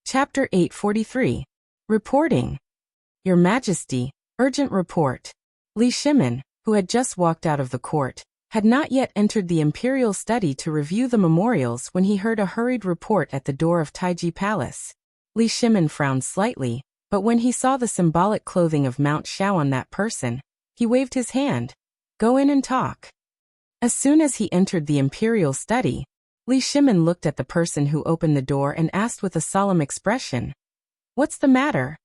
Chapter 843. Reporting. Your Majesty, urgent report. Li Shimin, who had just walked out of the court, had not yet entered the imperial study to review the memorials when he heard a hurried report at the door of Taiji Palace. Li Shimin frowned slightly, but when he saw the symbolic clothing of Mount Xiao on that person, he waved his hand. Go in and talk. As soon as he entered the imperial study, Li Shimin looked at the person who opened the door and asked with a solemn expression, "What's the matter?"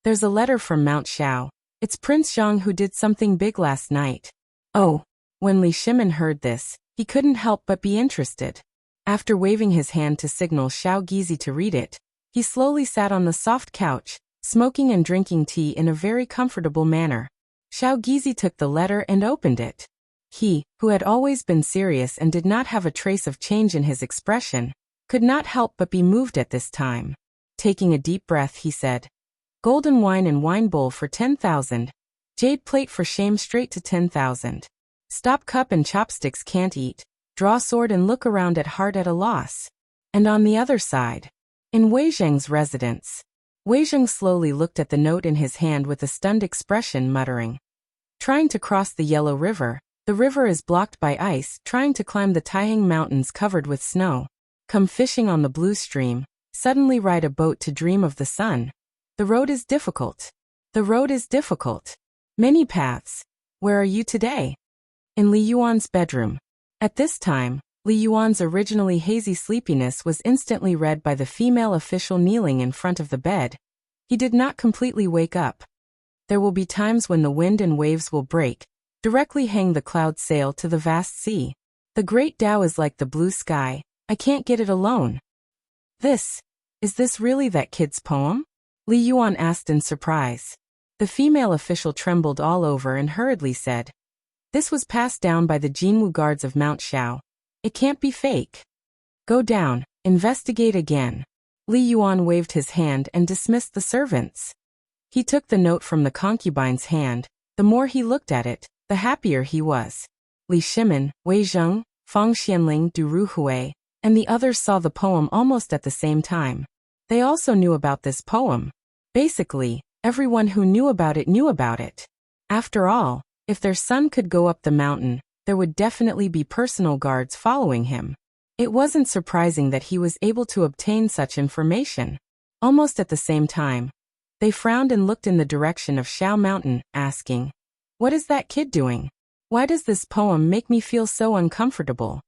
"There's a letter from Mount Xiao. It's Prince Zhang who did something big last night." Oh. When Li Shimin heard this, he couldn't help but be interested. After waving his hand to signal Xiao Gizi to read it, he slowly sat on the soft couch, smoking and drinking tea in a very comfortable manner. Xiao Gizi took the letter and opened it. He, who had always been serious and did not have a trace of change in his expression, could not help but be moved at this time. Taking a deep breath, he said, "Golden wine and wine bowl for 10,000. Jade plate for shame straight to 10,000. Stop cup and chopsticks can't eat. Draw sword and look around at heart at a loss." And on the other side, in Wei Zheng's residence, Wei Zheng slowly looked at the note in his hand with a stunned expression, muttering, "Trying to cross the Yellow River. The river is blocked by ice. Trying to climb the Taihang Mountains covered with snow. Come fishing on the blue stream. Suddenly ride a boat to dream of the sun. The road is difficult. The road is difficult. Many paths. Where are you today?" In Li Yuan's bedroom. At this time, Li Yuan's originally hazy sleepiness was instantly read by the female official kneeling in front of the bed. He did not completely wake up. "There will be times when the wind and waves will break. Directly hang the cloud sail to the vast sea. The great Tao is like the blue sky. I can't get it alone." Is this really that kid's poem? Li Yuan asked in surprise. The female official trembled all over and hurriedly said, "This was passed down by the Jinwu guards of Mount Xiao. It can't be fake. Go down, investigate again." Li Yuan waved his hand and dismissed the servants. He took the note from the concubine's hand. The more he looked at it, the happier he was. Li Shimin, Wei Zheng, Fang Xianling, Du Ruhui, and the others saw the poem almost at the same time. They also knew about this poem. Basically, everyone who knew about it. After all, if their son could go up the mountain, there would definitely be personal guards following him. It wasn't surprising that he was able to obtain such information. Almost at the same time, they frowned and looked in the direction of Xiao Mountain, asking, "What is that kid doing? Why does this poem make me feel so uncomfortable?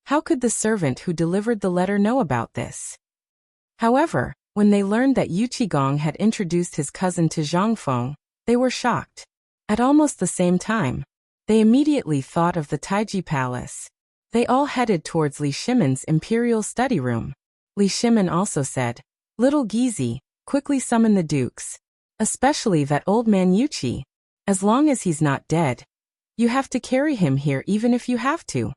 How could the servant who delivered the letter know about this?" However, when they learned that Yu Qigong had introduced his cousin to Zhang Feng, they were shocked. At almost the same time, they immediately thought of the Taiji Palace. They all headed towards Li Shimin's imperial study room. Li Shimin also said, "Little Gizi, quickly summon the dukes. Especially that old man Yuqi. As long as he's not dead, you have to carry him here even if you have to."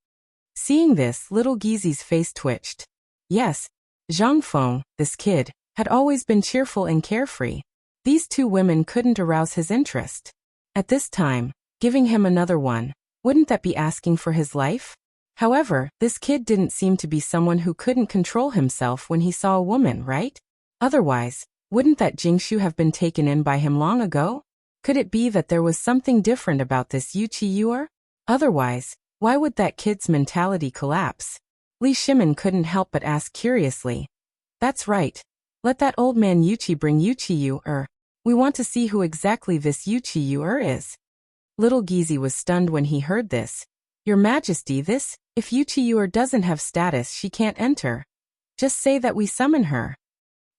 Seeing this, little Gizi's face twitched. Yes, Zhang Feng, this kid, had always been cheerful and carefree. These two women couldn't arouse his interest. At this time, giving him another one, wouldn't that be asking for his life? However, this kid didn't seem to be someone who couldn't control himself when he saw a woman, right? Otherwise, wouldn't that Jingshu have been taken in by him long ago? Could it be that there was something different about this Yu Qi Yuer? Otherwise, why would that kid's mentality collapse? Li Shimin couldn't help but ask curiously. "That's right. Let that old man Yuqi bring Yuqi Yuer. We want to see who exactly this Yuqi Yuer is." Little Gizi was stunned when he heard this. "Your Majesty, if Yuqi Yuer doesn't have status, she can't enter. Just say that we summon her."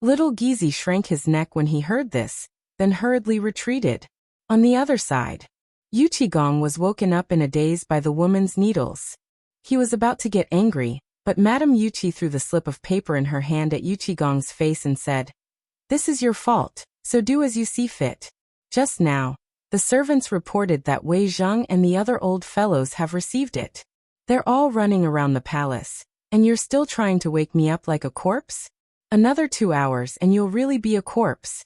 Little Gizi shrank his neck when he heard this, then hurriedly retreated. On the other side, Yu Qigong was woken up in a daze by the woman's needles. He was about to get angry, but Madame Yuqi threw the slip of paper in her hand at Yu Qigong's face and said, "This is your fault, so do as you see fit. Just now, the servants reported that Wei Zheng and the other old fellows have received it. They're all running around the palace, and you're still trying to wake me up like a corpse? Another 2 hours and you'll really be a corpse."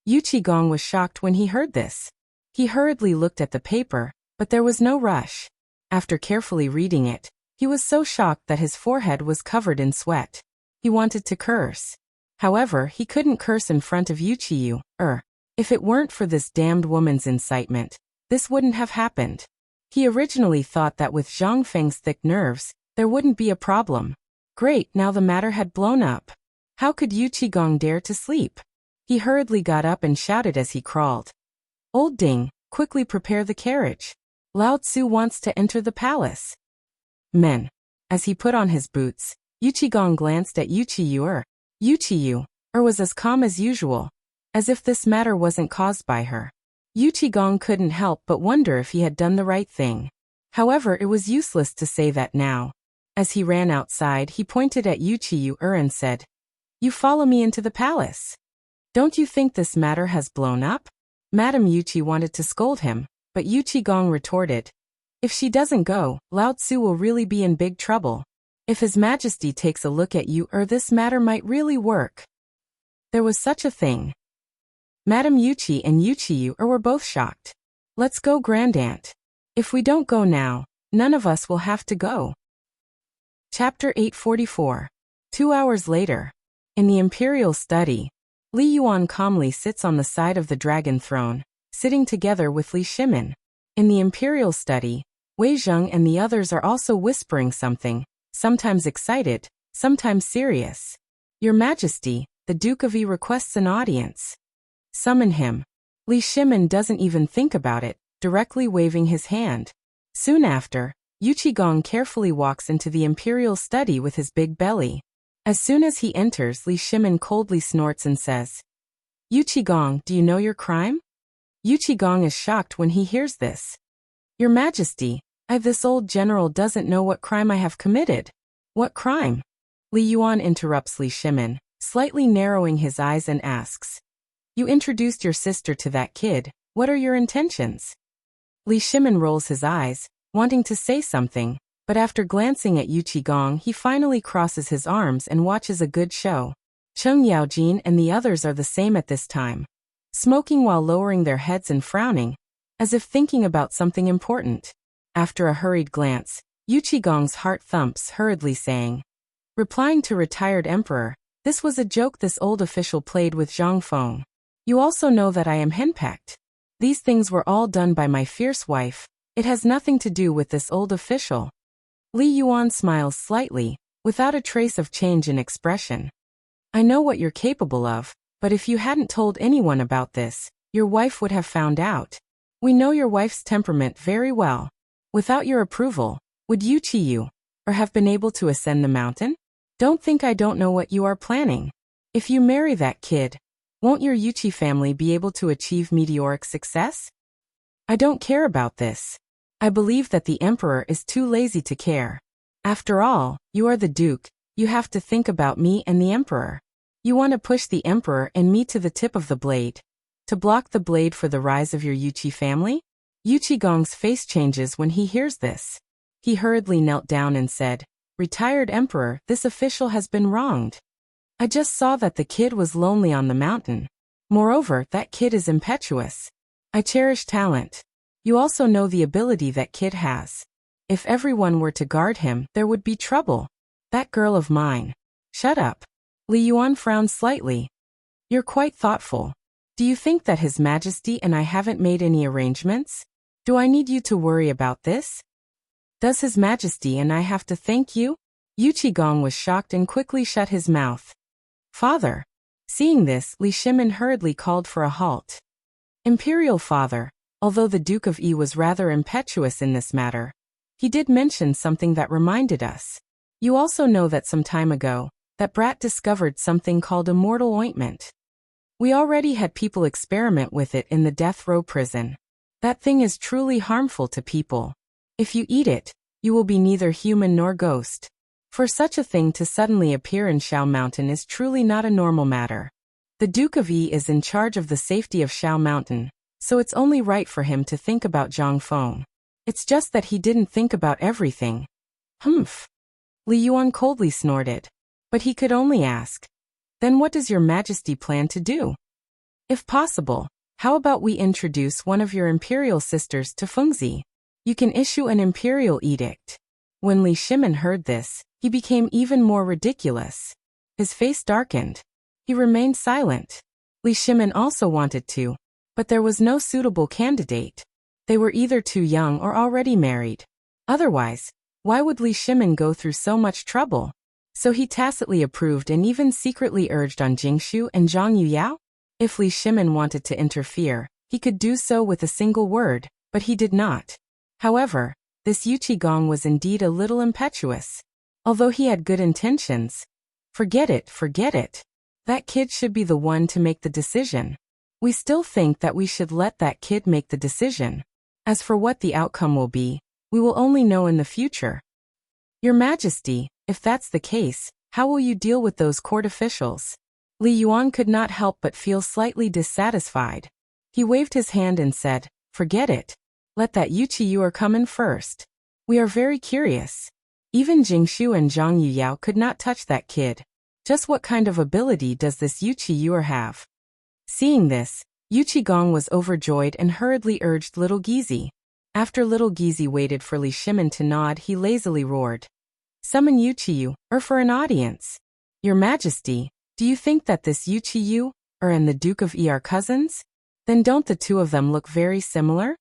Yu Qigong was shocked when he heard this. He hurriedly looked at the paper, but there was no rush. After carefully reading it, he was so shocked that his forehead was covered in sweat. He wanted to curse. However, he couldn't curse in front of Yuchiyu. If it weren't for this damned woman's incitement, this wouldn't have happened. He originally thought that with Zhang Feng's thick nerves, there wouldn't be a problem. Great, now the matter had blown up. How could Yu Qigong dare to sleep? He hurriedly got up and shouted as he crawled. Old Ding, quickly prepare the carriage. Lao Tzu wants to enter the palace. Men. As he put on his boots, Yu Qigong glanced at Yuchiyu. Yuchiyu was as calm as usual, as if this matter wasn't caused by her. Yu Qigong couldn't help but wonder if he had done the right thing. However, it was useless to say that now. As he ran outside, he pointed at Yuchiyu and said, You follow me into the palace. Don't you think this matter has blown up? Madame Yuchi wanted to scold him, but Yu Qigong retorted, If she doesn't go, Lao Tzu will really be in big trouble. If His Majesty takes a look at you, this matter might really work. There was such a thing. Madame Yuchi and Yuchiyu were both shocked. Let's go, Grandaunt. If we don't go now, none of us will have to go. Chapter 844. 2 hours later. In the imperial study, Li Yuan calmly sits on the side of the dragon throne, sitting together with Li Shimin. In the imperial study, Wei Zheng and the others are also whispering something, sometimes excited, sometimes serious. Your Majesty, the Duke of Yi requests an audience. Summon him. Li Shimin doesn't even think about it, directly waving his hand. Soon after, Yu Qigong carefully walks into the imperial study with his big belly. As soon as he enters, Li Shimin coldly snorts and says, Yu Qigong, do you know your crime? Yu Qigong is shocked when he hears this. Your Majesty, this old general doesn't know what crime I have committed. What crime? Li Yuan interrupts Li Shimin, slightly narrowing his eyes and asks. You introduced your sister to that kid, what are your intentions? Li Shimin rolls his eyes, wanting to say something, but after glancing at Yu Qigong he finally crosses his arms and watches a good show. Cheng Yaojin and the others are the same at this time, smoking while lowering their heads and frowning, as if thinking about something important. After a hurried glance, Yu Qigong's heart thumps, hurriedly saying, replying to retired emperor, this was a joke this old official played with Zhang Feng. You also know that I am henpecked. These things were all done by my fierce wife. It has nothing to do with this old official. Li Yuan smiles slightly, without a trace of change in expression. I know what you're capable of, but if you hadn't told anyone about this, your wife would have found out. We know your wife's temperament very well. Without your approval, would Yuchiyu have been able to ascend the mountain? Don't think I don't know what you are planning. If you marry that kid, won't your Yuchi family be able to achieve meteoric success? I don't care about this. I believe that the emperor is too lazy to care. After all, you are the duke, you have to think about me and the emperor. You want to push the emperor and me to the tip of the blade. To block the blade for the rise of your Yuchi family? Yu Qigong's face changes when he hears this. He hurriedly knelt down and said, Retired emperor, this official has been wronged. I just saw that the kid was lonely on the mountain. Moreover, that kid is impetuous. I cherish talent. You also know the ability that kid has. If everyone were to guard him, there would be trouble. That girl of mine. Shut up. Li Yuan frowned slightly. You're quite thoughtful. Do you think that His Majesty and I haven't made any arrangements? Do I need you to worry about this? Does His Majesty and I have to thank you? Yu Qigong was shocked and quickly shut his mouth. Father. Seeing this, Li Shimin hurriedly called for a halt. Imperial father, although the Duke of Yi was rather impetuous in this matter, he did mention something that reminded us. You also know that some time ago, that brat discovered something called immortal ointment. We already had people experiment with it in the death row prison. That thing is truly harmful to people. If you eat it, you will be neither human nor ghost. For such a thing to suddenly appear in Shao Mountain is truly not a normal matter. The Duke of Yi is in charge of the safety of Shao Mountain, so it's only right for him to think about Zhang Feng. It's just that he didn't think about everything. Humph. Li Yuan coldly snorted. But he could only ask. Then what does your Majesty plan to do? If possible, how about we introduce one of your imperial sisters to Fengzi? You can issue an imperial edict. When Li Shimin heard this, he became even more ridiculous. His face darkened. He remained silent. Li Shimin also wanted to, but there was no suitable candidate. They were either too young or already married. Otherwise, why would Li Shimin go through so much trouble? So he tacitly approved and even secretly urged on Jingshu and Zhang Yuyao. If Li Shimin wanted to interfere, he could do so with a single word, but he did not. However, this Yu Qigong was indeed a little impetuous. Although he had good intentions. Forget it. That kid should be the one to make the decision. We still think that we should let that kid make the decision. As for what the outcome will be, we will only know in the future. Your Majesty, if that's the case, how will you deal with those court officials? Li Yuan could not help but feel slightly dissatisfied. He waved his hand and said, forget it. Let that Yu Qiyuer come in first. We are very curious. Even Jingshu and Zhang Yuyao could not touch that kid. Just what kind of ability does this Yu Qiyuer have? Seeing this, Yu Qigong was overjoyed and hurriedly urged Little Gizi. After Little Gizi waited for Li Shimin to nod, he lazily roared. Summon Yu Qiyu, or for an audience. Your Majesty, do you think that this Yu Qiyu, and the Duke of Yi are cousins? Then don't the two of them look very similar?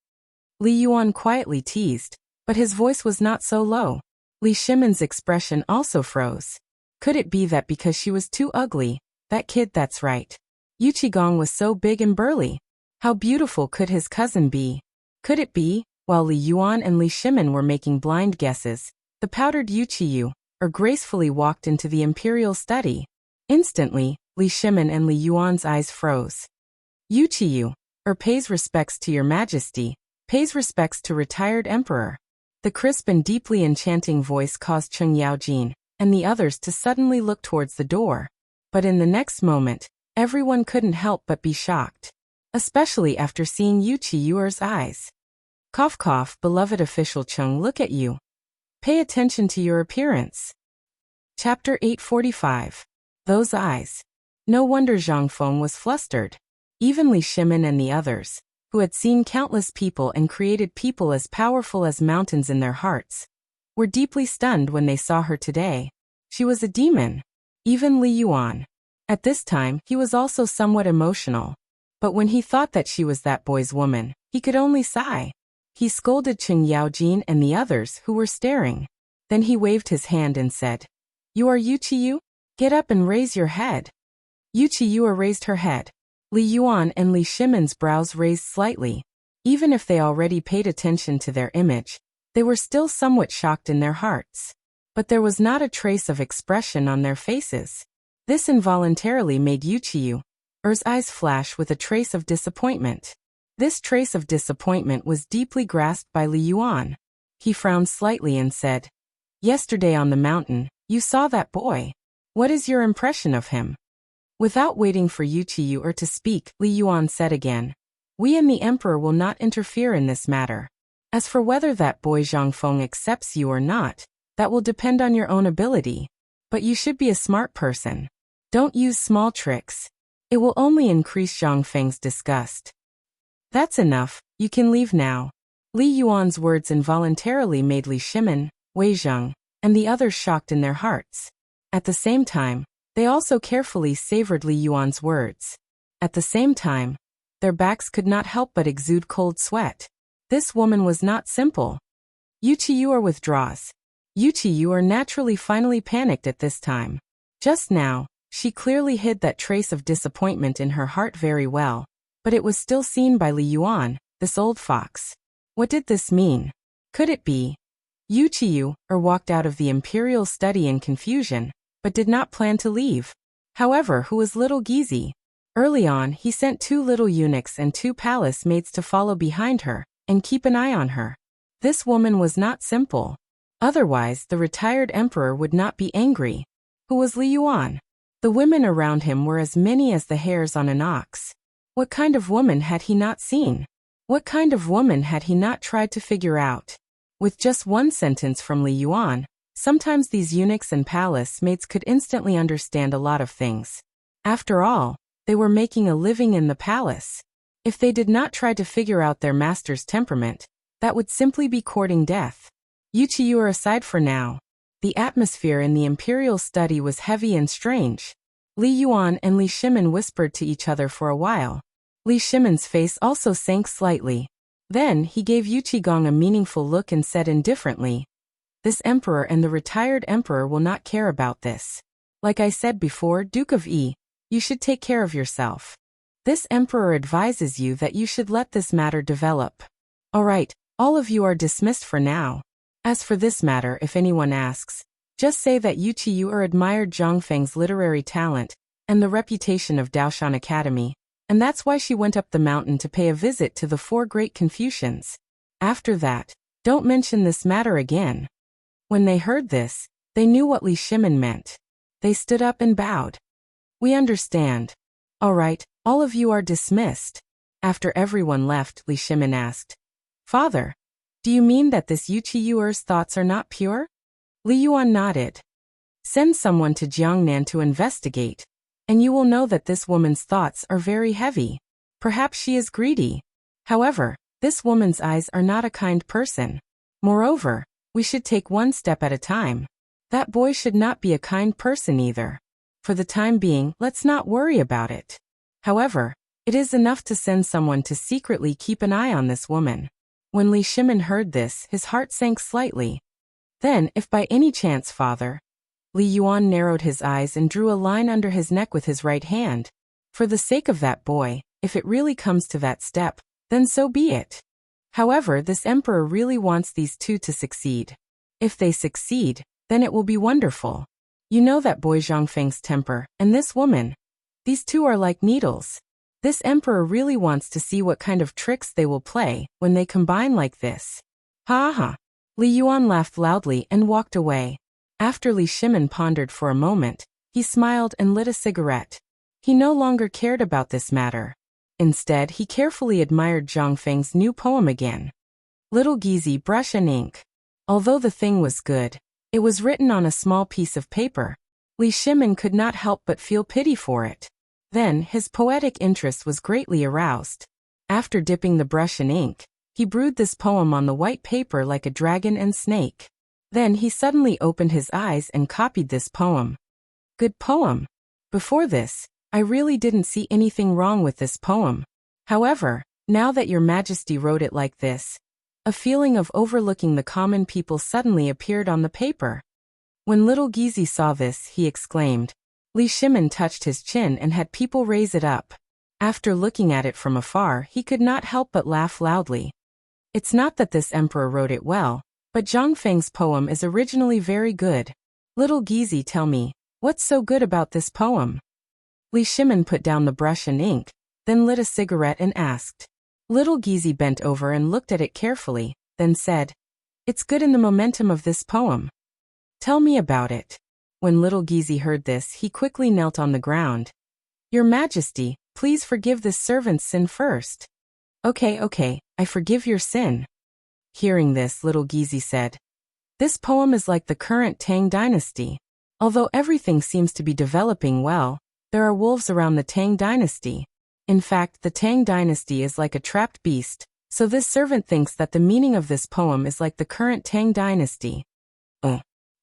Li Yuan quietly teased, but his voice was not so low. Li Shimin's expression also froze. Could it be that because she was too ugly? That kid, that's right. Yu Qigong was so big and burly. How beautiful could his cousin be? Could it be, while Li Yuan and Li Shimin were making blind guesses, the powdered Yu Qiyu, gracefully walked into the imperial study. Instantly, Li Shimin and Li Yuan's eyes froze. Yu Qiyu, pays respects to your Majesty, pays respects to retired emperor. The crisp and deeply enchanting voice caused Cheng Yaojin and the others to suddenly look towards the door. But in the next moment, everyone couldn't help but be shocked. Especially after seeing Yu Qiyuer's eyes. Cough cough, beloved official Cheng, look at you. Pay attention to your appearance. Chapter 845. Those eyes. No wonder Zhang Feng was flustered. Even Li Shimin and the others, who had seen countless people and created people as powerful as mountains in their hearts, were deeply stunned when they saw her today. She was a demon. Even Li Yuan. At this time, he was also somewhat emotional. But when he thought that she was that boy's woman, he could only sigh. He scolded Cheng Yaojin and the others who were staring. Then he waved his hand and said, You are Yu Qiyu? Get up and raise your head. Yu Qiyu raised her head. Li Yuan and Li Shimin's brows raised slightly. Even if they already paid attention to their image, they were still somewhat shocked in their hearts. But there was not a trace of expression on their faces. This involuntarily made Yu Qiyu's eyes flash with a trace of disappointment. This trace of disappointment was deeply grasped by Li Yuan. He frowned slightly and said, Yesterday on the mountain, you saw that boy. What is your impression of him? Without waiting for Yu Qiyu to speak, Li Yuan said again, We and the emperor will not interfere in this matter. As for whether that boy Zhang Feng accepts you or not, that will depend on your own ability. But you should be a smart person. Don't use small tricks. It will only increase Zhang Feng's disgust. That's enough, you can leave now. Li Yuan's words involuntarily made Li Shimin, Wei Zheng, and the others shocked in their hearts. At the same time, they also carefully savored Li Yuan's words. At the same time, their backs could not help but exude cold sweat. This woman was not simple. Yu Qiyu withdraws. Yu Qiyu naturally finally panicked at this time. Just now, she clearly hid that trace of disappointment in her heart very well, but it was still seen by Li Yuan, this old fox. What did this mean? Could it be? Yu Qiyu walked out of the imperial study in confusion, but did not plan to leave. However, who was little Gizi? Early on, he sent 2 little eunuchs and 2 palace maids to follow behind her and keep an eye on her. This woman was not simple. Otherwise, the retired emperor would not be angry. Who was Li Yuan? The women around him were as many as the hairs on an ox. What kind of woman had he not seen? What kind of woman had he not tried to figure out? With just one sentence from Li Yuan, sometimes these eunuchs and palace maids could instantly understand a lot of things. After all, they were making a living in the palace. If they did not try to figure out their master's temperament, that would simply be courting death. Yu Qiyu aside for now. The atmosphere in the imperial study was heavy and strange. Li Yuan and Li Shimin whispered to each other for a while. Li Shimin's face also sank slightly. Then he gave Yu Qigong a meaningful look and said indifferently, "This emperor and the retired emperor will not care about this. Like I said before, Duke of Yi, you should take care of yourself. This emperor advises you that you should let this matter develop. Alright, all of you are dismissed for now. As for this matter, if anyone asks, just say that Yu Qiyu admired Zhang Feng's literary talent and the reputation of Daoshan Academy, and that's why she went up the mountain to pay a visit to the 4 great Confucians. After that, don't mention this matter again." When they heard this, they knew what Li Shimin meant. They stood up and bowed. "We understand. All right, all of you are dismissed." After everyone left, Li Shimin asked, "Father, do you mean that this Yu Qiyuer's thoughts are not pure?" Li Yuan nodded. "Send someone to Jiangnan to investigate, and you will know that this woman's thoughts are very heavy. Perhaps she is greedy. However, this woman's eyes are not a kind person. Moreover, we should take one step at a time. That boy should not be a kind person either. For the time being, let's not worry about it. However, it is enough to send someone to secretly keep an eye on this woman." When Li Shimin heard this, his heart sank slightly. "Then, if by any chance, father..." Li Yuan narrowed his eyes and drew a line under his neck with his right hand. "For the sake of that boy, if it really comes to that step, then so be it. However, this emperor really wants these 2 to succeed. If they succeed, then it will be wonderful. You know that boy Zhang Feng's temper, and this woman. These 2 are like needles. This emperor really wants to see what kind of tricks they will play when they combine like this." "Ha ha." Li Yuan laughed loudly and walked away. After Li Shimin pondered for a moment, he smiled and lit a cigarette. He no longer cared about this matter. Instead, he carefully admired Zhang Feng's new poem again. Little Geezy Brush and Ink. Although the thing was good, it was written on a small piece of paper. Li Shimin could not help but feel pity for it. Then, his poetic interest was greatly aroused. After dipping the brush in ink, he brewed this poem on the white paper like a dragon and snake. Then he suddenly opened his eyes and copied this poem. Good poem. Before this, I really didn't see anything wrong with this poem. However, now that Your Majesty wrote it like this, a feeling of overlooking the common people suddenly appeared on the paper. When little Geezy saw this, he exclaimed. Li Shimin touched his chin and had people raise it up. After looking at it from afar, he could not help but laugh loudly. It's not that this emperor wrote it well, but Zhang Feng's poem is originally very good. Little Geezy, tell me, what's so good about this poem? Li Shimin put down the brush and ink, then lit a cigarette and asked. Little Geezy bent over and looked at it carefully, then said, It's good in the momentum of this poem. Tell me about it. When little Geezy heard this, he quickly knelt on the ground. Your Majesty, please forgive this servant's sin first. Okay, I forgive your sin. Hearing this, little Geezy said, This poem is like the current Tang dynasty. Although everything seems to be developing well, there are wolves around the Tang dynasty. In fact, the Tang dynasty is like a trapped beast, so this servant thinks that the meaning of this poem is like the current Tang dynasty.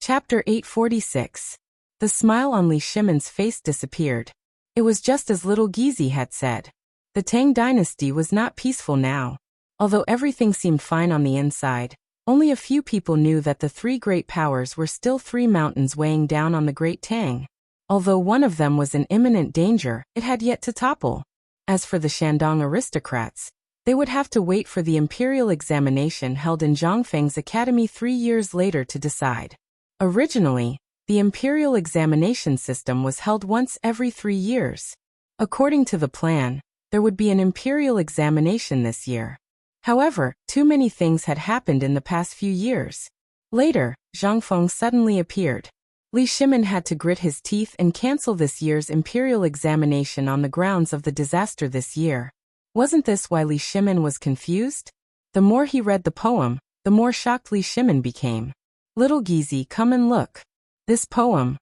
Chapter 846. The smile on Li Shimin's face disappeared. It was just as little Geezy had said. The Tang dynasty was not peaceful now. Although everything seemed fine on the inside, only a few people knew that the three great powers were still three mountains weighing down on the great Tang. Although one of them was in imminent danger, it had yet to topple. As for the Shandong aristocrats, they would have to wait for the imperial examination held in Zhang Feng's academy 3 years later to decide. Originally, the imperial examination system was held once every 3 years. According to the plan, there would be an imperial examination this year. However, too many things had happened in the past few years. Later, Zhang Feng suddenly appeared. Li Shimin had to grit his teeth and cancel this year's imperial examination on the grounds of the disaster this year. Wasn't this why Li Shimin was confused? The more he read the poem, the more shocked Li Shimin became. Little Geezy, come and look. This poem.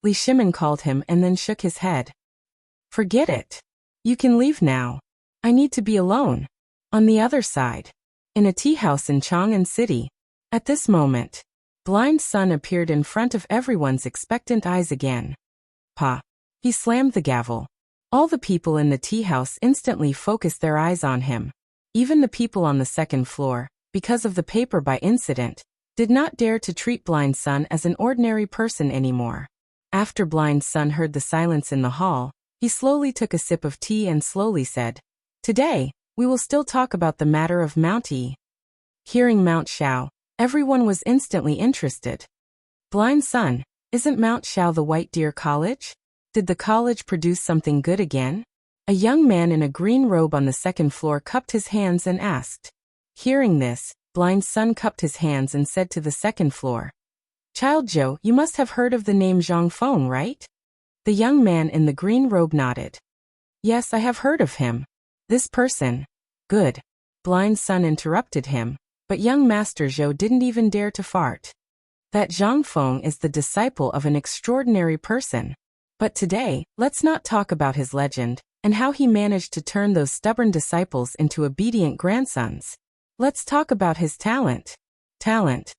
Li Shimin called him and then shook his head. Forget it. You can leave now. I need to be alone. On the other side, in a tea house in Chang'an City. At this moment, Blind Sun appeared in front of everyone's expectant eyes again. Pa. He slammed the gavel. All the people in the tea house instantly focused their eyes on him. Even the people on the second floor, because of the paper by incident, did not dare to treat Blind Sun as an ordinary person anymore. After Blind Sun heard the silence in the hall, he slowly took a sip of tea and slowly said, "Today, we will still talk about the matter of Mount E." Hearing Mount Shao, everyone was instantly interested. Blind Sun, isn't Mount Shao the White Deer College? Did the college produce something good again? A young man in a green robe on the second floor cupped his hands and asked. Hearing this, Blind Sun cupped his hands and said to the second floor, "Child Joe, you must have heard of the name Zhang Feng, right?" The young man in the green robe nodded. "Yes, I have heard of him. This person." "Good." Blind Sun interrupted him, but young Master Zhou didn't even dare to fart. "That Zhang Feng is the disciple of an extraordinary person. But today, let's not talk about his legend, and how he managed to turn those stubborn disciples into obedient grandsons. Let's talk about his talent." Talent.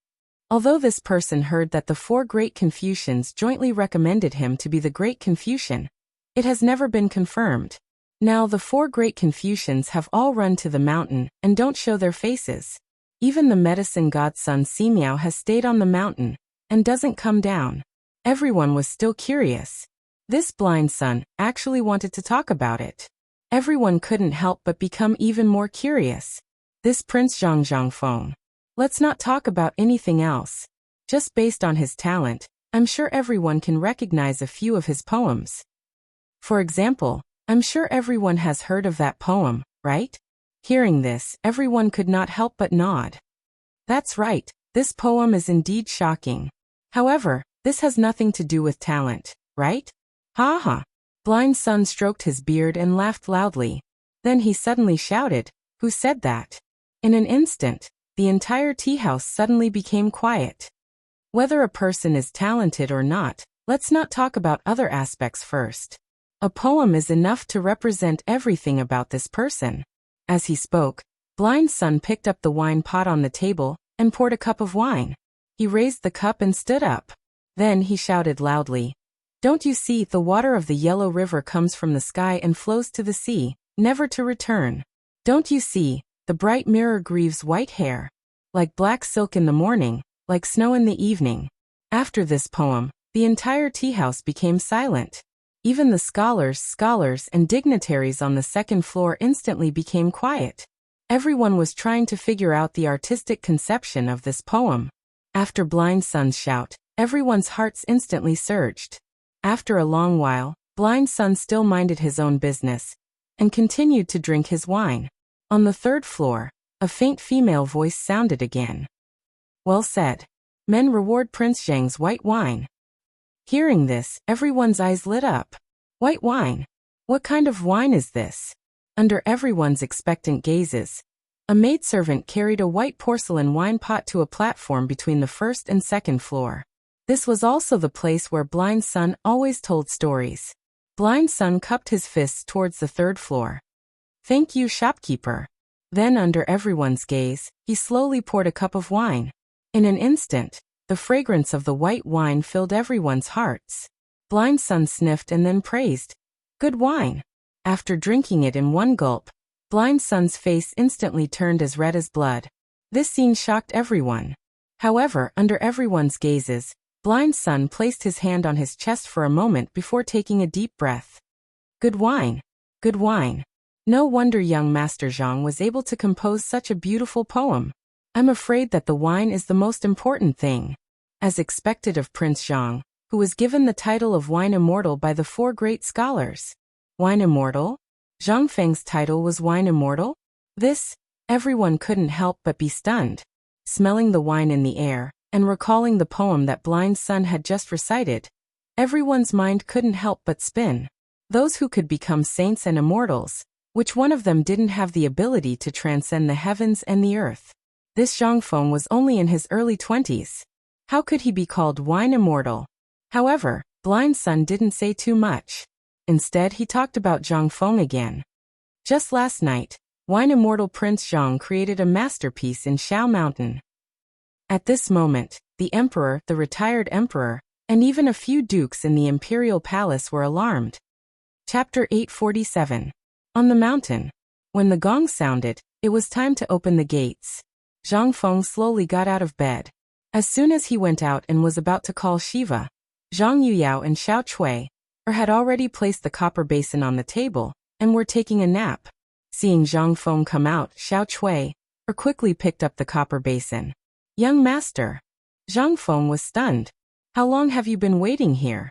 Although this person heard that the four great Confucians jointly recommended him to be the great Confucian, it has never been confirmed. Now the four great Confucians have all run to the mountain and don't show their faces. Even the medicine godson Simiao has stayed on the mountain and doesn't come down. Everyone was still curious. This Blind Sun actually wanted to talk about it. Everyone couldn't help but become even more curious. This Prince Zhang Feng. Let's not talk about anything else. Just based on his talent, I'm sure everyone can recognize a few of his poems. For example, I'm sure everyone has heard of that poem, right? Hearing this, everyone could not help but nod. That's right, this poem is indeed shocking. However, this has nothing to do with talent, right? Ha ha. Blind Sun stroked his beard and laughed loudly. Then he suddenly shouted, "Who said that?" In an instant, the entire tea house suddenly became quiet. Whether a person is talented or not, let's not talk about other aspects first. A poem is enough to represent everything about this person. As he spoke, Blind Sun picked up the wine pot on the table and poured a cup of wine. He raised the cup and stood up. Then he shouted loudly, "Don't you see, the water of the Yellow River comes from the sky and flows to the sea, never to return. Don't you see, the bright mirror grieves white hair, like black silk in the morning, like snow in the evening." After this poem, the entire tea house became silent. Even the scholars and dignitaries on the second floor instantly became quiet. Everyone was trying to figure out the artistic conception of this poem. After Blind Sun's shout, everyone's hearts instantly surged. After a long while, Blind Sun still minded his own business and continued to drink his wine. On the third floor, a faint female voice sounded again. "Well said. Men reward Prince Zhang's white wine." Hearing this, everyone's eyes lit up. White wine? What kind of wine is this? Under everyone's expectant gazes, a maidservant carried a white porcelain wine pot to a platform between the first and second floor. This was also the place where Blind Sun always told stories. Blind Sun cupped his fists towards the third floor. "Thank you, shopkeeper." Then under everyone's gaze, he slowly poured a cup of wine. In an instant, the fragrance of the white wine filled everyone's hearts. Blind Sun sniffed and then praised, "Good wine." After drinking it in one gulp, Blind Sun's face instantly turned as red as blood. This scene shocked everyone. However, under everyone's gazes, Blind Sun placed his hand on his chest for a moment before taking a deep breath. "Good wine. Good wine. No wonder young Master Zhang was able to compose such a beautiful poem. I'm afraid that the wine is the most important thing." As expected of Prince Zhang, who was given the title of Wine Immortal by the four great scholars. Wine Immortal? Zhang Feng's title was Wine Immortal? Everyone couldn't help but be stunned. Smelling the wine in the air, and recalling the poem that Blind Sun had just recited, everyone's mind couldn't help but spin. Those who could become saints and immortals, which one of them didn't have the ability to transcend the heavens and the earth? This Zhang Feng was only in his early 20s. How could he be called Wine Immortal? However, Blind Sun didn't say too much. Instead, he talked about Zhang Feng again. Just last night, Wine Immortal Prince Zhang created a masterpiece in Shao Mountain. At this moment, the retired emperor, and even a few dukes in the imperial palace were alarmed. Chapter 847. On the mountain. When the gong sounded, it was time to open the gates. Zhang Feng slowly got out of bed. As soon as he went out and was about to call Shiva, Zhang Yuyao and Xiao Chui had already placed the copper basin on the table and were taking a nap. Seeing Zhang Feng come out, Xiao Chui quickly picked up the copper basin. Young master. Zhang Feng was stunned. How long have you been waiting here?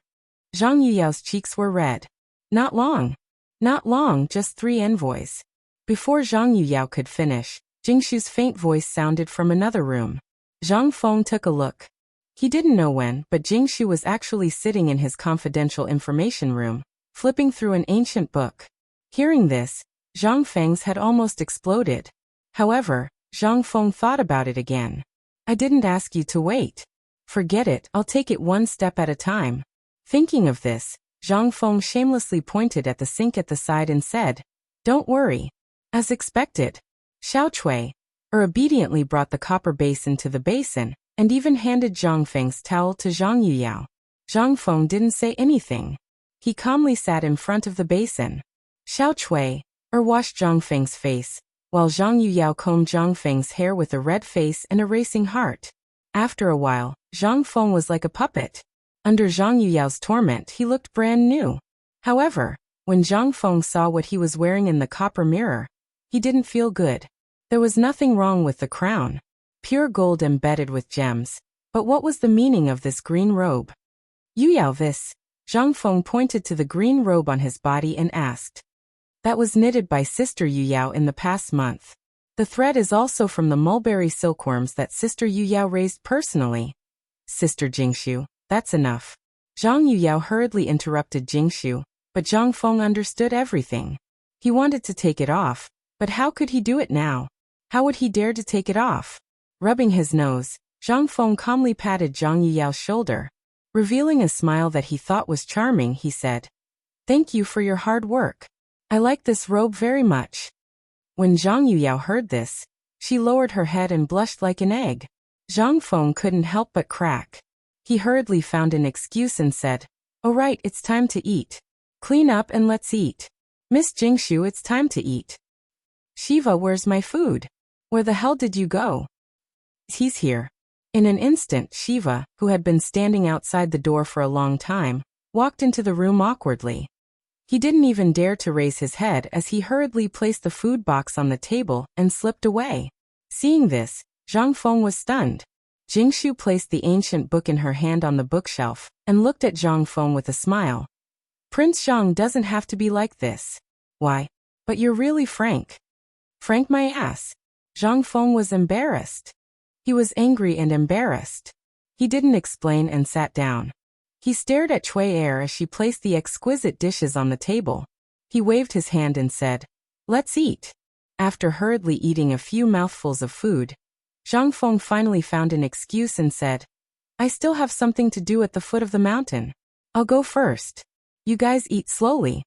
Zhang Yuyao's cheeks were red. Not long. Not long, just 3 envoys. Before Zhang Yuyao could finish, Jingshu's faint voice sounded from another room. Zhang Feng took a look. He didn't know when, but Jingshu was actually sitting in his confidential information room, flipping through an ancient book. Hearing this, Zhang Feng's had almost exploded. However, Zhang Feng thought about it again. I didn't ask you to wait. Forget it, I'll take it one step at a time. Thinking of this, Zhang Feng shamelessly pointed at the sink at the side and said, Don't worry. As expected. Xiao Chui obediently brought the copper basin to the basin, and even handed Zhang Feng's towel to Zhang Yuyao. Zhang Feng didn't say anything. He calmly sat in front of the basin. Xiao Chui washed Zhang Feng's face, while Zhang Yuyao combed Zhang Feng's hair with a red face and a racing heart. After a while, Zhang Feng was like a puppet. Under Zhang Yuyao's torment, he looked brand new. However, when Zhang Feng saw what he was wearing in the copper mirror, he didn't feel good. There was nothing wrong with the crown. Pure gold embedded with gems. But what was the meaning of this green robe? Yuyao, this. Zhang Feng pointed to the green robe on his body and asked. That was knitted by Sister Yuyao in the past month. The thread is also from the mulberry silkworms that Sister Yuyao raised personally. Sister Jingshu, that's enough. Zhang Yuyao hurriedly interrupted Jingshu, but Zhang Feng understood everything. He wanted to take it off, but how could he do it now? How would he dare to take it off? Rubbing his nose, Zhang Feng calmly patted Zhang Yuyao's shoulder. Revealing a smile that he thought was charming, he said, Thank you for your hard work. I like this robe very much. When Zhang Yuyao heard this, she lowered her head and blushed like an egg. Zhang Feng couldn't help but crack. He hurriedly found an excuse and said, Oh right, it's time to eat. Clean up and let's eat. Miss Jingshu, it's time to eat. Shiva, where's my food? Where the hell did you go? He's here. In an instant, Shiva, who had been standing outside the door for a long time, walked into the room awkwardly. He didn't even dare to raise his head as he hurriedly placed the food box on the table and slipped away. Seeing this, Zhang Feng was stunned. Jingshu placed the ancient book in her hand on the bookshelf and looked at Zhang Feng with a smile. Prince Zhang doesn't have to be like this. Why? But you're really frank. Frank my ass. Zhang Feng was embarrassed. He was angry and embarrassed. He didn't explain and sat down. He stared at Cui Er as she placed the exquisite dishes on the table. He waved his hand and said, Let's eat. After hurriedly eating a few mouthfuls of food, Zhang Feng finally found an excuse and said, I still have something to do at the foot of the mountain. I'll go first. You guys eat slowly.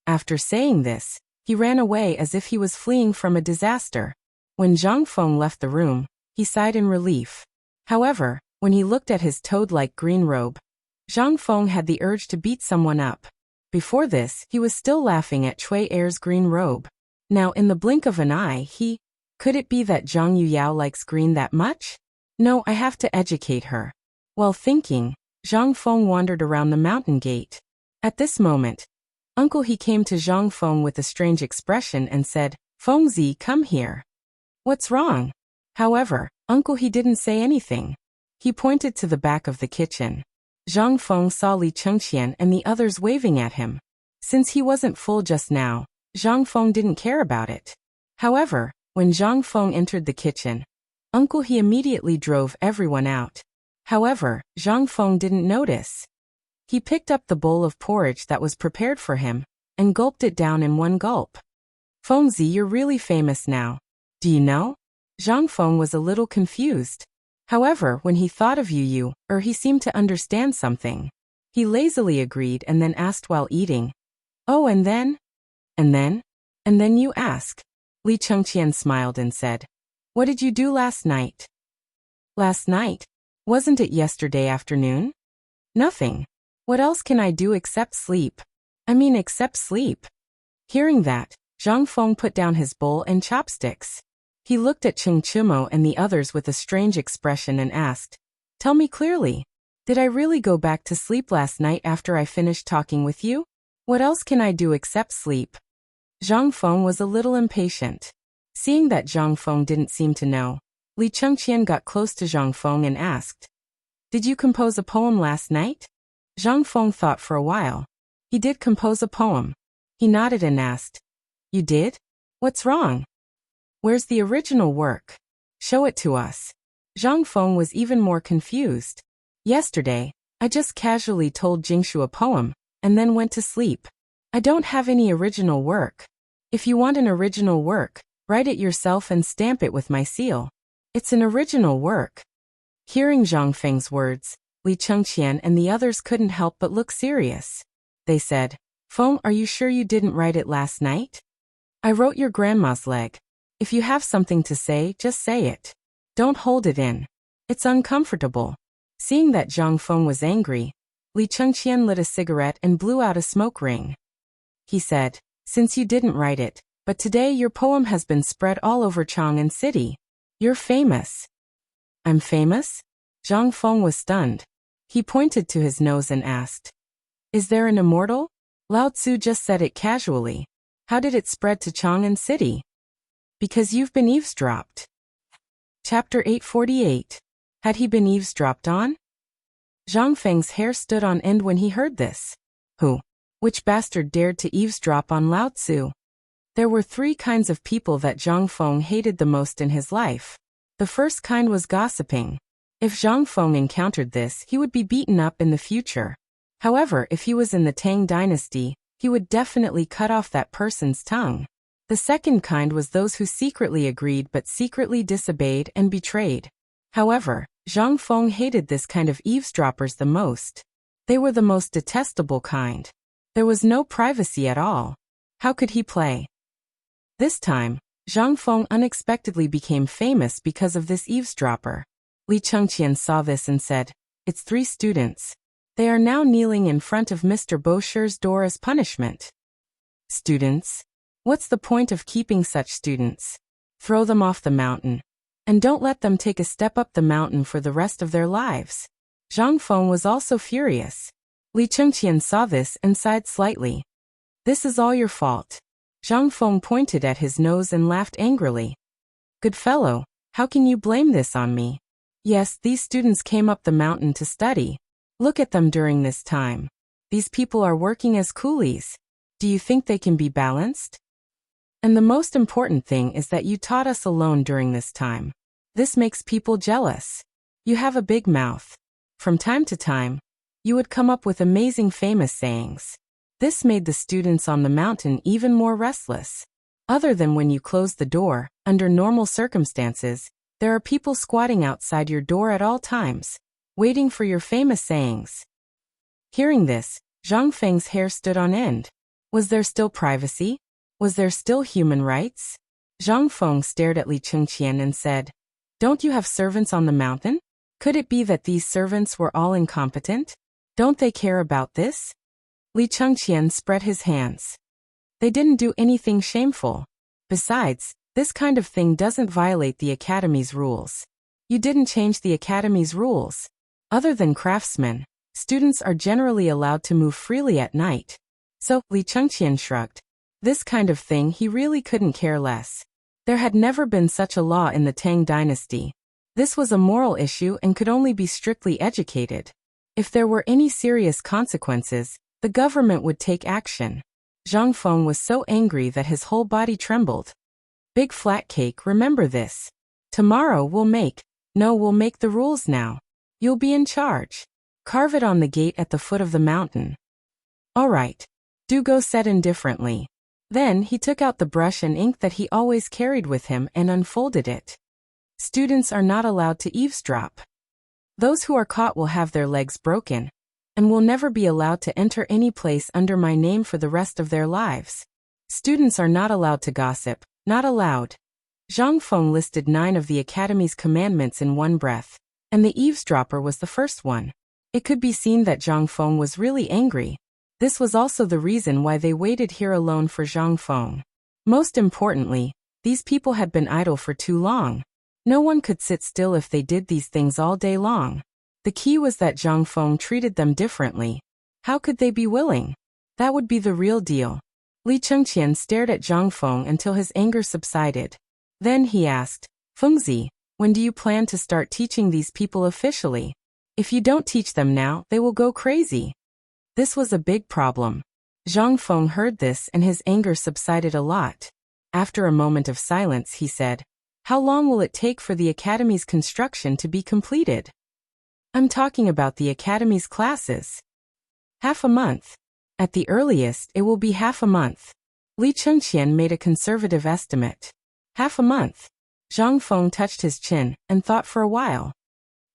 After saying this, he ran away as if he was fleeing from a disaster. When Zhang Feng left the room, he sighed in relief. However, when he looked at his toad-like green robe, Zhang Feng had the urge to beat someone up. Before this, he was still laughing at Cui Er's green robe. Now in the blink of an eye, could it be that Zhang Yuyao likes green that much? No, I have to educate her. While thinking, Zhang Feng wandered around the mountain gate. At this moment, Uncle He came to Zhang Feng with a strange expression and said, Fengzi, come here. What's wrong? However, Uncle He didn't say anything. He pointed to the back of the kitchen. Zhang Feng saw Li Chengqian and the others waving at him. Since he wasn't full just now, Zhang Feng didn't care about it. However, when Zhang Feng entered the kitchen, Uncle He immediately drove everyone out. However, Zhang Feng didn't notice. He picked up the bowl of porridge that was prepared for him and gulped it down in one gulp. Fengzi, you're really famous now. Do you know? Zhang Feng was a little confused. However, when he thought of Yu, he seemed to understand something. He lazily agreed and then asked while eating, Oh, and then? And then? And then you ask. Li Chengqian smiled and said, What did you do last night? Last night? Wasn't it yesterday afternoon? Nothing. What else can I do except sleep? Except sleep. Hearing that, Zhang Feng put down his bowl and chopsticks. He looked at Cheng Chumo and the others with a strange expression and asked, "Tell me clearly. Did I really go back to sleep last night after I finished talking with you? What else can I do except sleep?" Zhang Feng was a little impatient. Seeing that Zhang Feng didn't seem to know, Li Chengqian got close to Zhang Feng and asked, "Did you compose a poem last night?" Zhang Feng thought for a while. He did compose a poem. He nodded and asked, "You did? What's wrong? Where's the original work? Show it to us." Zhang Feng was even more confused. "Yesterday, I just casually told Jingshu a poem, and then went to sleep. I don't have any original work. If you want an original work, write it yourself and stamp it with my seal. It's an original work." Hearing Zhang Feng's words, Li Chengqian and the others couldn't help but look serious. They said, "Feng, are you sure you didn't write it last night? I wrote your grandma's leg. If you have something to say, just say it. Don't hold it in. It's uncomfortable." Seeing that Zhang Feng was angry, Li Chengqian lit a cigarette and blew out a smoke ring. He said, "Since you didn't write it, but today your poem has been spread all over Chang'an City. You're famous." "I'm famous?" Zhang Feng was stunned. He pointed to his nose and asked, "Is there an immortal? Lao Tzu just said it casually. How did it spread to Chang'an City?" "Because you've been eavesdropped." Chapter 848. Had he been eavesdropped on? Zhang Feng's hair stood on end when he heard this. Who? Which bastard dared to eavesdrop on Lao Tzu? There were 3 kinds of people that Zhang Feng hated the most in his life. The first kind was gossiping. If Zhang Feng encountered this, he would be beaten up in the future. However, if he was in the Tang dynasty, he would definitely cut off that person's tongue. The second kind was those who secretly agreed but secretly disobeyed and betrayed. However, Zhang Feng hated this kind of eavesdroppers the most. They were the most detestable kind. There was no privacy at all. How could he play? This time, Zhang Feng unexpectedly became famous because of this eavesdropper. Li Chengqian saw this and said, "It's 3 students. They are now kneeling in front of Mr. Bosher's door as punishment." "Students? What's the point of keeping such students? Throw them off the mountain. And don't let them take a step up the mountain for the rest of their lives." Zhang Feng was also furious. Li Chengqian saw this and sighed slightly. "This is all your fault." Zhang Feng pointed at his nose and laughed angrily. "Good fellow, how can you blame this on me? Yes, these students came up the mountain to study. Look at them during this time. These people are working as coolies. Do you think they can be balanced? And the most important thing is that you taught us alone during this time. This makes people jealous. You have a big mouth. From time to time, you would come up with amazing famous sayings. This made the students on the mountain even more restless. Other than when you close the door, under normal circumstances, there are people squatting outside your door at all times, waiting for your famous sayings." Hearing this, Zhang Feng's hair stood on end. Was there still privacy? Was there still human rights? Zhang Feng stared at Li Chengqian and said, "Don't you have servants on the mountain? Could it be that these servants were all incompetent? Don't they care about this?" Li Chengqian spread his hands. "They didn't do anything shameful. Besides, this kind of thing doesn't violate the Academy's rules. You didn't change the Academy's rules. Other than craftsmen, students are generally allowed to move freely at night." So, Li Chengqian shrugged. This kind of thing he really couldn't care less. There had never been such a law in the Tang dynasty. This was a moral issue and could only be strictly educated. If there were any serious consequences, the government would take action. Zhang Feng was so angry that his whole body trembled. "Big flat cake, remember this. Tomorrow we'll make the rules now. You'll be in charge. Carve it on the gate at the foot of the mountain." "All right. Do go set indifferently." Then he took out the brush and ink that he always carried with him and unfolded it. Students are not allowed to eavesdrop. Those who are caught will have their legs broken, and will never be allowed to enter any place under my name for the rest of their lives. Students are not allowed to gossip, not allowed. Zhang Feng listed 9 of the Academy's commandments in one breath, and the eavesdropper was the first one. It could be seen that Zhang Feng was really angry. This was also the reason why they waited here alone for Zhang Feng. Most importantly, these people had been idle for too long. No one could sit still if they did these things all day long. The key was that Zhang Feng treated them differently. How could they be willing? That would be the real deal. Li Chengqian stared at Zhang Feng until his anger subsided. Then he asked, Fengzi, when do you plan to start teaching these people officially? If you don't teach them now, they will go crazy. This was a big problem. Zhang Feng heard this and his anger subsided a lot. After a moment of silence, he said, How long will it take for the academy's construction to be completed? I'm talking about the academy's classes. Half a month. At the earliest, it will be half a month. Li Chengqian made a conservative estimate. Half a month. Zhang Feng touched his chin and thought for a while.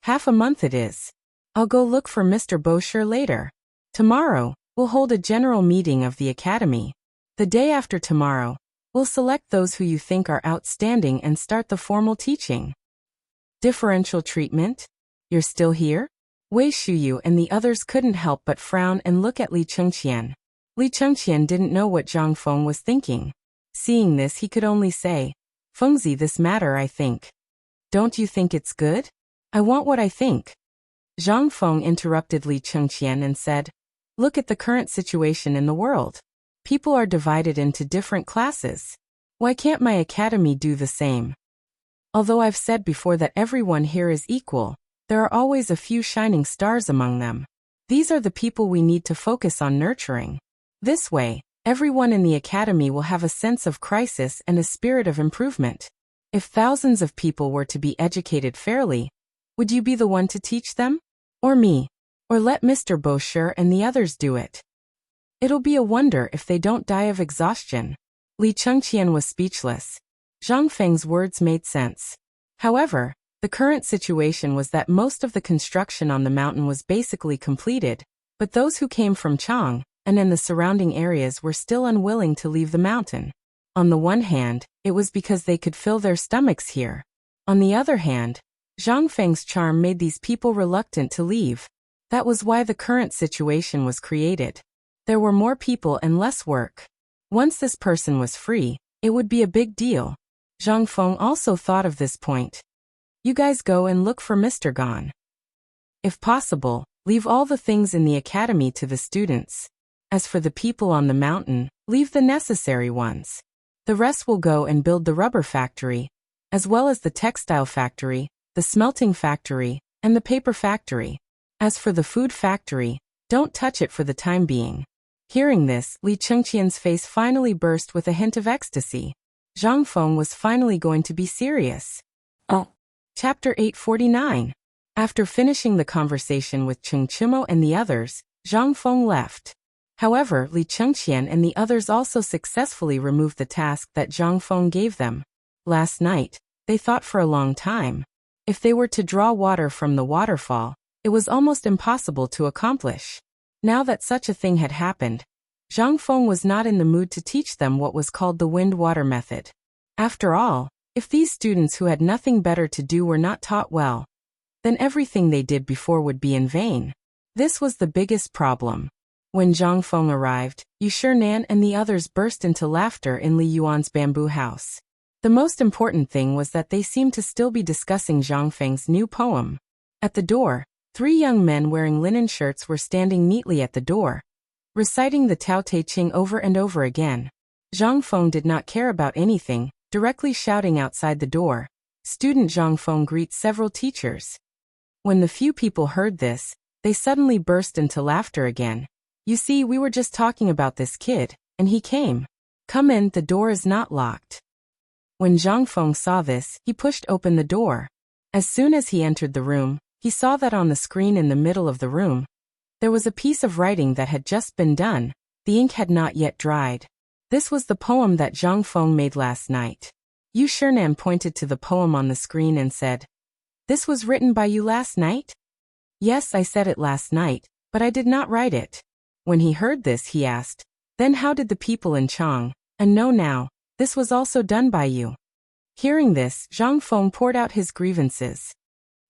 Half a month it is. I'll go look for Mr. Bosher later. Tomorrow, we'll hold a general meeting of the academy. The day after tomorrow, we'll select those who you think are outstanding and start the formal teaching. Differential treatment? You're still here? Wei Shuyu and the others couldn't help but frown and look at Li Chengqian. Li Chengqian didn't know what Zhang Feng was thinking. Seeing this, he could only say, Fengzi, this matter, I think. Don't you think it's good? I want what I think. Zhang Feng interrupted Li Chengqian and said, Look at the current situation in the world. People are divided into different classes. Why can't my academy do the same? Although I've said before that everyone here is equal, there are always a few shining stars among them. These are the people we need to focus on nurturing. This way, everyone in the academy will have a sense of crisis and a spirit of improvement. If thousands of people were to be educated fairly, would you be the one to teach them? Or me? Or let Mr. Bosher and the others do it? It'll be a wonder if they don't die of exhaustion. Li Chengqian was speechless. Zhang Feng's words made sense. However, the current situation was that most of the construction on the mountain was basically completed, but those who came from Chang and in the surrounding areas were still unwilling to leave the mountain. On the one hand, it was because they could fill their stomachs here. On the other hand, Zhang Feng's charm made these people reluctant to leave. That was why the current situation was created. There were more people and less work. Once this person was free, it would be a big deal. Zhang Feng also thought of this point. You guys go and look for Mr. Gan. If possible, leave all the things in the academy to the students. As for the people on the mountain, leave the necessary ones. The rest will go and build the rubber factory, as well as the textile factory, the smelting factory, and the paper factory. As for the food factory, don't touch it for the time being. Hearing this, Li Chengqian's face finally burst with a hint of ecstasy. Zhang Feng was finally going to be serious. Chapter 849. After finishing the conversation with Cheng Chimo and the others, Zhang Feng left. However, Li Chengqian and the others also successfully removed the task that Zhang Feng gave them. Last night, they thought for a long time. If they were to draw water from the waterfall, it was almost impossible to accomplish. Now that such a thing had happened, Zhang Feng was not in the mood to teach them what was called the wind-water method. After all, if these students who had nothing better to do were not taught well, then everything they did before would be in vain. This was the biggest problem. When Zhang Feng arrived, Yu Shinan and the others burst into laughter in Li Yuan's bamboo house. The most important thing was that they seemed to still be discussing Zhang Feng's new poem. At the door, 3 young men wearing linen shirts were standing neatly at the door, reciting the Tao Te Ching over and over again. Zhang Feng did not care about anything, directly shouting outside the door, Student Zhang Feng greets several teachers. When the few people heard this, they suddenly burst into laughter again. You see, we were just talking about this kid, and he came. Come in, the door is not locked. When Zhang Feng saw this, he pushed open the door. As soon as he entered the room, he saw that on the screen in the middle of the room, there was a piece of writing that had just been done. The ink had not yet dried. This was the poem that Zhang Feng made last night. Yu Shinan pointed to the poem on the screen and said, This was written by you last night? Yes, I said it last night, but I did not write it. When he heard this, he asked, Then how did the people in Chang, and know now, this was also done by you? Hearing this, Zhang Feng poured out his grievances.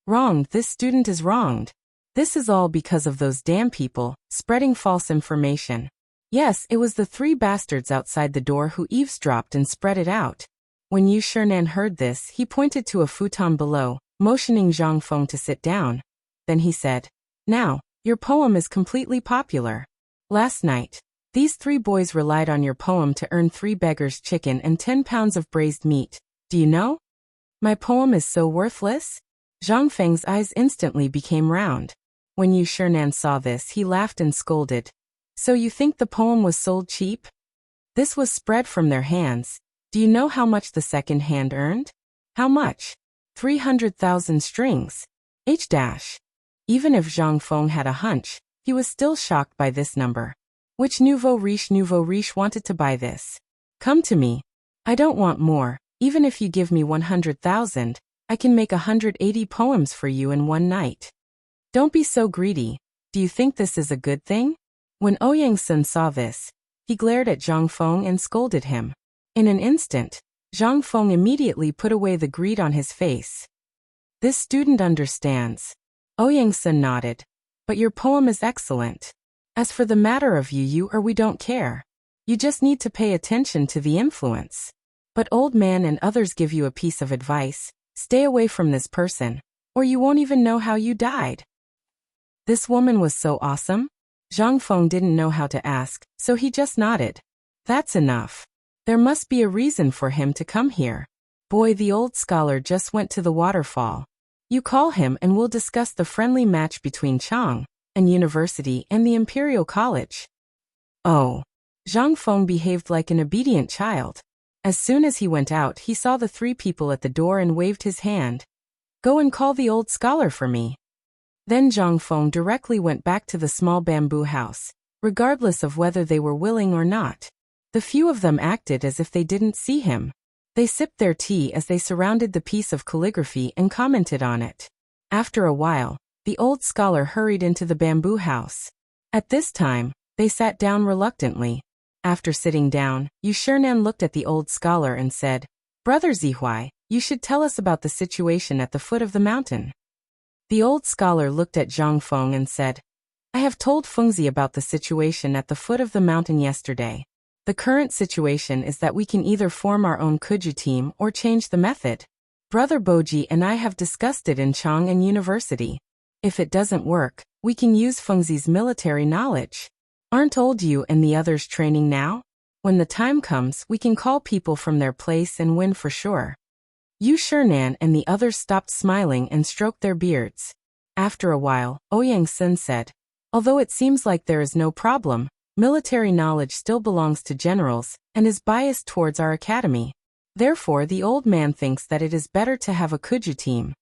Wronged, this student is wronged. This is all because of those damn people, spreading false information. Yes, it was the three bastards outside the door who eavesdropped and spread it out. When Yu Shinan heard this, he pointed to a futon below, motioning Zhang Feng to sit down. Then he said, "Now, your poem is completely popular. Last night, these three boys relied on your poem to earn 3 beggars' chicken and 10 pounds of braised meat. Do you know? My poem is so worthless?" Zhang Feng's eyes instantly became round. When Yu Shinan saw this, he laughed and scolded. "So you think the poem was sold cheap? This was spread from their hands. Do you know how much the second hand earned? How much? 300,000 strings. H-. Even if Zhang Feng had a hunch, he was still shocked by this number. Which nouveau riche wanted to buy this? Come to me. I don't want more. Even if you give me 100,000, I can make 180 poems for you in one night. Don't be so greedy. Do you think this is a good thing?" When Ouyang Sun saw this, he glared at Zhang Feng and scolded him. In an instant, Zhang Feng immediately put away the greed on his face. "This student understands." Ouyang Sun nodded. "But your poem is excellent. As for the matter of you or we don't care. You just need to pay attention to the influence. But old man and others give you a piece of advice, stay away from this person, or you won't even know how you died." This woman was so awesome? Zhang Feng didn't know how to ask, so he just nodded. "That's enough. There must be a reason for him to come here. Boy, the old scholar just went to the waterfall. You call him and we'll discuss the friendly match between Chang, and University and the Imperial College." Oh. Zhang Feng behaved like an obedient child. As soon as he went out, he saw the three people at the door and waved his hand. "Go and call the old scholar for me." Then Zhang Feng directly went back to the small bamboo house, regardless of whether they were willing or not. The few of them acted as if they didn't see him. They sipped their tea as they surrounded the piece of calligraphy and commented on it. After a while, the old scholar hurried into the bamboo house. At this time, they sat down reluctantly. After sitting down, Yu Shinan looked at the old scholar and said, "Brother Zihuai, you should tell us about the situation at the foot of the mountain." The old scholar looked at Zhang Feng and said, "I have told Fengzi about the situation at the foot of the mountain yesterday. The current situation is that we can either form our own Kuju team or change the method. Brother Boji and I have discussed it in Chang and University. If it doesn't work, we can use Fengzi's military knowledge. Aren't old you and the others training now? When the time comes, we can call people from their place and win for sure." Yu Shinan and the others stopped smiling and stroked their beards. After a while, Ouyang Sun said, "Although it seems like there is no problem, military knowledge still belongs to generals and is biased towards our academy. Therefore, the old man thinks that it is better to have a Kuju team.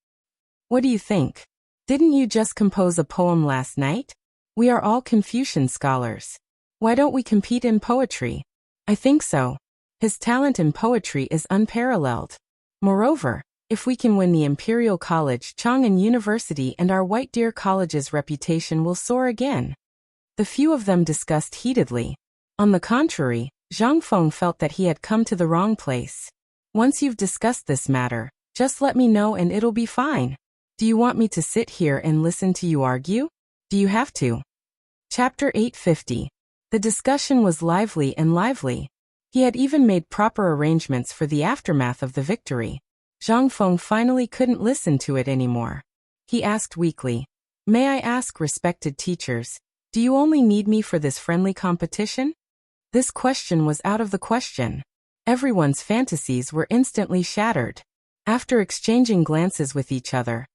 What do you think? Didn't you just compose a poem last night? We are all Confucian scholars. Why don't we compete in poetry? I think so. His talent in poetry is unparalleled. Moreover, if we can win the Imperial College, Chang'an University and our White Deer College's reputation will soar again." The few of them discussed heatedly. On the contrary, Zhang Feng felt that he had come to the wrong place. "Once you've discussed this matter, just let me know and it'll be fine. Do you want me to sit here and listen to you argue? Do you have to?" Chapter 850. The discussion was lively and lively. He had even made proper arrangements for the aftermath of the victory. Zhang Feng finally couldn't listen to it anymore. He asked weakly, "May I ask, respected teachers, do you only need me for this friendly competition?" This question was out of the question. Everyone's fantasies were instantly shattered. After exchanging glances with each other,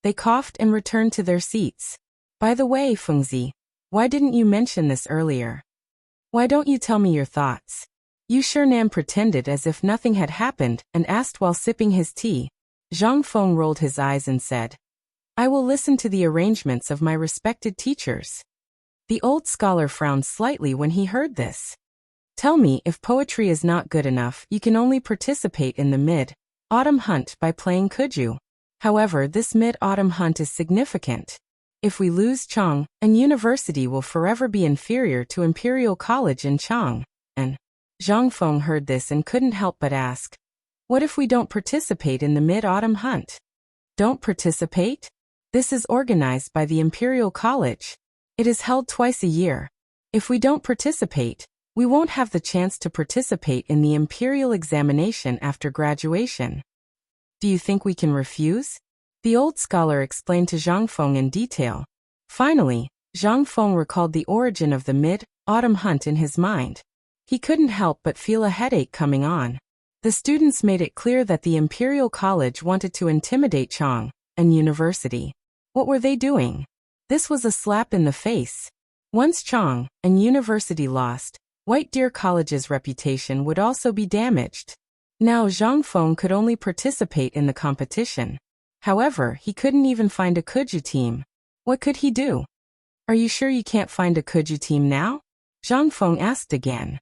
they coughed and returned to their seats. "By the way, Fengzi, why didn't you mention this earlier? Why don't you tell me your thoughts?" Yu Shinan pretended as if nothing had happened and asked while sipping his tea. Zhang Feng rolled his eyes and said, "I will listen to the arrangements of my respected teachers." The old scholar frowned slightly when he heard this. "Tell me, if poetry is not good enough, you can only participate in the mid-autumn hunt by playing Kuju. However, this mid-autumn hunt is significant. If we lose Chang, and University will forever be inferior to Imperial College in Chang." And Zhang Feng heard this and couldn't help but ask, "What if we don't participate in the mid-autumn hunt?" "Don't participate? This is organized by the Imperial College. It is held twice a year. If we don't participate, we won't have the chance to participate in the Imperial examination after graduation. Do you think we can refuse? The old scholar explained to Zhang Feng in detail. Finally, Zhang Feng recalled the origin of the mid-autumn hunt in his mind. He couldn't help but feel a headache coming on. The students made it clear that the Imperial College wanted to intimidate Chang and University. What were they doing? This was a slap in the face. Once Chang and University lost, White Deer College's reputation would also be damaged. Now Zhang Feng could only participate in the competition. However, he couldn't even find a Kuju team. What could he do? Are you sure you can't find a Kuju team now? Zhang Feng asked again.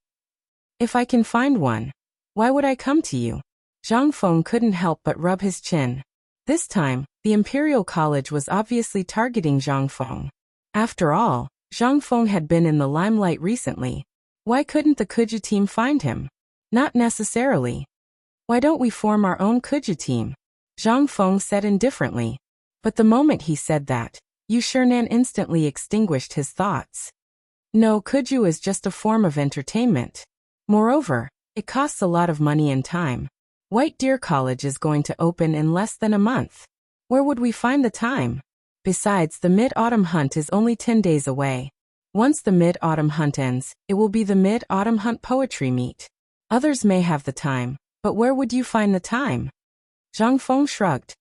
If I can find one, why would I come to you? Zhang Feng couldn't help but rub his chin. This time, the Imperial College was obviously targeting Zhang Feng. After all, Zhang Feng had been in the limelight recently. Why couldn't the Kuju team find him? Not necessarily. Why don't we form our own Kuju team? Zhang Feng said indifferently. But the moment he said that, Yu Shernan instantly extinguished his thoughts. No, Kuju is just a form of entertainment. Moreover, it costs a lot of money and time. White Deer College is going to open in less than a month. Where would we find the time? Besides, the mid-autumn hunt is only 10 days away. Once the mid-autumn hunt ends, it will be the mid-autumn hunt poetry meet. Others may have the time, but where would you find the time? Zhang Feng shrugged.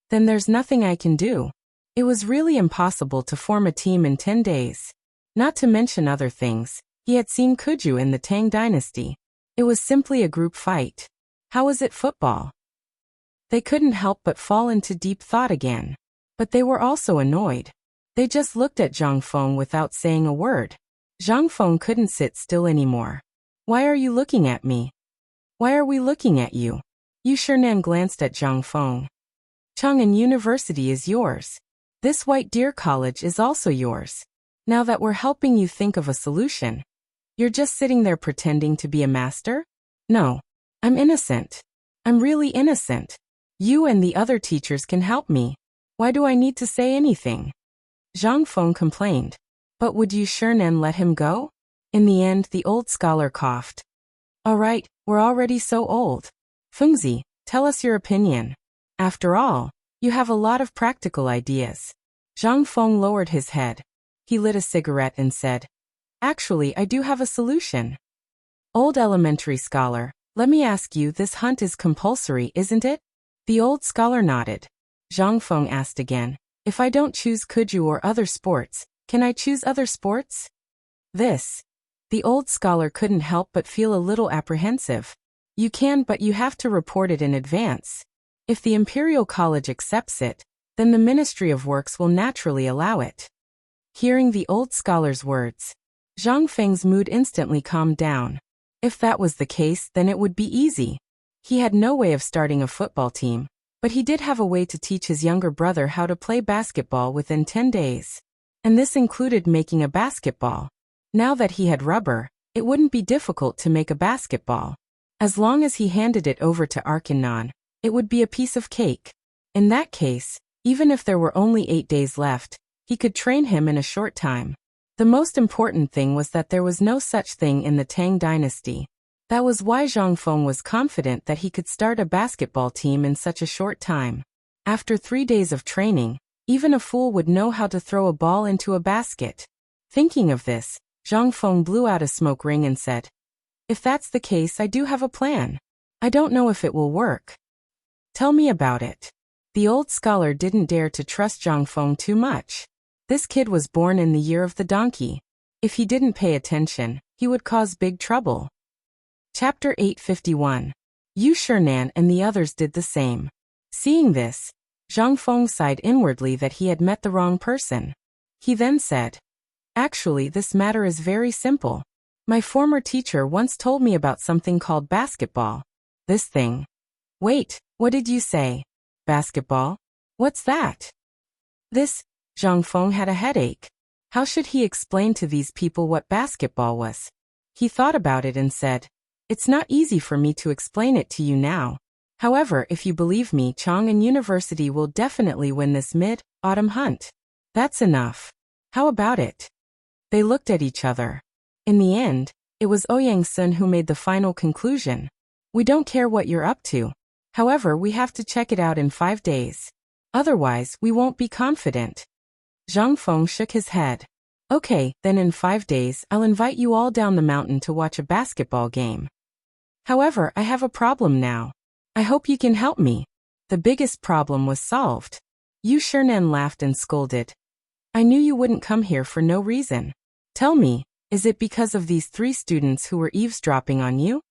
Then there's nothing I can do. It was really impossible to form a team in 10 days. Not to mention other things, he had seen Kuju in the Tang dynasty. It was simply a group fight. How was it football? They couldn't help but fall into deep thought again. But they were also annoyed. They just looked at Zhang Feng without saying a word. Zhang Feng couldn't sit still anymore. Why are you looking at me? Why are we looking at you? Yu Shernan glanced at Zhang Feng. Chang'an University is yours. This White Deer College is also yours. Now that we're helping you think of a solution, you're just sitting there pretending to be a master? No. I'm innocent. I'm really innocent. You and the other teachers can help me. Why do I need to say anything? Zhang Feng complained. But would Yu Shernan let him go? In the end, the old scholar coughed. All right, we're already so old. Fengzi, tell us your opinion. After all, you have a lot of practical ideas. Zhang Feng lowered his head. He lit a cigarette and said, Actually, I do have a solution. Old elementary scholar, let me ask you, this hunt is compulsory, isn't it? The old scholar nodded. Zhang Feng asked again, if I don't choose Kuju or other sports, can I choose other sports? The old scholar couldn't help but feel a little apprehensive. You can, but you have to report it in advance. If the Imperial College accepts it, then the Ministry of Works will naturally allow it. Hearing the old scholar's words, Zhang Feng's mood instantly calmed down. If that was the case, then it would be easy. He had no way of starting a football team, but he did have a way to teach his younger brother how to play basketball within 10 days. And this included making a basketball. Now that he had rubber, it wouldn't be difficult to make a basketball. As long as he handed it over to Arkanon, it would be a piece of cake. In that case, even if there were only 8 days left, he could train him in a short time. The most important thing was that there was no such thing in the Tang dynasty. That was why Zhang Feng was confident that he could start a basketball team in such a short time. After 3 days of training, even a fool would know how to throw a ball into a basket. Thinking of this, Zhang Feng blew out a smoke ring and said, If that's the case, I do have a plan. I don't know if it will work. Tell me about it. The old scholar didn't dare to trust Zhang Feng too much. This kid was born in the year of the donkey. If he didn't pay attention, he would cause big trouble. Chapter 851. Yu Shernan and the others did the same. Seeing this, Zhang Feng sighed inwardly that he had met the wrong person. He then said, Actually, this matter is very simple. My former teacher once told me about something called basketball. This thing. Wait, what did you say? Basketball? What's that? Zhang Feng had a headache. How should he explain to these people what basketball was? He thought about it and said, It's not easy for me to explain it to you now. However, if you believe me, Chang'an University will definitely win this mid-autumn hunt. That's enough. How about it? They looked at each other. In the end, it was Ouyang-sun who made the final conclusion. We don't care what you're up to. However, we have to check it out in 5 days. Otherwise, we won't be confident. Zhang Feng shook his head. Okay, then in 5 days, I'll invite you all down the mountain to watch a basketball game. However, I have a problem now. I hope you can help me. The biggest problem was solved. Yu Shernan laughed and scolded. I knew you wouldn't come here for no reason. Tell me, is it because of these 3 students who were eavesdropping on you?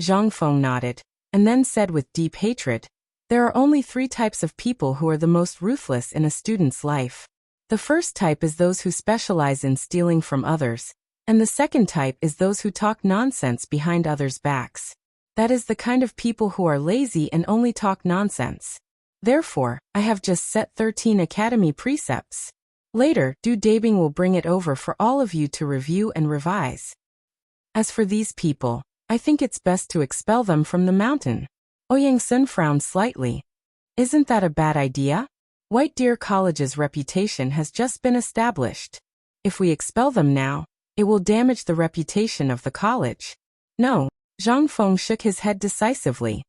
Zhang Feng nodded, and then said with deep hatred, there are only 3 types of people who are the most ruthless in a student's life. The first type is those who specialize in stealing from others, and the second type is those who talk nonsense behind others' backs. That is the kind of people who are lazy and only talk nonsense. Therefore, I have just set 13 academy precepts. Later, Du Dabing will bring it over for all of you to review and revise. As for these people, I think it's best to expel them from the mountain. Ouyang-sun frowned slightly. Isn't that a bad idea? White Deer College's reputation has just been established. If we expel them now, it will damage the reputation of the college. No. Zhang Feng shook his head decisively.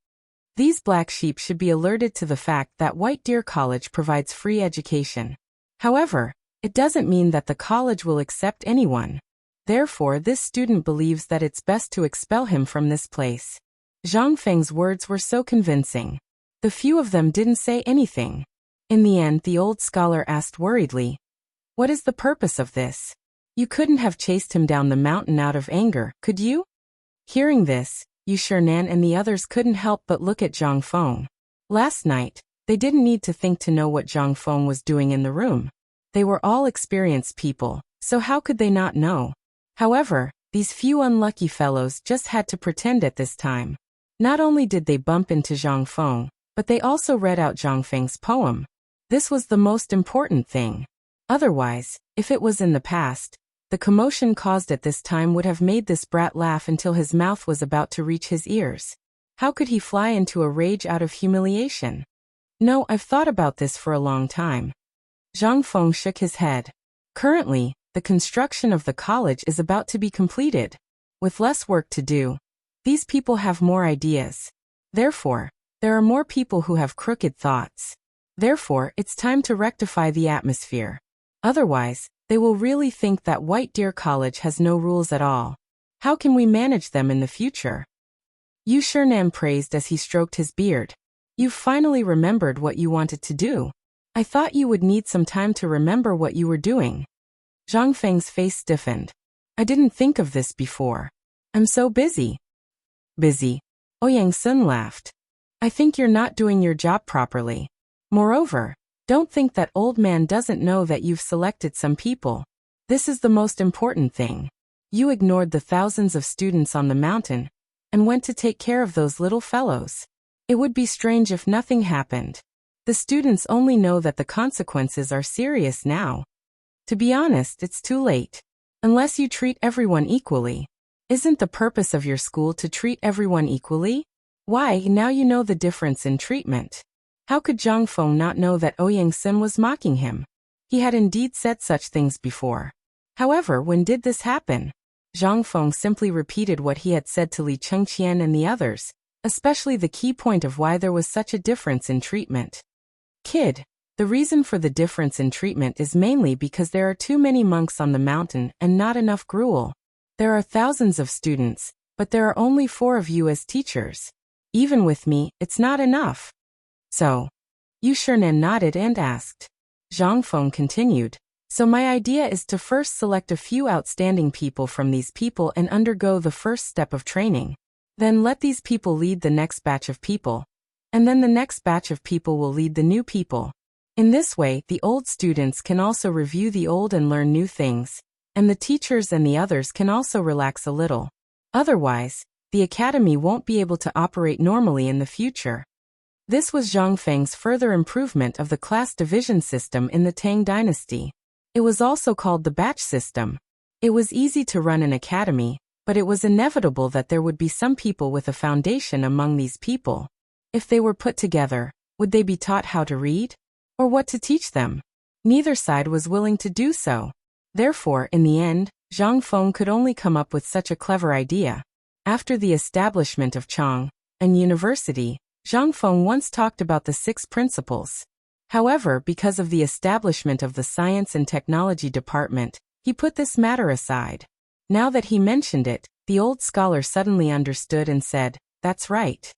These black sheep should be alerted to the fact that White Deer College provides free education. However, it doesn't mean that the college will accept anyone. Therefore, this student believes that it's best to expel him from this place. Zhang Feng's words were so convincing. The few of them didn't say anything. In the end, the old scholar asked worriedly, what is the purpose of this? You couldn't have chased him down the mountain out of anger, could you? Hearing this, Yu Shernan and the others couldn't help but look at Zhang Feng. Last night, they didn't need to think to know what Zhang Feng was doing in the room. They were all experienced people, so how could they not know? However, these few unlucky fellows just had to pretend at this time. Not only did they bump into Zhang Feng, but they also read out Zhang Feng's poem. This was the most important thing. Otherwise, if it was in the past, the commotion caused at this time would have made this brat laugh until his mouth was about to reach his ears. How could he fly into a rage out of humiliation? No, I've thought about this for a long time. Zhang Feng shook his head. Currently, the construction of the college is about to be completed. With less work to do, these people have more ideas. Therefore, there are more people who have crooked thoughts. Therefore, it's time to rectify the atmosphere. Otherwise, they will really think that White Deer College has no rules at all. How can we manage them in the future? Yu Shernan praised as he stroked his beard. You've finally remembered what you wanted to do. I thought you would need some time to remember what you were doing. Zhang Feng's face stiffened. I didn't think of this before. I'm so busy. Busy? Ouyang-sun laughed. I think you're not doing your job properly. Moreover, don't think that old man doesn't know that you've selected some people. This is the most important thing. You ignored the thousands of students on the mountain and went to take care of those little fellows. It would be strange if nothing happened. The students only know that the consequences are serious now. To be honest, it's too late. Unless you treat everyone equally. Isn't the purpose of your school to treat everyone equally? Why, now you know the difference in treatment. How could Zhang Feng not know that Ouyang-sun was mocking him? He had indeed said such things before. However, when did this happen? Zhang Feng simply repeated what he had said to Li Chengqian and the others, especially the key point of why there was such a difference in treatment. Kid, the reason for the difference in treatment is mainly because there are too many monks on the mountain and not enough gruel. There are thousands of students, but there are only 4 of you as teachers. Even with me, it's not enough. So, Yu Shernan nodded and asked. Zhang Feng continued. So my idea is to first select a few outstanding people from these people and undergo the first step of training. Then let these people lead the next batch of people. And then the next batch of people will lead the new people. In this way, the old students can also review the old and learn new things, and the teachers and the others can also relax a little. Otherwise, the academy won't be able to operate normally in the future. This was Zhang Feng's further improvement of the class division system in the Tang dynasty. It was also called the batch system. It was easy to run an academy, but it was inevitable that there would be some people with a foundation among these people. If they were put together, would they be taught how to read? Or what to teach them? Neither side was willing to do so. Therefore, in the end, Zhang Feng could only come up with such a clever idea. After the establishment of Chang and University, Zhang Feng once talked about the 6 principles. However, because of the establishment of the Science and Technology Department, he put this matter aside. Now that he mentioned it, the old scholar suddenly understood and said, "That's right."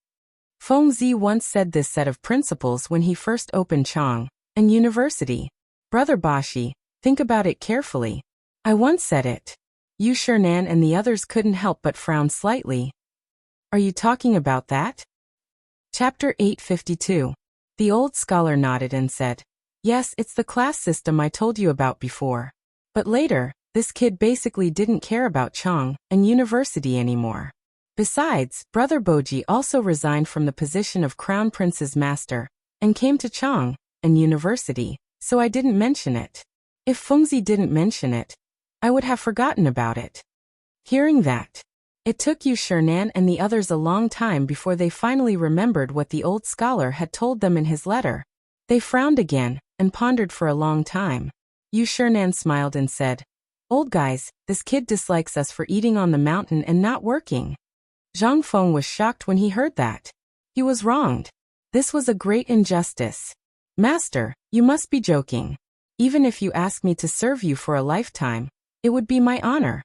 Feng Zi once said this set of principles when he first opened Chang and University. Brother Bashi, think about it carefully. I once said it. Yu Shernan and the others couldn't help but frown slightly. Are you talking about that? Chapter 852. The old scholar nodded and said, "Yes, it's the class system I told you about before. But later, this kid basically didn't care about Chang and University anymore. Besides, Brother Boji also resigned from the position of Crown Prince's master and came to Chang and University, so I didn't mention it. If Fengzi didn't mention it, I would have forgotten about it." Hearing that, it took Yu Shernan and the others a long time before they finally remembered what the old scholar had told them in his letter. They frowned again and pondered for a long time. Yu Shernan smiled and said, "Old guys, this kid dislikes us for eating on the mountain and not working." Zhang Feng was shocked when he heard that. He was wronged. This was a great injustice. "Master, you must be joking. Even if you ask me to serve you for a lifetime, it would be my honor."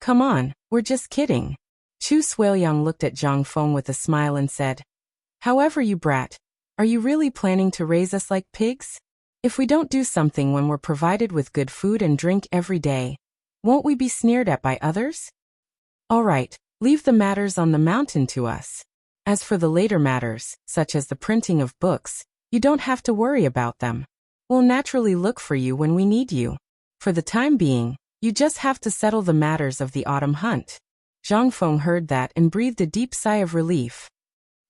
"Come on, we're just kidding." Chu Suiliang looked at Zhang Feng with a smile and said, "However, you brat, are you really planning to raise us like pigs? If we don't do something when we're provided with good food and drink every day, won't we be sneered at by others? All right, leave the matters on the mountain to us. As for the later matters, such as the printing of books, you don't have to worry about them. We'll naturally look for you when we need you. For the time being, you just have to settle the matters of the autumn hunt." Zhang Feng heard that and breathed a deep sigh of relief.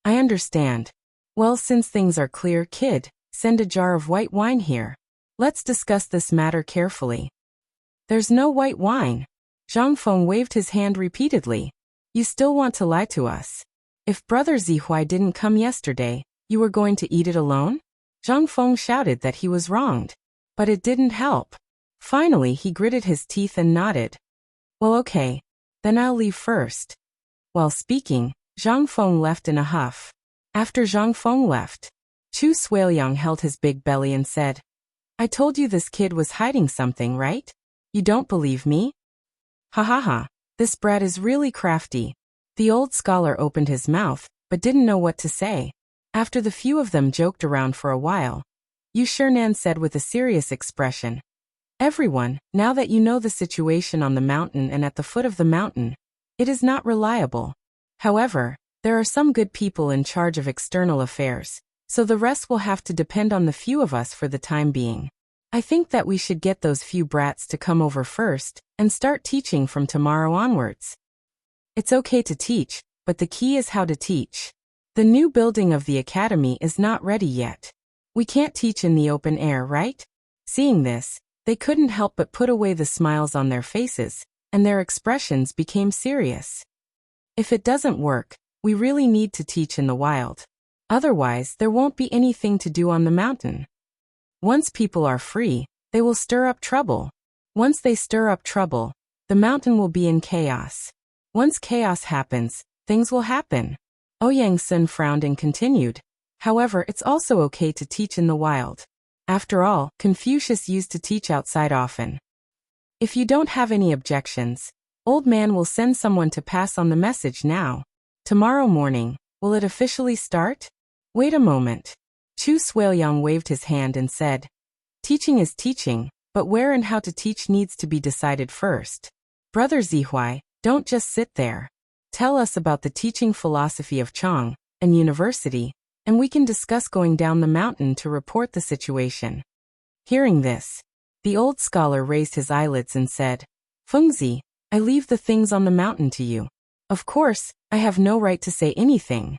"I understand. Well, since things are clear, kid, send a jar of white wine here. Let's discuss this matter carefully." "There's no white wine." Zhang Feng waved his hand repeatedly. "You still want to lie to us? If Brother Zihuai didn't come yesterday, you were going to eat it alone?" Zhang Feng shouted that he was wronged. But it didn't help. Finally, he gritted his teeth and nodded. "Well, okay. Then I'll leave first." While speaking, Zhang Feng left in a huff. After Zhang Feng left, Chu Suiliang held his big belly and said, "I told you this kid was hiding something, right? You don't believe me? Ha ha ha, this brat is really crafty." The old scholar opened his mouth, but didn't know what to say. After the few of them joked around for a while, Yu Shernan said with a serious expression, "Everyone, now that you know the situation on the mountain and at the foot of the mountain, it is not reliable. However, there are some good people in charge of external affairs, so the rest will have to depend on the few of us for the time being. I think that we should get those few brats to come over first and start teaching from tomorrow onwards. It's okay to teach, but the key is how to teach. The new building of the academy is not ready yet. We can't teach in the open air, right?" Seeing this, they couldn't help but put away the smiles on their faces, and their expressions became serious. "If it doesn't work, we really need to teach in the wild. Otherwise, there won't be anything to do on the mountain. Once people are free, they will stir up trouble. Once they stir up trouble, the mountain will be in chaos. Once chaos happens, things will happen." Ouyang Sun frowned and continued, "However, it's also okay to teach in the wild. After all, Confucius used to teach outside often. If you don't have any objections, Old Man will send someone to pass on the message now. Tomorrow morning, will it officially start?" "Wait a moment." Chu Suiliang waved his hand and said, "Teaching is teaching, but where and how to teach needs to be decided first. Brother Zihuai, don't just sit there. Tell us about the teaching philosophy of Chang and University, and we can discuss going down the mountain to report the situation." Hearing this, the old scholar raised his eyelids and said, "Fengzi, I leave the things on the mountain to you. Of course, I have no right to say anything."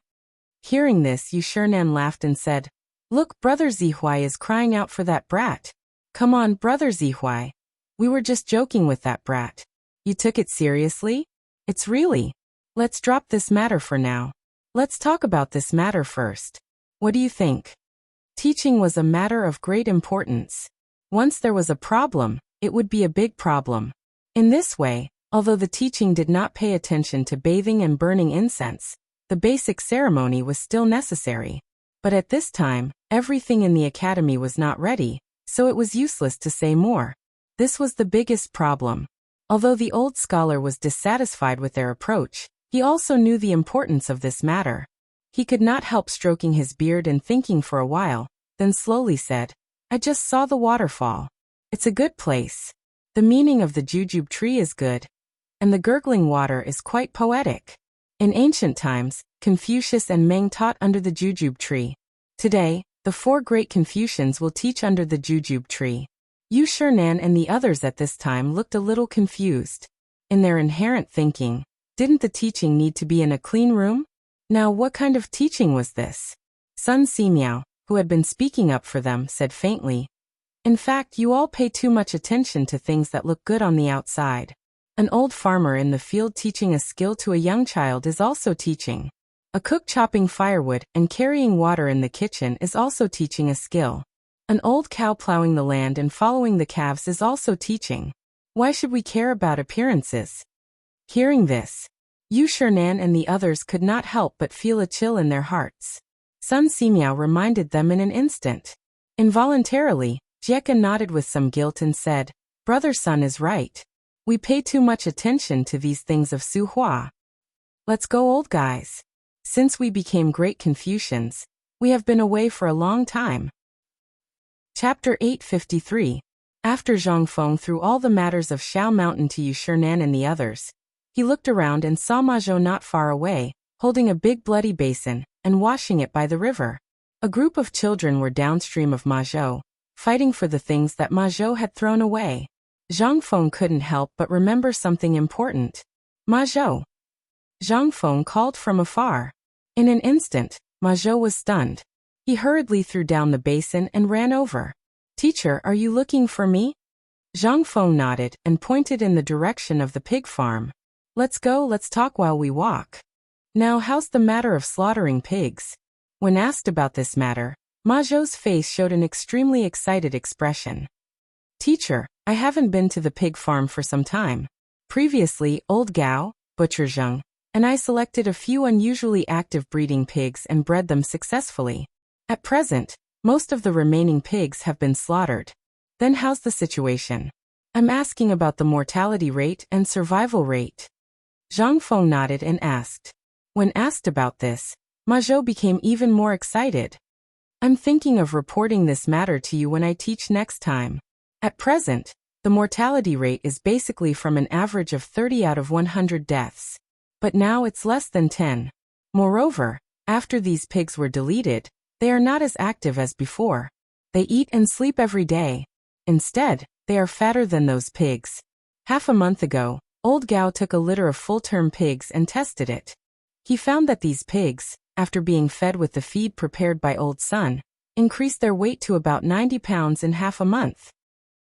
Hearing this, Yu Shernan laughed and said, "Look, Brother Zihuai is crying out for that brat. Come on, Brother Zihuai. We were just joking with that brat. You took it seriously? It's really. Let's drop this matter for now. Let's talk about this matter first. What do you think? Teaching was a matter of great importance. Once there was a problem, it would be a big problem. In this way, although the teaching did not pay attention to bathing and burning incense, the basic ceremony was still necessary. But at this time, everything in the academy was not ready, so it was useless to say more. This was the biggest problem. Although the old scholar was dissatisfied with their approach, he also knew the importance of this matter. He could not help stroking his beard and thinking for a while, then slowly said, I just saw the waterfall. It's a good place. The meaning of the jujube tree is good, and the gurgling water is quite poetic. In ancient times, Confucius and Meng taught under the jujube tree. Today, the 4 great Confucians will teach under the jujube tree. Yu Shinan and the others at this time looked a little confused. In their inherent thinking, didn't the teaching need to be in a clean room? Now what kind of teaching was this? Sun Simiao, who had been speaking up for them, said faintly, in fact, you all pay too much attention to things that look good on the outside. An old farmer in the field teaching a skill to a young child is also teaching. A cook chopping firewood and carrying water in the kitchen is also teaching a skill. An old cow plowing the land and following the calves is also teaching. Why should we care about appearances? Hearing this, Yu Shinan and the others could not help but feel a chill in their hearts. Sun Simiao reminded them in an instant. Involuntarily, Jieka nodded with some guilt and said, Brother Sun is right. We pay too much attention to these things of Su Hua. Let's go, old guys. Since we became great Confucians, we have been away for a long time. Chapter 853. After Zhang Feng threw all the matters of Shao Mountain to Yu Shinan and the others, he looked around and saw Ma Zhou not far away, holding a big bloody basin, and washing it by the river. A group of children were downstream of Ma Zhou, fighting for the things that Ma Zhou had thrown away. Zhang Feng couldn't help but remember something important. Ma Zhou. Zhang Feng called from afar. In an instant, Ma Zhou was stunned. He hurriedly threw down the basin and ran over. Teacher, are you looking for me? Zhang Feng nodded and pointed in the direction of the pig farm. Let's go, let's talk while we walk. Now how's the matter of slaughtering pigs? When asked about this matter, Ma Zhou's face showed an extremely excited expression. Teacher, I haven't been to the pig farm for some time. Previously, old Gao, Butcher Zheng, and I selected a few unusually active breeding pigs and bred them successfully. At present, most of the remaining pigs have been slaughtered. Then how's the situation? I'm asking about the mortality rate and survival rate. Zhang Feng nodded and asked. When asked about this, Ma Zhou became even more excited. I'm thinking of reporting this matter to you when I teach next time. At present, the mortality rate is basically from an average of 30 out of 100 deaths. But now it's less than 10. Moreover, after these pigs were deleted, they are not as active as before. They eat and sleep every day. Instead, they are fatter than those pigs. Half a month ago, old Gao took a litter of full-term pigs and tested it. He found that these pigs, after being fed with the feed prepared by old Sun, increased their weight to about 90 pounds in half a month.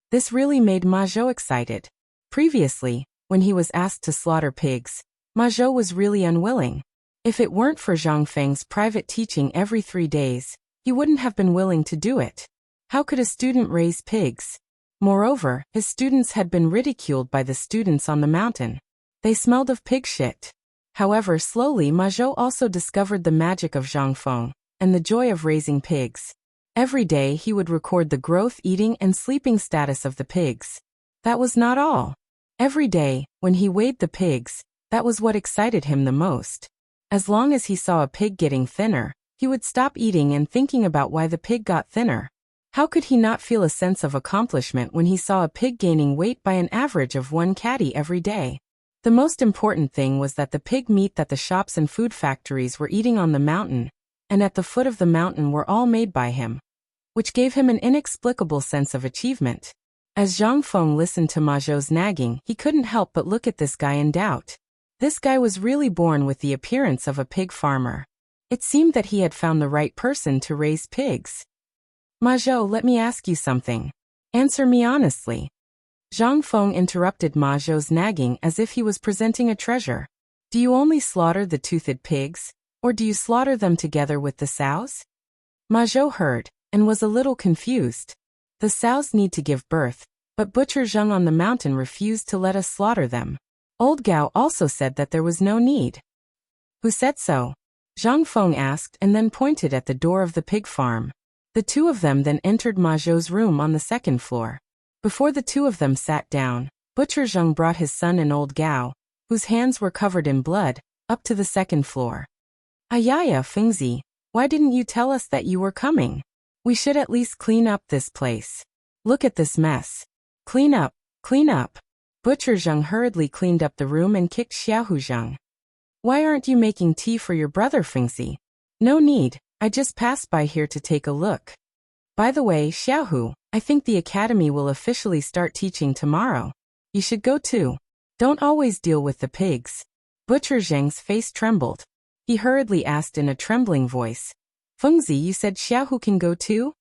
This really made Ma Zhou excited. Previously, when he was asked to slaughter pigs, Ma Zhou was really unwilling. If it weren't for Zhang Feng's private teaching every 3 days, he wouldn't have been willing to do it. How could a student raise pigs? Moreover, his students had been ridiculed by the students on the mountain. They smelled of pig shit. However, slowly Ma Zhou also discovered the magic of Zhang Feng and the joy of raising pigs. Every day he would record the growth, eating, and sleeping status of the pigs. That was not all. Every day, when he weighed the pigs, that was what excited him the most. As long as he saw a pig getting thinner, he would stop eating and thinking about why the pig got thinner. How could he not feel a sense of accomplishment when he saw a pig gaining weight by an average of 1 catty every day? The most important thing was that the pig meat that the shops and food factories were eating on the mountain, and at the foot of the mountain, were all made by him, which gave him an inexplicable sense of achievement. As Zhang Feng listened to Ma Zhou's nagging, he couldn't help but look at this guy in doubt. This guy was really born with the appearance of a pig farmer. It seemed that he had found the right person to raise pigs. Ma Zhou, let me ask you something. Answer me honestly. Zhang Feng interrupted Ma Zhou's nagging as if he was presenting a treasure. Do you only slaughter the toothed pigs, Or do you slaughter them together with the sows? Ma Zhou heard, and was a little confused. The sows need to give birth, but Butcher Zheng on the mountain refused to let us slaughter them. Old Gao also said that there was no need. Who said so? Zhang Feng asked and then pointed at the door of the pig farm. The two of them then entered Ma Zhou's room on the second floor. Before the two of them sat down, Butcher Zheng brought his son and Old Gao, whose hands were covered in blood, up to the second floor. Ayaya Fengzi, why didn't you tell us that you were coming? We should at least clean up this place. Look at this mess. Clean up, clean up. Butcher Zheng hurriedly cleaned up the room and kicked Xiaohu Zheng. Why aren't you making tea for your brother, Fengzi? No need, I just passed by here to take a look. By the way, Xiaohu, I think the academy will officially start teaching tomorrow. You should go too. Don't always deal with the pigs. Butcher Zheng's face trembled. He hurriedly asked in a trembling voice. Fengzi, you said Xiaohu can go too?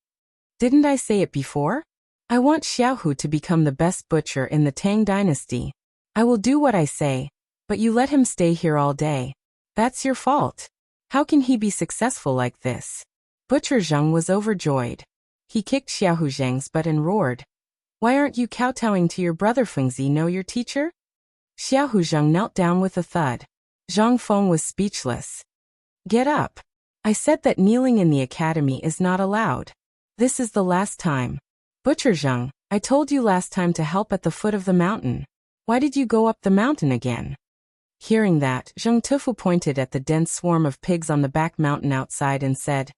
Didn't I say it before? I want Xiaohu to become the best butcher in the Tang dynasty. I will do what I say, but you let him stay here all day. That's your fault. How can he be successful like this? Butcher Zheng was overjoyed. He kicked Xiaohu Zheng's butt and roared. Why aren't you kowtowing to your brother, Fengzi? Know your teacher? Xiaohu Zheng knelt down with a thud. Zhang Feng was speechless. Get up. I said that kneeling in the academy is not allowed. This is the last time. Butcher Zheng, I told you last time to help at the foot of the mountain. Why did you go up the mountain again? Hearing that, Zheng Tufu pointed at the dense swarm of pigs on the back mountain outside and said,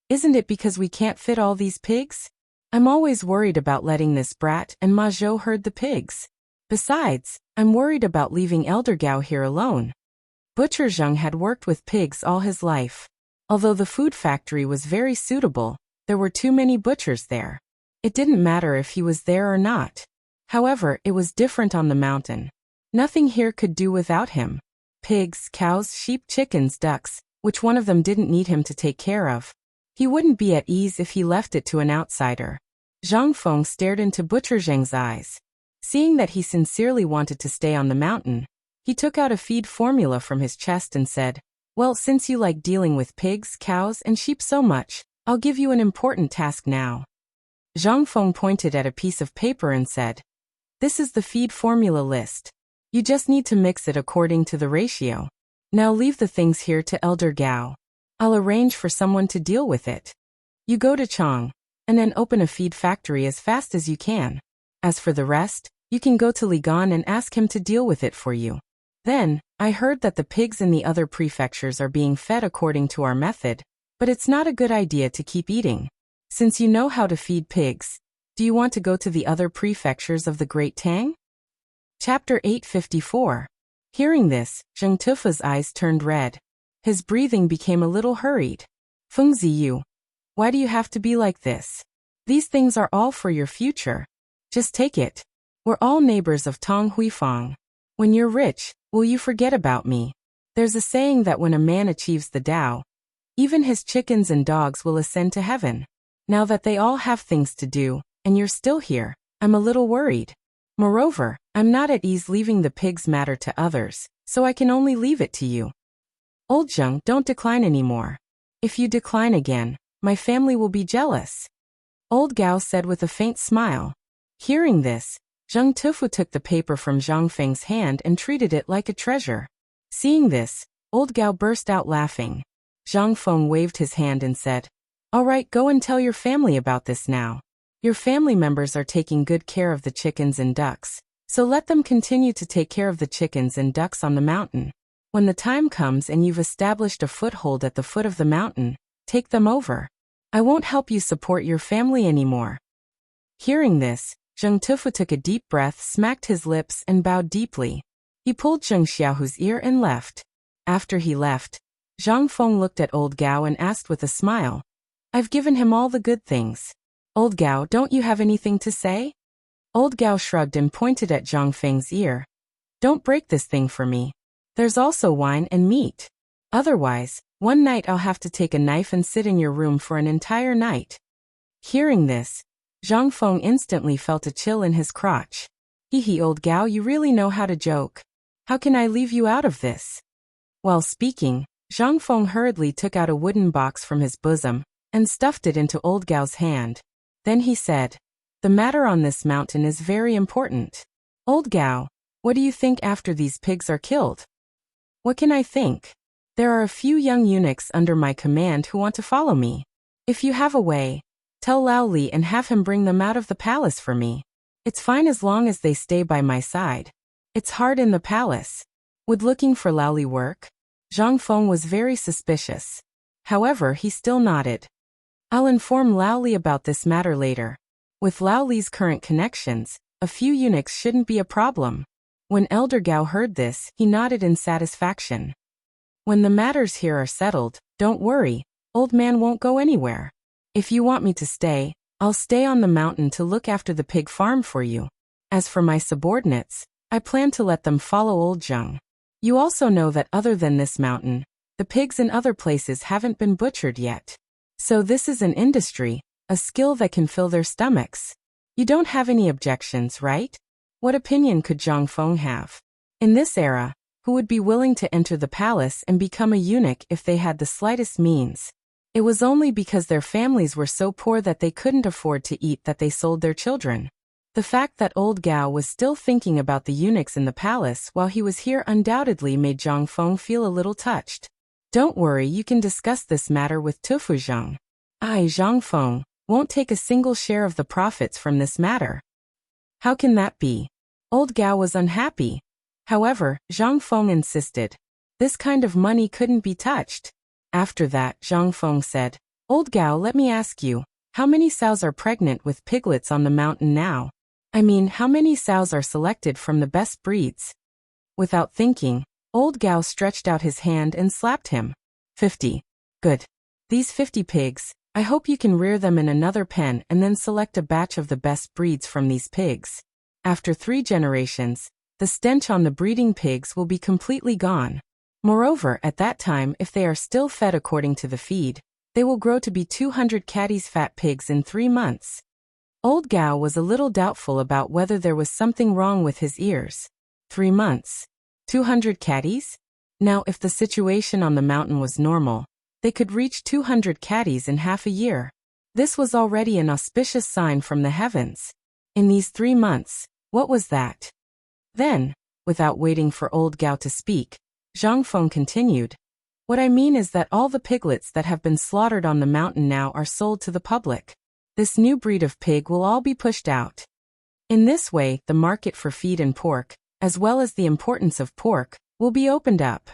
Isn't it because we can't fit all these pigs? I'm always worried about letting this brat and Ma Zhou herd the pigs. Besides, I'm worried about leaving Elder Gao here alone. Butcher Zheng had worked with pigs all his life. Although the food factory was very suitable, there were too many butchers there. It didn't matter if he was there or not. However, it was different on the mountain. Nothing here could do without him. Pigs, cows, sheep, chickens, ducks, which one of them didn't need him to take care of? He wouldn't be at ease if he left it to an outsider. Zhang Feng stared into Butcher Zheng's eyes. Seeing that he sincerely wanted to stay on the mountain, he took out a feed formula from his chest and said, Well, since you like dealing with pigs, cows, and sheep so much, I'll give you an important task now. Zhang Feng pointed at a piece of paper and said, This is the feed formula list. You just need to mix it according to the ratio. Now leave the things here to Elder Gao. I'll arrange for someone to deal with it. You go to Chang, and then open a feed factory as fast as you can. As for the rest, you can go to Ligan and ask him to deal with it for you. Then, I heard that the pigs in the other prefectures are being fed according to our method, but it's not a good idea to keep eating. Since you know how to feed pigs, do you want to go to the other prefectures of the Great Tang? Chapter 854. Hearing this, Zheng Tufu's eyes turned red. His breathing became a little hurried. Fengzi Yu, why do you have to be like this? These things are all for your future. Just take it. We're all neighbors of Tang Huifang. When you're rich, will you forget about me? There's a saying that when a man achieves the Tao, even his chickens and dogs will ascend to heaven. Now that they all have things to do, and you're still here, I'm a little worried. Moreover, I'm not at ease leaving the pigs matter to others, so I can only leave it to you. Old Zheng, don't decline anymore. If you decline again, my family will be jealous. Old Gao said with a faint smile. Hearing this, Zheng Tufu took the paper from Zhang Feng's hand and treated it like a treasure. Seeing this, Old Gao burst out laughing. Zhang Feng waved his hand and said, All right, go and tell your family about this now. Your family members are taking good care of the chickens and ducks, so let them continue to take care of the chickens and ducks on the mountain. When the time comes and you've established a foothold at the foot of the mountain, take them over. I won't help you support your family anymore. Hearing this, Zheng Tufu took a deep breath, smacked his lips, and bowed deeply. He pulled Zheng Xiaohu's ear and left. After he left, Zhang Feng looked at Old Gao and asked with a smile, I've given him all the good things. Old Gao, don't you have anything to say? Old Gao shrugged and pointed at Zhang Feng's ear. Don't break this thing for me. There's also wine and meat. Otherwise, one night I'll have to take a knife and sit in your room for an entire night. Hearing this, Zhang Feng instantly felt a chill in his crotch. Hee Old Gao, you really know how to joke. How can I leave you out of this? While speaking, Zhang Feng hurriedly took out a wooden box from his bosom and stuffed it into old Gao's hand. Then he said, "The matter on this mountain is very important. Old Gao, what do you think after these pigs are killed?" "What can I think? There are a few young eunuchs under my command who want to follow me. If you have a way, tell Lao Li and have him bring them out of the palace for me. It's fine as long as they stay by my side. It's hard in the palace. Would looking for Lao Li work?" Zhang Feng was very suspicious. However, he still nodded. "I'll inform Lao Li about this matter later. With Lao Li's current connections, a few eunuchs shouldn't be a problem." When Elder Gao heard this, he nodded in satisfaction. "When the matters here are settled, don't worry, old man won't go anywhere. If you want me to stay, I'll stay on the mountain to look after the pig farm for you. As for my subordinates, I plan to let them follow old Zheng. You also know that other than this mountain, the pigs in other places haven't been butchered yet. So this is an industry, a skill that can fill their stomachs. You don't have any objections, right?" What opinion could Zhang Feng have? In this era, who would be willing to enter the palace and become a eunuch if they had the slightest means? It was only because their families were so poor that they couldn't afford to eat that they sold their children. The fact that old Gao was still thinking about the eunuchs in the palace while he was here undoubtedly made Zhang Feng feel a little touched. "Don't worry, you can discuss this matter with Tufu Zheng. I, Zhang Feng, won't take a single share of the profits from this matter." "How can that be?" Old Gao was unhappy. However, Zhang Feng insisted. This kind of money couldn't be touched. After that, Zhang Feng said, "Old Gao, let me ask you, how many sows are pregnant with piglets on the mountain now? I mean, how many sows are selected from the best breeds?" Without thinking, old Gao stretched out his hand and slapped him. 50. Good. These 50 pigs, I hope you can rear them in another pen and then select a batch of the best breeds from these pigs. After 3 generations, the stench on the breeding pigs will be completely gone. Moreover, at that time, if they are still fed according to the feed, they will grow to be 200 caddies fat pigs in 3 months. Old Gao was a little doubtful about whether there was something wrong with his ears. 3 months. 200 caddies? Now, if the situation on the mountain was normal, they could reach 200 caddies in half a year. This was already an auspicious sign from the heavens. In these 3 months, what was that? Then, without waiting for old Gao to speak, Zhang Feng continued, "What I mean is that all the piglets that have been slaughtered on the mountain now are sold to the public. This new breed of pig will all be pushed out. In this way, the market for feed and pork, as well as the importance of pork, will be opened up."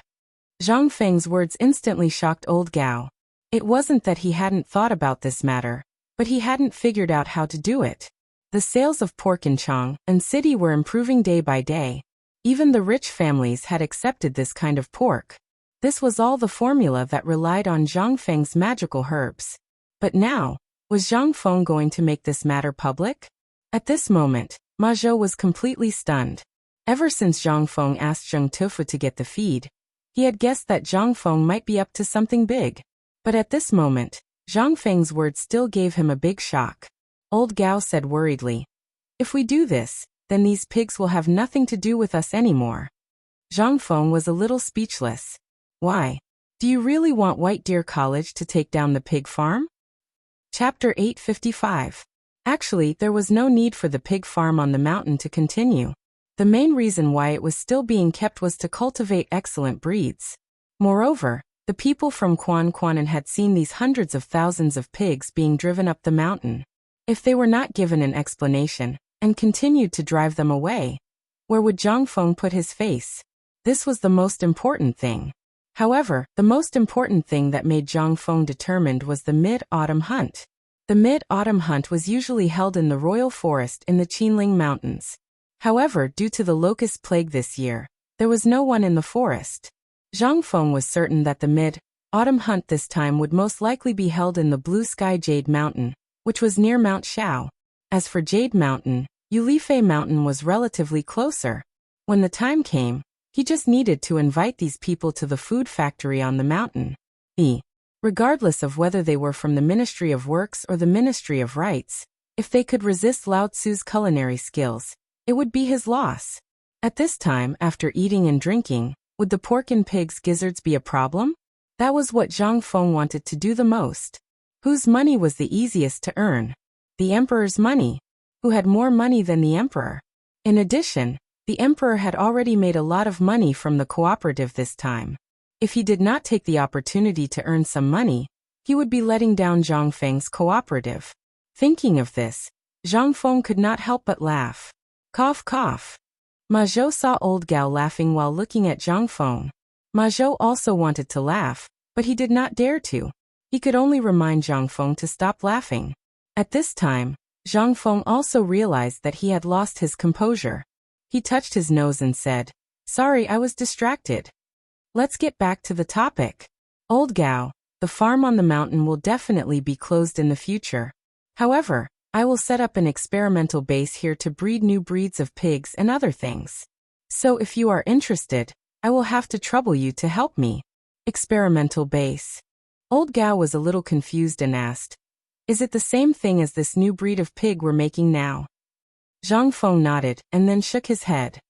Zhang Feng's words instantly shocked old Gao. It wasn't that he hadn't thought about this matter, but he hadn't figured out how to do it. The sales of pork in Chang and city were improving day by day. Even the rich families had accepted this kind of pork. This was all the formula that relied on Zhang Feng's magical herbs. But now, was Zhang Feng going to make this matter public? At this moment, Ma Zhou was completely stunned. Ever since Zhang Feng asked Zheng Tufu to get the feed, he had guessed that Zhang Feng might be up to something big. But at this moment, Zhang Feng's words still gave him a big shock. Old Gao said worriedly, "If we do this, then these pigs will have nothing to do with us anymore." Zhang Feng was a little speechless. "Why? Do you really want White Deer College to take down the pig farm?" Chapter 855. Actually, there was no need for the pig farm on the mountain to continue. The main reason why it was still being kept was to cultivate excellent breeds. Moreover, the people from Quan had seen these hundreds of thousands of pigs being driven up the mountain. If they were not given an explanation, and continued to drive them away, where would Zhang Feng put his face? This was the most important thing. However, the most important thing that made Zhang Feng determined was the mid-autumn hunt. The mid-autumn hunt was usually held in the royal forest in the Qinling Mountains. However, due to the locust plague this year, there was no one in the forest. Zhang Feng was certain that the mid-autumn hunt this time would most likely be held in the blue sky Jade Mountain, which was near Mount Shao. As for Jade Mountain, Yulifei Mountain was relatively closer. When the time came, he just needed to invite these people to the food factory on the mountain. Regardless of whether they were from the Ministry of Works or the Ministry of Rights, if they could resist Lao Tzu's culinary skills, it would be his loss. At this time, after eating and drinking, would the pork and pigs gizzards be a problem? That was what Zhang Feng wanted to do the most. Whose money was the easiest to earn? The emperor's money. Who had more money than the emperor? In addition, the emperor had already made a lot of money from the cooperative this time. If he did not take the opportunity to earn some money, he would be letting down Zhang Feng's cooperative. Thinking of this, Zhang Feng could not help but laugh. Cough cough. Ma Zhou saw old Gao laughing while looking at Zhang Feng. Ma Zhou also wanted to laugh, but he did not dare to. He could only remind Zhang Feng to stop laughing. At this time, Zhang Feng also realized that he had lost his composure. He touched his nose and said, "Sorry, I was distracted. Let's get back to the topic. Old Gao, the farm on the mountain will definitely be closed in the future. However, I will set up an experimental base here to breed new breeds of pigs and other things. So if you are interested, I will have to trouble you to help me." Experimental base. Old Gao was a little confused and asked, "Is it the same thing as this new breed of pig we're making now?" Zhang Feng nodded and then shook his head.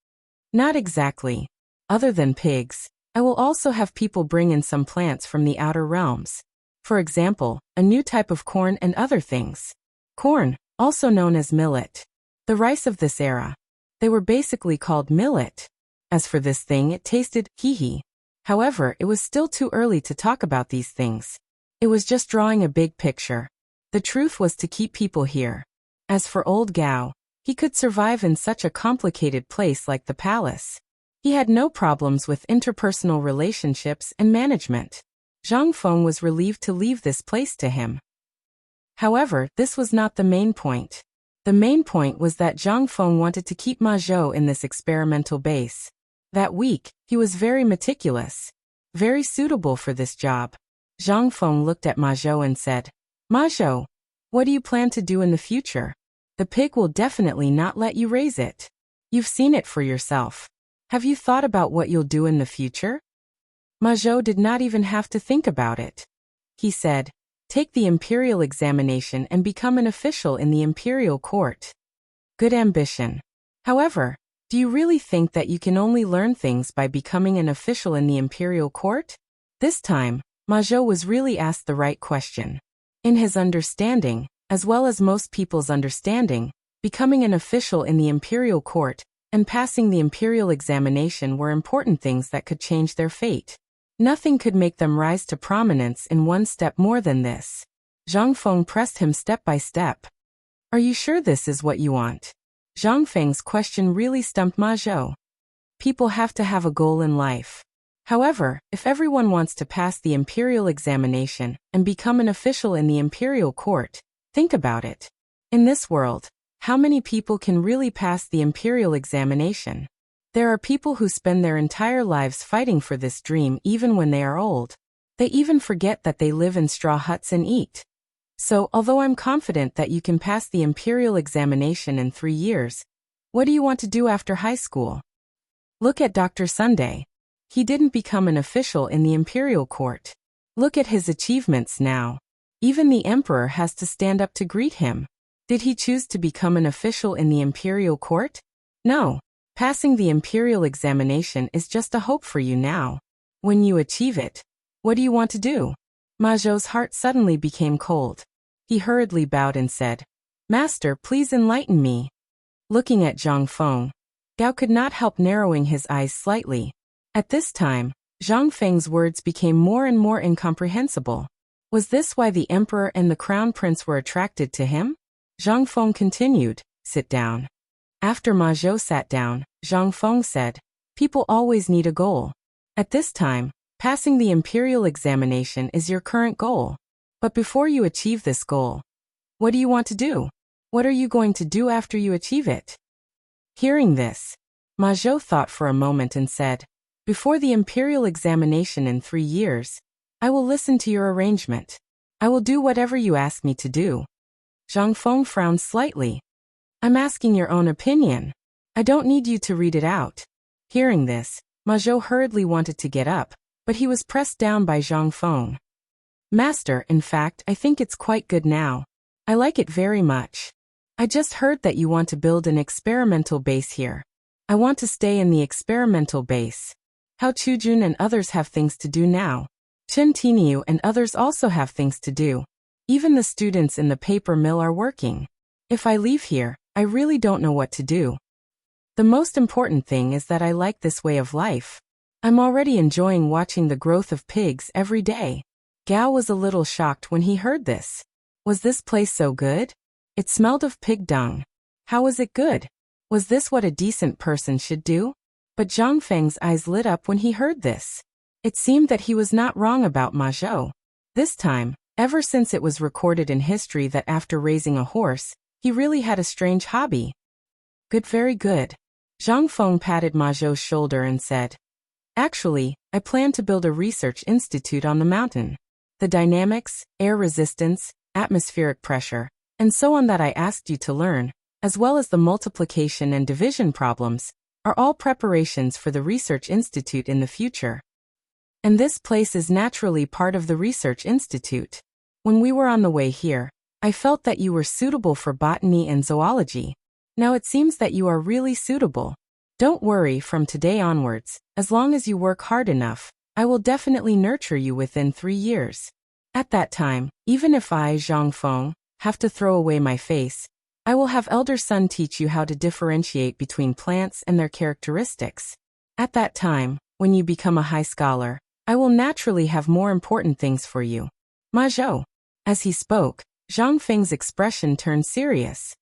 "Not exactly. Other than pigs, I will also have people bring in some plants from the outer realms. For example, a new type of corn and other things. Corn, also known as millet. The rice of this era. They were basically called millet. As for this thing, it tasted hee. However, it was still too early to talk about these things. It was just drawing a big picture. The truth was to keep people here. As for old Gao, he could survive in such a complicated place like the palace. He had no problems with interpersonal relationships and management. Zhang Feng was relieved to leave this place to him. However, this was not the main point. The main point was that Zhang Feng wanted to keep Ma Zhou in this experimental base. That week, he was very meticulous. Very suitable for this job. Zhang Feng looked at Ma Zhou and said, "Ma Zhou, what do you plan to do in the future? The pig will definitely not let you raise it. You've seen it for yourself. Have you thought about what you'll do in the future?" Ma Zhou did not even have to think about it. He said, "Take the imperial examination and become an official in the imperial court." Good ambition. However, do you really think that you can only learn things by becoming an official in the imperial court? This time, Ma Zhou was really asked the right question. In his understanding, as well as most people's understanding, becoming an official in the imperial court and passing the imperial examination were important things that could change their fate. Nothing could make them rise to prominence in one step more than this. Zhang Feng pressed him step by step. "Are you sure this is what you want?" Zhang Feng's question really stumped Ma Zhou. People have to have a goal in life. However, if everyone wants to pass the imperial examination and become an official in the imperial court, think about it. In this world, how many people can really pass the imperial examination? There are people who spend their entire lives fighting for this dream even when they are old. They even forget that they live in straw huts and eat. So, although I'm confident that you can pass the imperial examination in 3 years, what do you want to do after high school? Look at Dr. Sunday. He didn't become an official in the imperial court. Look at his achievements now. Even the emperor has to stand up to greet him. Did he choose to become an official in the imperial court? No. Passing the imperial examination is just a hope for you now. When you achieve it, what do you want to do? Ma Zhou's heart suddenly became cold. He hurriedly bowed and said, "Master, please enlighten me." Looking at Zhang Feng, Gao could not help narrowing his eyes slightly. At this time, Zhang Feng's words became more and more incomprehensible. Was this why the emperor and the crown prince were attracted to him? Zhang Feng continued, "Sit down." After Ma Zhou sat down, Zhang Feng said, "People always need a goal. At this time, passing the imperial examination is your current goal. But before you achieve this goal, what do you want to do? What are you going to do after you achieve it?" Hearing this, Ma Zhou thought for a moment and said, "Before the imperial examination in 3 years, I will listen to your arrangement. I will do whatever you ask me to do." Zhang Feng frowned slightly. "I'm asking your own opinion. I don't need you to read it out." Hearing this, Ma Zhou hurriedly wanted to get up, but he was pressed down by Zhang Feng. "Master, in fact, I think it's quite good now. I like it very much. I just heard that you want to build an experimental base here. I want to stay in the experimental base. How Chujun and others have things to do now. Chen Tiniu and others also have things to do. Even the students in the paper mill are working. If I leave here, I really don't know what to do. The most important thing is that I like this way of life. I'm already enjoying watching the growth of pigs every day. Gao was a little shocked when he heard this. Was this place so good? It smelled of pig dung. How was it good? Was this what a decent person should do? But Zhang Feng's eyes lit up when he heard this. It seemed that he was not wrong about Ma Zhou. This time, ever since it was recorded in history that after raising a horse, he really had a strange hobby. Good, very good. Zhang Feng patted Ma Zhou's shoulder and said, Actually, I plan to build a research institute on the mountain. The dynamics, air resistance, atmospheric pressure, and so on that I asked you to learn, as well as the multiplication and division problems, are all preparations for the research institute in the future. And this place is naturally part of the research institute. When we were on the way here, I felt that you were suitable for botany and zoology. Now it seems that you are really suitable. Don't worry, from today onwards, as long as you work hard enough, I will definitely nurture you within 3 years. At that time, even if I, Zhang Feng, have to throw away my face, I will have elder son teach you how to differentiate between plants and their characteristics. At that time, when you become a high scholar, I will naturally have more important things for you. Ma Zhou. As he spoke, Zhang Feng's expression turned serious.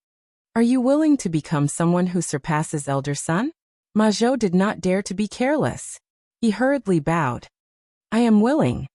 Are you willing to become someone who surpasses elder son? Ma Zhou did not dare to be careless. He hurriedly bowed. I am willing.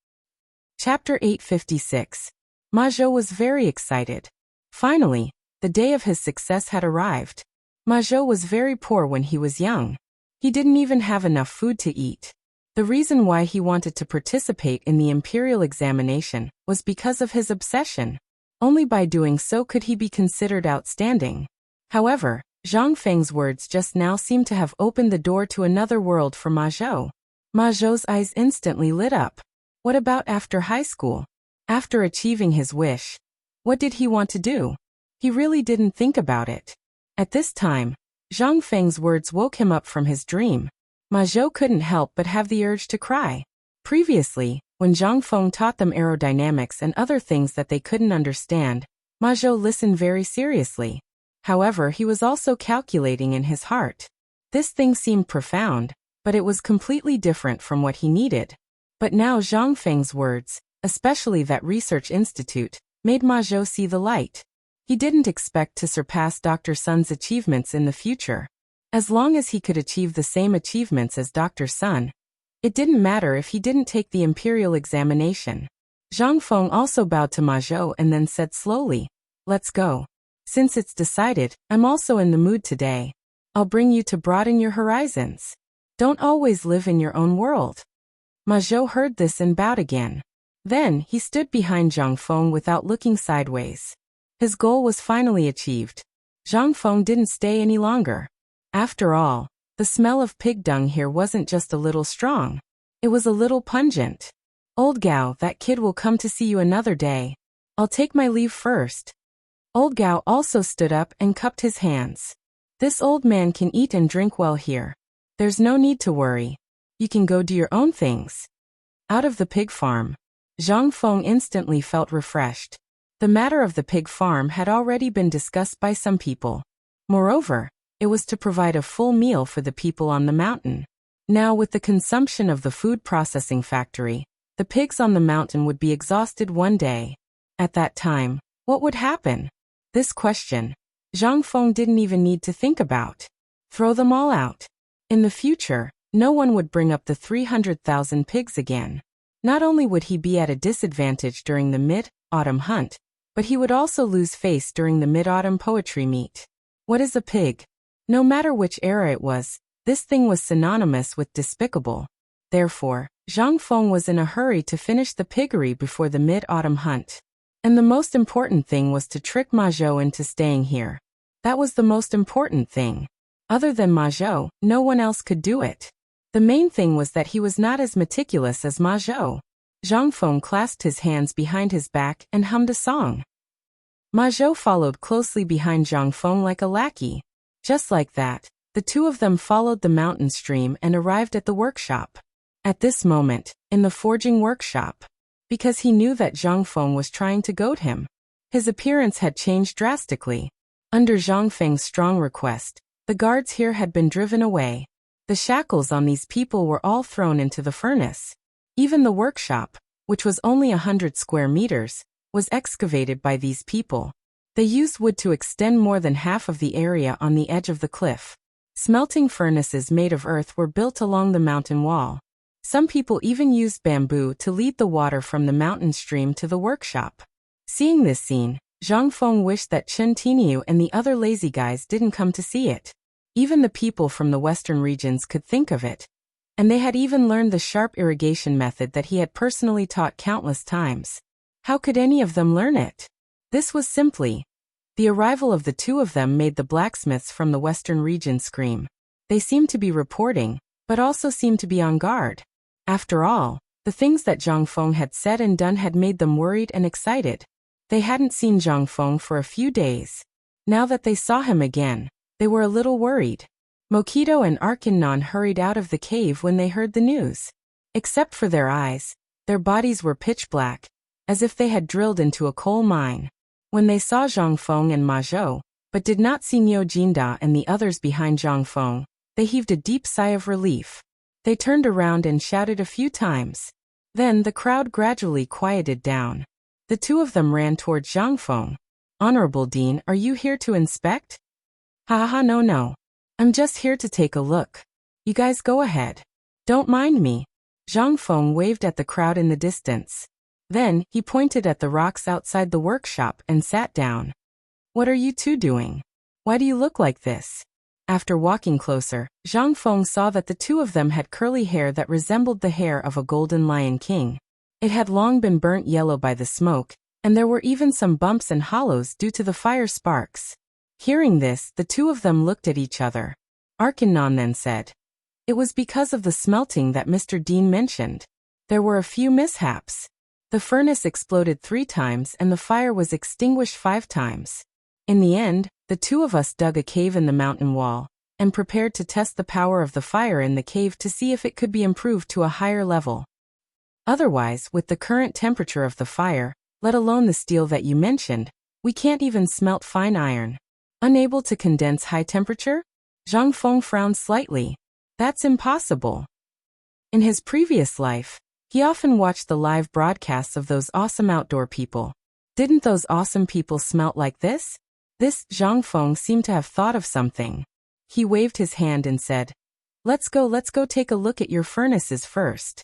Chapter 856. Ma Zhou was very excited. Finally, the day of his success had arrived. Ma Zhou was very poor when he was young. He didn't even have enough food to eat. The reason why he wanted to participate in the imperial examination was because of his obsession. Only by doing so could he be considered outstanding. However, Zhang Feng's words just now seemed to have opened the door to another world for Ma Zhou. Ma Zhou's eyes instantly lit up. What about after high school? After achieving his wish, what did he want to do? He really didn't think about it. At this time, Zhang Feng's words woke him up from his dream. Ma Zhou couldn't help but have the urge to cry. Previously, when Zhang Feng taught them aerodynamics and other things that they couldn't understand, Ma Zhou listened very seriously. However, he was also calculating in his heart. This thing seemed profound, but it was completely different from what he needed. But now Zhang Feng's words, especially that research institute, made Ma Zhou see the light. He didn't expect to surpass Dr. Sun's achievements in the future. As long as he could achieve the same achievements as Dr. Sun, it didn't matter if he didn't take the imperial examination. Zhang Feng also bowed to Ma Zhou and then said slowly, Let's go. Since it's decided, I'm also in the mood today. I'll bring you to broaden your horizons. Don't always live in your own world. Ma Zhou heard this and bowed again. Then, he stood behind Zhang Feng without looking sideways. His goal was finally achieved. Zhang Feng didn't stay any longer. After all, the smell of pig dung here wasn't just a little strong. It was a little pungent. Old Gao, that kid will come to see you another day. I'll take my leave first. Old Gao also stood up and cupped his hands. This old man can eat and drink well here. There's no need to worry. You can go do your own things. Out of the pig farm, Zhang Feng instantly felt refreshed. The matter of the pig farm had already been discussed by some people. Moreover, it was to provide a full meal for the people on the mountain. Now, with the consumption of the food processing factory, the pigs on the mountain would be exhausted one day. At that time, what would happen? This question, Zhang Feng didn't even need to think about. Throw them all out. In the future, no one would bring up the 300,000 pigs again. Not only would he be at a disadvantage during the mid-autumn hunt, but he would also lose face during the mid-autumn poetry meet. What is a pig? No matter which era it was, this thing was synonymous with despicable. Therefore, Zhang Feng was in a hurry to finish the piggery before the mid-autumn hunt. And the most important thing was to trick Ma Zhou into staying here. That was the most important thing. Other than Ma Zhou, no one else could do it. The main thing was that he was not as meticulous as Ma Zhou. Zhang Feng clasped his hands behind his back and hummed a song. Ma Zhou followed closely behind Zhang Feng like a lackey. Just like that, the two of them followed the mountain stream and arrived at the workshop. at this moment, in the forging workshop. Because he knew that Zhang Feng was trying to goad him. His appearance had changed drastically. Under Zhang Feng's strong request, the guards here had been driven away. The shackles on these people were all thrown into the furnace. Even the workshop, which was only 100 square meters, was excavated by these people. They used wood to extend more than half of the area on the edge of the cliff. Smelting furnaces made of earth were built along the mountain wall. Some people even used bamboo to lead the water from the mountain stream to the workshop. Seeing this scene, Zhang Feng wished that Chen Tiniu and the other lazy guys didn't come to see it. Even the people from the western regions could think of it. And they had even learned the sharp irrigation method that he had personally taught countless times. How could any of them learn it? This was simply. The arrival of the two of them made the blacksmiths from the western region scream. They seemed to be reporting, but also seemed to be on guard. After all, the things that Zhang Feng had said and done had made them worried and excited. They hadn't seen Zhang Feng for a few days. Now that they saw him again, they were a little worried. Mokito and Arkanon hurried out of the cave when they heard the news. Except for their eyes, their bodies were pitch black, as if they had drilled into a coal mine. When they saw Zhang Feng and Ma Zhou, but did not see Niu Jinda and the others behind Zhang Feng, they heaved a deep sigh of relief. They turned around and shouted a few times. Then the crowd gradually quieted down. The two of them ran toward Zhang Feng. "Honorable Dean, are you here to inspect?" "Ha, no. I'm just here to take a look. You guys go ahead. Don't mind me." Zhang Feng waved at the crowd in the distance. Then, he pointed at the rocks outside the workshop and sat down. "What are you two doing? Why do you look like this?" After walking closer, Zhang Feng saw that the two of them had curly hair that resembled the hair of a golden lion king. It had long been burnt yellow by the smoke, and there were even some bumps and hollows due to the fire sparks. Hearing this, the two of them looked at each other. Arkanon then said, "It was because of the smelting that Mr. Dean mentioned. There were a few mishaps. The furnace exploded 3 times and the fire was extinguished 5 times. In the end, the two of us dug a cave in the mountain wall and prepared to test the power of the fire in the cave to see if it could be improved to a higher level. Otherwise, with the current temperature of the fire, let alone the steel that you mentioned, we can't even smelt fine iron." "Unable to condense high temperature?" Zhang Feng frowned slightly. "That's impossible." In his previous life, he often watched the live broadcasts of those awesome outdoor people. Didn't those awesome people smelt like this? This Zhang Feng seemed to have thought of something. He waved his hand and said, let's go take a look at your furnaces first."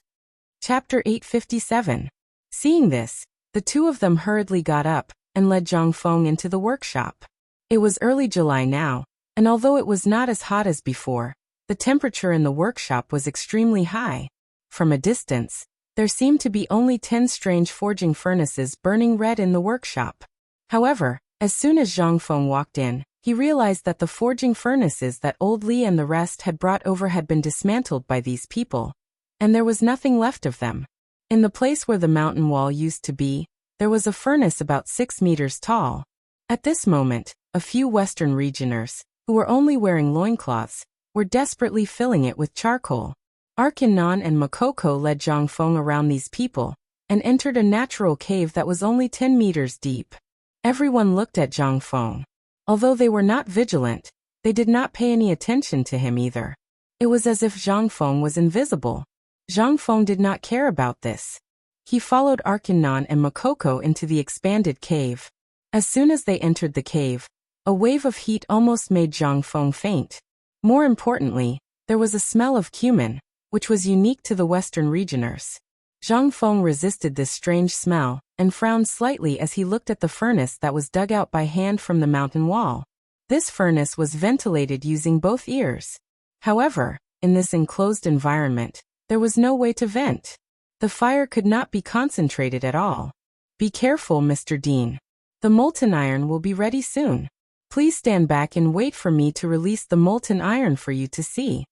Chapter 857. Seeing this, the two of them hurriedly got up and led Zhang Feng into the workshop. It was early July now, and although it was not as hot as before, the temperature in the workshop was extremely high. From a distance, there seemed to be only 10 strange forging furnaces burning red in the workshop. However, as soon as Zhang Feng walked in, he realized that the forging furnaces that old Li and the rest had brought over had been dismantled by these people, and there was nothing left of them. In the place where the mountain wall used to be, there was a furnace about 6 meters tall. At this moment, a few Western regioners, who were only wearing loincloths, were desperately filling it with charcoal. Arkanon and Makoko led Zhang Feng around these people, and entered a natural cave that was only 10 meters deep. Everyone looked at Zhang Feng. Although they were not vigilant, they did not pay any attention to him either. It was as if Zhang Feng was invisible. Zhang Feng did not care about this. He followed Arkanon and Makoko into the expanded cave. As soon as they entered the cave, a wave of heat almost made Zhang Feng faint. More importantly, there was a smell of cumin, which was unique to the Western regioners. Zhang Feng resisted this strange smell, and frowned slightly as he looked at the furnace that was dug out by hand from the mountain wall. This furnace was ventilated using both ears. However, in this enclosed environment, there was no way to vent. The fire could not be concentrated at all. "Be careful, Mr. Dean. The molten iron will be ready soon. Please stand back and wait for me to release the molten iron for you to see."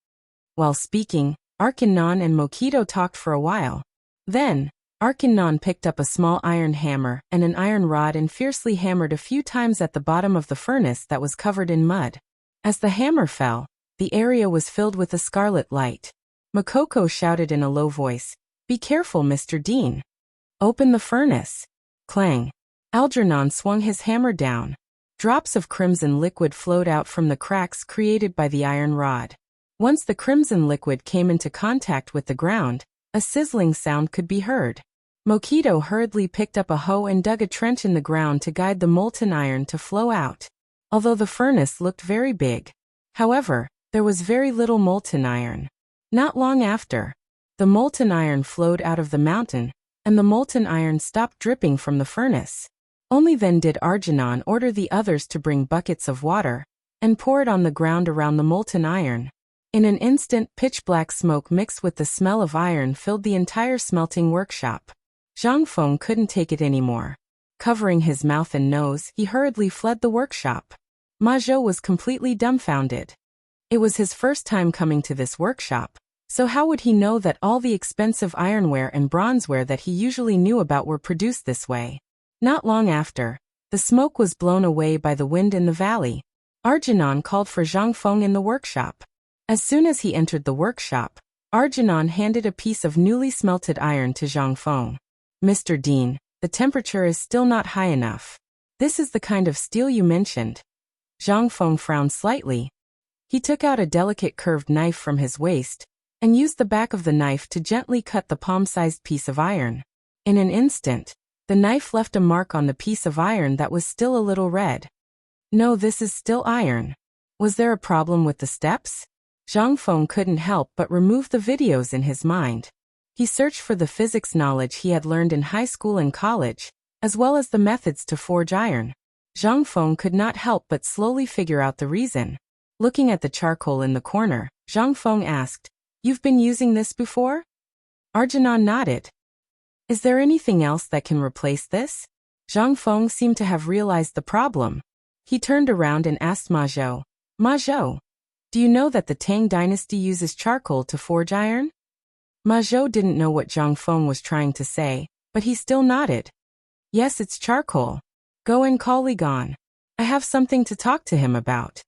While speaking, Arkanon and Mokito talked for a while. Then, Arkanon picked up a small iron hammer and an iron rod and fiercely hammered a few times at the bottom of the furnace that was covered in mud. As the hammer fell, the area was filled with a scarlet light. Makoko shouted in a low voice, "Be careful, Mr. Dean. Open the furnace." Clang. Algernon swung his hammer down. Drops of crimson liquid flowed out from the cracks created by the iron rod. Once the crimson liquid came into contact with the ground, a sizzling sound could be heard. Mokido hurriedly picked up a hoe and dug a trench in the ground to guide the molten iron to flow out. Although the furnace looked very big, however, there was very little molten iron. Not long after, the molten iron flowed out of the mountain, and the molten iron stopped dripping from the furnace. Only then did Algernon order the others to bring buckets of water and pour it on the ground around the molten iron. In an instant, pitch-black smoke mixed with the smell of iron filled the entire smelting workshop. Zhang Feng couldn't take it anymore. Covering his mouth and nose, he hurriedly fled the workshop. Ma Zhou was completely dumbfounded. It was his first time coming to this workshop, so how would he know that all the expensive ironware and bronzeware that he usually knew about were produced this way? Not long after, the smoke was blown away by the wind in the valley. Algernon called for Zhang Feng in the workshop. As soon as he entered the workshop, Algernon handed a piece of newly smelted iron to Zhang Feng. "Mr. Dean, the temperature is still not high enough. This is the kind of steel you mentioned." Zhang Feng frowned slightly. He took out a delicate curved knife from his waist and used the back of the knife to gently cut the palm-sized piece of iron. In an instant, the knife left a mark on the piece of iron that was still a little red. "No, this is still iron. Was there a problem with the steps?" Zhang Feng couldn't help but remove the videos in his mind. He searched for the physics knowledge he had learned in high school and college, as well as the methods to forge iron. Zhang Feng could not help but slowly figure out the reason. Looking at the charcoal in the corner, Zhang Feng asked, "You've been using this before?" Algernon nodded. "Is there anything else that can replace this?" Zhang Feng seemed to have realized the problem. He turned around and asked Ma Zhou, "Ma Zhou, do you know that the Tang dynasty uses charcoal to forge iron?" Ma Zhou didn't know what Zhang Feng was trying to say, but he still nodded. "Yes, it's charcoal. Go and call Li Gan. I have something to talk to him about."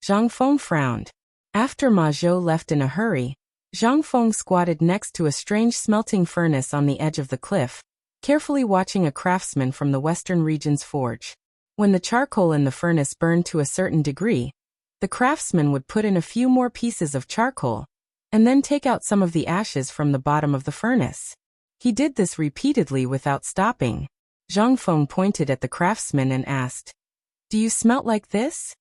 Zhang Feng frowned. After Ma Zhou left in a hurry, Zhang Feng squatted next to a strange smelting furnace on the edge of the cliff, carefully watching a craftsman from the western regions forge. When the charcoal in the furnace burned to a certain degree, the craftsman would put in a few more pieces of charcoal, and then take out some of the ashes from the bottom of the furnace. He did this repeatedly without stopping. Zhang Feng pointed at the craftsman and asked, "Do you smelt like this?"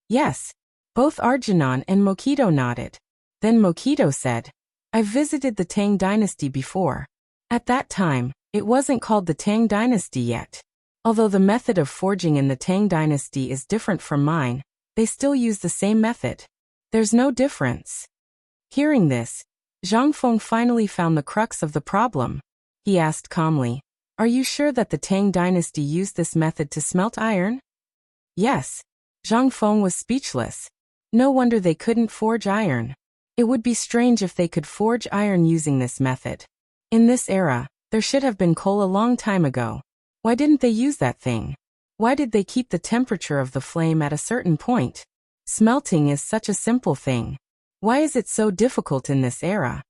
"Yes." Both Algernon and Mokido nodded. Then Mokido said, "I've visited the Tang dynasty before. At that time, it wasn't called the Tang dynasty yet. Although the method of forging in the Tang dynasty is different from mine, they still use the same method. There's no difference." Hearing this, Zhang Feng finally found the crux of the problem. He asked calmly, "Are you sure that the Tang dynasty used this method to smelt iron?" "Yes." Zhang Feng was speechless. No wonder they couldn't forge iron. It would be strange if they could forge iron using this method. In this era, there should have been coal a long time ago. Why didn't they use that thing? Why did they keep the temperature of the flame at a certain point? Smelting is such a simple thing. Why is it so difficult in this era?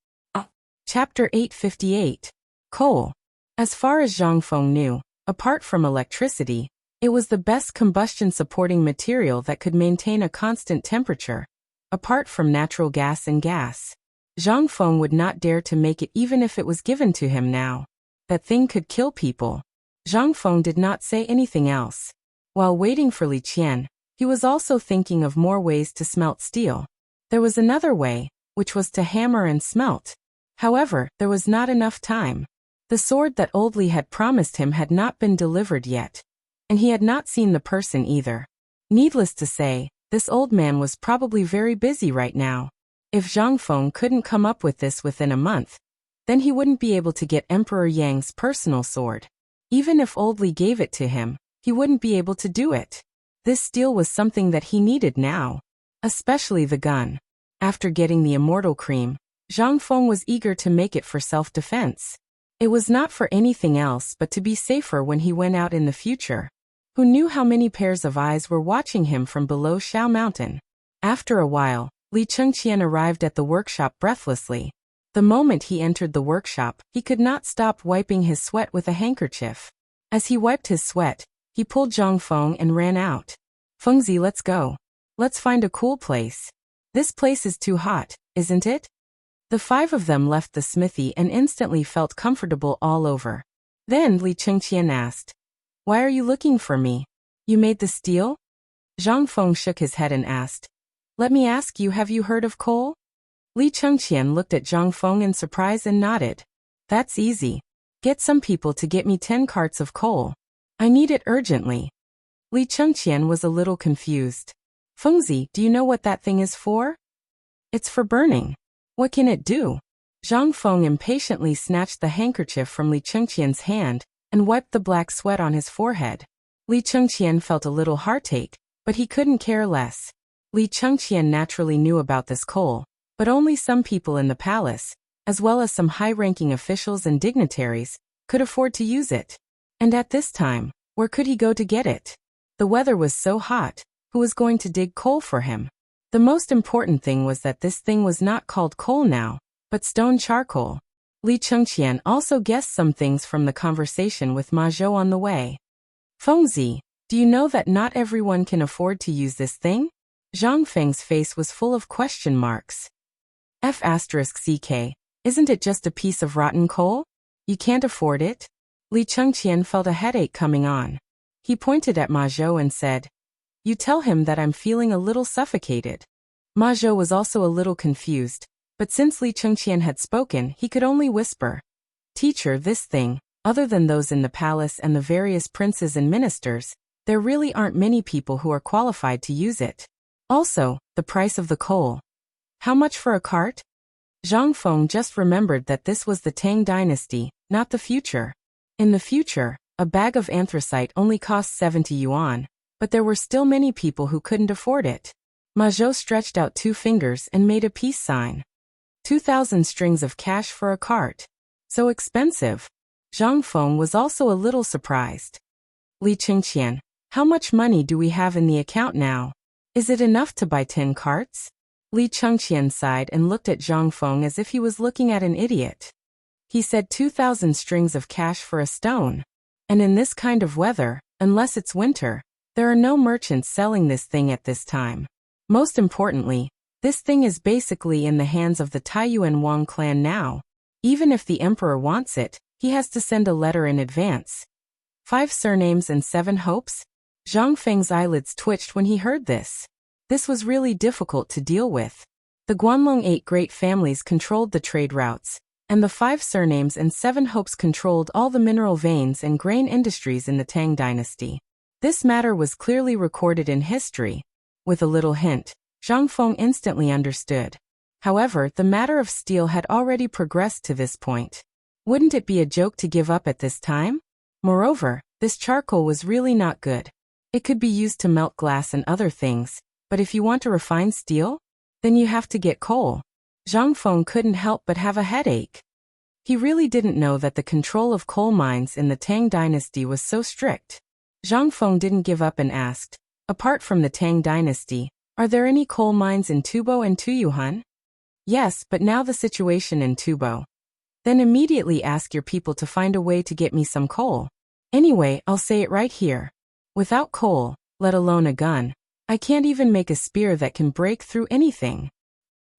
Chapter 858. Coal. As far as Zhang Feng knew, apart from electricity, it was the best combustion-supporting material that could maintain a constant temperature, apart from natural gas and gas. Zhang Feng would not dare to make it even if it was given to him now. That thing could kill people. Zhang Feng did not say anything else. While waiting for Li Qian, he was also thinking of more ways to smelt steel. There was another way, which was to hammer and smelt. However, there was not enough time. The sword that Old Li had promised him had not been delivered yet, and he had not seen the person either. Needless to say, this old man was probably very busy right now. If Zhang Feng couldn't come up with this within a month, then he wouldn't be able to get Emperor Yang's personal sword. Even if Old Li gave it to him, he wouldn't be able to do it. This steel was something that he needed now, especially the gun. After getting the immortal cream, Zhang Feng was eager to make it for self-defense. It was not for anything else but to be safer when he went out in the future. Who knew how many pairs of eyes were watching him from below Shao Mountain? After a while, Li Chengqian arrived at the workshop breathlessly. The moment he entered the workshop, he could not stop wiping his sweat with a handkerchief. As he wiped his sweat, he pulled Zhang Feng and ran out. "Fengzi, let's go. Let's find a cool place. This place is too hot, isn't it?" The five of them left the smithy and instantly felt comfortable all over. Then Li Chengqian asked, "Why are you looking for me? You made the steel?" Zhang Feng shook his head and asked, "Let me ask you, have you heard of coal?" Li Chengqian looked at Zhang Feng in surprise and nodded. "That's easy. Get some people to get me 10 carts of coal. I need it urgently." Li Chengqian was a little confused. "Fengzi, do you know what that thing is for?" "It's for burning. What can it do?" Zhang Feng impatiently snatched the handkerchief from Li Chengqian's hand and wiped the black sweat on his forehead. Li Chengqian felt a little heartache, but he couldn't care less. Li Chengqian naturally knew about this coal, but only some people in the palace, as well as some high-ranking officials and dignitaries, could afford to use it. And at this time, where could he go to get it? The weather was so hot, who was going to dig coal for him? The most important thing was that this thing was not called coal now, but stone charcoal. Li Chengqian also guessed some things from the conversation with Ma Zhou on the way. "Fengzi, do you know that not everyone can afford to use this thing?" Zhang Feng's face was full of question marks. "F***CK, isn't it just a piece of rotten coal? You can't afford it?" Li Chengqian felt a headache coming on. He pointed at Ma Zhou and said, "You tell him that I'm feeling a little suffocated." Ma Zhou was also a little confused, but since Li Chengqian had spoken, he could only whisper, "Teacher, this thing, other than those in the palace and the various princes and ministers, there really aren't many people who are qualified to use it. Also, the price of the coal. How much for a cart?" Zhang Feng just remembered that this was the Tang dynasty, not the future. In the future, a bag of anthracite only cost 70 yuan, but there were still many people who couldn't afford it. Ma Zhou stretched out 2 fingers and made a peace sign. 2,000 strings of cash for a cart. So expensive. Zhang Feng was also a little surprised. "Li Chengqian, how much money do we have in the account now? Is it enough to buy 10 carts?" Li Chengqian sighed and looked at Zhang Feng as if he was looking at an idiot. He said 2,000 strings of cash for a stone. And in this kind of weather, unless it's winter, there are no merchants selling this thing at this time. Most importantly, this thing is basically in the hands of the Taiyuan Wang clan now. Even if the emperor wants it, he has to send a letter in advance. 5 surnames and 7 hopes? Zhang Feng's eyelids twitched when he heard this. This was really difficult to deal with. The Guanlong 8 great families controlled the trade routes, and the 5 surnames and 7 hopes controlled all the mineral veins and grain industries in the Tang dynasty. This matter was clearly recorded in history. With a little hint, Zhang Feng instantly understood. However, the matter of steel had already progressed to this point. Wouldn't it be a joke to give up at this time? Moreover, this charcoal was really not good. It could be used to melt glass and other things, but if you want to refine steel, then you have to get coal. Zhang Feng couldn't help but have a headache. He really didn't know that the control of coal mines in the Tang dynasty was so strict. Zhang Feng didn't give up and asked, "Apart from the Tang dynasty, are there any coal mines in Tubo and Tuyuhan?" "Yes, but now the situation in Tubo." "Then immediately ask your people to find a way to get me some coal. Anyway, I'll say it right here. Without coal, let alone a gun, I can't even make a spear that can break through anything."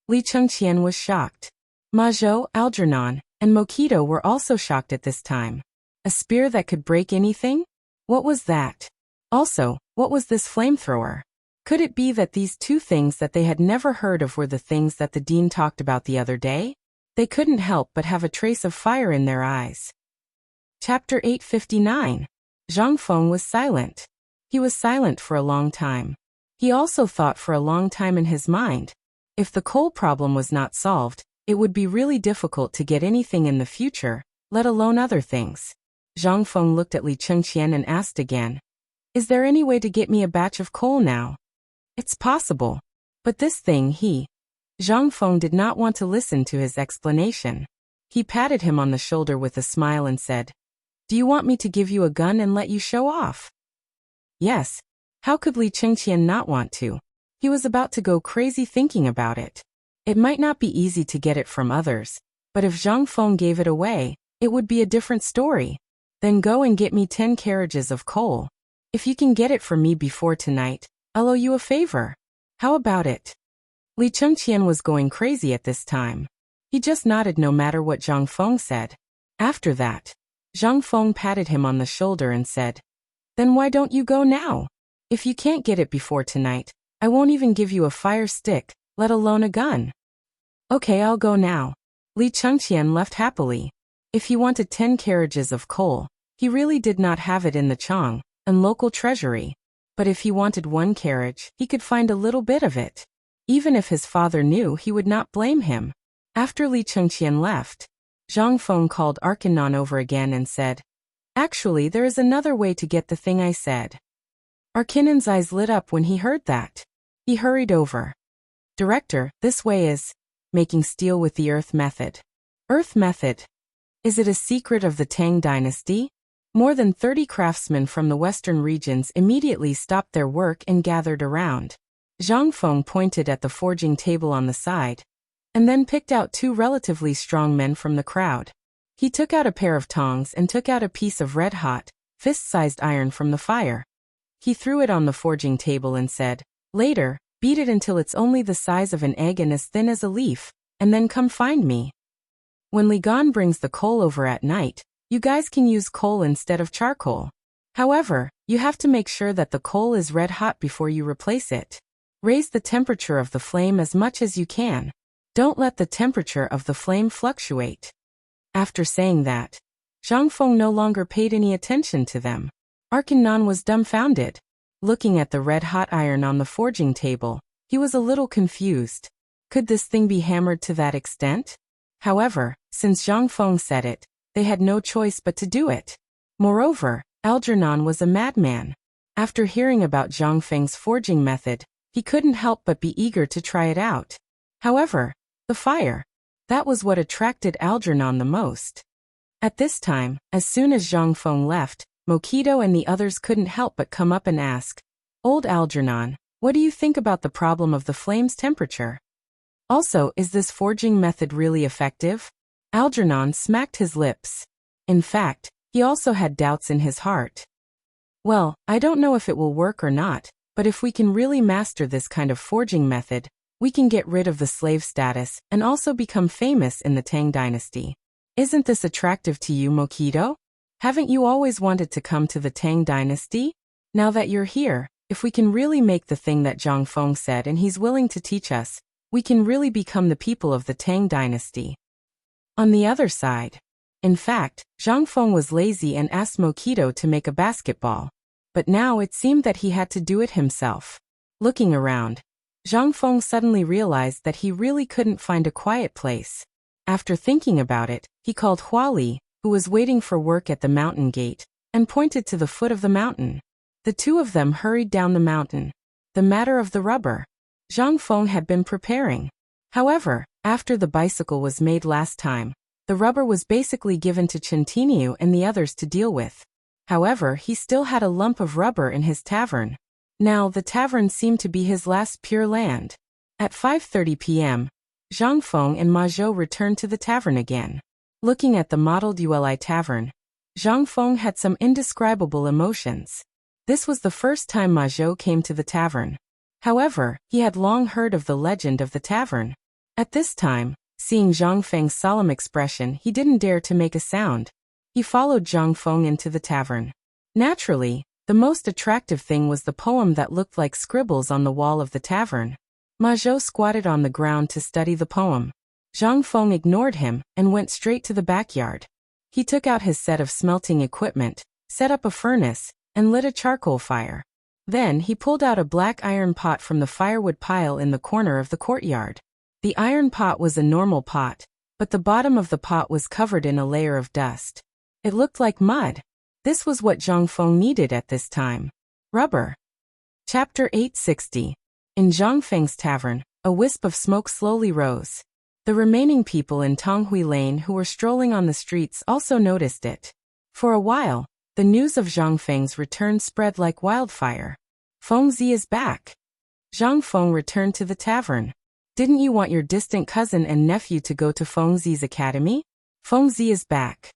Li Chengqian was shocked. Ma Zhou, Algernon, and Mokito were also shocked at this time. A spear that could break anything? What was that? Also, what was this flamethrower? Could it be that these 2 things that they had never heard of were the things that the dean talked about the other day? They couldn't help but have a trace of fire in their eyes. Chapter 859. Zhang Feng was silent. He was silent for a long time. He also thought for a long time in his mind. If the coal problem was not solved, it would be really difficult to get anything in the future, let alone other things. Zhang Feng looked at Li Chengqian and asked again, "Is there any way to get me a batch of coal now?" "It's possible. But this thing Zhang Feng did not want to listen to his explanation. He patted him on the shoulder with a smile and said, "Do you want me to give you a gun and let you show off?" Yes. How could Li Chengqian not want to? He was about to go crazy thinking about it. It might not be easy to get it from others, but if Zhang Feng gave it away, it would be a different story. Then go and get me 10 carriages of coal. If you can get it for me before tonight, I'll owe you a favor. How about it? Li Chengqian was going crazy at this time. He just nodded no matter what Zhang Feng said. After that, Zhang Feng patted him on the shoulder and said, "Then why don't you go now? If you can't get it before tonight, I won't even give you a fire stick, let alone a gun." "Okay, I'll go now." Li Chengqian left happily. If he wanted 10 carriages of coal, he really did not have it in the Chang and local treasury. But if he wanted 1 carriage, he could find a little bit of it. Even if his father knew, he would not blame him. After Li Chengqian left, Zhang Feng called Arkanon over again and said, "Actually, there is another way to get the thing I said." Arkanon's eyes lit up when he heard that. He hurried over. "Director, this way is making steel with the earth method." Earth method? Is it a secret of the Tang dynasty? More than 30 craftsmen from the western regions immediately stopped their work and gathered around. Zhang Feng pointed at the forging table on the side, and then picked out 2 relatively strong men from the crowd. He took out a pair of tongs and took out a piece of red-hot, fist-sized iron from the fire. He threw it on the forging table and said, "Later, beat it until it's only the size of an egg and as thin as a leaf, and then come find me. When Li Gan brings the coal over at night, you guys can use coal instead of charcoal. However, you have to make sure that the coal is red-hot before you replace it. Raise the temperature of the flame as much as you can. Don't let the temperature of the flame fluctuate." After saying that, Zhang Feng no longer paid any attention to them. Arkanon was dumbfounded. Looking at the red-hot iron on the forging table, he was a little confused. Could this thing be hammered to that extent? However, since Zhang Feng said it, they had no choice but to do it. Moreover, Algernon was a madman. After hearing about Zhang Feng's forging method, he couldn't help but be eager to try it out. However, the fire, that was what attracted Algernon the most. At this time, as soon as Zhang Feng left, Mokido and the others couldn't help but come up and ask, "Old Algernon, what do you think about the problem of the flame's temperature? Also, is this forging method really effective?" Algernon smacked his lips. In fact, he also had doubts in his heart. "Well, I don't know if it will work or not, but if we can really master this kind of forging method, we can get rid of the slave status and also become famous in the Tang dynasty. Isn't this attractive to you, Mokido? Haven't you always wanted to come to the Tang dynasty? Now that you're here, if we can really make the thing that Zhang Feng said and he's willing to teach us, we can really become the people of the Tang dynasty." On the other side, in fact, Zhang Feng was lazy and asked Mokido to make a basketball. But now it seemed that he had to do it himself. Looking around, Zhang Feng suddenly realized that he really couldn't find a quiet place. After thinking about it, he called Huali, who was waiting for work at the mountain gate, and pointed to the foot of the mountain. The 2 of them hurried down the mountain. The matter of the rubber. Zhang Feng had been preparing. However, after the bicycle was made last time, the rubber was basically given to Centineo and the others to deal with. However, he still had a lump of rubber in his tavern. Now, the tavern seemed to be his last pure land. At 5:30 p.m., Zhang Feng and Ma Zhou returned to the tavern again. Looking at the modeled Uli tavern, Zhang Feng had some indescribable emotions. This was the first time Ma Zhou came to the tavern. However, he had long heard of the legend of the tavern. At this time, seeing Zhang Feng's solemn expression, he didn't dare to make a sound. He followed Zhang Feng into the tavern. Naturally, the most attractive thing was the poem that looked like scribbles on the wall of the tavern. Ma Zhou squatted on the ground to study the poem. Zhang Feng ignored him and went straight to the backyard. He took out his set of smelting equipment, set up a furnace, and lit a charcoal fire. Then he pulled out a black iron pot from the firewood pile in the corner of the courtyard. The iron pot was a normal pot, but the bottom of the pot was covered in a layer of dust. It looked like mud. This was what Zhang Feng needed at this time. Rubber. Chapter 860. In Zhang Feng's tavern, a wisp of smoke slowly rose. The remaining people in Tonghui Lane who were strolling on the streets also noticed it. For a while, the news of Zhang Feng's return spread like wildfire. Feng Zi is back. Zhang Feng returned to the tavern. Didn't you want your distant cousin and nephew to go to Feng Zi's academy? Feng Zi is back.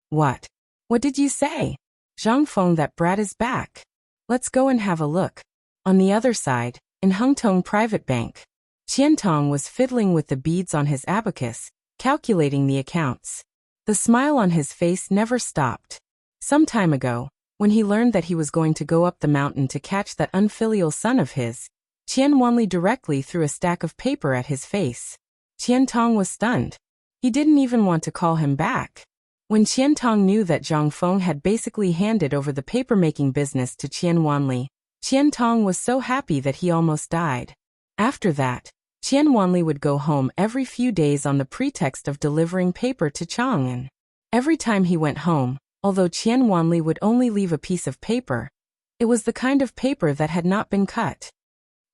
What? What did you say? Zhang Feng, that brat is back. Let's go and have a look. On the other side, in Hengtong Private Bank, Qian Tong was fiddling with the beads on his abacus, calculating the accounts. The smile on his face never stopped. Some time ago, when he learned that he was going to go up the mountain to catch that unfilial son of his, Qian Wanli directly threw a stack of paper at his face. Qian Tong was stunned. He didn't even want to call him back. When Qian Tong knew that Zhang Feng had basically handed over the paper-making business to Qian Wanli, Qian Tong was so happy that he almost died. After that, Qian Wanli would go home every few days on the pretext of delivering paper to Chang'an. Every time he went home, although Qian Wanli would only leave a piece of paper, it was the kind of paper that had not been cut.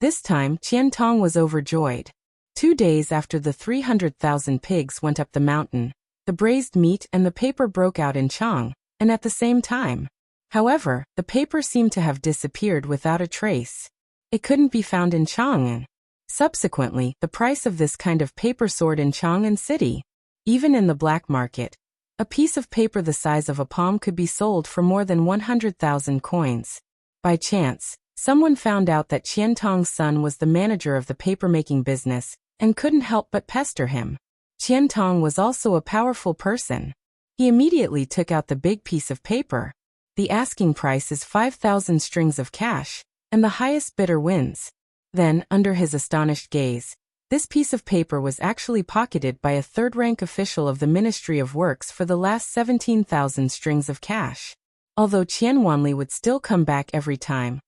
This time, Qian Tong was overjoyed. 2 days after the 300,000 pigs went up the mountain, the braised meat and the paper broke out in Chang, and at the same time. However, the paper seemed to have disappeared without a trace. It couldn't be found in Chang'an. Subsequently, the price of this kind of paper soared in Chang'an City. Even in the black market, a piece of paper the size of a palm could be sold for more than 100,000 coins. By chance, someone found out that Qian Tong's son was the manager of the paper-making business, and couldn't help but pester him. Qian Tong was also a powerful person. He immediately took out the big piece of paper. The asking price is 5,000 strings of cash, and the highest bidder wins. Then, under his astonished gaze, this piece of paper was actually pocketed by a third-rank official of the Ministry of Works for the last 17,000 strings of cash. Although Qian Wanli would still come back every time,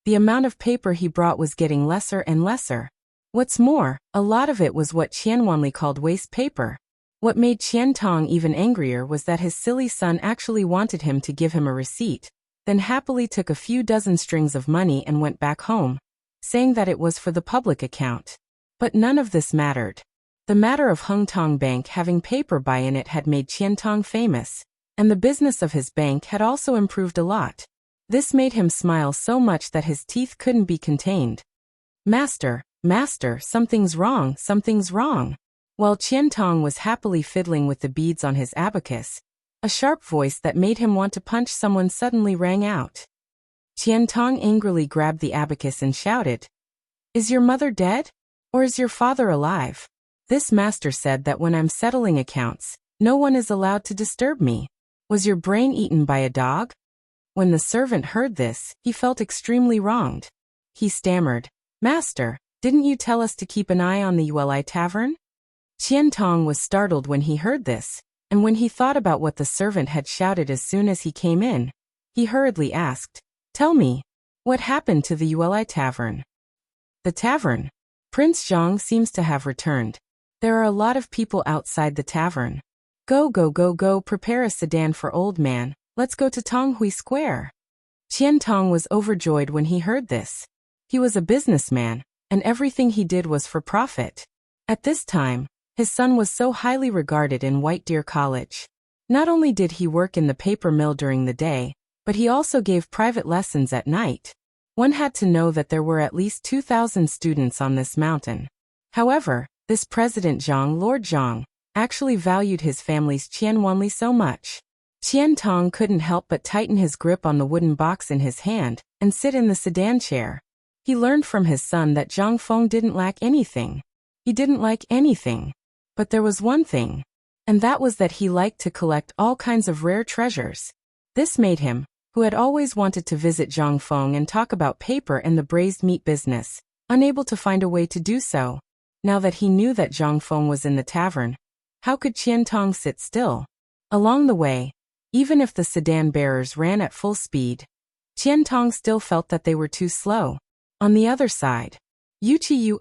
the amount of paper he brought was getting lesser and lesser. What's more, a lot of it was what Qian Wanli called waste paper. What made Qian Tong even angrier was that his silly son actually wanted him to give him a receipt, then happily took a few dozen strings of money and went back home, saying that it was for the public account. But none of this mattered. The matter of Hengtong Bank having paper buy in it had made Qian Tong famous, and the business of his bank had also improved a lot. This made him smile so much that his teeth couldn't be contained. Master, something's wrong, something's wrong. While Qian Tong was happily fiddling with the beads on his abacus, a sharp voice that made him want to punch someone suddenly rang out. Qian Tong angrily grabbed the abacus and shouted, "Is your mother dead? Or is your father alive? This master said that when I'm settling accounts, no one is allowed to disturb me. Was your brain eaten by a dog?" When the servant heard this, he felt extremely wronged. He stammered, "Master, didn't you tell us to keep an eye on the Yueli tavern?" Qian Tong was startled when he heard this, and when he thought about what the servant had shouted as soon as he came in, he hurriedly asked, "Tell me, what happened to the Yueli tavern?" The tavern. Prince Zhang seems to have returned. There are a lot of people outside the tavern. Go, prepare a sedan for old man, let's go to Tonghui Square. Qian Tong was overjoyed when he heard this. He was a businessman, and everything he did was for profit. At this time, his son was so highly regarded in White Deer College. Not only did he work in the paper mill during the day, but he also gave private lessons at night. One had to know that there were at least 2,000 students on this mountain. However, this President Zhang, Lord Zhang, actually valued his family's Qian Wanli so much. Qian Tong couldn't help but tighten his grip on the wooden box in his hand and sit in the sedan chair. He learned from his son that Zhang Feng didn't lack anything. He didn't like anything. But there was one thing, and that was that he liked to collect all kinds of rare treasures. This made him, who had always wanted to visit Zhang Feng and talk about paper and the braised meat business, unable to find a way to do so. Now that he knew that Zhang Feng was in the tavern, how could Qian Tong sit still? Along the way, even if the sedan bearers ran at full speed, Qian Tong still felt that they were too slow. On the other side, Yuqi Yu,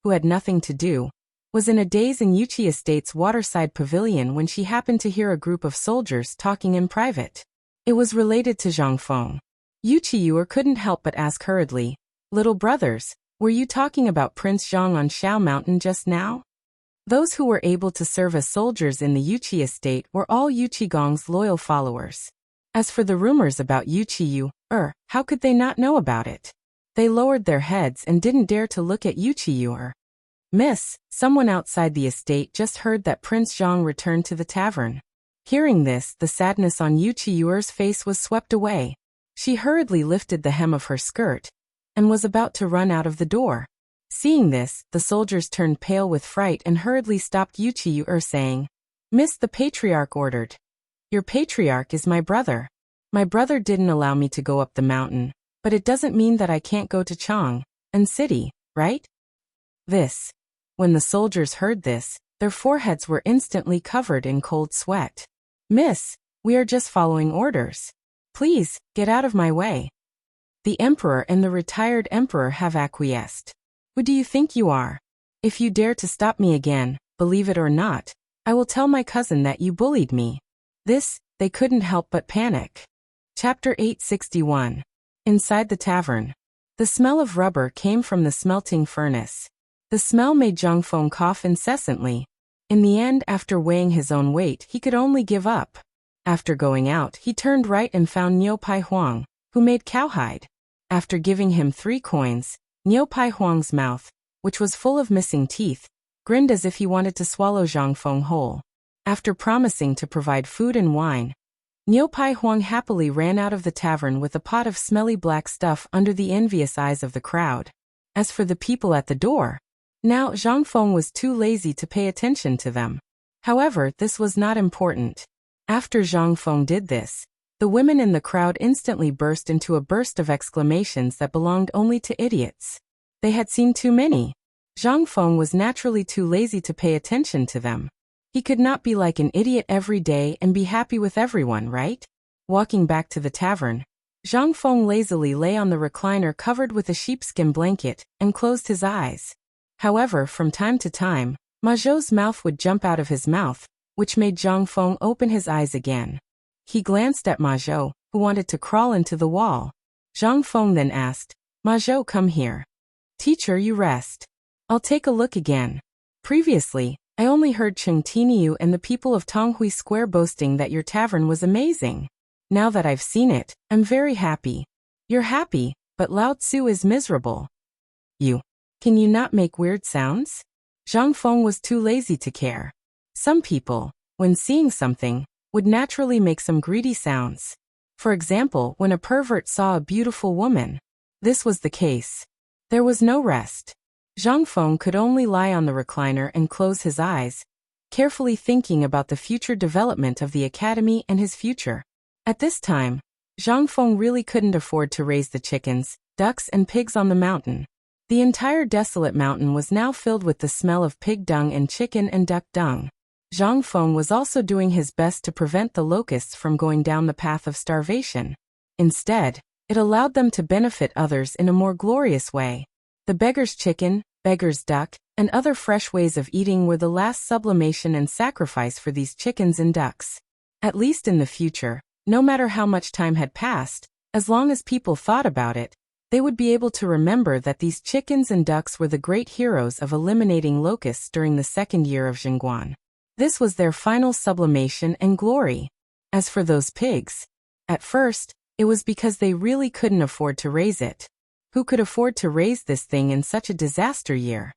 who had nothing to do, was in a daze in Yuqi Estate's waterside pavilion when she happened to hear a group of soldiers talking in private. It was related to Zhang Feng. Yuqi Yu couldn't help but ask hurriedly, "Little brothers, were you talking about Prince Zhang on Shao Mountain just now?" Those who were able to serve as soldiers in the Yuqi Estate were all Yuqi Gong's loyal followers. As for the rumors about Yuqi Yu, how could they not know about it? They lowered their heads and didn't dare to look at Yuchiyur. Miss, someone outside the estate just heard that Prince Zhang returned to the tavern. Hearing this, the sadness on Yuchiyur's face was swept away. She hurriedly lifted the hem of her skirt and was about to run out of the door. Seeing this, the soldiers turned pale with fright and hurriedly stopped Yuchiyur, saying, Miss, the patriarch ordered. Your patriarch is my brother. My brother didn't allow me to go up the mountain, but it doesn't mean that I can't go to Chang and city, right? When the soldiers heard this, their foreheads were instantly covered in cold sweat. Miss, we are just following orders. Please, get out of my way. The emperor and the retired emperor have acquiesced. Who do you think you are? If you dare to stop me again, believe it or not, I will tell my cousin that you bullied me. They couldn't help but panic. Chapter 861. Inside the tavern. The smell of rubber came from the smelting furnace. The smell made Zhang Feng cough incessantly. In the end, after weighing his own weight, he could only give up. After going out, he turned right and found Niu Pai Huang, who made cowhide. After giving him 3 coins, Niu Pai Huang's mouth, which was full of missing teeth, grinned as if he wanted to swallow Zhang Feng whole. After promising to provide food and wine, Niu Pai Huang happily ran out of the tavern with a pot of smelly black stuff under the envious eyes of the crowd. As for the people at the door, now Zhang Feng was too lazy to pay attention to them. However, this was not important. After Zhang Feng did this, the women in the crowd instantly burst into a burst of exclamations that belonged only to idiots. They had seen too many. Zhang Feng was naturally too lazy to pay attention to them. He could not be like an idiot every day and be happy with everyone, right? Walking back to the tavern, Zhang Feng lazily lay on the recliner covered with a sheepskin blanket and closed his eyes. However, from time to time, Ma Zhou's mouth would jump out of his mouth, which made Zhang Feng open his eyes again. He glanced at Ma Zhou, who wanted to crawl into the wall. Zhang Feng then asked, Ma Zhou, come here. Teacher, you rest. I'll take a look again. Previously, I only heard Cheng Tiniu and the people of Tonghui Square boasting that your tavern was amazing. Now that I've seen it, I'm very happy. You're happy, but Lao Tzu is miserable. Can you not make weird sounds? Zhang Feng was too lazy to care. Some people, when seeing something, would naturally make some greedy sounds. For example, when a pervert saw a beautiful woman. This was the case. There was no rest. Zhang Feng could only lie on the recliner and close his eyes, carefully thinking about the future development of the academy and his future. At this time, Zhang Feng really couldn't afford to raise the chickens, ducks and pigs on the mountain. The entire desolate mountain was now filled with the smell of pig dung and chicken and duck dung. Zhang Feng was also doing his best to prevent the locusts from going down the path of starvation. Instead, it allowed them to benefit others in a more glorious way. The beggar's chicken, beggar's duck, and other fresh ways of eating were the last sublimation and sacrifice for these chickens and ducks. At least in the future, no matter how much time had passed, as long as people thought about it, they would be able to remember that these chickens and ducks were the great heroes of eliminating locusts during the 2nd year of Jingguan. This was their final sublimation and glory. As for those pigs, at first, it was because they really couldn't afford to raise it. Who could afford to raise this thing in such a disaster year?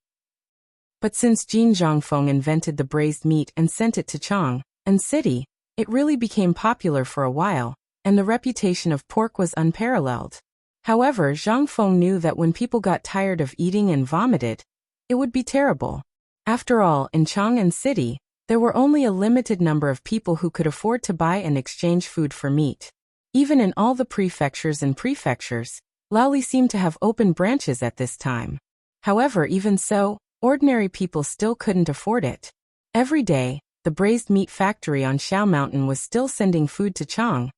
But since Jin Zhangfeng invented the braised meat and sent it to Chang and city, it really became popular for a while, and the reputation of pork was unparalleled. However, Zhang Feng knew that when people got tired of eating and vomited, it would be terrible. After all, in Chang'an City, there were only a limited number of people who could afford to buy and exchange food for meat. Even in all the prefectures and prefectures, Laoli seemed to have open branches at this time. However, even so, ordinary people still couldn't afford it. Every day, the braised meat factory on Xiao Mountain was still sending food to Chang,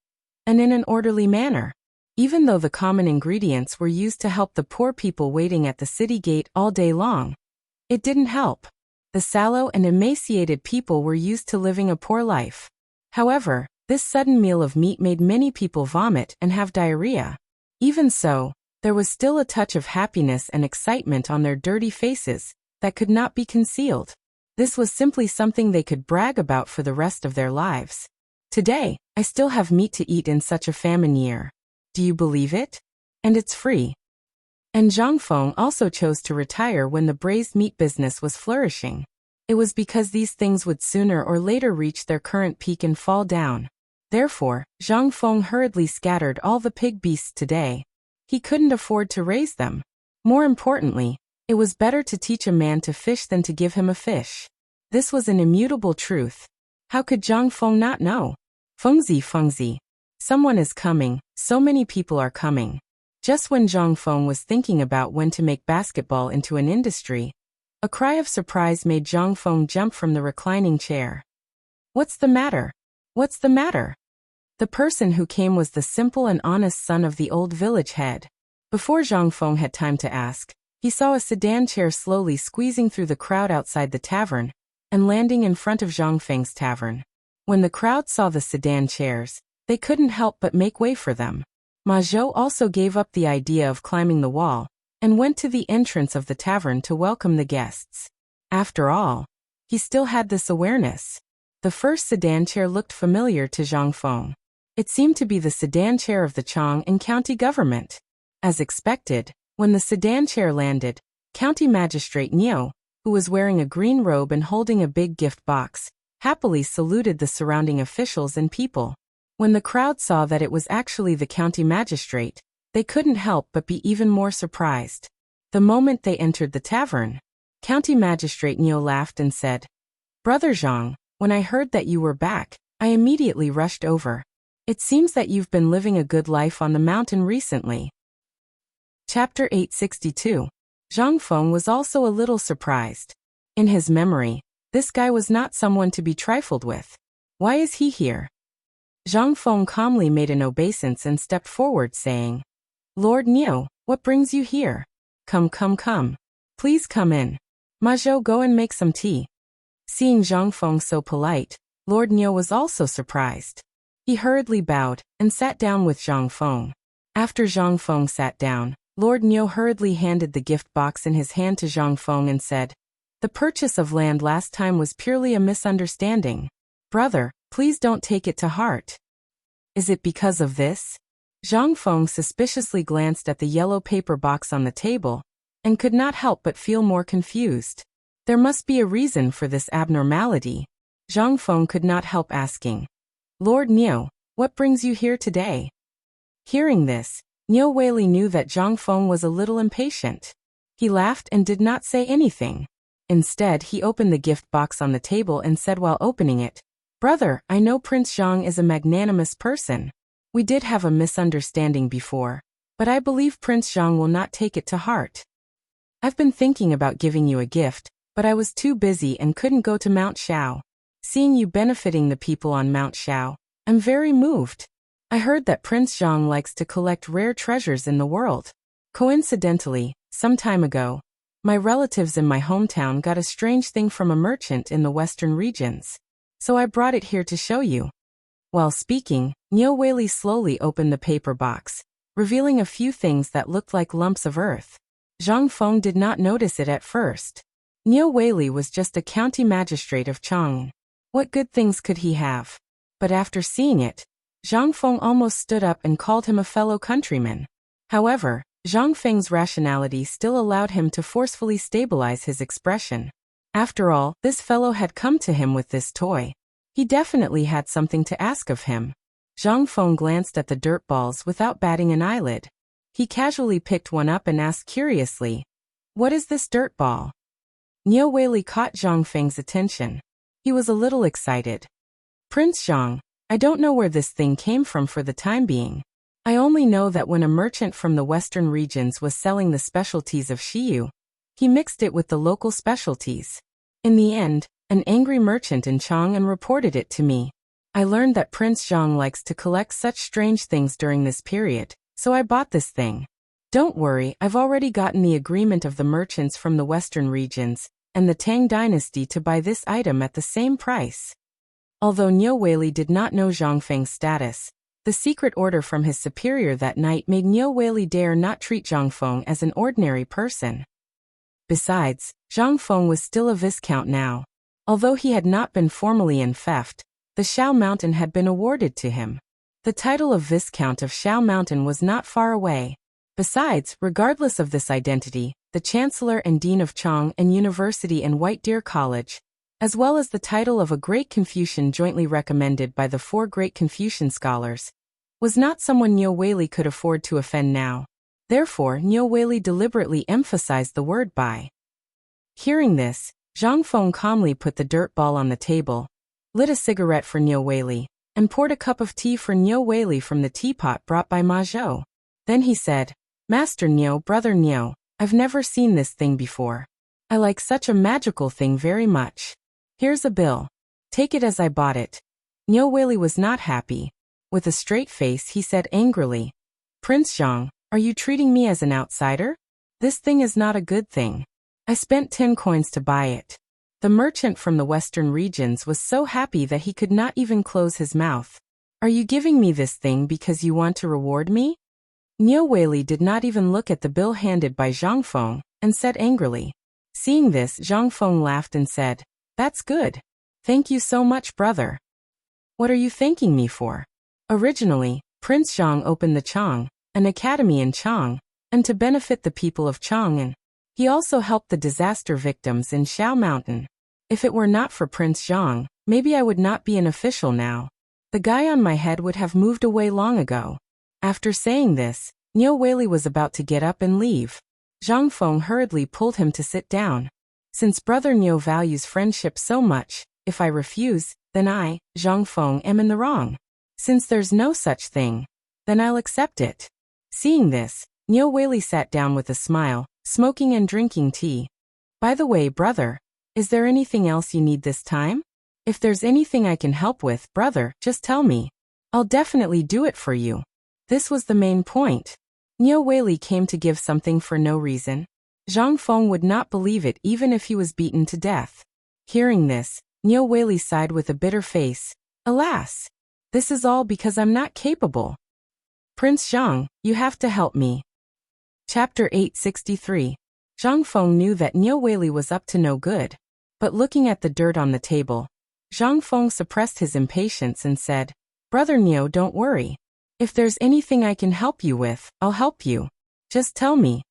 and in an orderly manner. Even though the common ingredients were used to help the poor people waiting at the city gate all day long, it didn't help. The sallow and emaciated people were used to living a poor life. However, this sudden meal of meat made many people vomit and have diarrhea. Even so, there was still a touch of happiness and excitement on their dirty faces that could not be concealed. This was simply something they could brag about for the rest of their lives. Today, I still have meat to eat in such a famine year. Do you believe it? And it's free. And Zhang Feng also chose to retire when the braised meat business was flourishing. It was because these things would sooner or later reach their current peak and fall down. Therefore, Zhang Feng hurriedly scattered all the pig beasts today. He couldn't afford to raise them. More importantly, it was better to teach a man to fish than to give him a fish. This was an immutable truth. How could Zhang Feng not know? Fengzi. Someone is coming, so many people are coming. Just when Zhang Feng was thinking about when to make basketball into an industry, a cry of surprise made Zhang Feng jump from the reclining chair. What's the matter? What's the matter? The person who came was the simple and honest son of the old village head. Before Zhang Feng had time to ask, he saw a sedan chair slowly squeezing through the crowd outside the tavern and landing in front of Zhang Feng's tavern. When the crowd saw the sedan chairs, they couldn't help but make way for them. Ma Zhou also gave up the idea of climbing the wall and went to the entrance of the tavern to welcome the guests. After all, he still had this awareness. The first sedan chair looked familiar to Zhang Feng. It seemed to be the sedan chair of the Chang and county government. As expected, when the sedan chair landed, County Magistrate Niu, who was wearing a green robe and holding a big gift box, happily saluted the surrounding officials and people. When the crowd saw that it was actually the county magistrate, they couldn't help but be even more surprised. The moment they entered the tavern, County Magistrate Niu laughed and said, "Brother Zhang, when I heard that you were back, I immediately rushed over. It seems that you've been living a good life on the mountain recently." Chapter 862. Zhang Feng was also a little surprised. In his memory, this guy was not someone to be trifled with. Why is he here? Zhang Feng calmly made an obeisance and stepped forward, saying, "Lord Niu, what brings you here? Come. Please come in. Ma Zhou, go and make some tea." Seeing Zhang Feng so polite, Lord Niu was also surprised. He hurriedly bowed and sat down with Zhang Feng. After Zhang Feng sat down, Lord Niu hurriedly handed the gift box in his hand to Zhang Feng and said, "The purchase of land last time was purely a misunderstanding. Brother, please don't take it to heart." "Is it because of this?" Zhang Feng suspiciously glanced at the yellow paper box on the table and could not help but feel more confused. There must be a reason for this abnormality. Zhang Feng could not help asking, "Lord Niu, what brings you here today?" Hearing this, Niu Weili knew that Zhang Feng was a little impatient. He laughed and did not say anything. Instead, he opened the gift box on the table and said while opening it, "Brother, I know Prince Zhang is a magnanimous person. We did have a misunderstanding before, but I believe Prince Zhang will not take it to heart. I've been thinking about giving you a gift, but I was too busy and couldn't go to Mount Shao. Seeing you benefiting the people on Mount Shao, I'm very moved. I heard that Prince Zhang likes to collect rare treasures in the world. Coincidentally, some time ago, my relatives in my hometown got a strange thing from a merchant in the western regions. So I brought it here to show you." While speaking, Niu Weili slowly opened the paper box, revealing a few things that looked like lumps of earth. Zhang Feng did not notice it at first. Niu Weili was just a county magistrate of Chang. What good things could he have? But after seeing it, Zhang Feng almost stood up and called him a fellow countryman. However, Zhang Feng's rationality still allowed him to forcefully stabilize his expression. After all, this fellow had come to him with this toy. He definitely had something to ask of him. Zhang Feng glanced at the dirt balls without batting an eyelid. He casually picked one up and asked curiously, "What is this dirt ball?" Niu Weili caught Zhang Feng's attention. He was a little excited. "Prince Zhang, I don't know where this thing came from for the time being. I only know that when a merchant from the western regions was selling the specialties of Shiyu, he mixed it with the local specialties. In the end, an angry merchant in Chang'an reported it to me. I learned that Prince Zhang likes to collect such strange things during this period, so I bought this thing. Don't worry, I've already gotten the agreement of the merchants from the western regions and the Tang dynasty to buy this item at the same price." Although Niu Weili did not know Zhang Feng's status, the secret order from his superior that night made Niu Weili dare not treat Zhang Feng as an ordinary person. Besides, Zhang Feng was still a viscount now. Although he had not been formally enfeoffed, the Shao Mountain had been awarded to him. The title of Viscount of Shao Mountain was not far away. Besides, regardless of this identity, the Chancellor and Dean of Chang and University and White Deer College, as well as the title of a great Confucian jointly recommended by the 4 great Confucian scholars, was not someone Niu Weili could afford to offend now. Therefore, Niu Weili deliberately emphasized the word by. Hearing this, Zhang Feng calmly put the dirt ball on the table, lit a cigarette for Niu Weili, and poured a cup of tea for Niu Weili from the teapot brought by Ma Zhou. Then he said, Master Niu, Brother Niu, I've never seen this thing before. I like such a magical thing very much. Here's a bill. Take it as I bought it. Niu Weili was not happy. With a straight face he said angrily, Prince Zhang, are you treating me as an outsider? This thing is not a good thing. I spent 10 coins to buy it. The merchant from the western regions was so happy that he could not even close his mouth. Are you giving me this thing because you want to reward me? Niu Weili did not even look at the bill handed by Zhang Feng, and said angrily. Seeing this, Zhang Feng laughed and said, That's good. Thank you so much, brother. What are you thanking me for? Originally, Prince Zhang opened the Chang, an academy in Chang, and to benefit the people of Chang'an. He also helped the disaster victims in Shao Mountain. If it were not for Prince Zhang, maybe I would not be an official now. The guy on my head would have moved away long ago. After saying this, Niu Weili was about to get up and leave. Zhang Feng hurriedly pulled him to sit down. Since Brother Niu values friendship so much, if I refuse, then I, Zhang Feng, am in the wrong. Since there's no such thing, then I'll accept it. Seeing this, Niu Weili sat down with a smile, smoking and drinking tea. By the way, brother, is there anything else you need this time? If there's anything I can help with, brother, just tell me. I'll definitely do it for you. This was the main point. Niu Weili came to give something for no reason. Zhang Feng would not believe it even if he was beaten to death. Hearing this, Niu Weili sighed with a bitter face. Alas! This is all because I'm not capable. Prince Zhang, you have to help me. Chapter 863. Zhang Feng knew that Niu Weili was up to no good. But looking at the dirt on the table, Zhang Feng suppressed his impatience and said, Brother Niu, don't worry. If there's anything I can help you with, I'll help you. Just tell me.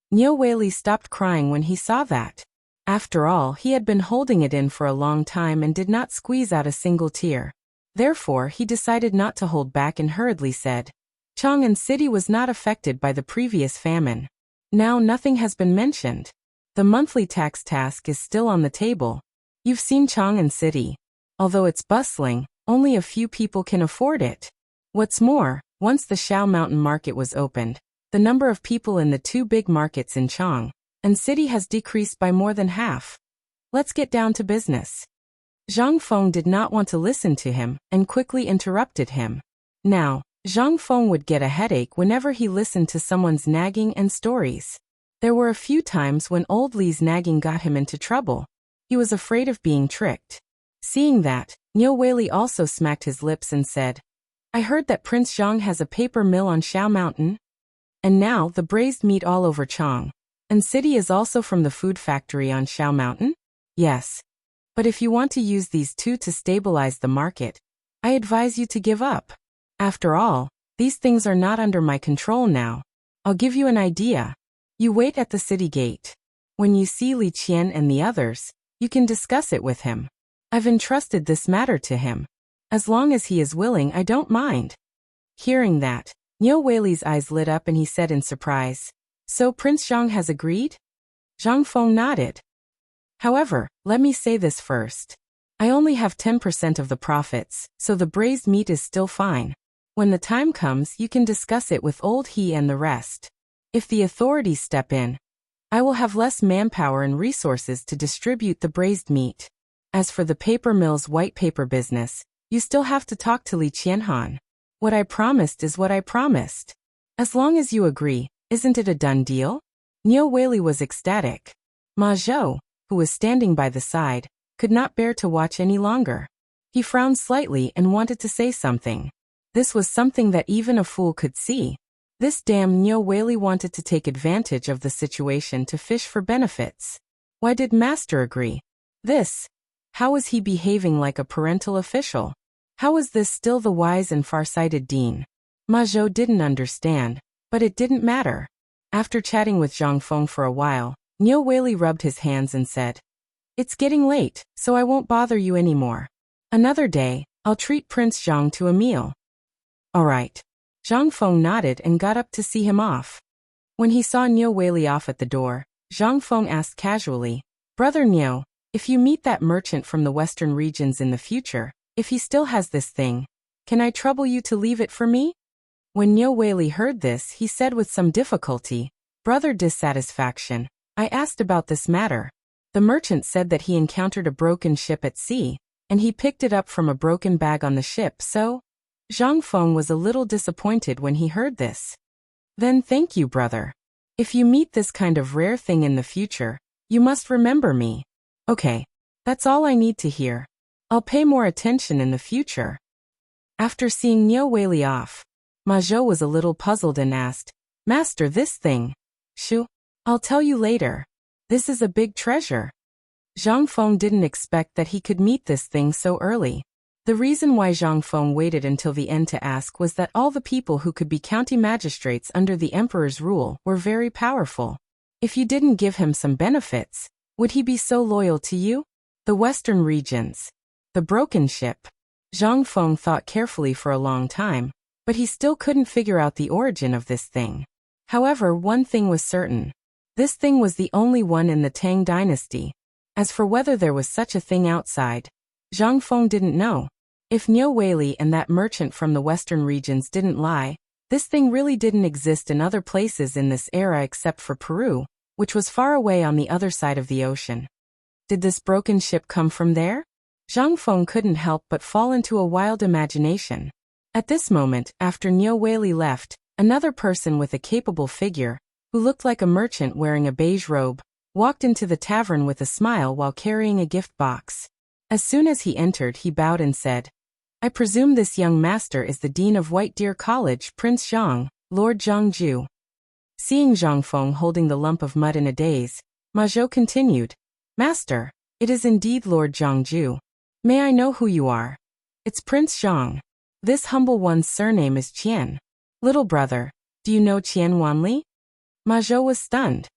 Niu Weili stopped crying when he saw that. After all, he had been holding it in for a long time and did not squeeze out a single tear. Therefore, he decided not to hold back and hurriedly said, Chang'an City was not affected by the previous famine. Now nothing has been mentioned. The monthly tax task is still on the table. You've seen Chang'an City. Although it's bustling, only a few people can afford it. What's more, once the Shao Mountain market was opened, the number of people in the 2 big markets in Chang'an City has decreased by more than half. Let's get down to business. Zhang Feng did not want to listen to him and quickly interrupted him. Now, Zhang Feng would get a headache whenever he listened to someone's nagging and stories. There were a few times when old Li's nagging got him into trouble. He was afraid of being tricked. Seeing that, Niu Weili also smacked his lips and said, I heard that Prince Zhang has a paper mill on Shao Mountain. And now the braised meat all over Chang'an City is also from the food factory on Shao Mountain? Yes. But if you want to use these 2 to stabilize the market, I advise you to give up. After all, these things are not under my control now. I'll give you an idea. You wait at the city gate. When you see Li Qian and the others, you can discuss it with him. I've entrusted this matter to him. As long as he is willing, I don't mind. Hearing that, Niu Weili's eyes lit up and he said in surprise, So Prince Zhang has agreed? Zhang Feng nodded. However, let me say this first. I only have 10% of the profits, so the braised meat is still fine. When the time comes, you can discuss it with old He and the rest. If the authorities step in, I will have less manpower and resources to distribute the braised meat. As for the paper mill's white paper business, you still have to talk to Li Qianhan. What I promised is what I promised. As long as you agree, isn't it a done deal? Niu Weili was ecstatic. Ma Zhou, who was standing by the side, could not bear to watch any longer. He frowned slightly and wanted to say something. This was something that even a fool could see. This damn Niu Weili wanted to take advantage of the situation to fish for benefits. Why did Master agree? How was he behaving like a parental official? How was this still the wise and far-sighted dean? Ma Zhou didn't understand, But it didn't matter. After chatting with Zhang Feng for a while, Niu Weili rubbed his hands and said, "It's getting late, so I won't bother you anymore. Another day, I'll treat Prince Zhang to a meal." "All right." Zhang Feng nodded and got up to see him off. When he saw Niu Weili off at the door, Zhang Feng asked casually, "Brother Niu, if you meet that merchant from the western regions in the future, if he still has this thing, can I trouble you to leave it for me?" When Niu Weili heard this, he said with some difficulty, "Brother Dissatisfaction, I asked about this matter. The merchant said that he encountered a broken ship at sea, and he picked it up from a broken bag on the ship, so—" Zhang Feng was a little disappointed when he heard this. "Then thank you, brother. If you meet this kind of rare thing in the future, you must remember me." "Okay. That's all I need to hear. I'll pay more attention in the future." After seeing Niu Weili off, Ma Zhou was a little puzzled and asked, "Master, this thing? Shoo, I'll tell you later. This is a big treasure." Zhang Feng didn't expect that he could meet this thing so early. The reason why Zhang Feng waited until the end to ask was that all the people who could be county magistrates under the emperor's rule were very powerful. If you didn't give him some benefits, would he be so loyal to you? The western regions. The broken ship. Zhang Feng thought carefully for a long time, but he still couldn't figure out the origin of this thing. However, one thing was certain. This thing was the only one in the Tang dynasty. As for whether there was such a thing outside, Zhang Feng didn't know. If Niu Weili and that merchant from the western regions didn't lie, this thing really didn't exist in other places in this era except for Peru, which was far away on the other side of the ocean. Did this broken ship come from there? Zhang Feng couldn't help but fall into a wild imagination. At this moment, after Niu Weili left, another person with a capable figure, who looked like a merchant wearing a beige robe, walked into the tavern with a smile while carrying a gift box. As soon as he entered, he bowed and said, "I presume this young master is the dean of White Deer College, Prince Zhang, Lord Zhangju." Seeing Zhang Feng holding the lump of mud in a daze, Ma Zhou continued, "Master, it is indeed Lord Zhangju. May I know who you are?" "It's Prince Zhang. This humble one's surname is Qian." "Little brother, do you know Qian Wanli?" Ma Zhou was stunned.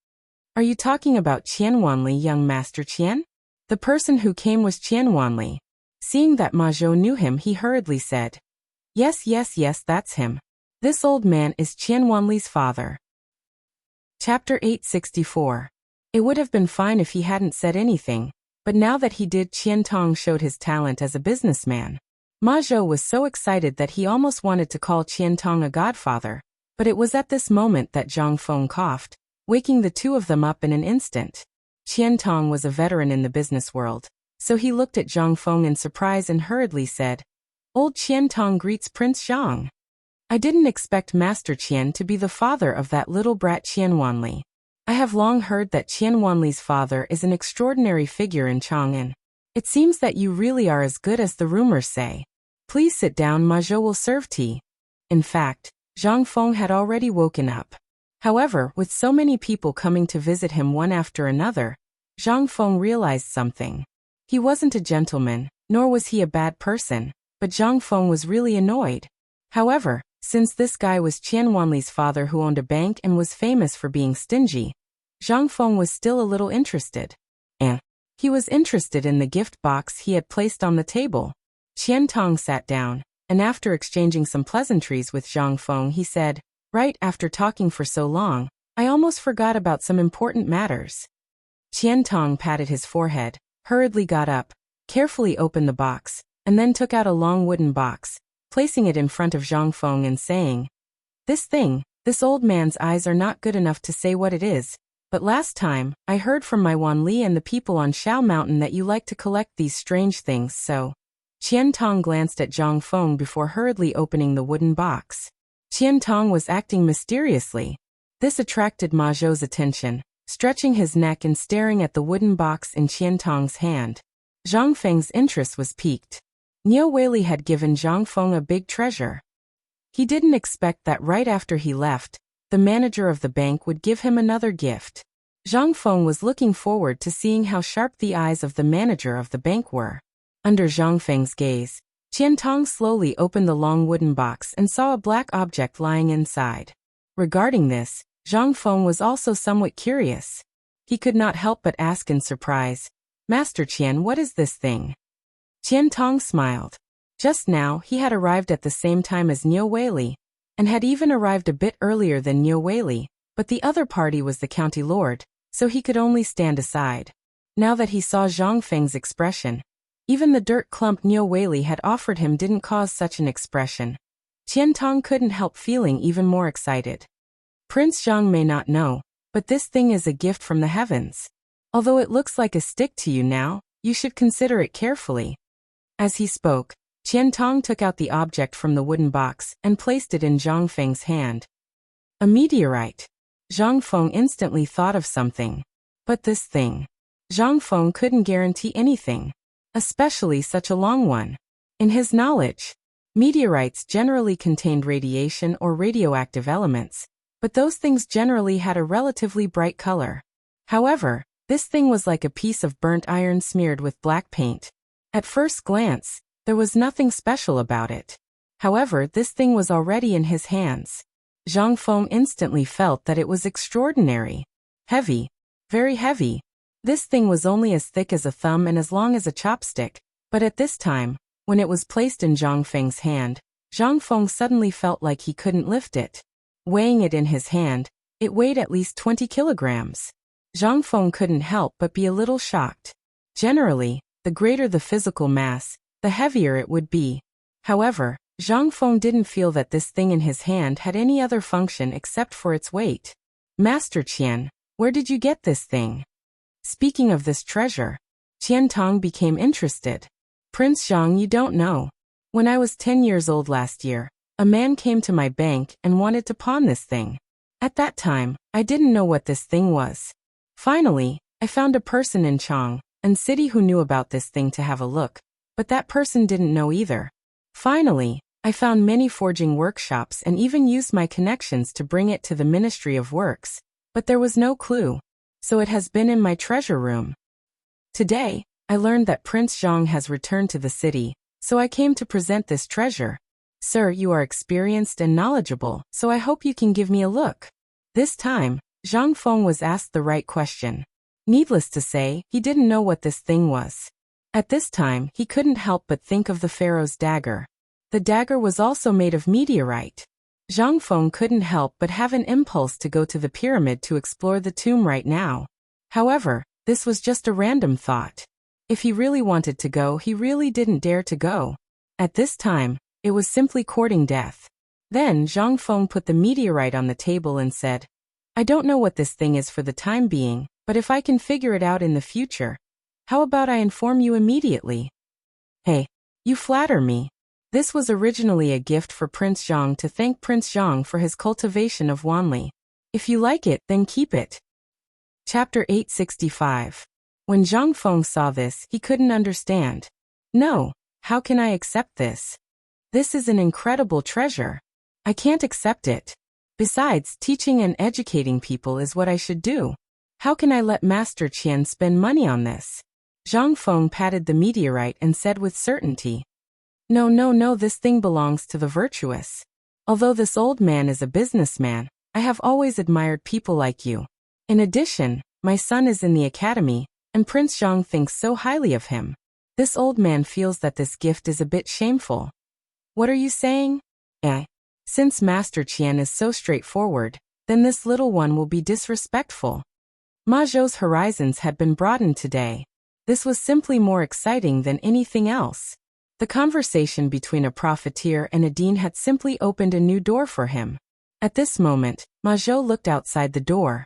"Are you talking about Qian Wanli, young Master Qian?" The person who came was Qian Wanli. Seeing that Ma Zhou knew him, he hurriedly said, Yes, that's him. This old man is Qian Wanli's father." Chapter 864. It would have been fine if he hadn't said anything, but now that he did, Qian Tong showed his talent as a businessman. Ma Zhou was so excited that he almost wanted to call Qian Tong a godfather, but it was at this moment that Zhang Feng coughed, waking the two of them up in an instant. Qian Tong was a veteran in the business world, so he looked at Zhang Feng in surprise and hurriedly said, "Old Qian Tong greets Prince Zhang. I didn't expect Master Qian to be the father of that little brat Qian Wanli. I have long heard that Qian Wanli's father is an extraordinary figure in Chang'an. It seems that you really are as good as the rumors say. Please sit down, Ma Zhou will serve tea." In fact, Zhang Feng had already woken up. However, with so many people coming to visit him one after another, Zhang Feng realized something. He wasn't a gentleman, nor was he a bad person, but Zhang Feng was really annoyed. However, since this guy was Qian Wanli's father who owned a bank and was famous for being stingy, Zhang Feng was still a little interested. And he was interested in the gift box he had placed on the table. Qian Tong sat down, and after exchanging some pleasantries with Zhang Feng, he said, "Right, after talking for so long, I almost forgot about some important matters." Qian Tong patted his forehead, hurriedly got up, carefully opened the box, and then took out a long wooden box, placing it in front of Zhang Feng and saying, This old man's eyes are not good enough to say what it is, but last time, I heard from my Wan Li and the people on Shao Mountain that you like to collect these strange things, so." Qian Tong glanced at Zhang Feng before hurriedly opening the wooden box. Qian Tong was acting mysteriously. This attracted Ma Zhou's attention, stretching his neck and staring at the wooden box in Qian Tong's hand. Zhang Feng's interest was piqued. Niu Weili had given Zhang Feng a big treasure. He didn't expect that right after he left, the manager of the bank would give him another gift. Zhang Feng was looking forward to seeing how sharp the eyes of the manager of the bank were. Under Zhang Feng's gaze, Qian Tong slowly opened the long wooden box and saw a black object lying inside. Regarding this, Zhang Feng was also somewhat curious. He could not help but ask in surprise, "Master Qian, what is this thing?" Qian Tong smiled. Just now, he had arrived at the same time as Niu Weili, and had even arrived a bit earlier than Niu Weili, but the other party was the county lord, so he could only stand aside. Now that he saw Zhang Feng's expression, even the dirt clump Niu Weili had offered him didn't cause such an expression. Qian Tong couldn't help feeling even more excited. Prince Zhang may not know, but this thing is a gift from the heavens. Although it looks like a stick to you now, you should consider it carefully. As he spoke, Qian Tong took out the object from the wooden box and placed it in Zhang Feng's hand. A meteorite. Zhang Feng instantly thought of something. But this thing. Zhang Feng couldn't guarantee anything, especially such a long one. In his knowledge, meteorites generally contained radiation or radioactive elements, but those things generally had a relatively bright color. However, this thing was like a piece of burnt iron smeared with black paint. At first glance, there was nothing special about it. However, this thing was already in his hands. Zhang Feng instantly felt that it was extraordinary. Heavy. Very heavy. This thing was only as thick as a thumb and as long as a chopstick, but at this time, when it was placed in Zhang Feng's hand, Zhang Feng suddenly felt like he couldn't lift it. Weighing it in his hand, it weighed at least 20 kilograms. Zhang Feng couldn't help but be a little shocked. Generally, the greater the physical mass, the heavier it would be. However, Zhang Feng didn't feel that this thing in his hand had any other function except for its weight. "Master Qian, where did you get this thing?" Speaking of this treasure, Qian Tong became interested. "Prince Zhang, you don't know. When I was 10 years old last year, a man came to my bank and wanted to pawn this thing. At that time, I didn't know what this thing was. Finally, I found a person in Chang and city who knew about this thing to have a look, but that person didn't know either. Finally, I found many forging workshops and even used my connections to bring it to the Ministry of Works, but there was no clue. So it has been in my treasure room. Today, I learned that Prince Zhang has returned to the city, so I came to present this treasure. Sir, you are experienced and knowledgeable, so I hope you can give me a look." This time, Zhang Feng was asked the right question. Needless to say, he didn't know what this thing was. At this time, he couldn't help but think of the pharaoh's dagger. The dagger was also made of meteorite. Zhang Feng couldn't help but have an impulse to go to the pyramid to explore the tomb right now. However, this was just a random thought. If he really wanted to go, he really didn't dare to go. At this time, it was simply courting death. Then Zhang Feng put the meteorite on the table and said, "I don't know what this thing is for the time being, but if I can figure it out in the future, how about I inform you immediately?" "Hey, you flatter me." This was originally a gift for Prince Zhang to thank Prince Zhang for his cultivation of Wanli. If you like it, then keep it. Chapter 865. When Zhang Feng saw this, he couldn't understand. "No, how can I accept this? This is an incredible treasure. I can't accept it. Besides, teaching and educating people is what I should do. How can I let Master Qian spend money on this?" Zhang Feng patted the meteorite and said with certainty, No, this thing belongs to the virtuous. Although this old man is a businessman, I have always admired people like you. In addition, my son is in the academy, and Prince Zhang thinks so highly of him. This old man feels that this gift is a bit shameful." "What are you saying?" Since Master Qian is so straightforward, then this little one will be disrespectful." Ma Zhou's horizons had been broadened today. This was simply more exciting than anything else. The conversation between a profiteer and a dean had simply opened a new door for him. At this moment, Ma Zhou looked outside the door.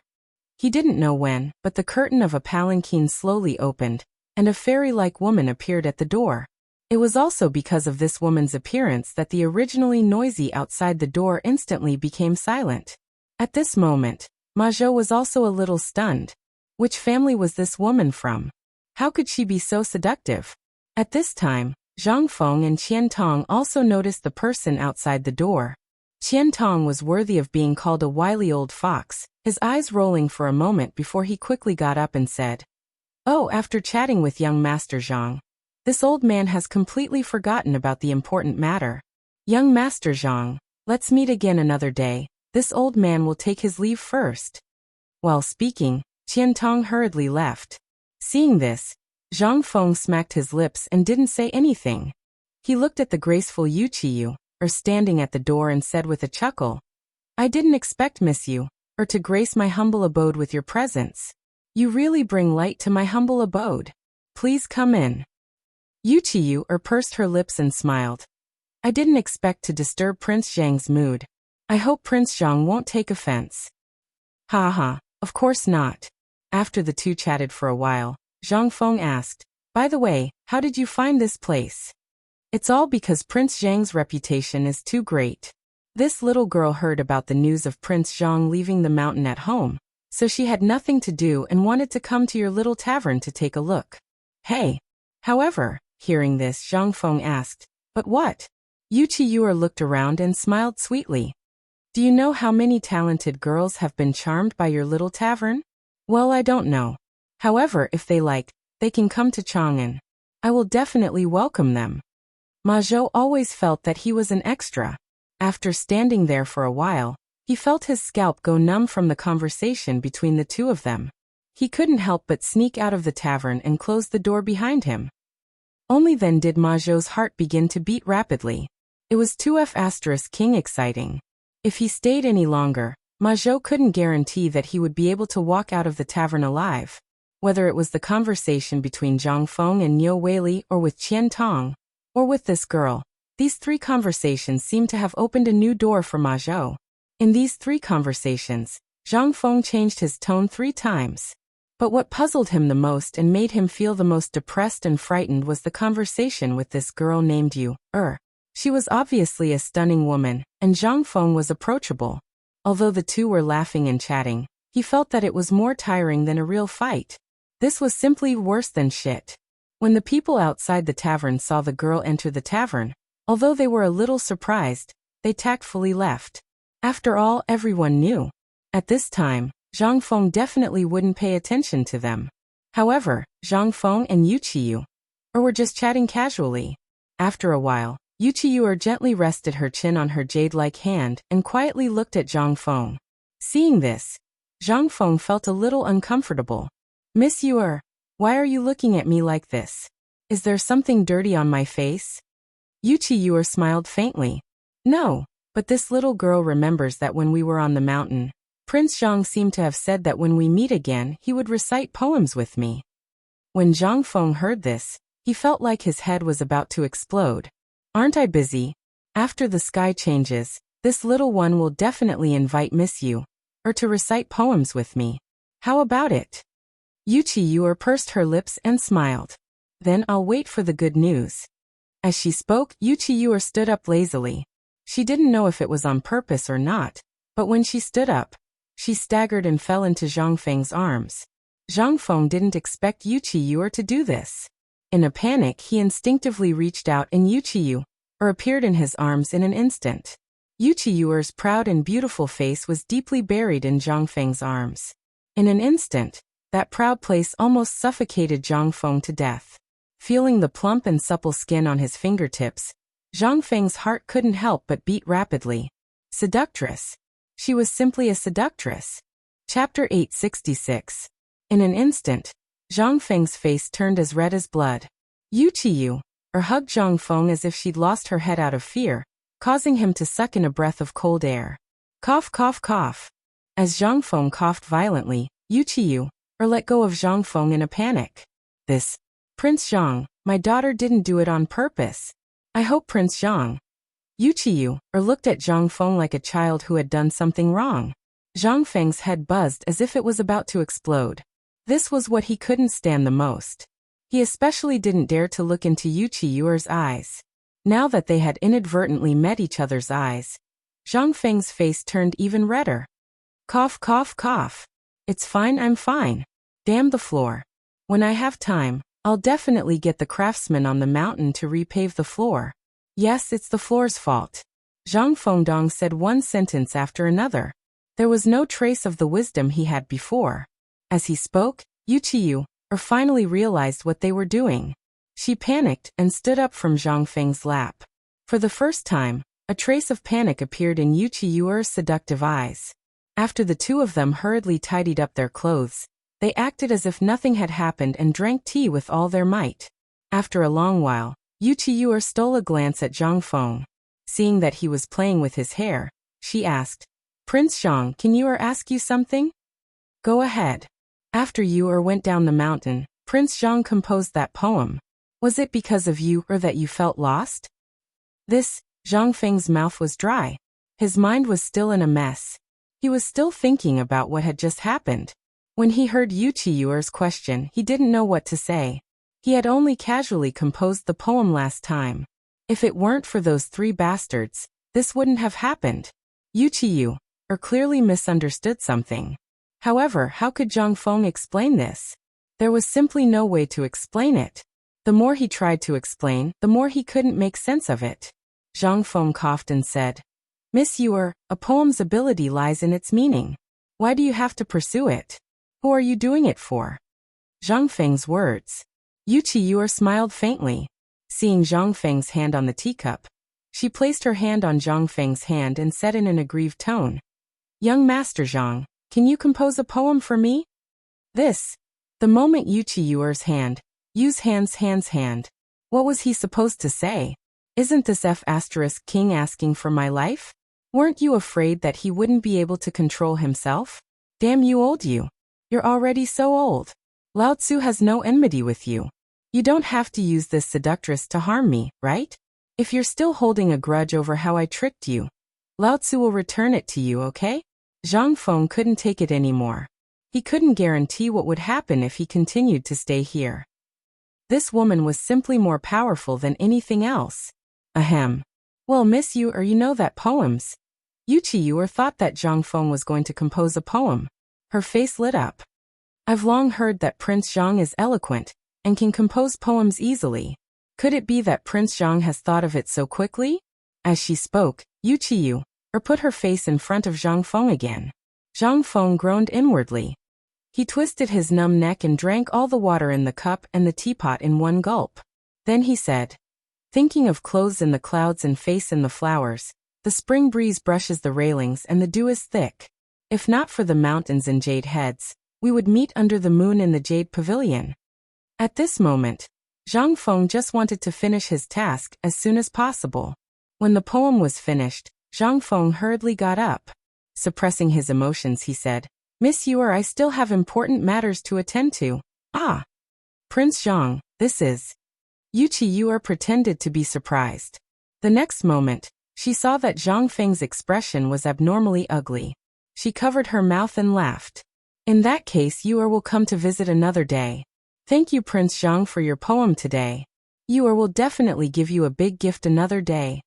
He didn't know when, but the curtain of a palanquin slowly opened, and a fairy-like woman appeared at the door. It was also because of this woman's appearance that the originally noisy outside the door instantly became silent. At this moment, Ma Zhou was also a little stunned. Which family was this woman from? How could she be so seductive? At this time, Zhang Feng and Qian Tong also noticed the person outside the door. Qian Tong was worthy of being called a wily old fox, his eyes rolling for a moment before he quickly got up and said, "Oh, after chatting with young Master Zhang, this old man has completely forgotten about the important matter. Young Master Zhang, let's meet again another day. This old man will take his leave first." While speaking, Tang hurriedly left. Seeing this, Zhang Feng smacked his lips and didn't say anything. He looked at the graceful Yu standing at the door and said with a chuckle, "I didn't expect Miss Yu to grace my humble abode with your presence. You really bring light to my humble abode. Please come in." Yu pursed her lips and smiled. "I didn't expect to disturb Prince Zhang's mood. I hope Prince Zhang won't take offense." "Ha ha, of course not." After the two chatted for a while, Zhang Feng asked, "By the way, how did you find this place?" "It's all because Prince Zhang's reputation is too great. This little girl heard about the news of Prince Zhang leaving the mountain at home, so she had nothing to do and wanted to come to your little tavern to take a look." "Hey." However, hearing this, Zhang Feng asked, "But what?" Yu looked around and smiled sweetly. "Do you know how many talented girls have been charmed by your little tavern?" "Well, I don't know. However, if they like, they can come to Chang'an. I will definitely welcome them." Ma Zhou always felt that he was an extra. After standing there for a while, he felt his scalp go numb from the conversation between the two of them. He couldn't help but sneak out of the tavern and close the door behind him. Only then did Ma Zhou's heart begin to beat rapidly. It was 2F*King exciting. If he stayed any longer, Ma Zhou couldn't guarantee that he would be able to walk out of the tavern alive. Whether it was the conversation between Zhang Feng and Niu Weili or with Tang, or with this girl, these three conversations seemed to have opened a new door for Ma Zhou. In these three conversations, Zhang Feng changed his tone 3 times. But what puzzled him the most and made him feel the most depressed and frightened was the conversation with this girl named Yu. She was obviously a stunning woman, and Zhang Feng was approachable. Although the two were laughing and chatting, he felt that it was more tiring than a real fight. This was simply worse than shit. When the people outside the tavern saw the girl enter the tavern, although they were a little surprised, they tactfully left. After all, everyone knew. At this time, Zhang Feng definitely wouldn't pay attention to them. However, Zhang Feng and Yu were just chatting casually. After a while, Yu gently rested her chin on her jade-like hand and quietly looked at Zhang Feng. Seeing this, Zhang Feng felt a little uncomfortable. "Miss Yu, why are you looking at me like this? Is there something dirty on my face?" Yu smiled faintly. "No, but this little girl remembers that when we were on the mountain, Prince Zhang seemed to have said that when we meet again he would recite poems with me." When Zhang Feng heard this, he felt like his head was about to explode. "Aren't I busy? After the sky changes, this little one will definitely invite Miss Yu to recite poems with me. How about it?" Yu pursed her lips and smiled. "Then I'll wait for the good news." As she spoke, Yu stood up lazily. She didn't know if it was on purpose or not, but when she stood up, she staggered and fell into Zhang Feng's arms. Zhang Feng didn't expect Yu to do this. In a panic, he instinctively reached out and Yu appeared in his arms in an instant. Yu's proud and beautiful face was deeply buried in Zhang Feng's arms. In an instant, that proud place almost suffocated Zhang Feng to death. Feeling the plump and supple skin on his fingertips, Zhang Feng's heart couldn't help but beat rapidly. Seductress. She was simply a seductress. Chapter 866. In an instant, Zhang Feng's face turned as red as blood. Yu hugged Zhang Feng as if she'd lost her head out of fear, causing him to suck in a breath of cold air. Cough, cough, cough. As Zhang Feng coughed violently, Yu let go of Zhang Feng in a panic. "This, Prince Zhang, my daughter didn't do it on purpose. I hope Prince Zhang." Yu looked at Zhang Feng like a child who had done something wrong. Zhang Feng's head buzzed as if it was about to explode. This was what he couldn't stand the most. He especially didn't dare to look into Yu's eyes. Now that they had inadvertently met each other's eyes, Zhang Feng's face turned even redder. Cough, cough, cough. "It's fine, I'm fine. Damn the floor. When I have time, I'll definitely get the craftsman on the mountain to repave the floor. Yes, it's the floor's fault." Zhang Fengdong said one sentence after another. There was no trace of the wisdom he had before. As he spoke, Yu finally realized what they were doing. She panicked and stood up from Zhang Feng's lap. For the first time, A trace of panic appeared in Yuer's seductive eyes. After the two of them hurriedly tidied up their clothes, they acted as if nothing had happened and drank tea with all their might. After a long while, Yuer stole a glance at Zhang Feng. Seeing that he was playing with his hair, she asked, "Prince Zhang, can Yuer ask you something?" "Go ahead." After Yuer went down the mountain, Prince Zhang composed that poem. Was it because of you or that you felt lost? Zhang Feng's mouth was dry. His mind was still in a mess. He was still thinking about what had just happened. When he heard Yuer's question, he didn't know what to say. He had only casually composed the poem last time. If it weren't for those three bastards, this wouldn't have happened. Yuer clearly misunderstood something. However, how could Zhang Feng explain this? There was simply no way to explain it. The more he tried to explain, the more he couldn't make sense of it. Zhang Feng coughed and said, "Miss Yuer, a poem's ability lies in its meaning. Why do you have to pursue it? Who are you doing it for?" Zhang Feng's words. Yuer smiled faintly. Seeing Zhang Feng's hand on the teacup, she placed her hand on Zhang Feng's hand and said in an aggrieved tone, "Young Master Zhang, can you compose a poem for me?" The moment Yuer's hand. What was he supposed to say? Isn't this King asking for my life? Weren't you afraid that he wouldn't be able to control himself? Damn you old you. You're already so old. Lao Tzu has no enmity with you. You don't have to use this seductress to harm me, right? If you're still holding a grudge over how I tricked you, Lao Tzu will return it to you, okay? Zhang Feng couldn't take it anymore. He couldn't guarantee what would happen if he continued to stay here. This woman was simply more powerful than anything else. Ahem. Well, Miss Yuer, you know that poems. Yuer thought that Zhang Feng was going to compose a poem. Her face lit up. I've long heard that Prince Zhang is eloquent and can compose poems easily. Could it be that Prince Zhang has thought of it so quickly? As she spoke, Yuer put her face in front of Zhang Feng again. Zhang Feng groaned inwardly. He twisted his numb neck and drank all the water in the cup and the teapot in one gulp. Then he said, "Thinking of clothes in the clouds and face in the flowers, the spring breeze brushes the railings and the dew is thick. If not for the mountains and jade heads, we would meet under the moon in the jade pavilion." At this moment, Zhang Feng just wanted to finish his task as soon as possible. When the poem was finished, Zhang Feng hurriedly got up. Suppressing his emotions, he said, "Miss Yuer, I still have important matters to attend to." "Ah, Prince Zhang, this is..." Yuer pretended to be surprised. The next moment, she saw that Zhang Feng's expression was abnormally ugly. She covered her mouth and laughed. "In that case, Yuer will come to visit another day. Thank you, Prince Zhang, for your poem today. Yuer will definitely give you a big gift another day."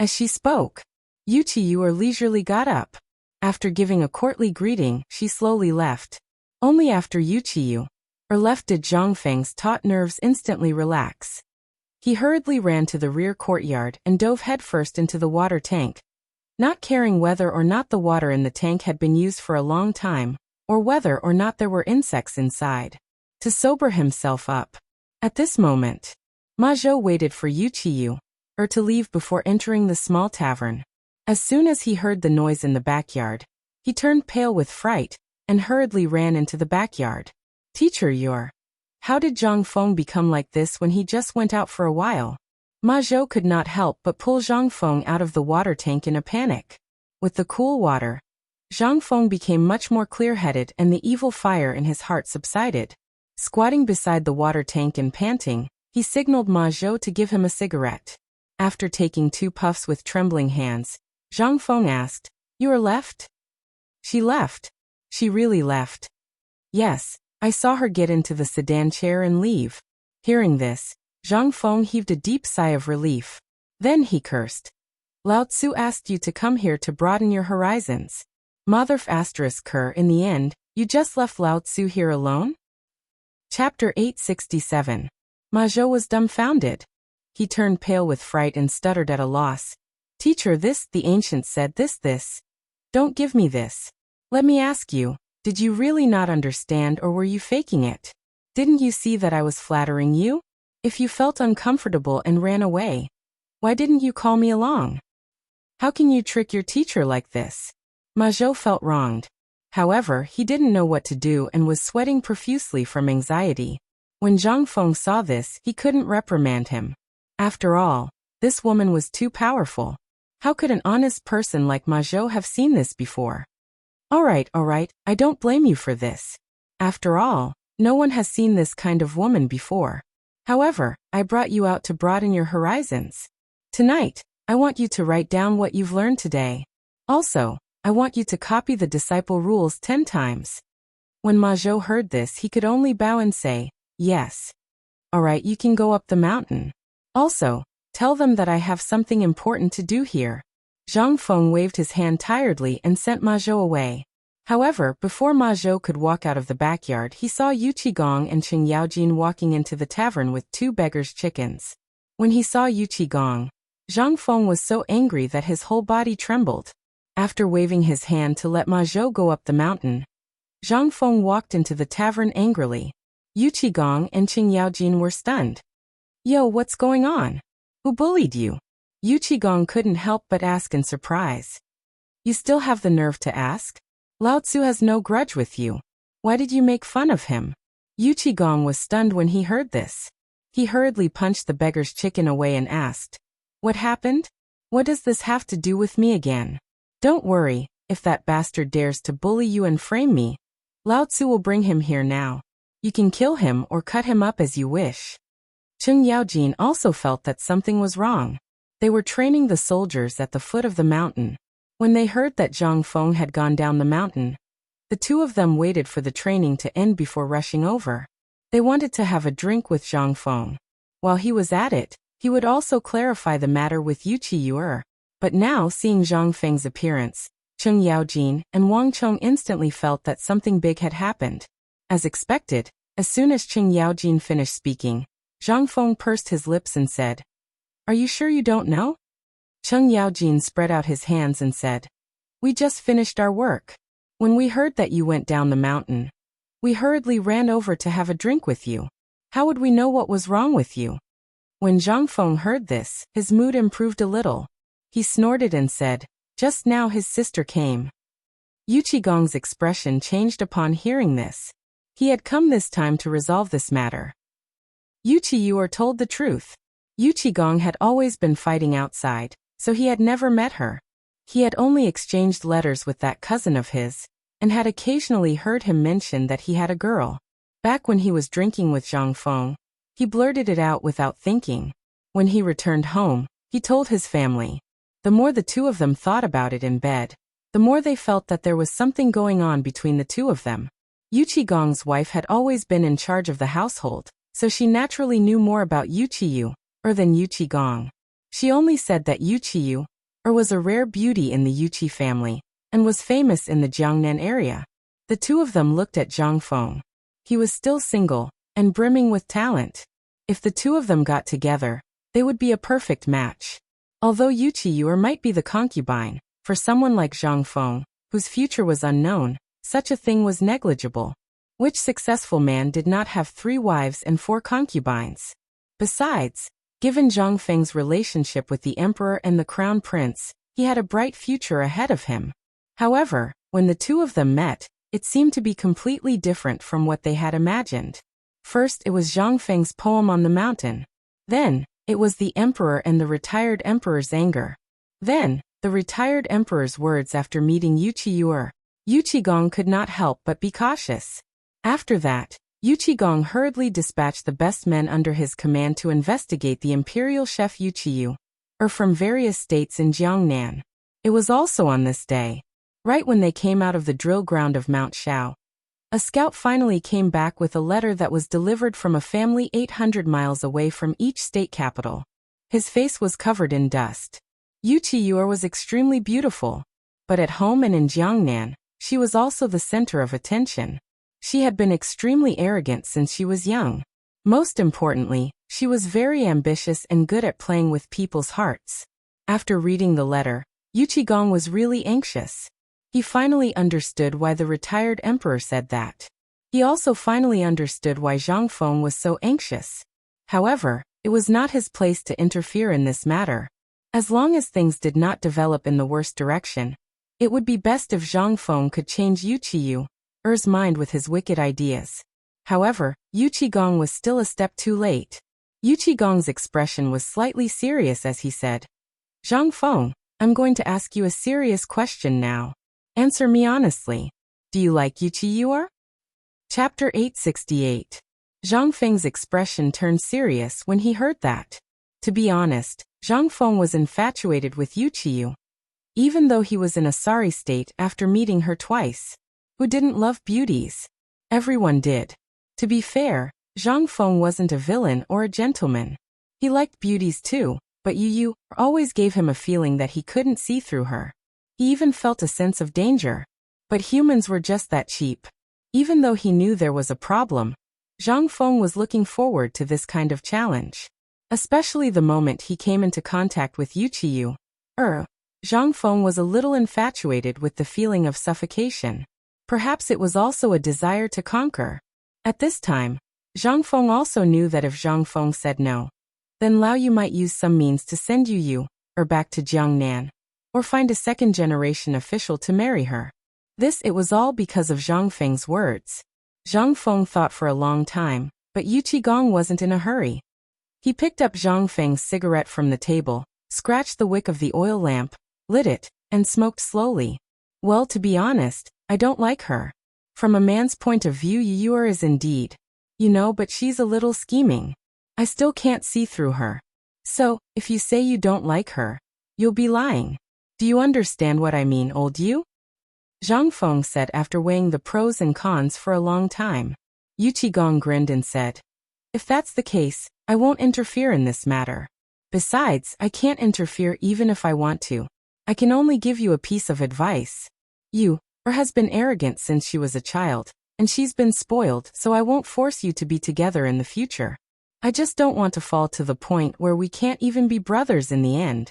As she spoke, Yuer leisurely got up. After giving a courtly greeting, she slowly left. Only after Yuer left did Zhang Feng's taut nerves instantly relax. He hurriedly ran to the rear courtyard and dove headfirst into the water tank, not caring whether or not the water in the tank had been used for a long time, or whether or not there were insects inside. To sober himself up. At this moment, Ma Zhou waited for Yuer to leave before entering the small tavern. As soon as he heard the noise in the backyard, he turned pale with fright and hurriedly ran into the backyard. "Teacher Yuer, how did Zhang Feng become like this when he just went out for a while?" Ma Zhou could not help but pull Zhang Feng out of the water tank in a panic. With the cool water, Zhang Feng became much more clear-headed and the evil fire in his heart subsided. Squatting beside the water tank and panting, he signaled Ma Zhou to give him a cigarette. After taking 2 puffs with trembling hands, Zhang Feng asked, "You left?" "She left." "She really left?" "Yes, I saw her get into the sedan chair and leave." Hearing this, Zhang Feng heaved a deep sigh of relief. Then he cursed. "Lao Tzu asked you to come here to broaden your horizons. In the end, you just left Lao Tzu here alone?" Chapter 867. Ma Zhou was dumbfounded. He turned pale with fright and stuttered at a loss. "Teacher, the ancient said this. Don't give me this. Let me ask you, did you really not understand or were you faking it? Didn't you see that I was flattering you? If you felt uncomfortable and ran away, why didn't you call me along?" How can you trick your teacher like this? Ma Zhou felt wronged. However, he didn't know what to do and was sweating profusely from anxiety. When Zhang Feng saw this, he couldn't reprimand him. After all, this woman was too powerful. How could an honest person like Ma Zhou have seen this before? All right, I don't blame you for this. After all, no one has seen this kind of woman before. However, I brought you out to broaden your horizons. Tonight, I want you to write down what you've learned today. Also, I want you to copy the disciple rules 10 times. When Ma Zhou heard this, he could only bow and say, yes. All right, you can go up the mountain. Also, tell them that I have something important to do here. Zhang Feng waved his hand tiredly and sent Ma Zhou away. However, before Ma Zhou could walk out of the backyard, he saw Yu Qigong and Qing Yaojin walking into the tavern with 2 beggars' chickens. When he saw Yu Qigong, Zhang Feng was so angry that his whole body trembled. After waving his hand to let Ma Zhou go up the mountain, Zhang Feng walked into the tavern angrily. Yu Qigong and Qing Yaojin were stunned. Yo, what's going on? Who bullied you? Yu Qigong couldn't help but ask in surprise. You still have the nerve to ask? Lao Tzu has no grudge with you. Why did you make fun of him? Yu Qigong was stunned when he heard this. He hurriedly punched the beggar's chicken away and asked, what happened? What does this have to do with me again? Don't worry, if that bastard dares to bully you and frame me, Lao Tzu will bring him here now. You can kill him or cut him up as you wish. Qing Yaojin also felt that something was wrong. They were training the soldiers at the foot of the mountain. When they heard that Zhang Feng had gone down the mountain, the 2 of them waited for the training to end before rushing over. They wanted to have a drink with Zhang Feng. While he was at it, he would also clarify the matter with Yu Qiyuer. But now, seeing Zhang Feng's appearance, Qing Yaojin and Wang Chong instantly felt that something big had happened. As expected, as soon as Qing Yaojin finished speaking, Zhang Feng pursed his lips and said, Are you sure you don't know? Qing Yaojin spread out his hands and said, We just finished our work. When we heard that you went down the mountain, we hurriedly ran over to have a drink with you. How would we know what was wrong with you? When Zhang Feng heard this, his mood improved a little. He snorted and said, Just now his sister came. Yu Qigong's expression changed upon hearing this. He had come this time to resolve this matter. Yu Qiyuer told the truth. Yu Qigong had always been fighting outside, so he had never met her. He had only exchanged letters with that cousin of his, and had occasionally heard him mention that he had a girl. Back when he was drinking with Zhang Feng, he blurted it out without thinking. When he returned home, he told his family. The more the 2 of them thought about it in bed, the more they felt that there was something going on between the 2 of them. Yu Qigong's wife had always been in charge of the household, so she naturally knew more about Yu Qiyuer than Yu Qigong. She only said that Yu Qiyuer was a rare beauty in the Yu Qi family, and was famous in the Jiangnan area. The 2 of them looked at Zhang Feng. He was still single, and brimming with talent. If the 2 of them got together, they would be a perfect match. Although Yu Qiyuer might be the concubine, for someone like Zhang Feng, whose future was unknown, such a thing was negligible. Which successful man did not have 3 wives and 4 concubines? Besides, given Zhang Feng's relationship with the emperor and the crown prince, he had a bright future ahead of him. However, when the 2 of them met, it seemed to be completely different from what they had imagined. First, it was Zhang Feng's poem on the mountain. Then, it was the emperor and the retired emperor's anger. Then, the retired emperor's words after meeting Yu Qiyuer. Yu Qigong could not help but be cautious. After that, Yu Qigong hurriedly dispatched the best men under his command to investigate the imperial chef Yu Qiyuer from various states in Jiangnan. It was also on this day, right when they came out of the drill ground of Mount Shao, a scout finally came back with a letter that was delivered from a family 800 miles away from each state capital. His face was covered in dust. Yu Qiyuer was extremely beautiful, but at home and in Jiangnan, she was also the center of attention. She had been extremely arrogant since she was young. Most importantly, she was very ambitious and good at playing with people's hearts. After reading the letter, Yu Qigong was really anxious. He finally understood why the retired emperor said that. He also finally understood why Zhang Feng was so anxious. However, it was not his place to interfere in this matter. As long as things did not develop in the worst direction, it would be best if Zhang Feng could change Yu Qiu's mind with his wicked ideas. However, Yu Qigong was still a step too late. Yu Qigong's expression was slightly serious as he said, Zhang Feng, I'm going to ask you a serious question now. Answer me honestly. Do you like Yu Qiu? Chapter 868. Zhang Feng's expression turned serious when he heard that. To be honest, Zhang Feng was infatuated with Yu Qiu. Even though he was in a sorry state after meeting her twice. Who didn't love beauties? Everyone did. To be fair, Zhang Feng wasn't a villain or a gentleman. He liked beauties too, but Yu always gave him a feeling that he couldn't see through her. He even felt a sense of danger. But humans were just that cheap. Even though he knew there was a problem, Zhang Feng was looking forward to this kind of challenge. Especially the moment he came into contact with Yu Qiu. Zhang Feng was a little infatuated with the feeling of suffocation. Perhaps it was also a desire to conquer. At this time, Zhang Feng also knew that if Zhang Feng said no, then Lao Yu might use some means to send Yu back to Jiangnan, or find a second-generation official to marry her. It was all because of Zhang Feng's words. Zhang Feng thought for a long time, but Yu Qigong wasn't in a hurry. He picked up Zhang Feng's cigarette from the table, scratched the wick of the oil lamp, lit it, and smoked slowly. Well, to be honest, I don't like her. From a man's point of view, Yu is indeed. But she's a little scheming. I still can't see through her. So, if you say you don't like her, you'll be lying. Do you understand what I mean, old Yu? Zhang Feng said after weighing the pros and cons for a long time. Yu Qigong grinned and said, if that's the case, I won't interfere in this matter. Besides, I can't interfere even if I want to. I can only give you a piece of advice. Yu has been arrogant since she was a child, and she's been spoiled, so I won't force you to be together in the future. I just don't want to fall to the point where we can't even be brothers in the end.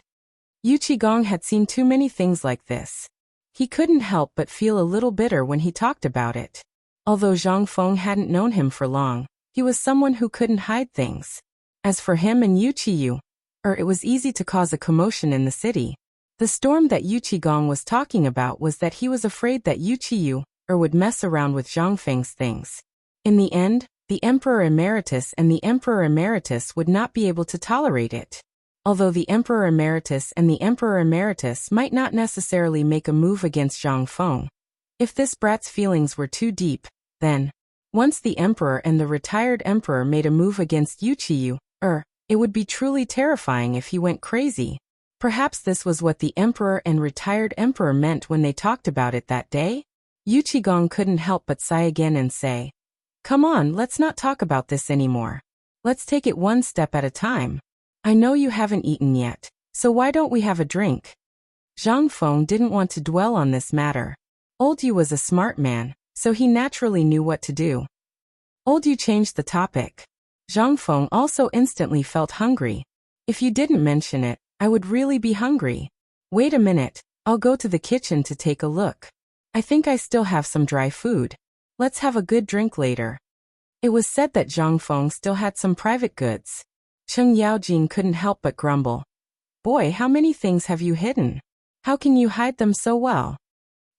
Yu Qigong had seen too many things like this. He couldn't help but feel a little bitter when he talked about it. Although Zhang Feng hadn't known him for long, he was someone who couldn't hide things. As for him and Yu Qiu, it was easy to cause a commotion in the city. The storm that Yu Qigong was talking about was that he was afraid that Yu Qiu would mess around with Zhang Feng's things. In the end, the Emperor Emeritus and the Emperor Emeritus would not be able to tolerate it. Although the Emperor Emeritus and the Emperor Emeritus might not necessarily make a move against Zhang Feng. If this brat's feelings were too deep, then, once the Emperor and the retired Emperor made a move against Yu Qiu, it would be truly terrifying if he went crazy. Perhaps this was what the Emperor and retired Emperor meant when they talked about it that day? Yu Qigong couldn't help but sigh again and say, come on, let's not talk about this anymore. Let's take it one step at a time. I know you haven't eaten yet, so why don't we have a drink? Zhang Feng didn't want to dwell on this matter. Old Yu was a smart man, so he naturally knew what to do. Old Yu changed the topic. Zhang Feng also instantly felt hungry. If you didn't mention it, I would really be hungry. Wait a minute, I'll go to the kitchen to take a look. I think I still have some dry food. Let's have a good drink later. It was said that Zhang Feng still had some private goods. Cheng Yaojin couldn't help but grumble. Boy, how many things have you hidden? How can you hide them so well?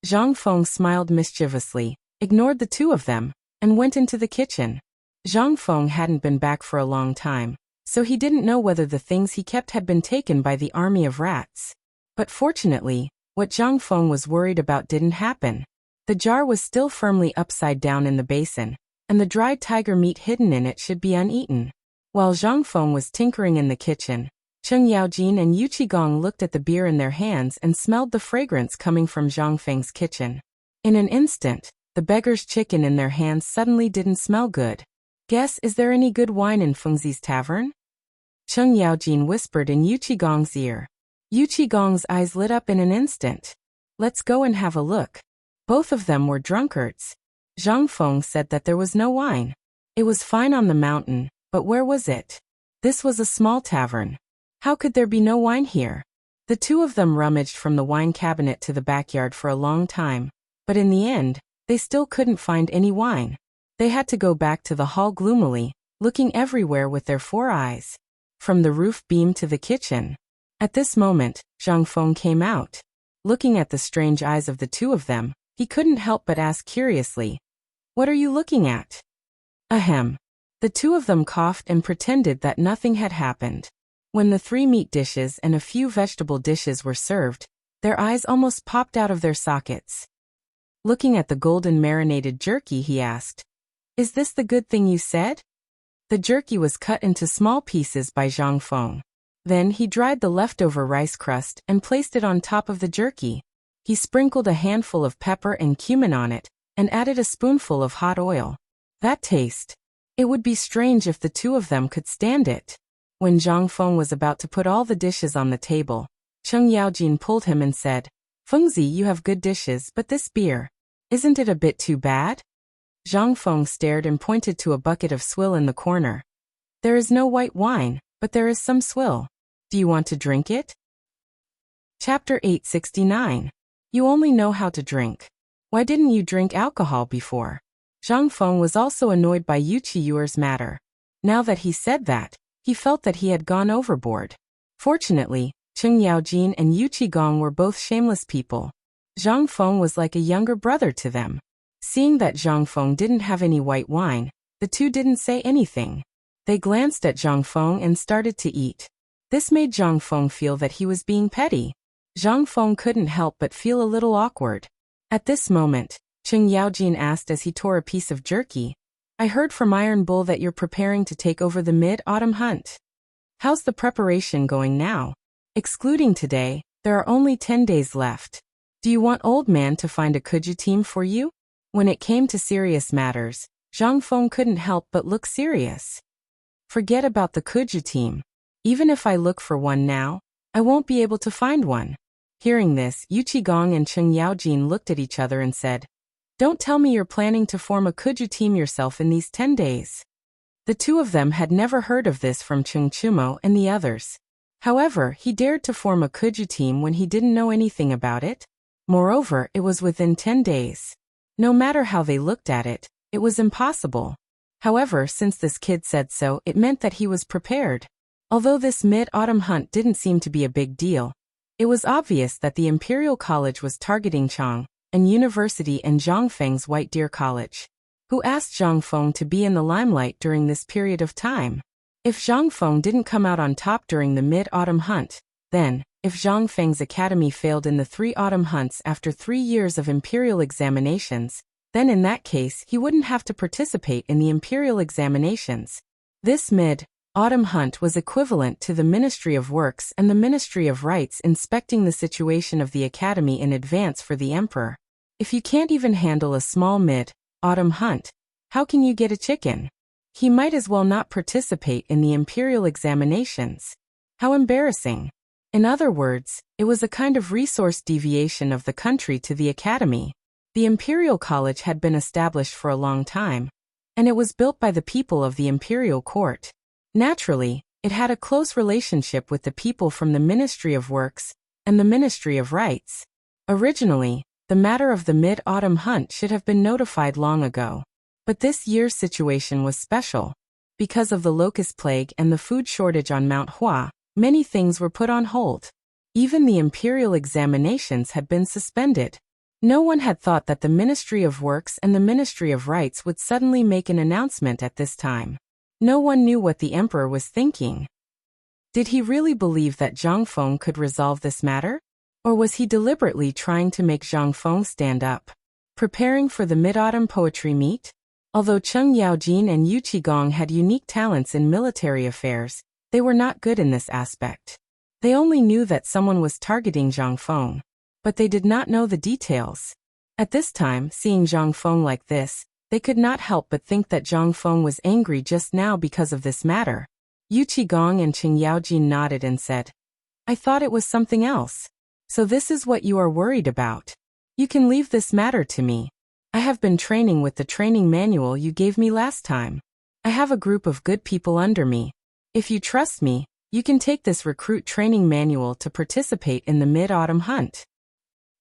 Zhang Feng smiled mischievously, ignored the two of them, and went into the kitchen. Zhang Feng hadn't been back for a long time, so he didn't know whether the things he kept had been taken by the army of rats. But fortunately, what Zhang Feng was worried about didn't happen. The jar was still firmly upside down in the basin, and the dried tiger meat hidden in it should be uneaten. While Zhang Feng was tinkering in the kitchen, Cheng Yaojin and Yu Qigong looked at the beer in their hands and smelled the fragrance coming from Zhang Feng's kitchen. In an instant, the beggar's chicken in their hands suddenly didn't smell good. Guess, is there any good wine in Fengzi's tavern? Cheng Yaojin whispered in Yu Qigong's ear. Yu Qigong's eyes lit up in an instant. Let's go and have a look. Both of them were drunkards. Zhang Feng said that there was no wine. It was fine on the mountain, but where was it? This was a small tavern. How could there be no wine here? The two of them rummaged from the wine cabinet to the backyard for a long time, but in the end, they still couldn't find any wine. They had to go back to the hall gloomily, looking everywhere with their 4 eyes. From the roof beam to the kitchen. At this moment, Zhang Feng came out. Looking at the strange eyes of the two of them, he couldn't help but ask curiously, "What are you looking at?" Ahem. The two of them coughed and pretended that nothing had happened. When the 3 meat dishes and a few vegetable dishes were served, their eyes almost popped out of their sockets. Looking at the golden marinated jerky, he asked, "Is this the good thing you said?" The jerky was cut into small pieces by Zhang Feng. Then he dried the leftover rice crust and placed it on top of the jerky. He sprinkled a handful of pepper and cumin on it, and added a spoonful of hot oil. That taste! It would be strange if the two of them could stand it. When Zhang Feng was about to put all the dishes on the table, Cheng Yaojin pulled him and said, "Fengzi, you have good dishes, but this beer, isn't it a bit too bad?" Zhang Feng stared and pointed to a bucket of swill in the corner. "There is no white wine, but there is some swill. Do you want to drink it?" Chapter 869. You only know how to drink. Why didn't you drink alcohol before? Zhang Feng was also annoyed by Yu Qiyuer's matter. Now that he said that, he felt that he had gone overboard. Fortunately, Cheng Yaojin and Yu Qigong were both shameless people. Zhang Feng was like a younger brother to them. Seeing that Zhang Feng didn't have any white wine, the two didn't say anything. They glanced at Zhang Feng and started to eat. This made Zhang Feng feel that he was being petty. Zhang Feng couldn't help but feel a little awkward. At this moment, Cheng Yaojin asked as he tore a piece of jerky, "I heard from Iron Bull that you're preparing to take over the mid-autumn hunt. How's the preparation going now? Excluding today, there are only 10 days left. Do you want Old Man to find a Kuju team for you?" When it came to serious matters, Zhang Feng couldn't help but look serious. "Forget about the Kuju team. Even if I look for one now, I won't be able to find one." Hearing this, Yu Qigong and Cheng Yaojin looked at each other and said, "Don't tell me you're planning to form a Kuju team yourself in these 10 days. The two of them had never heard of this from Cheng Chumo and the others. However, he dared to form a Kuju team when he didn't know anything about it. Moreover, it was within 10 days. No matter how they looked at it, it was impossible. However, since this kid said so, it meant that he was prepared. Although this mid-autumn hunt didn't seem to be a big deal, it was obvious that the Imperial College was targeting Chang and University and Zhangfeng's White Deer College, who asked Zhang Feng to be in the limelight during this period of time. If Zhang Feng didn't come out on top during the mid-autumn hunt, then, if Zhang Feng's academy failed in the 3 autumn hunts after 3 years of imperial examinations, then in that case he wouldn't have to participate in the imperial examinations. This mid-autumn hunt was equivalent to the Ministry of Works and the Ministry of Rights inspecting the situation of the academy in advance for the emperor. If you can't even handle a small mid-autumn hunt, how can you get a chicken? He might as well not participate in the imperial examinations. How embarrassing. In other words, it was a kind of resource deviation of the country to the academy. The Imperial College had been established for a long time, and it was built by the people of the imperial court. Naturally, it had a close relationship with the people from the Ministry of Works and the Ministry of Rights. Originally, the matter of the mid-autumn hunt should have been notified long ago. But this year's situation was special. Because of the locust plague and the food shortage on Mount Hua, many things were put on hold. Even the imperial examinations had been suspended. No one had thought that the Ministry of Works and the Ministry of Rights would suddenly make an announcement at this time. No one knew what the emperor was thinking. Did he really believe that Zhang Feng could resolve this matter? Or was he deliberately trying to make Zhang Feng stand up? Preparing for the mid-autumn poetry meet? Although Cheng Yaojin and Yu Qigong had unique talents in military affairs, they were not good in this aspect. They only knew that someone was targeting Zhang Feng, but they did not know the details. At this time, seeing Zhang Feng like this, they could not help but think that Zhang Feng was angry just now because of this matter. Yu Qigong and Cheng Yaojin nodded and said, "I thought it was something else. So this is what you are worried about. You can leave this matter to me. I have been training with the training manual you gave me last time. I have a group of good people under me. If you trust me, you can take this recruit training manual to participate in the mid-autumn hunt.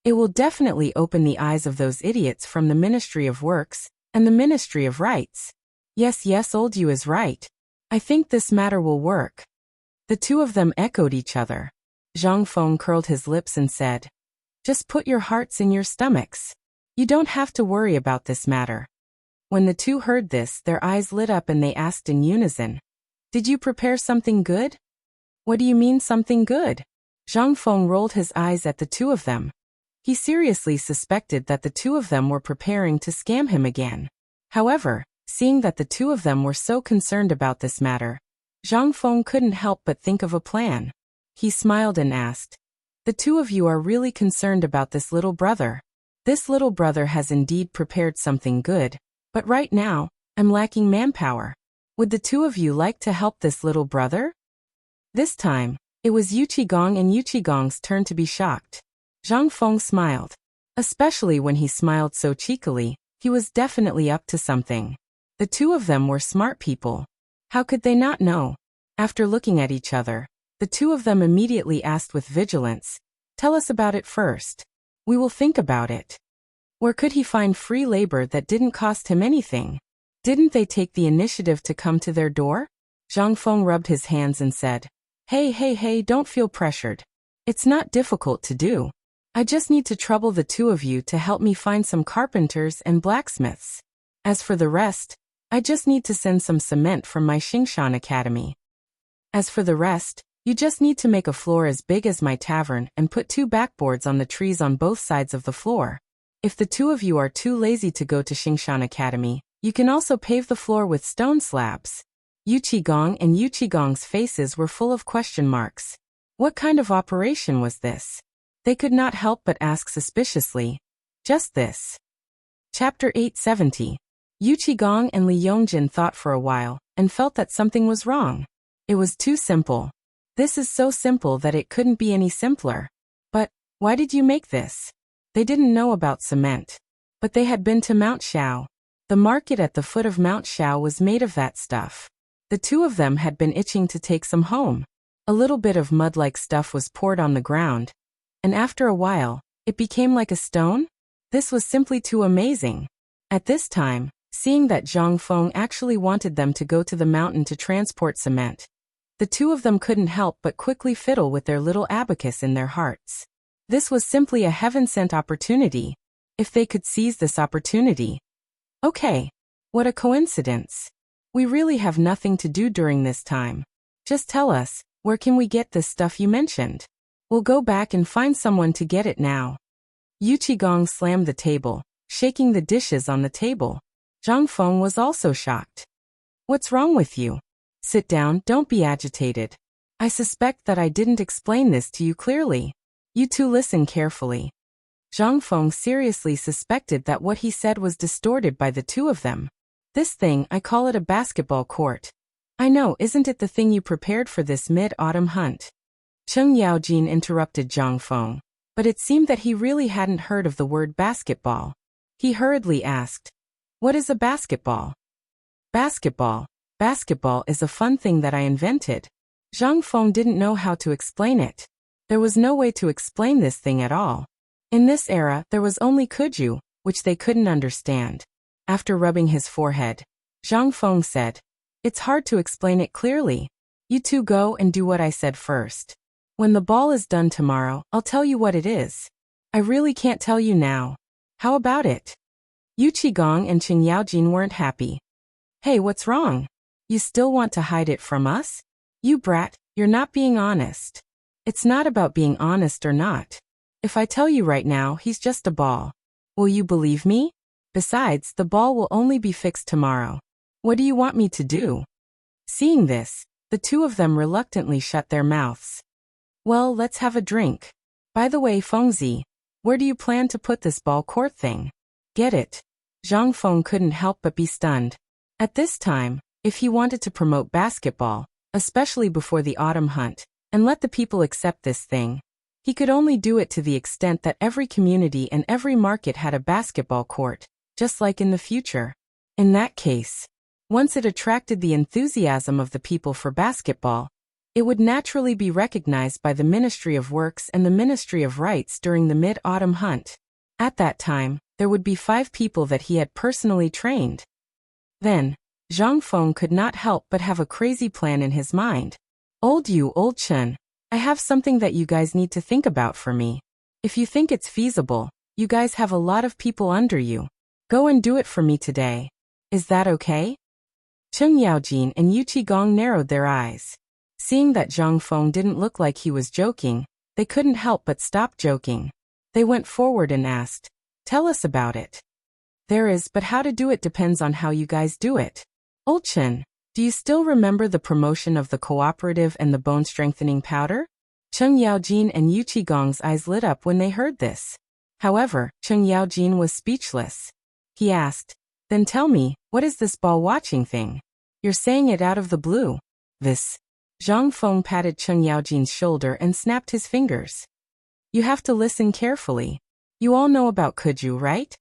It will definitely open the eyes of those idiots from the Ministry of Works and the Ministry of Rights. Yes, old you is right. I think this matter will work." The two of them echoed each other. Zhang Feng curled his lips and said, "Just put your hearts in your stomachs. You don't have to worry about this matter." When the two heard this, their eyes lit up and they asked in unison, "Did you prepare something good?" "What do you mean something good?" Zhang Feng rolled his eyes at the two of them. He seriously suspected that the two of them were preparing to scam him again. However, seeing that the two of them were so concerned about this matter, Zhang Feng couldn't help but think of a plan. He smiled and asked, "The two of you are really concerned about this little brother. This little brother has indeed prepared something good, but right now, I'm lacking manpower. Would the two of you like to help this little brother?" This time, it was Yu Qigong and Yu Qigong's turn to be shocked. Zhang Feng smiled. Especially when he smiled so cheekily, he was definitely up to something. The two of them were smart people. How could they not know? After looking at each other, the two of them immediately asked with vigilance, "Tell us about it first. We will think about it." Where could he find free labor that didn't cost him anything? Didn't they take the initiative to come to their door? Zhang Feng rubbed his hands and said, Hey, don't feel pressured. It's not difficult to do. I just need to trouble the two of you to help me find some carpenters and blacksmiths. As for the rest, I just need to send some cement from my Xingshan Academy. As for the rest, you just need to make a floor as big as my tavern and put 2 backboards on the trees on both sides of the floor. If the two of you are too lazy to go to Xingshan Academy, you can also pave the floor with stone slabs. Yu Qigong and Yu Qigong's faces were full of question marks. What kind of operation was this? They could not help but ask suspiciously. Just this. Chapter 870. Yu Qigong and Li Yongjin thought for a while, and felt that something was wrong. It was too simple. This is so simple that it couldn't be any simpler. But, why did you make this? They didn't know about cement. But they had been to Mount Xiao. The market at the foot of Mount Xiao was made of that stuff. The two of them had been itching to take some home. A little bit of mud-like stuff was poured on the ground. And after a while, it became like a stone? This was simply too amazing. At this time, seeing that Zhang Feng actually wanted them to go to the mountain to transport cement, the two of them couldn't help but quickly fiddle with their little abacus in their hearts. This was simply a heaven-sent opportunity. If they could seize this opportunity. Okay. What a coincidence. We really have nothing to do during this time. Just tell us, where can we get this stuff you mentioned? We'll go back and find someone to get it now. Yu Qigong slammed the table, shaking the dishes on the table. Zhang Feng was also shocked. What's wrong with you? Sit down, don't be agitated. I suspect that I didn't explain this to you clearly. You two listen carefully. Zhang Feng seriously suspected that what he said was distorted by the two of them. This thing, I call it a basketball court. I know, isn't it the thing you prepared for this mid-autumn hunt? Cheng Yaojin interrupted Zhang Feng, but it seemed that he really hadn't heard of the word basketball. He hurriedly asked, "What is a basketball?" Basketball is a fun thing that I invented. Zhang Feng didn't know how to explain it. There was no way to explain this thing at all. In this era, there was only Kuju, which they couldn't understand. After rubbing his forehead, Zhang Feng said, "It's hard to explain it clearly. You two go and do what I said first. When the ball is done tomorrow, I'll tell you what it is. I really can't tell you now. How about it?" Yu Qigong and Cheng Yaojin weren't happy. Hey, what's wrong? You still want to hide it from us? You brat, you're not being honest. It's not about being honest or not. If I tell you right now he's just a ball, will you believe me? Besides, the ball will only be fixed tomorrow. What do you want me to do? Seeing this, the two of them reluctantly shut their mouths. Well, let's have a drink. By the way, Fengzi, where do you plan to put this ball court thing? Get it? Zhang Feng couldn't help but be stunned. At this time, if he wanted to promote basketball, especially before the autumn hunt, and let the people accept this thing, he could only do it to the extent that every community and every market had a basketball court, just like in the future. In that case, once it attracted the enthusiasm of the people for basketball, it would naturally be recognized by the Ministry of Works and the Ministry of Rights during the mid-autumn hunt. At that time, there would be 5 people that he had personally trained. Then, Zhang Feng could not help but have a crazy plan in his mind. Old Chen, I have something that you guys need to think about for me. If you think it's feasible, you guys have a lot of people under you. Go and do it for me today. Is that okay? Cheng Yaojin and Yu Qigong narrowed their eyes. Seeing that Zhang Feng didn't look like he was joking, they couldn't help but stop joking. They went forward and asked, "Tell us about it." "There is, but how to do it depends on how you guys do it." "Old Chen, do you still remember the promotion of the cooperative and the bone-strengthening powder?" Cheng Yaojin and Yu Qigong's eyes lit up when they heard this. However, Cheng Yaojin was speechless. He asked, "Then tell me, what is this ball-watching thing? You're saying it out of the blue." "This." Zhang Feng patted Cheng Yaojin's shoulder and snapped his fingers. "You have to listen carefully. You all know about Kuju, right?"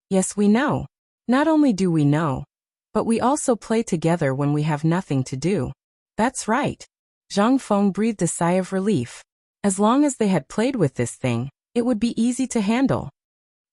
"Yes, we know. Not only do we know, but we also play together when we have nothing to do." "That's right." Zhang Feng breathed a sigh of relief. As long as they had played with this thing, it would be easy to handle.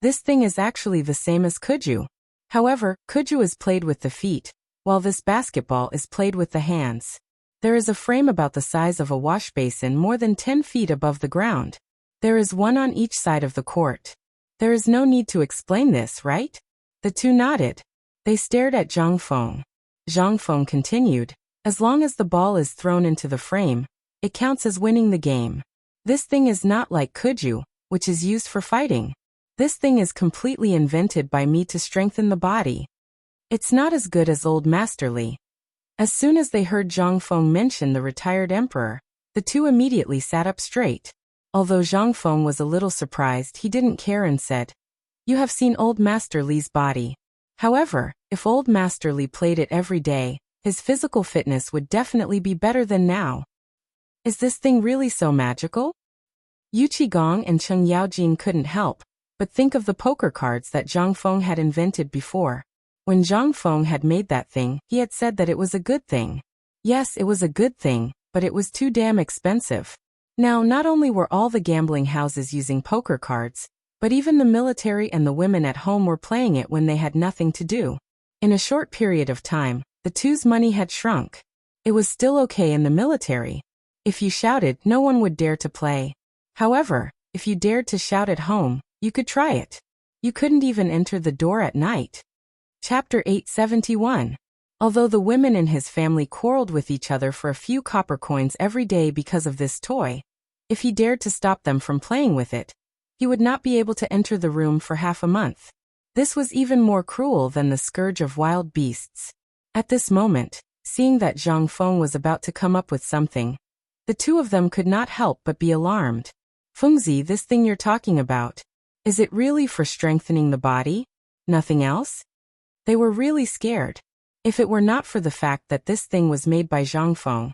This thing is actually the same as Kuju. However, Kuju is played with the feet, while this basketball is played with the hands. There is a frame about the size of a wash basin more than 10 feet above the ground. There is one on each side of the court. There is no need to explain this, right? The two nodded. They stared at Zhang Feng. Zhang Feng continued, "As long as the ball is thrown into the frame, it counts as winning the game. This thing is not like Kuju, which is used for fighting. This thing is completely invented by me to strengthen the body. It's not as good as old Master Li." As soon as they heard Zhang Feng mention the retired emperor, the two immediately sat up straight. Although Zhang Feng was a little surprised, he didn't care and said, "You have seen old Master Li's body. However, if old Master Li played it every day, his physical fitness would definitely be better than now. Is this thing really so magical?" Yu Qigong and Cheng Yaojin couldn't help but think of the poker cards that Zhang Feng had invented before. When Zhang Feng had made that thing, he had said that it was a good thing. Yes, it was a good thing, but it was too damn expensive. Now, not only were all the gambling houses using poker cards, but even the military and the women at home were playing it when they had nothing to do. In a short period of time, the two's money had shrunk. It was still okay in the military. If you shouted, no one would dare to play. However, if you dared to shout at home, you could try it. You couldn't even enter the door at night. Chapter 871. Although the women in his family quarreled with each other for a few copper coins every day because of this toy, if he dared to stop them from playing with it, he would not be able to enter the room for half a month. This was even more cruel than the scourge of wild beasts. At this moment, seeing that Zhang Feng was about to come up with something, the two of them could not help but be alarmed. "Fengzi, this thing you're talking about, is it really for strengthening the body? Nothing else?" They were really scared. If it were not for the fact that this thing was made by Zhang Feng,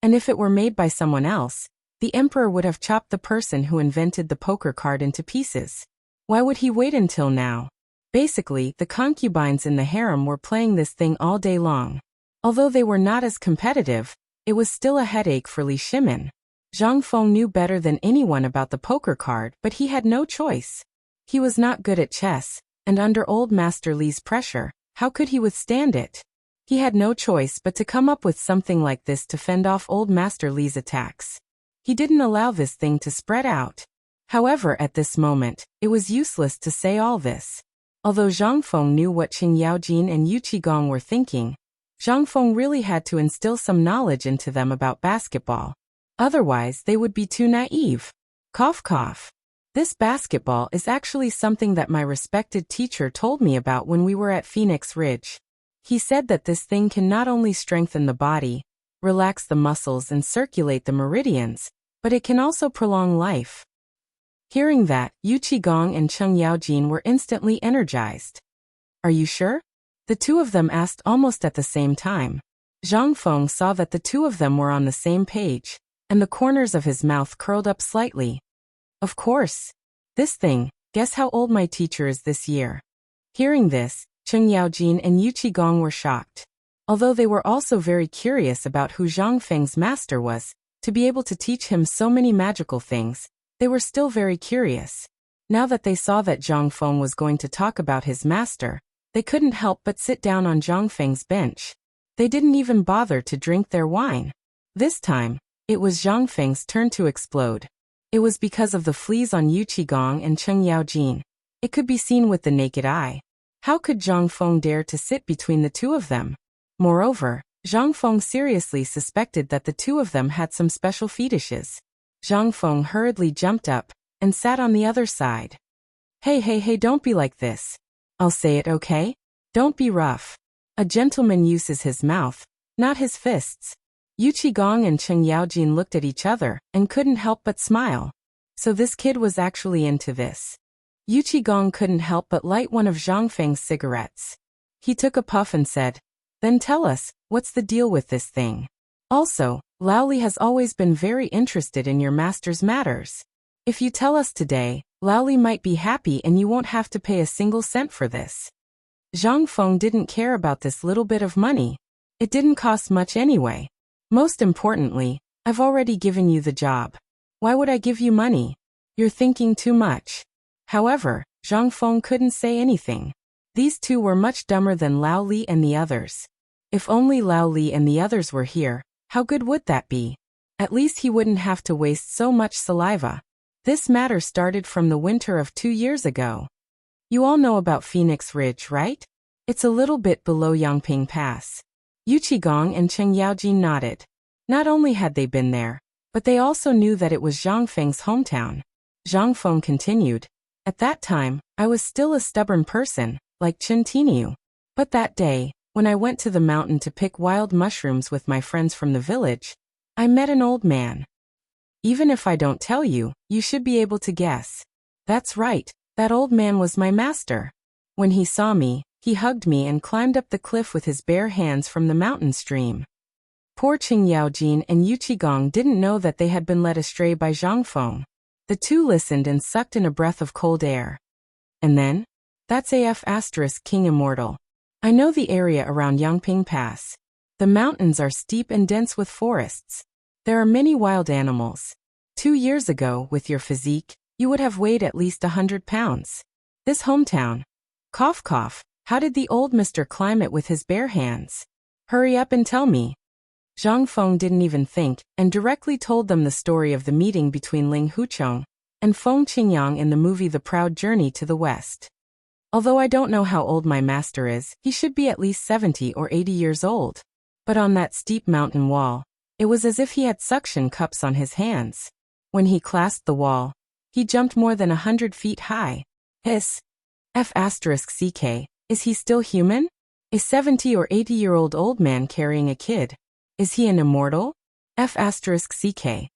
and if it were made by someone else, the emperor would have chopped the person who invented the poker card into pieces. Why would he wait until now? Basically, the concubines in the harem were playing this thing all day long. Although they were not as competitive, it was still a headache for Li Shimin. Zhang Feng knew better than anyone about the poker card, but he had no choice. He was not good at chess, and under old Master Li's pressure, how could he withstand it? He had no choice but to come up with something like this to fend off old Master Li's attacks. He didn't allow this thing to spread out. However, at this moment, it was useless to say all this. Although Zhang Feng knew what Cheng Yaojin and Yu Qigong were thinking, Zhang Feng really had to instill some knowledge into them about basketball. Otherwise, they would be too naive. Cough cough. This basketball is actually something that my respected teacher told me about when we were at Phoenix Ridge. He said that this thing can not only strengthen the body, relax the muscles and circulate the meridians, but it can also prolong life. Hearing that, Yu Qigong and Cheng Yaojin were instantly energized. "Are you sure?" The two of them asked almost at the same time. Zhang Feng saw that the two of them were on the same page, and the corners of his mouth curled up slightly. "Of course. This thing, guess how old my teacher is this year." Hearing this, Cheng Yaojin and Yu Qigong were shocked. Although they were also very curious about who Zhang Feng's master was, to be able to teach him so many magical things, they were still very curious. Now that they saw that Zhang Feng was going to talk about his master, they couldn't help but sit down on Zhang Feng's bench. They didn't even bother to drink their wine. This time, It was Zhang Feng's turn to explode. It was because of the fleas on Yu Qigong and Cheng Yaojin. It could be seen with the naked eye. How could Zhang Feng dare to sit between the two of them? Moreover, Zhang Feng seriously suspected that the two of them had some special fetishes. Zhang Feng hurriedly jumped up and sat on the other side. Hey, don't be like this. I'll say it, okay? Don't be rough. A gentleman uses his mouth, not his fists. Yu Qigong and Cheng Yaojin looked at each other and couldn't help but smile. So this kid was actually into this. Yu Qigong couldn't help but light one of Zhang Feng's cigarettes. He took a puff and said, "Then tell us, what's the deal with this thing? Also, Lao Li has always been very interested in your master's matters. If you tell us today, Lao Li might be happy and you won't have to pay a single cent for this." Zhang Feng didn't care about this little bit of money. It didn't cost much anyway. Most importantly, I've already given you the job. Why would I give you money? You're thinking too much. However, Zhang Feng couldn't say anything. These two were much dumber than Lao Li and the others. If only Lao Li and the others were here, how good would that be? At least he wouldn't have to waste so much saliva. This matter started from the winter of 2 years ago. You all know about Phoenix Ridge, right? It's a little bit below Yangping Pass. Yu Qigong and Cheng Yaojin nodded. Not only had they been there, but they also knew that it was Zhang Feng's hometown. Zhang Feng continued, "At that time, I was still a stubborn person, like Chen Tiniu. But that day, when I went to the mountain to pick wild mushrooms with my friends from the village, I met an old man. Even if I don't tell you, you should be able to guess. That's right, that old man was my master. When he saw me, he hugged me and climbed up the cliff with his bare hands from the mountain stream." Poor Cheng Yaojin and Yu Qigong didn't know that they had been led astray by Zhang Feng. The two listened and sucked in a breath of cold air. "And then? That's King Immortal. I know the area around Yangping Pass. The mountains are steep and dense with forests. There are many wild animals. 2 years ago, with your physique, you would have weighed at least 100 pounds. This hometown. Cough cough. How did the old mister climb it with his bare hands? Hurry up and tell me." Zhang Feng didn't even think, and directly told them the story of the meeting between Ling Huchong and Feng Qingyang in the movie The Proud Journey to the West. "Although I don't know how old my master is, he should be at least 70 or 80 years old. But on that steep mountain wall, it was as if he had suction cups on his hands. When he clasped the wall, he jumped more than 100 feet high. F***ck. Is he still human? A 70 or 80-year-old old man carrying a kid. Is he an immortal? F***ck.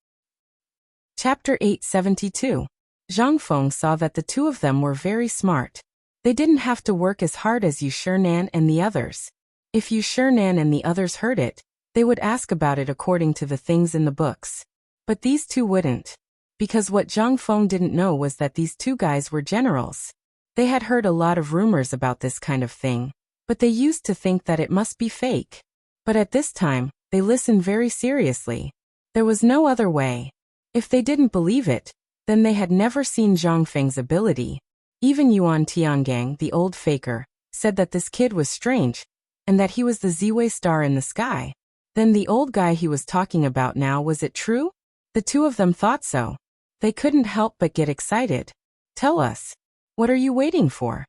Chapter 872. Zhang Feng saw that the two of them were very smart. They didn't have to work as hard as Yu Shinan and the others. If Yu Shinan and the others heard it, they would ask about it according to the things in the books. But these two wouldn't. Because what Zhang Feng didn't know was that these two guys were generals. They had heard a lot of rumors about this kind of thing, but they used to think that it must be fake. But at this time, they listened very seriously. There was no other way. If they didn't believe it, then they had never seen Zhang Feng's ability. Even Yuan Tiangang, the old faker, said that this kid was strange, and that he was the Ziwei star in the sky. Then the old guy he was talking about now, was it true? The two of them thought so. They couldn't help but get excited. "Tell us. What are you waiting for?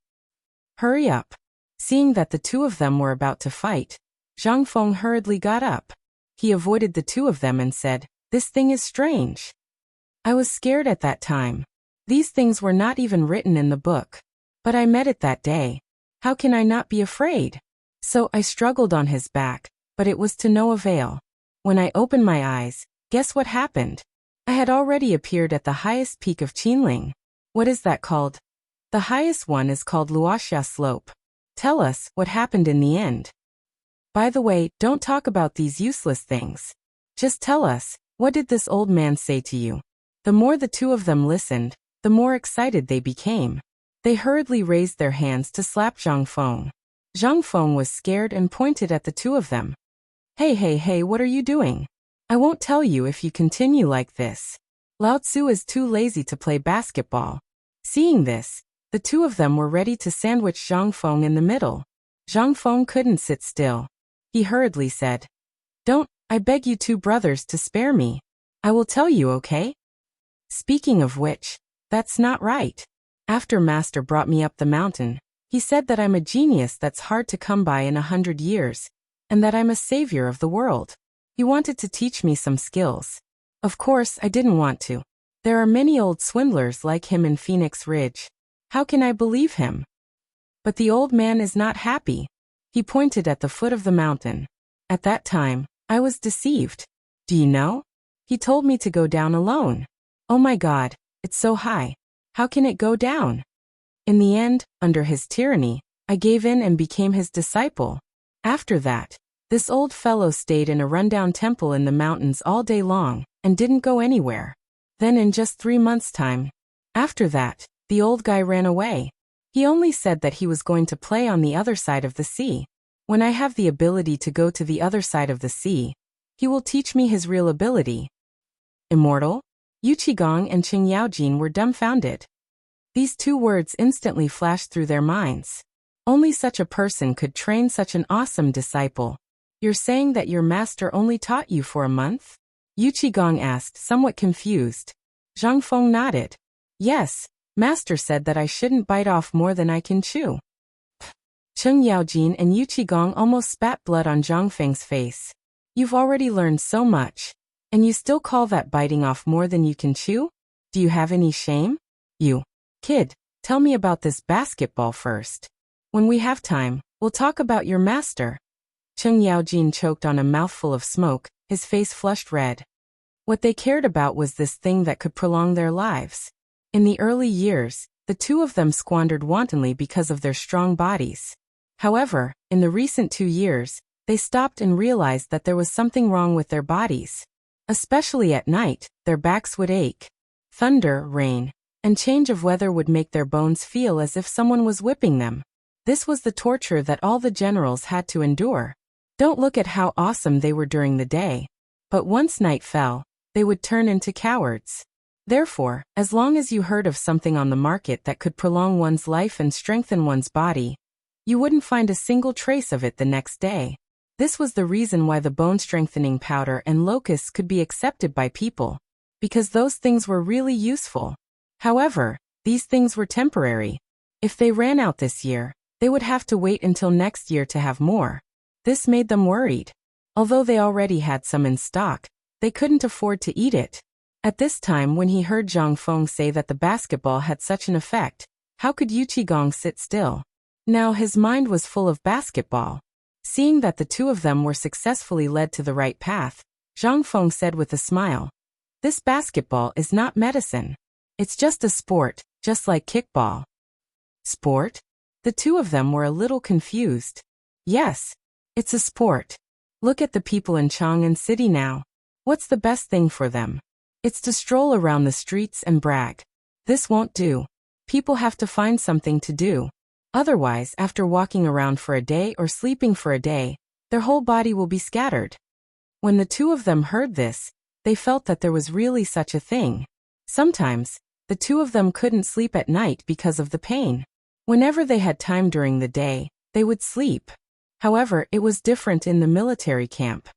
Hurry up." Seeing that the two of them were about to fight, Zhang Feng hurriedly got up. He avoided the two of them and said, "This thing is strange. I was scared at that time. These things were not even written in the book. But I met it that day. How can I not be afraid?" So I struggled on his back, but it was to no avail. When I opened my eyes, guess what happened? I had already appeared at the highest peak of Qinling. What is that called? The highest one is called Luoxia Slope. Tell us, what happened in the end? By the way, don't talk about these useless things. Just tell us, what did this old man say to you? The more the two of them listened, the more excited they became. They hurriedly raised their hands to slap Zhang Feng. Zhang Feng was scared and pointed at the two of them. Hey, what are you doing? I won't tell you if you continue like this. Lao Tzu is too lazy to play basketball." Seeing this, the two of them were ready to sandwich Zhang Feng in the middle. Zhang Feng couldn't sit still. He hurriedly said, "Don't, I beg you two brothers to spare me. I will tell you, okay? Speaking of which, that's not right. After Master brought me up the mountain, he said that I'm a genius that's hard to come by in 100 years, and that I'm a savior of the world. He wanted to teach me some skills. Of course, I didn't want to. There are many old swindlers like him in Phoenix Ridge. How can I believe him? But the old man is not happy. He pointed at the foot of the mountain. At that time, I was deceived. Do you know? He told me to go down alone. Oh my God, it's so high. How can it go down? In the end, under his tyranny, I gave in and became his disciple. After that, this old fellow stayed in a rundown temple in the mountains all day long and didn't go anywhere. Then in just 3 months' time, after that, the old guy ran away. He only said that he was going to play on the other side of the sea. When I have the ability to go to the other side of the sea, he will teach me his real ability. Immortal? Yu Qigong and Qing Yaojin were dumbfounded. These 2 words instantly flashed through their minds. Only such a person could train such an awesome disciple. You're saying that your master only taught you for a month? Yu Qigong asked, somewhat confused. Zhang Feng nodded. Yes, master said that I shouldn't bite off more than I can chew. Qing Yaojin and Yu Qigong almost spat blood on Zhang Feng's face. You've already learned so much, and you still call that biting off more than you can chew? Do you have any shame? You, kid, tell me about this basketball first. When we have time, we'll talk about your master. Qing Yaojin choked on a mouthful of smoke, his face flushed red. What they cared about was this thing that could prolong their lives. In the early years, the 2 of them squandered wantonly because of their strong bodies. However, in the recent 2 years, they stopped and realized that there was something wrong with their bodies. Especially at night, their backs would ache. Thunder, rain, and change of weather would make their bones feel as if someone was whipping them. This was the torture that all the generals had to endure. Don't look at how awesome they were during the day. But once night fell, they would turn into cowards. Therefore, as long as you heard of something on the market that could prolong one's life and strengthen one's body, you wouldn't find a single trace of it the next day. This was the reason why the bone-strengthening powder and locusts could be accepted by people, because those things were really useful. However, these things were temporary. If they ran out this year, they would have to wait until next year to have more. This made them worried. Although they already had some in stock, they couldn't afford to eat it. At this time, when he heard Zhang Feng say that the basketball had such an effect, how could Yu Qigong sit still? Now his mind was full of basketball. Seeing that the 2 of them were successfully led to the right path, Zhang Feng said with a smile, "This basketball is not medicine. It's just a sport, just like kickball." Sport? The 2 of them were a little confused. Yes, it's a sport. Look at the people in Chang'an City now. What's the best thing for them? It's to stroll around the streets and brag. This won't do. People have to find something to do. Otherwise, after walking around for a day or sleeping for a day, their whole body will be scattered. When the 2 of them heard this, they felt that there was really such a thing. Sometimes, the 2 of them couldn't sleep at night because of the pain. Whenever they had time during the day, they would sleep. However, it was different in the military camp.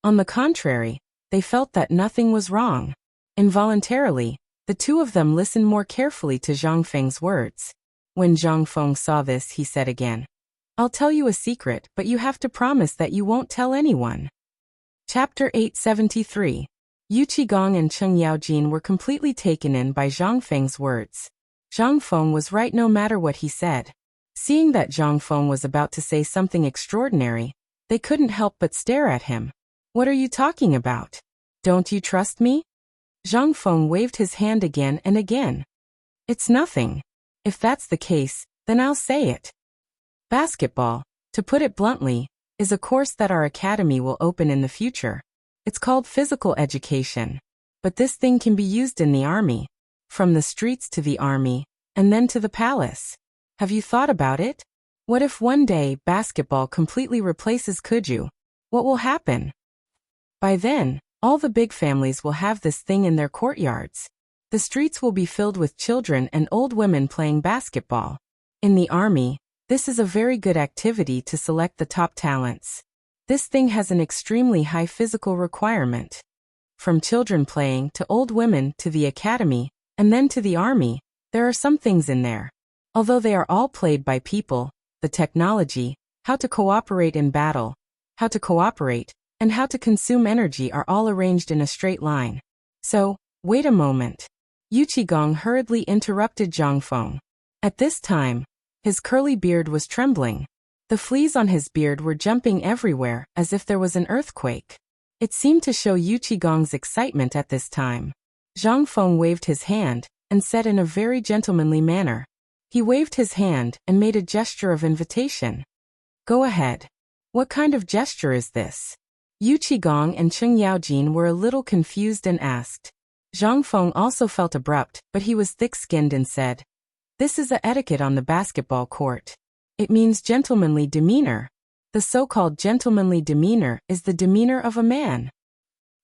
On the contrary, they felt that nothing was wrong. Involuntarily, the 2 of them listened more carefully to Zhang Feng's words. When Zhang Feng saw this, he said again, "I'll tell you a secret, but you have to promise that you won't tell anyone." Chapter 873. Yu Qigong and Qing Yaojin were completely taken in by Zhang Feng's words. Zhang Feng was right no matter what he said. Seeing that Zhang Feng was about to say something extraordinary, they couldn't help but stare at him. "What are you talking about? Don't you trust me?" Zhang Feng waved his hand again and again. "It's nothing. If that's the case, then I'll say it. Basketball, to put it bluntly, is a course that our academy will open in the future. It's called physical education. But this thing can be used in the army. From the streets to the army, and then to the palace. Have you thought about it? What if one day basketball completely replaces Kuju? What will happen? By then, all the big families will have this thing in their courtyards. The streets will be filled with children and old women playing basketball. In the army, this is a very good activity to select the top talents. This thing has an extremely high physical requirement. From children playing to old women to the academy, and then to the army, there are some things in there. Although they are all played by people, the technology, how to cooperate in battle, how to cooperate, and how to consume energy are all arranged in a straight line. So, wait a moment. Yu Qigong hurriedly interrupted Zhang Feng. At this time, his curly beard was trembling. The fleas on his beard were jumping everywhere, as if there was an earthquake. It seemed to show Yu Qigong's excitement at this time. Zhang Feng waved his hand, and said in a very gentlemanly manner. He waved his hand and made a gesture of invitation. Go ahead. What kind of gesture is this? Yu Qigong and Cheng Yaojin were a little confused and asked. Zhang Feng also felt abrupt, but he was thick-skinned and said, This is a etiquette on the basketball court. It means gentlemanly demeanor. The so-called gentlemanly demeanor is the demeanor of a man.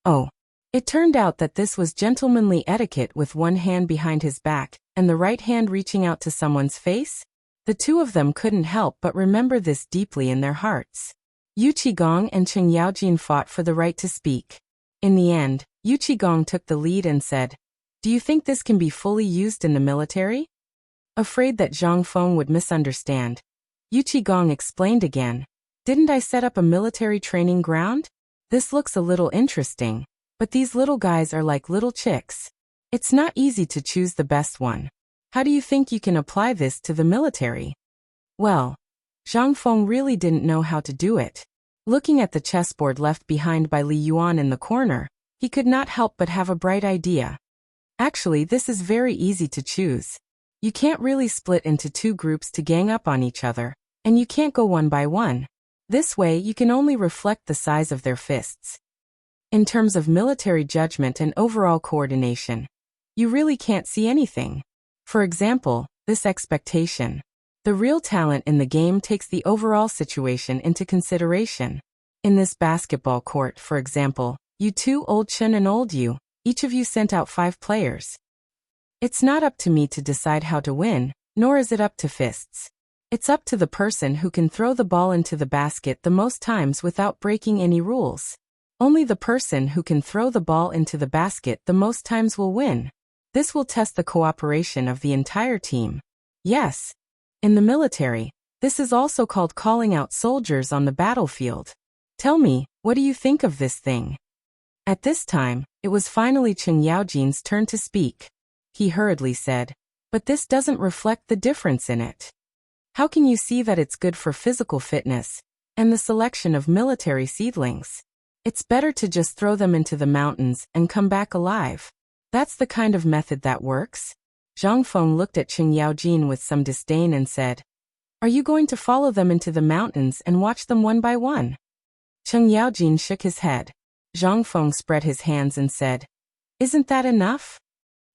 Oh. It turned out that this was gentlemanly etiquette with one hand behind his back, and the right hand reaching out to someone's face? The two of them couldn't help but remember this deeply in their hearts. Yu Qigong and Cheng Yaojin fought for the right to speak. In the end, Yu Qigong took the lead and said, Do you think this can be fully used in the military? Afraid that Zhang Feng would misunderstand, Yu Qigong explained again, Didn't I set up a military training ground? This looks a little interesting. But these little guys are like little chicks. It's not easy to choose the best one. How do you think you can apply this to the military? Well, Zhang Feng really didn't know how to do it. Looking at the chessboard left behind by Li Yuan in the corner, he could not help but have a bright idea. Actually, this is very easy to choose. You can't really split into two groups to gang up on each other, and you can't go one by one. This way you can only reflect the size of their fists. In terms of military judgment and overall coordination, you really can't see anything. For example, this expectation. The real talent in the game takes the overall situation into consideration. In this basketball court, for example, you two, old Chen and old Yu, each of you sent out 5 players. It's not up to me to decide how to win, nor is it up to fists. It's up to the person who can throw the ball into the basket the most times without breaking any rules. Only the person who can throw the ball into the basket the most times will win. This will test the cooperation of the entire team. Yes. In the military, this is also called calling out soldiers on the battlefield. Tell me, what do you think of this thing? At this time, it was finally Cheng Yaojin's turn to speak. He hurriedly said, But this doesn't reflect the difference in it. How can you see that it's good for physical fitness and the selection of military seedlings? It's better to just throw them into the mountains and come back alive. That's the kind of method that works. Zhang Feng looked at Cheng Yaojin with some disdain and said, Are you going to follow them into the mountains and watch them one by one? Cheng Yaojin shook his head. Zhang Feng spread his hands and said, Isn't that enough?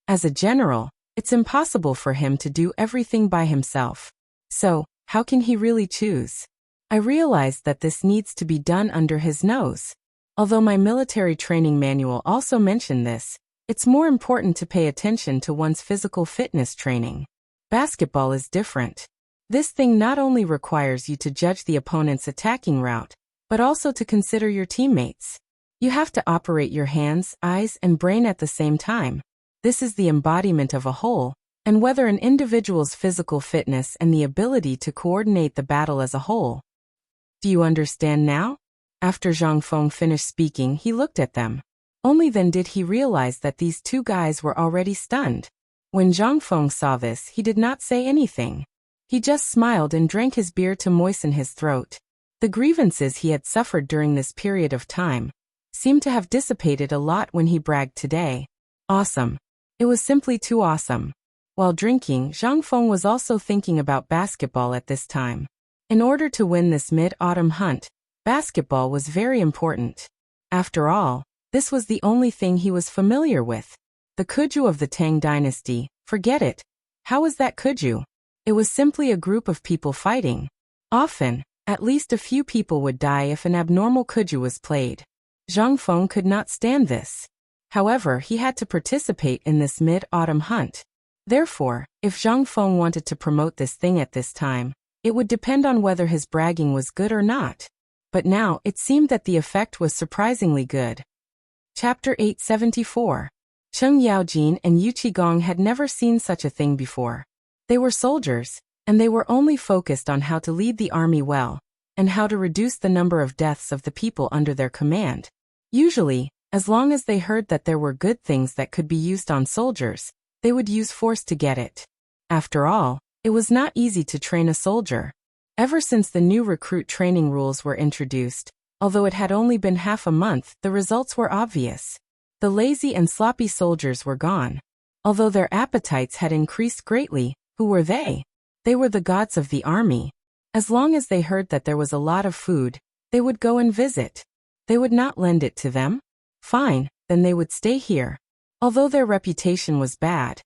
As a general, it's impossible for him to do everything by himself. So, how can he really choose? I realized that this needs to be done under his nose. Although my military training manual also mentioned this, it's more important to pay attention to one's physical fitness training. Basketball is different. This thing not only requires you to judge the opponent's attacking route, but also to consider your teammates. You have to operate your hands, eyes, and brain at the same time. This is the embodiment of a whole, and whether an individual's physical fitness and the ability to coordinate the battle as a whole. Do you understand now? After Zhang Feng finished speaking, he looked at them. Only then did he realize that these two guys were already stunned. When Zhang Feng saw this, he did not say anything. He just smiled and drank his beer to moisten his throat. The grievances he had suffered during this period of time seemed to have dissipated a lot when he bragged today. Awesome. It was simply too awesome. While drinking, Zhang Feng was also thinking about basketball at this time. In order to win this mid-autumn hunt, basketball was very important. After all, this was the only thing he was familiar with. The Kuju of the Tang dynasty, forget it. How was that Kuju? It was simply a group of people fighting. Often, at least a few people would die if an abnormal Kuju was played. Zhang Feng could not stand this. However, he had to participate in this mid-autumn hunt. Therefore, if Zhang Feng wanted to promote this thing at this time, it would depend on whether his bragging was good or not. But now, it seemed that the effect was surprisingly good. Chapter 874. Cheng Yaojin and Yu Qigong had never seen such a thing before. They were soldiers, and they were only focused on how to lead the army well, and how to reduce the number of deaths of the people under their command. Usually, as long as they heard that there were good things that could be used on soldiers, they would use force to get it. After all, it was not easy to train a soldier. Ever since the new recruit training rules were introduced, although it had only been half a month, the results were obvious. The lazy and sloppy soldiers were gone. Although their appetites had increased greatly, who were they? They were the gods of the army. As long as they heard that there was a lot of food, they would go and visit. They would not lend it to them? Fine, then they would stay here. Although their reputation was bad,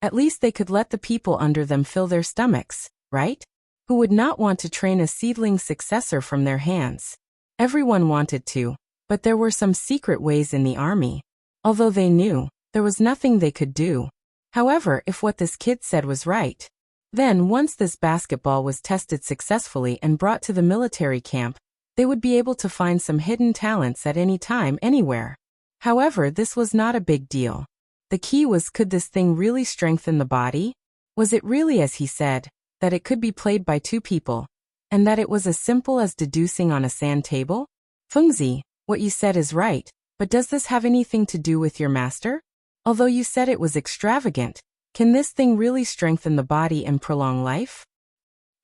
at least they could let the people under them fill their stomachs, right? Who would not want to train a seedling successor from their hands? Everyone wanted to, but there were some secret ways in the army. Although they knew, there was nothing they could do. However, if what this kid said was right, then once this basketball was tested successfully and brought to the military camp, they would be able to find some hidden talents at any time, anywhere. However, this was not a big deal. The key was, could this thing really strengthen the body? Was it really as he said, that it could be played by two people, and that it was as simple as deducing on a sand table? Fengzi, what you said is right, but does this have anything to do with your master? Although you said it was extravagant, can this thing really strengthen the body and prolong life?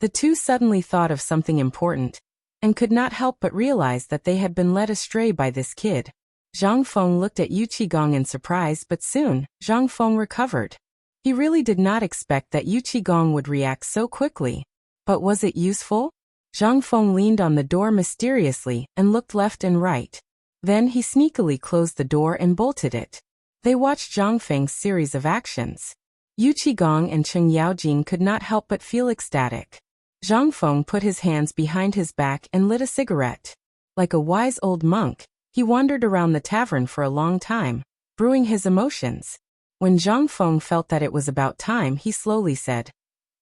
The two suddenly thought of something important, and could not help but realize that they had been led astray by this kid. Zhang Feng looked at Yu Qigong in surprise, but soon, Zhang Feng recovered. He really did not expect that Yu Qigong would react so quickly. But was it useful? Zhang Feng leaned on the door mysteriously and looked left and right. Then he sneakily closed the door and bolted it. They watched Zhang Feng's series of actions. Yu Qigong and Cheng Yaojin could not help but feel ecstatic. Zhang Feng put his hands behind his back and lit a cigarette. Like a wise old monk, he wandered around the tavern for a long time, brewing his emotions. When Zhang Feng felt that it was about time, he slowly said,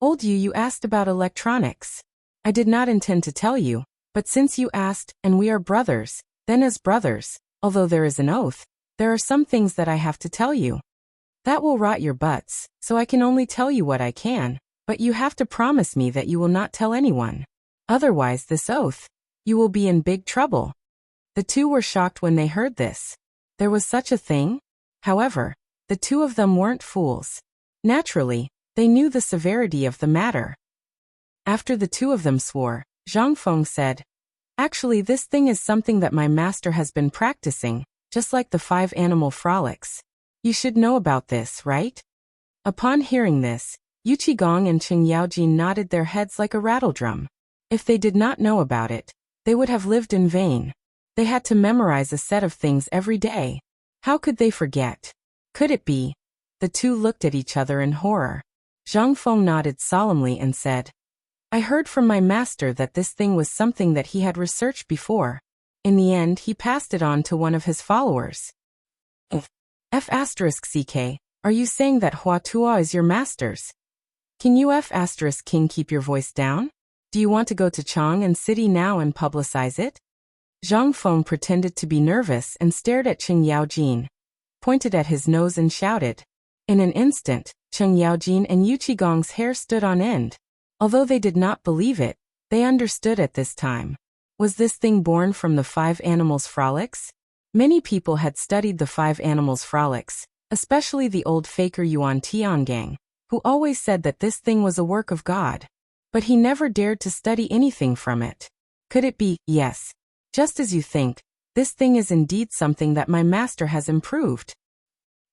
"Old you asked about electronics. I did not intend to tell you, but since you asked, and we are brothers, then as brothers, although there is an oath, there are some things that I have to tell you. That will rot your butts, so I can only tell you what I can, but you have to promise me that you will not tell anyone. Otherwise this oath, you will be in big trouble." The two were shocked when they heard this. There was such a thing? However, the two of them weren't fools. Naturally, they knew the severity of the matter. After the two of them swore, Zhang Feng said, "Actually, this thing is something that my master has been practicing, just like the 5 animal frolics. You should know about this, right?" Upon hearing this, Yu Qigong and Cheng Yaojin nodded their heads like a rattledrum. If they did not know about it, they would have lived in vain. They had to memorize a set of things every day. How could they forget? Could it be? The two looked at each other in horror. Zhang Feng nodded solemnly and said, "I heard from my master that this thing was something that he had researched before. In the end, he passed it on to one of his followers." F***ck, are you saying that Hua Tuo is your master's? Can you F***king keep your voice down? Do you want to go to Chang'an City now and publicize it? Zhang Feng pretended to be nervous and stared at Cheng Yaojin, pointed at his nose and shouted. In an instant, Cheng Yaojin and Yu Qigong's hair stood on end. Although they did not believe it, they understood at this time. Was this thing born from the 5 animals frolics? Many people had studied the 5 animals frolics, especially the old faker Yuan Tiangang, who always said that this thing was a work of God. But he never dared to study anything from it. Could it be? Yes. Just as you think, this thing is indeed something that my master has improved.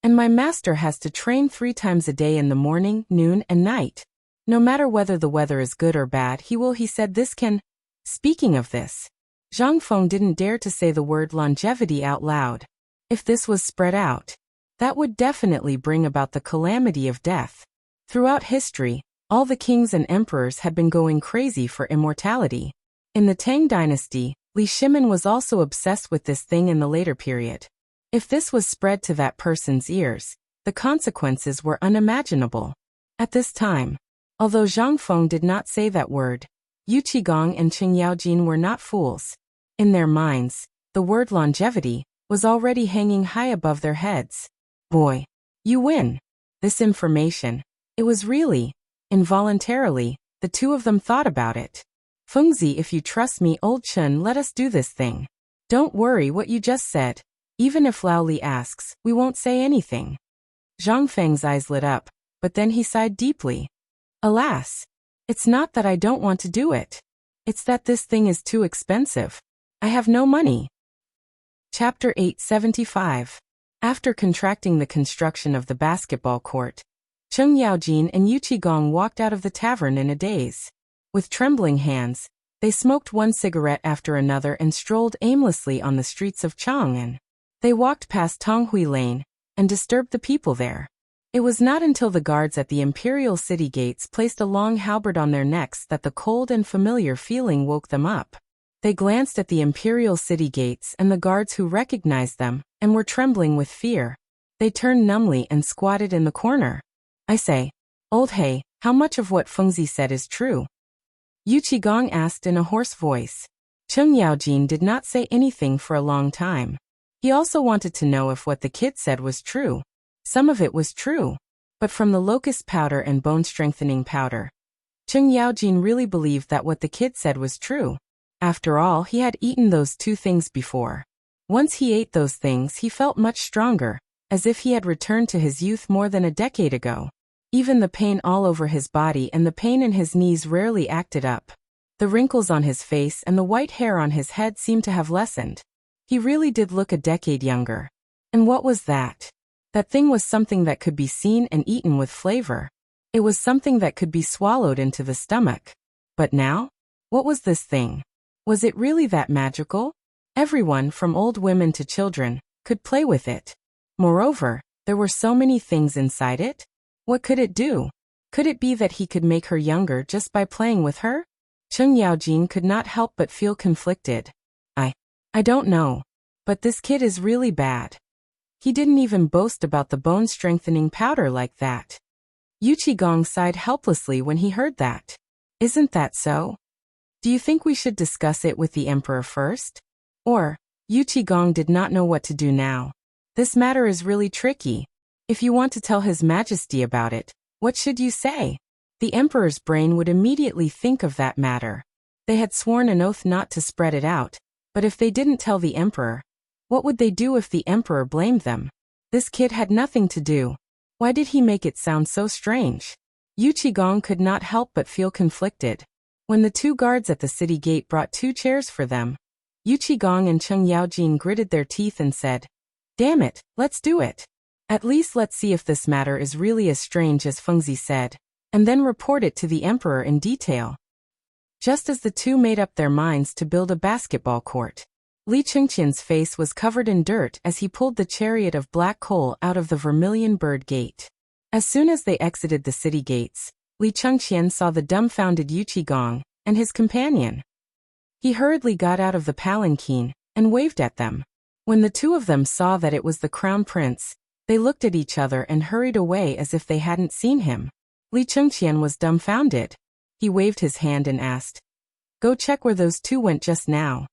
And my master has to train 3 times a day in the morning, noon, and night. No matter whether the weather is good or bad, he said this can. Speaking of this, Zhang Feng didn't dare to say the word longevity out loud. If this was spread out, that would definitely bring about the calamity of death. Throughout history, all the kings and emperors had been going crazy for immortality. In the Tang dynasty, Li Shimin was also obsessed with this thing in the later period. If this was spread to that person's ears, the consequences were unimaginable. At this time, although Zhang Feng did not say that word, Yu Qigong and Cheng Yaojin were not fools. In their minds, the word longevity was already hanging high above their heads. Boy, you win. This information. It was really, involuntarily, the two of them thought about it. Fengzi, if you trust me, old Chen, let us do this thing. Don't worry what you just said. Even if Lao Li asks, we won't say anything. Zhang Feng's eyes lit up, but then he sighed deeply. Alas, it's not that I don't want to do it. It's that this thing is too expensive. I have no money. Chapter 875. After contracting the construction of the basketball court, Cheng Yaojin and Yu Qigong walked out of the tavern in a daze. With trembling hands, they smoked one cigarette after another and strolled aimlessly on the streets of Chang'an. They walked past Tonghui Lane and disturbed the people there. It was not until the guards at the imperial city gates placed a long halberd on their necks that the cold and familiar feeling woke them up. They glanced at the imperial city gates and the guards who recognized them and were trembling with fear. They turned numbly and squatted in the corner. I say, old He, how much of what Fengzi said is true? Yu Qigong asked in a hoarse voice. Cheng Yaojin did not say anything for a long time. He also wanted to know if what the kid said was true. Some of it was true. But from the locust powder and bone-strengthening powder, Cheng Yaojin really believed that what the kid said was true. After all, he had eaten those two things before. Once he ate those things, he felt much stronger, as if he had returned to his youth more than a decade ago. Even the pain all over his body and the pain in his knees rarely acted up. The wrinkles on his face and the white hair on his head seemed to have lessened. He really did look a decade younger. And what was that? That thing was something that could be seen and eaten with flavor. It was something that could be swallowed into the stomach. But now? What was this thing? Was it really that magical? Everyone, from old women to children, could play with it. Moreover, there were so many things inside it. What could it do? Could it be that he could make her younger just by playing with her? Cheng Yaojin could not help but feel conflicted. I don't know. But this kid is really bad. He didn't even boast about the bone-strengthening powder like that. Yu Qigong sighed helplessly when he heard that. Isn't that so? Do you think we should discuss it with the emperor first? Or, Yu Qigong did not know what to do now. This matter is really tricky. If you want to tell His Majesty about it, what should you say? The emperor's brain would immediately think of that matter. They had sworn an oath not to spread it out, but if they didn't tell the emperor, what would they do if the emperor blamed them? This kid had nothing to do. Why did he make it sound so strange? Yu Qigong could not help but feel conflicted. When the two guards at the city gate brought 2 chairs for them, Yu Qigong and Cheng Yaojin gritted their teeth and said, "Damn it, let's do it. At least let's see if this matter is really as strange as Fengzi said, and then report it to the emperor in detail." Just as the two made up their minds to build a basketball court, Li Chengqian's face was covered in dirt as he pulled the chariot of black coal out of the Vermilion Bird Gate. As soon as they exited the city gates, Li Chengqian saw the dumbfounded Yu Qigong and his companion. He hurriedly got out of the palanquin and waved at them. When the two of them saw that it was the crown prince, they looked at each other and hurried away as if they hadn't seen him. Li Chengqian was dumbfounded. He waved his hand and asked, "Go check where those two went just now."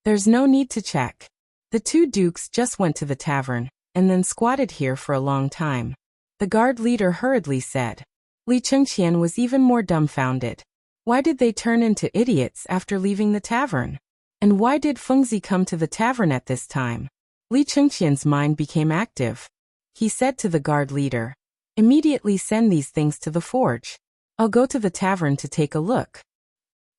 "There's no need to check. The 2 dukes just went to the tavern, and then squatted here for a long time," the guard leader hurriedly said. Li Chengqian was even more dumbfounded. Why did they turn into idiots after leaving the tavern? And why did Fengzi come to the tavern at this time? Li Chengqian's mind became active. He said to the guard leader, "Immediately send these things to the forge. I'll go to the tavern to take a look."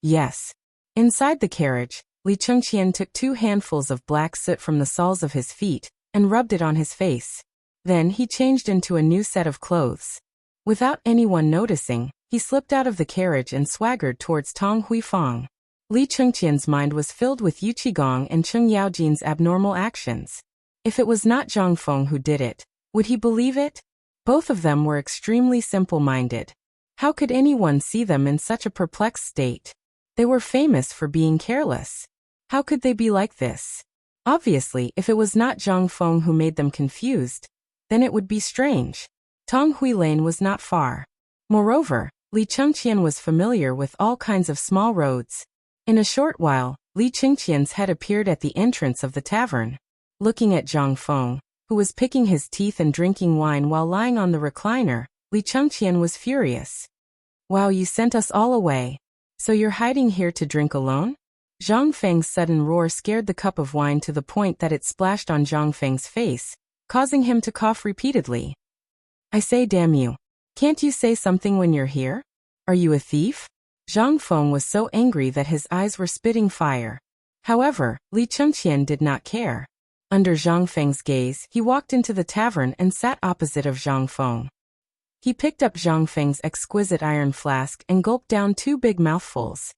Yes. Inside the carriage, Li Chengqian took 2 handfuls of black soot from the soles of his feet and rubbed it on his face. Then he changed into a new set of clothes. Without anyone noticing, he slipped out of the carriage and swaggered towards Tong Huifang. Li Chengqian's mind was filled with Yu Qigong and Cheng Yaojin's abnormal actions. If it was not Zhang Feng who did it, would he believe it? Both of them were extremely simple-minded. How could anyone see them in such a perplexed state? They were famous for being careless. How could they be like this? Obviously, if it was not Zhang Feng who made them confused, then it would be strange. Tonghui Lane was not far. Moreover, Li Chengqian was familiar with all kinds of small roads. In a short while, Li Chengqian's head appeared at the entrance of the tavern. Looking at Zhang Feng, who was picking his teeth and drinking wine while lying on the recliner, Li Chengqian was furious. Wow, you sent us all away. So you're hiding here to drink alone? Zhang Feng's sudden roar scared the cup of wine to the point that it splashed on Zhang Feng's face, causing him to cough repeatedly. I say, damn you. Can't you say something when you're here? Are you a thief? Zhang Feng was so angry that his eyes were spitting fire. However, Li Chengqian did not care. Under Zhang Feng's gaze, he walked into the tavern and sat opposite of Zhang Feng. He picked up Zhang Feng's exquisite iron flask and gulped down 2 big mouthfuls.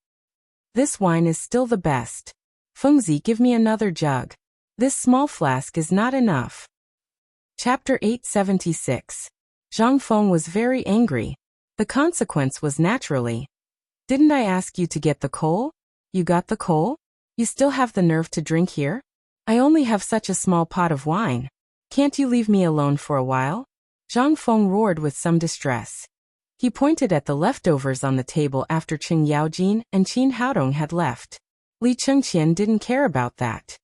This wine is still the best. Fengzi, give me another jug. This small flask is not enough. Chapter 876. Zhang Feng was very angry. The consequence was naturally. Didn't I ask you to get the coal? You got the coal? You still have the nerve to drink here? I only have such a small pot of wine. Can't you leave me alone for a while? Zhang Feng roared with some distress. He pointed at the leftovers on the table after Qing Yaojin and Qin Haodong had left. Li Chengqian didn't care about that.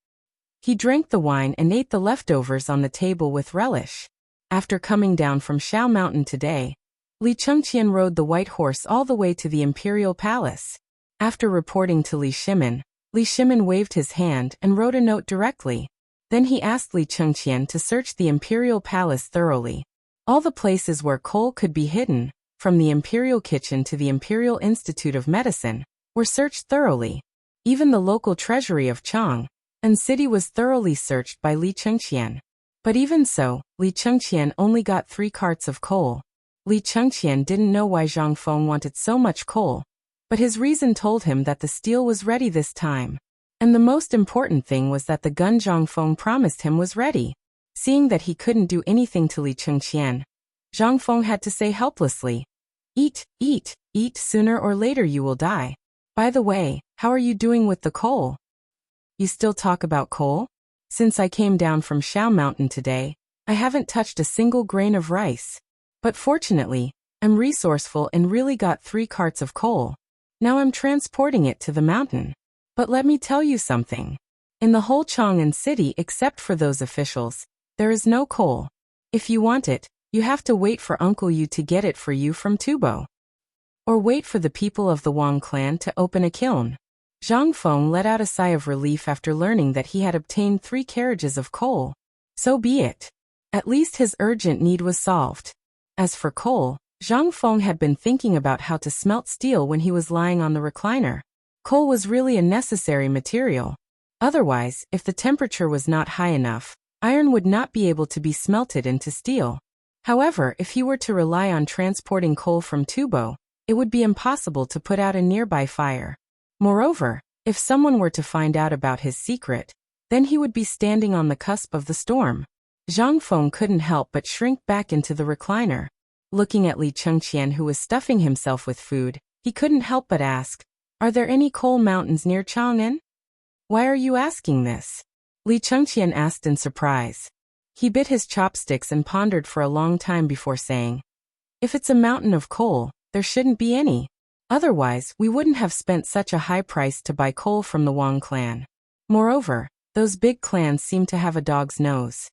He drank the wine and ate the leftovers on the table with relish. After coming down from Shao Mountain today, Li Chengqian rode the white horse all the way to the imperial palace. After reporting to Li Shimin waved his hand and wrote a note directly. Then he asked Li Chengqian to search the imperial palace thoroughly. All the places where coal could be hidden, from the imperial kitchen to the Imperial Institute of Medicine, were searched thoroughly. Even the local treasury of Chang'an City was thoroughly searched by Li Chengqian. But even so, Li Chengqian only got 3 carts of coal. Li Chengqian didn't know why Zhang Feng wanted so much coal, but his reason told him that the steel was ready this time. And the most important thing was that the gun Zhang Feng promised him was ready. Seeing that he couldn't do anything to Li Chengqian, Zhang Feng had to say helplessly, Eat, eat, eat, sooner or later you will die. By the way, how are you doing with the coal? You still talk about coal? Since I came down from Shao Mountain today, I haven't touched a single grain of rice. But fortunately, I'm resourceful and really got 3 carts of coal. Now I'm transporting it to the mountain. But let me tell you something. In the whole Chang'an City except for those officials, there is no coal. If you want it, you have to wait for Uncle Yu to get it for you from Tubo. Or wait for the people of the Wang clan to open a kiln. Zhang Feng let out a sigh of relief after learning that he had obtained 3 carriages of coal. So be it. At least his urgent need was solved. As for coal, Zhang Feng had been thinking about how to smelt steel when he was lying on the recliner. Coal was really a necessary material. Otherwise, if the temperature was not high enough, iron would not be able to be smelted into steel. However, if he were to rely on transporting coal from Tubo, it would be impossible to put out a nearby fire. Moreover, if someone were to find out about his secret, then he would be standing on the cusp of the storm. Zhang Feng couldn't help but shrink back into the recliner. Looking at Li Chengqian, who was stuffing himself with food, he couldn't help but ask, Are there any coal mountains near Chang'an? Why are you asking this? Li Chengqian asked in surprise. He bit his chopsticks and pondered for a long time before saying, If it's a mountain of coal, there shouldn't be any. Otherwise, we wouldn't have spent such a high price to buy coal from the Wang clan. Moreover, those big clans seem to have a dog's nose.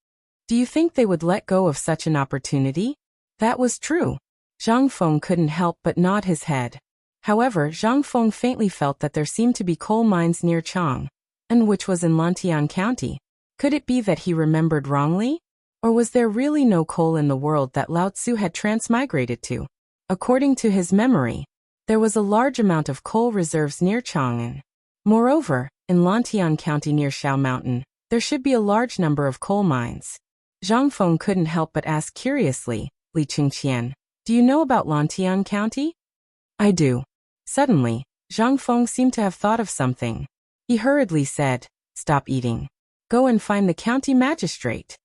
Do you think they would let go of such an opportunity? That was true. Zhang Feng couldn't help but nod his head. However, Zhang Feng faintly felt that there seemed to be coal mines near Chang'an, which was in Lantian County. Could it be that he remembered wrongly? Or was there really no coal in the world that Lao Tzu had transmigrated to? According to his memory, there was a large amount of coal reserves near Chang'an. Moreover, in Lantian County near Shao Mountain, there should be a large number of coal mines. Zhang Feng couldn't help but ask curiously, Li Chengqian, do you know about Lantian County? I do. Suddenly, Zhang Feng seemed to have thought of something. He hurriedly said, Stop eating. Go and find the county magistrate.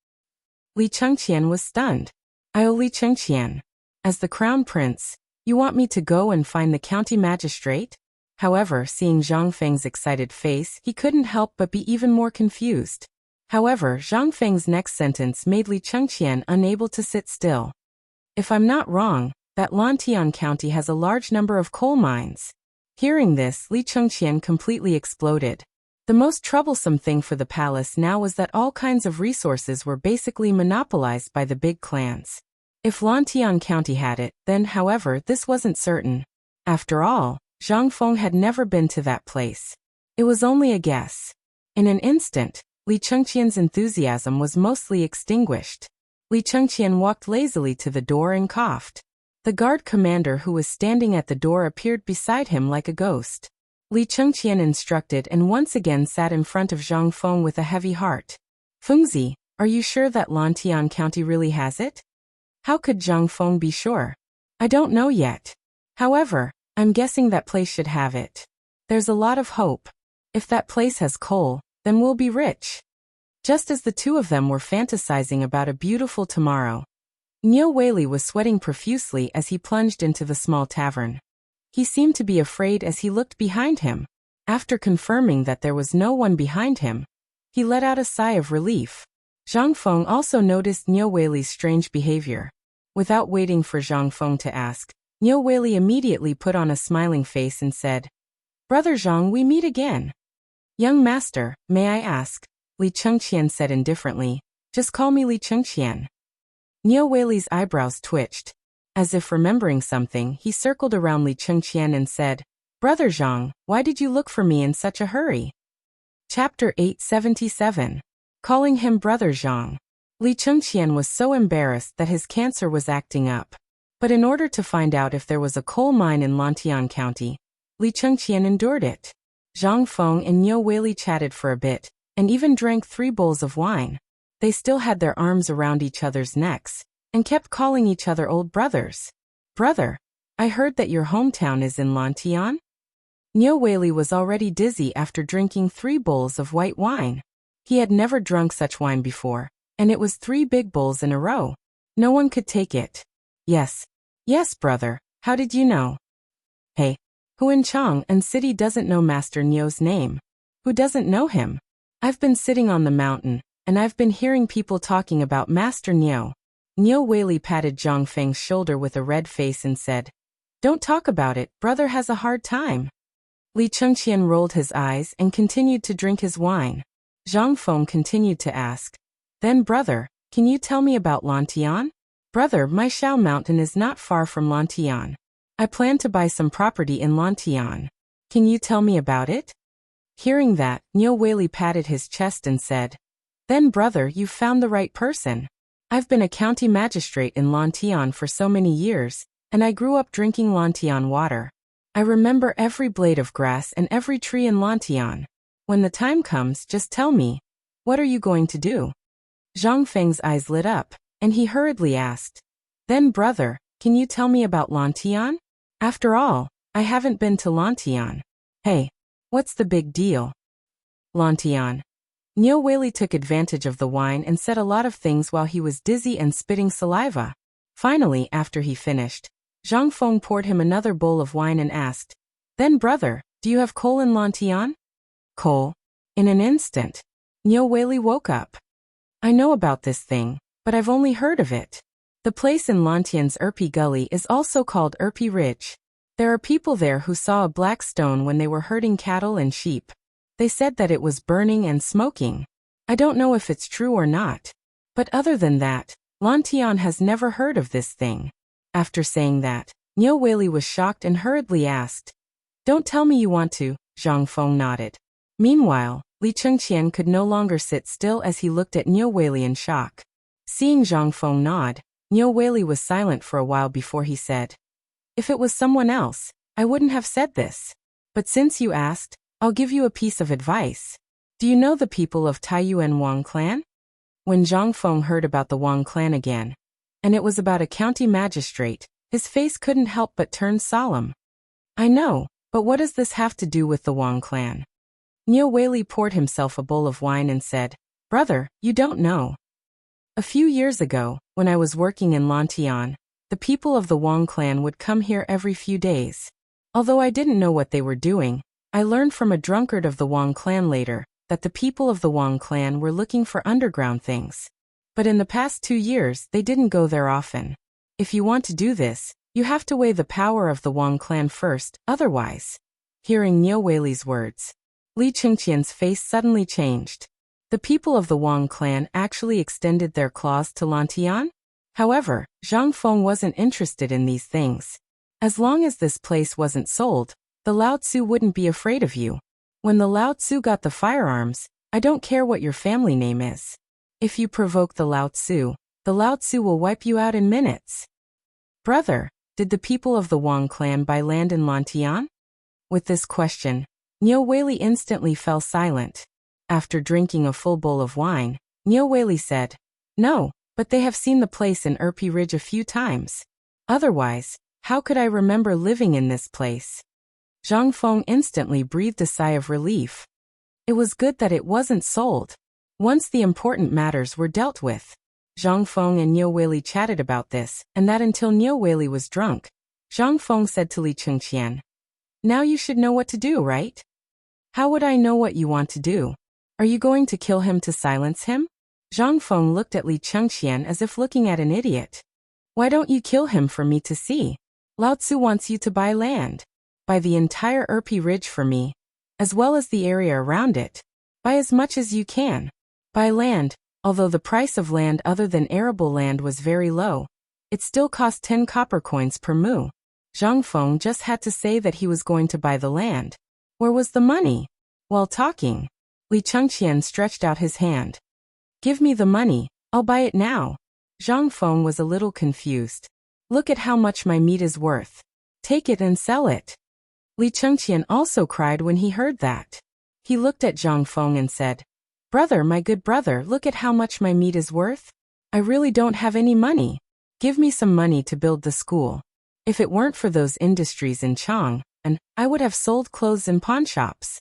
Li Chengqian was stunned. Li Chengqian. As the crown prince, you want me to go and find the county magistrate? However, seeing Zhang Feng's excited face, he couldn't help but be even more confused. However, Zhang Feng's next sentence made Li Chengqian unable to sit still. If I'm not wrong, that Lantian County has a large number of coal mines. Hearing this, Li Chengqian completely exploded. The most troublesome thing for the palace now was that all kinds of resources were basically monopolized by the big clans. If Lantian County had it, then, however, this wasn't certain. After all, Zhang Feng had never been to that place. It was only a guess. In an instant, Li Chengqian's enthusiasm was mostly extinguished. Li Chengqian walked lazily to the door and coughed. The guard commander who was standing at the door appeared beside him like a ghost. Li Chengqian instructed and once again sat in front of Zhang Feng with a heavy heart. Fengzi, are you sure that Lantian County really has it? How could Zhang Feng be sure? I don't know yet. However, I'm guessing that place should have it. There's a lot of hope. If that place has coal, then we'll be rich. Just as the two of them were fantasizing about a beautiful tomorrow, Niu Weili was sweating profusely as he plunged into the small tavern. He seemed to be afraid as he looked behind him. After confirming that there was no one behind him, he let out a sigh of relief. Zhang Feng also noticed Niu Weili's strange behavior. Without waiting for Zhang Feng to ask, Niu Weili immediately put on a smiling face and said, "Brother Zhang, we meet again." "Young master, may I ask?" Li Chengqian said indifferently. "Just call me Li Chengqian." Niu Weili's eyebrows twitched. As if remembering something, he circled around Li Chengqian and said, "Brother Zhang, why did you look for me in such a hurry?" Chapter 877. Calling him Brother Zhang. Li Chengqian was so embarrassed that his cancer was acting up. But in order to find out if there was a coal mine in Lantian County, Li Chengqian endured it. Zhang Feng and Niu Weili chatted for a bit, and even drank 3 bowls of wine. They still had their arms around each other's necks, and kept calling each other old brothers. "Brother, I heard that your hometown is in Lantian?" Niu Weili was already dizzy after drinking 3 bowls of white wine. He had never drunk such wine before, and it was 3 big bowls in a row. No one could take it. Yes, brother, how did you know?" "Hey, who in Chang and City doesn't know Master Niu's name? Who doesn't know him? I've been sitting on the mountain, and I've been hearing people talking about Master Niu." Niu Weili patted Zhang Feng's shoulder with a red face and said, "Don't talk about it, brother has a hard time." Li Chengqian rolled his eyes and continued to drink his wine. Zhang Feng continued to ask, "Then brother, can you tell me about Lantian?" "Brother, my Shao Mountain is not far from Lantian. I plan to buy some property in Lantian. Can you tell me about it?" Hearing that, Niu Weili patted his chest and said, "Then brother, you've found the right person. I've been a county magistrate in Lantian for so many years, and I grew up drinking Lantian water. I remember every blade of grass and every tree in Lantian. When the time comes, just tell me. What are you going to do?" Zhang Feng's eyes lit up, and he hurriedly asked, "Then brother, can you tell me about Lantian? After all, I haven't been to Lantian." "Hey, what's the big deal?" "Lantian." Niu Weili took advantage of the wine and said a lot of things while he was dizzy and spitting saliva. Finally, after he finished, Zhang Feng poured him another bowl of wine and asked, "Then brother, do you have coal in Lantian?" "Coal?" In an instant, Niu Weili woke up. "I know about this thing, but I've only heard of it. The place in Lantian's Erpi Gully is also called Erpi Ridge. There are people there who saw a black stone when they were herding cattle and sheep. They said that it was burning and smoking. I don't know if it's true or not. But other than that, Lantian has never heard of this thing." After saying that, Niu Weili was shocked and hurriedly asked, "Don't tell me you want to." Zhang Feng nodded. Meanwhile, Li Chengqian could no longer sit still as he looked at Niu Weili in shock. Seeing Zhang Feng nod, Niu Weili was silent for a while before he said, "If it was someone else, I wouldn't have said this. But since you asked, I'll give you a piece of advice. Do you know the people of Taiyuan Wang clan?" When Zhang Feng heard about the Wang clan again, and it was about a county magistrate, his face couldn't help but turn solemn. "I know, but what does this have to do with the Wang clan?" Niu Weili poured himself a bowl of wine and said, "Brother, you don't know. A few years ago, when I was working in Lantian, the people of the Wang clan would come here every few days. Although I didn't know what they were doing, I learned from a drunkard of the Wang clan later that the people of the Wang clan were looking for underground things. But in the past 2 years, they didn't go there often. If you want to do this, you have to weigh the power of the Wang clan first, otherwise." Hearing Niu Weili's words, Li Chengqian's face suddenly changed. The people of the Wang clan actually extended their claws to Lantian? However, Zhang Feng wasn't interested in these things. As long as this place wasn't sold, the Lao Tzu wouldn't be afraid of you. When the Lao Tzu got the firearms, I don't care what your family name is. If you provoke the Lao Tzu will wipe you out in minutes. Brother, did the people of the Wang clan buy land in Lantian? With this question, Niu Weili instantly fell silent. After drinking a full bowl of wine, Niu Weili said, "No, but they have seen the place in Erpi Ridge a few times. Otherwise, how could I remember living in this place?" Zhang Feng instantly breathed a sigh of relief. It was good that it wasn't sold. Once the important matters were dealt with. Zhang Feng and Niu Weili chatted about this, and that until Niu Weili was drunk. Zhang Feng said to Li Chengqian, "Now you should know what to do, right?" "How would I know what you want to do? Are you going to kill him to silence him?" Zhang Feng looked at Li Chengqian as if looking at an idiot. "Why don't you kill him for me to see? Lao Tzu wants you to buy land. Buy the entire Erpi Ridge for me, as well as the area around it. Buy as much as you can. Buy land, although the price of land other than arable land was very low. It still cost 10 copper coins per mu." Zhang Feng just had to say that he was going to buy the land. Where was the money? While talking, Li Chengqian stretched out his hand. "Give me the money, I'll buy it now." Zhang Feng was a little confused. "Look at how much my meat is worth. Take it and sell it." Li Chengqian also cried when he heard that. He looked at Zhang Feng and said, "Brother, my good brother, look at how much my meat is worth. I really don't have any money. Give me some money to build the school. If it weren't for those industries in Chang, and I would have sold clothes in pawn shops."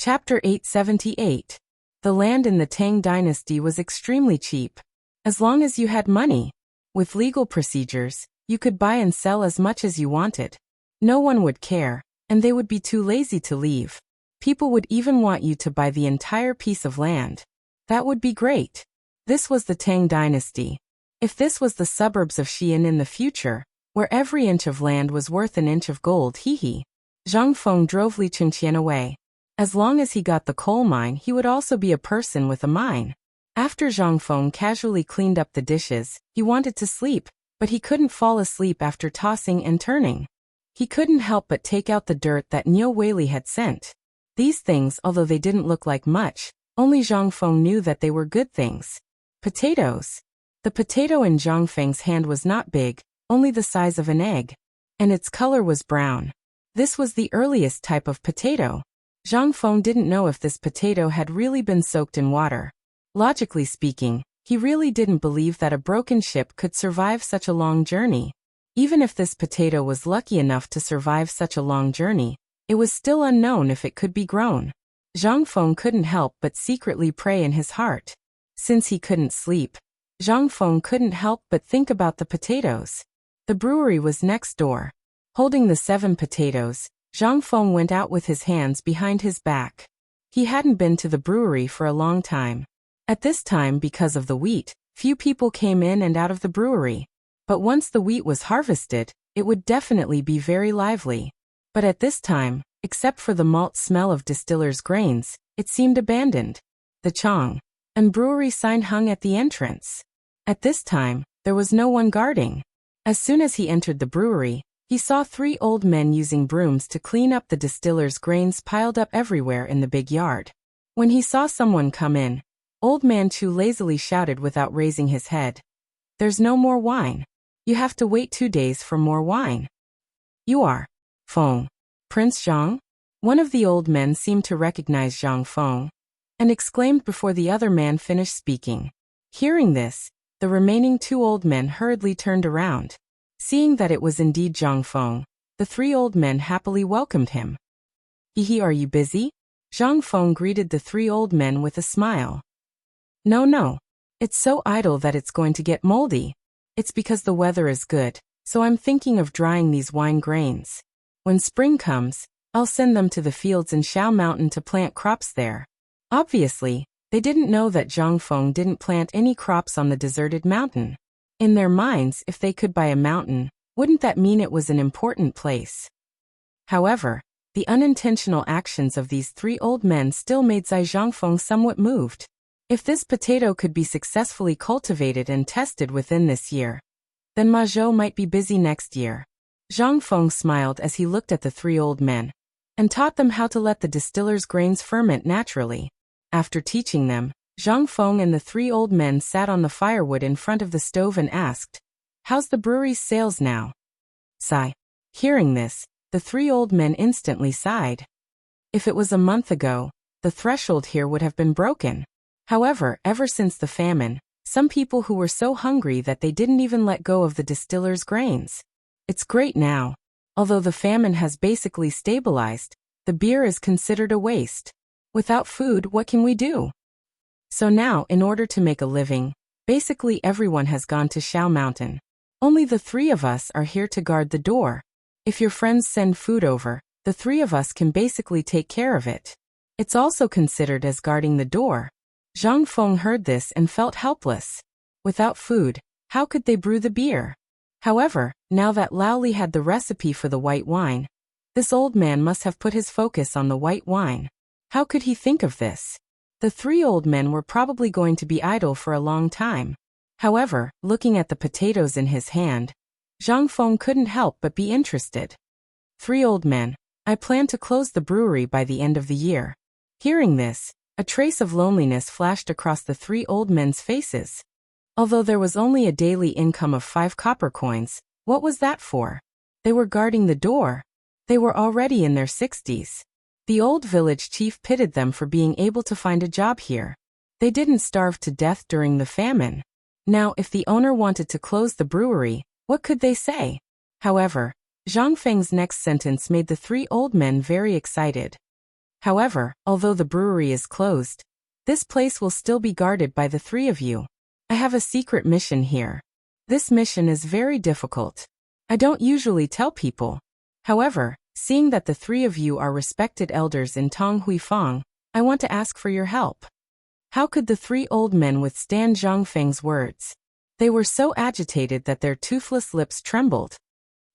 Chapter 878. The land in the Tang dynasty was extremely cheap. As long as you had money. With legal procedures, you could buy and sell as much as you wanted. No one would care, and they would be too lazy to leave. People would even want you to buy the entire piece of land. That would be great. This was the Tang dynasty. If this was the suburbs of Xi'an in the future, where every inch of land was worth an inch of gold, hee. Zhang Feng drove Li Chengqian away. As long as he got the coal mine, he would also be a person with a mine. After Zhang Feng casually cleaned up the dishes, he wanted to sleep, but he couldn't fall asleep after tossing and turning. He couldn't help but take out the dirt that Niu Weili had sent. These things, although they didn't look like much, only Zhang Feng knew that they were good things. Potatoes. The potato in Zhang Feng's hand was not big, only the size of an egg. And its color was brown. This was the earliest type of potato. Zhang Feng didn't know if this potato had really been soaked in water. Logically speaking, he really didn't believe that a broken ship could survive such a long journey. Even if this potato was lucky enough to survive such a long journey, it was still unknown if it could be grown. Zhang Feng couldn't help but secretly pray in his heart. Since he couldn't sleep, Zhang Feng couldn't help but think about the potatoes. The brewery was next door. Holding the 7 potatoes, Zhang Feng went out with his hands behind his back. He hadn't been to the brewery for a long time. At this time, because of the wheat, few people came in and out of the brewery. But once the wheat was harvested, it would definitely be very lively. But at this time, except for the malt smell of distillers' grains, it seemed abandoned. The Chang and brewery sign hung at the entrance. At this time, there was no one guarding. As soon as he entered the brewery, he saw 3 old men using brooms to clean up the distillers' grains piled up everywhere in the big yard. When he saw someone come in, Old Man Chu lazily shouted without raising his head. "There's no more wine. You have to wait 2 days for more wine." "You are Feng, Prince Zhang?" One of the old men seemed to recognize Zhang Feng, and exclaimed before the other man finished speaking. Hearing this, the remaining 2 old men hurriedly turned around. Seeing that it was indeed Zhang Feng, the 3 old men happily welcomed him. "Hehe, are you busy?" Zhang Feng greeted the 3 old men with a smile. No. It's so idle that it's going to get moldy. It's because the weather is good, so I'm thinking of drying these wine grains. When spring comes, I'll send them to the fields in Shao Mountain to plant crops there." Obviously, they didn't know that Zhang Feng didn't plant any crops on the deserted mountain. In their minds, if they could buy a mountain, wouldn't that mean it was an important place? However, The unintentional actions of these three old men still made Zai Zhangfeng somewhat moved. If this potato could be successfully cultivated and tested within this year, then Ma Zhou might be busy next year. Zhang Feng smiled as he looked at the three old men and taught them how to let the distiller's grains ferment naturally. After teaching them, Zhang Feng and the three old men sat on the firewood in front of the stove and asked, "How's the brewery's sales now?" Sigh. Hearing this, the three old men instantly sighed. If it was a month ago, the threshold here would have been broken. However, ever since the famine, some people who were so hungry that they didn't even let go of the distiller's grains. It's great now. Although the famine has basically stabilized, the beer is considered a waste. Without food, what can we do? So now, in order to make a living, basically everyone has gone to Shao Mountain. Only the three of us are here to guard the door. If your friends send food over, the three of us can basically take care of it. It's also considered as guarding the door. Zhang Feng heard this and felt helpless. Without food, how could they brew the beer? However, now that Lao Li had the recipe for the white wine, this old man must have put his focus on the white wine. How could he think of this? The three old men were probably going to be idle for a long time. However, looking at the potatoes in his hand, Zhang Feng couldn't help but be interested. Three old men, I plan to close the brewery by the end of the year. Hearing this, a trace of loneliness flashed across the three old men's faces. Although there was only a daily income of 5 copper coins, what was that for? They were guarding the door. They were already in their 60s. The old village chief pitied them for being able to find a job here. They didn't starve to death during the famine. Now, if the owner wanted to close the brewery, what could they say? However, Zhang Feng's next sentence made the three old men very excited. However, although the brewery is closed, this place will still be guarded by the three of you. I have a secret mission here. This mission is very difficult. I don't usually tell people. However, seeing that the three of you are respected elders in Tong Huifang, I want to ask for your help. How could the three old men withstand Zhang Feng's words? They were so agitated that their toothless lips trembled.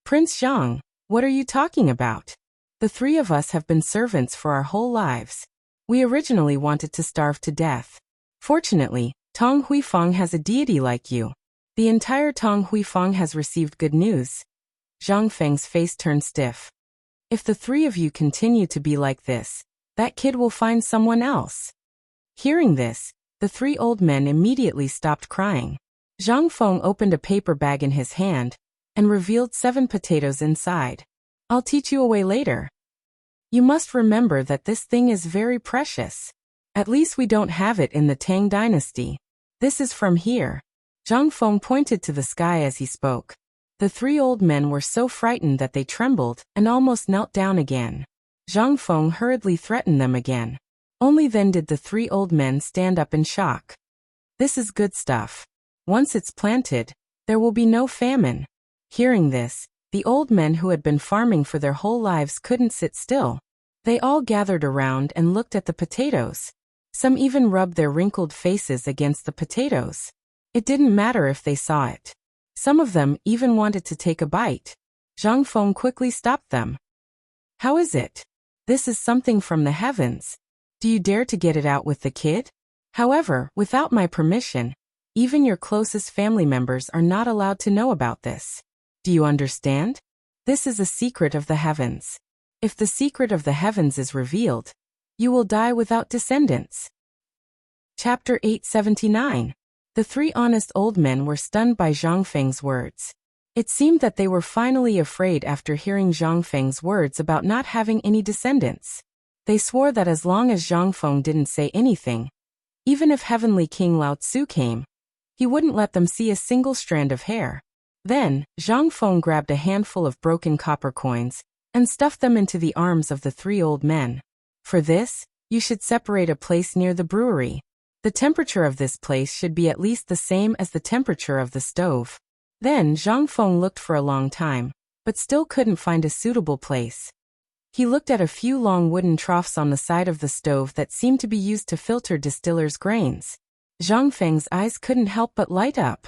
Prince Zhang, what are you talking about? The three of us have been servants for our whole lives. We originally wanted to starve to death. Fortunately, Tong Huifang has a deity like you. The entire Tong Huifang has received good news. Zhang Feng's face turned stiff. If the three of you continue to be like this, that kid will find someone else. Hearing this, the three old men immediately stopped crying. Zhang Feng opened a paper bag in his hand and revealed 7 potatoes inside. I'll teach you a way later. You must remember that this thing is very precious. At least we don't have it in the Tang dynasty. This is from here. Zhang Feng pointed to the sky as he spoke. The three old men were so frightened that they trembled and almost knelt down again. Zhang Feng hurriedly threatened them again. Only then did the three old men stand up in shock. This is good stuff. Once it's planted, there will be no famine. Hearing this, the old men who had been farming for their whole lives couldn't sit still. They all gathered around and looked at the potatoes. Some even rubbed their wrinkled faces against the potatoes. It didn't matter if they saw it. Some of them even wanted to take a bite. Zhang Feng quickly stopped them. How is it? This is something from the heavens. Do you dare to get it out with the kid? However, without my permission, even your closest family members are not allowed to know about this. Do you understand? This is a secret of the heavens. If the secret of the heavens is revealed, you will die without descendants. Chapter 879. The three honest old men were stunned by Zhang Feng's words. It seemed that they were finally afraid after hearing Zhang Feng's words about not having any descendants. They swore that as long as Zhang Feng didn't say anything, even if Heavenly King Lao Tzu came, he wouldn't let them see a single strand of hair. Then, Zhang Feng grabbed a handful of broken copper coins and stuffed them into the arms of the three old men. For this, you should separate a place near the brewery. The temperature of this place should be at least the same as the temperature of the stove. Then Zhang Feng looked for a long time, but still couldn't find a suitable place. He looked at a few long wooden troughs on the side of the stove that seemed to be used to filter distillers' grains. Zhang Feng's eyes couldn't help but light up.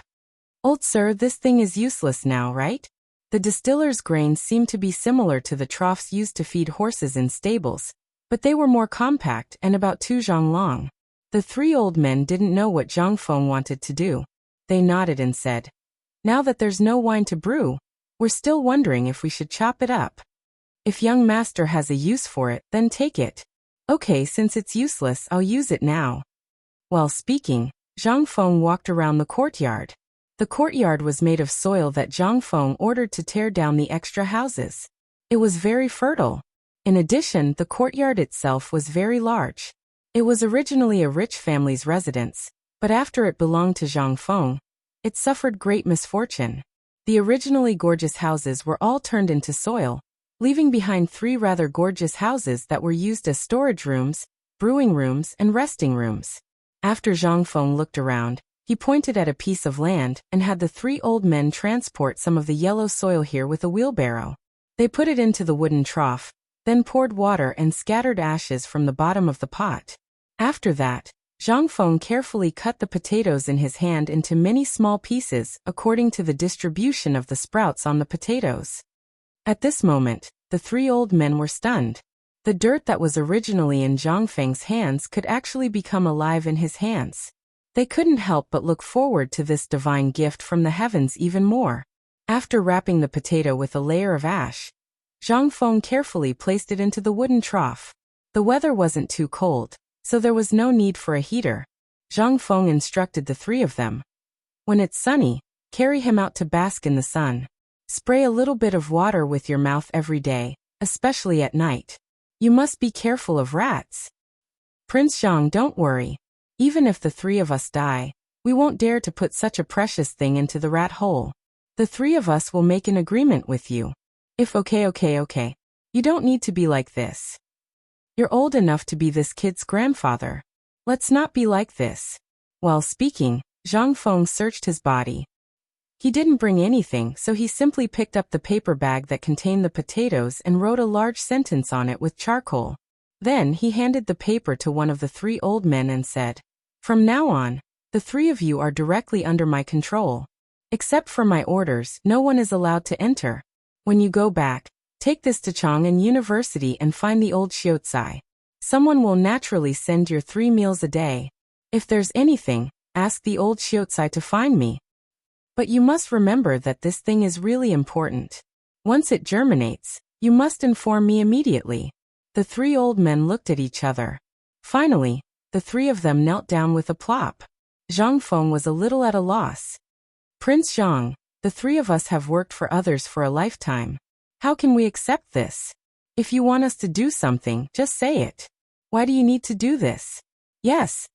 Old sir, this thing is useless now, right? The distiller's grains seemed to be similar to the troughs used to feed horses in stables, but they were more compact and about 2 zhang long. The 3 old men didn't know what Zhang Feng wanted to do. They nodded and said, "Now that there's no wine to brew, we're still wondering if we should chop it up. If young master has a use for it, then take it. Okay, since it's useless, I'll use it now." While speaking, Zhang Feng walked around the courtyard. The courtyard was made of soil that Zhang Feng ordered to tear down the extra houses. It was very fertile. In addition, the courtyard itself was very large. It was originally a rich family's residence, but after it belonged to Zhang Feng, it suffered great misfortune. The originally gorgeous houses were all turned into soil, leaving behind 3 rather gorgeous houses that were used as storage rooms, brewing rooms, and resting rooms. After Zhang Feng looked around, he pointed at a piece of land and had the 3 old men transport some of the yellow soil here with a wheelbarrow. They put it into the wooden trough, then poured water and scattered ashes from the bottom of the pot. After that, Zhang Feng carefully cut the potatoes in his hand into many small pieces according to the distribution of the sprouts on the potatoes. At this moment, the 3 old men were stunned. The dirt that was originally in Zhang Feng's hands could actually become alive in his hands. They couldn't help but look forward to this divine gift from the heavens even more. After wrapping the potato with a layer of ash, Zhang Feng carefully placed it into the wooden trough. The weather wasn't too cold, so there was no need for a heater. Zhang Feng instructed the 3 of them. When it's sunny, carry him out to bask in the sun. Spray a little bit of water with your mouth every day, especially at night. You must be careful of rats. Prince Zhang, don't worry. Even if the 3 of us die, we won't dare to put such a precious thing into the rat hole. The 3 of us will make an agreement with you. If okay. You don't need to be like this. You're old enough to be this kid's grandfather. Let's not be like this. While speaking, Zhang Feng searched his body. He didn't bring anything, so he simply picked up the paper bag that contained the potatoes and wrote a large sentence on it with charcoal. Then he handed the paper to one of the 3 old men and said, "From now on, the 3 of you are directly under my control. Except for my orders, no one is allowed to enter. When you go back, take this to Chang'an University and find the old Xiuzai. Someone will naturally send your 3 meals a day. If there's anything, ask the old Xiuzai to find me. But you must remember that this thing is really important. Once it germinates, you must inform me immediately." The 3 old men looked at each other. Finally, the 3 of them knelt down with a plop. Zhang Feng was a little at a loss. "Prince Zhang, the 3 of us have worked for others for a lifetime. How can we accept this? If you want us to do something, just say it. Why do you need to do this? Yes.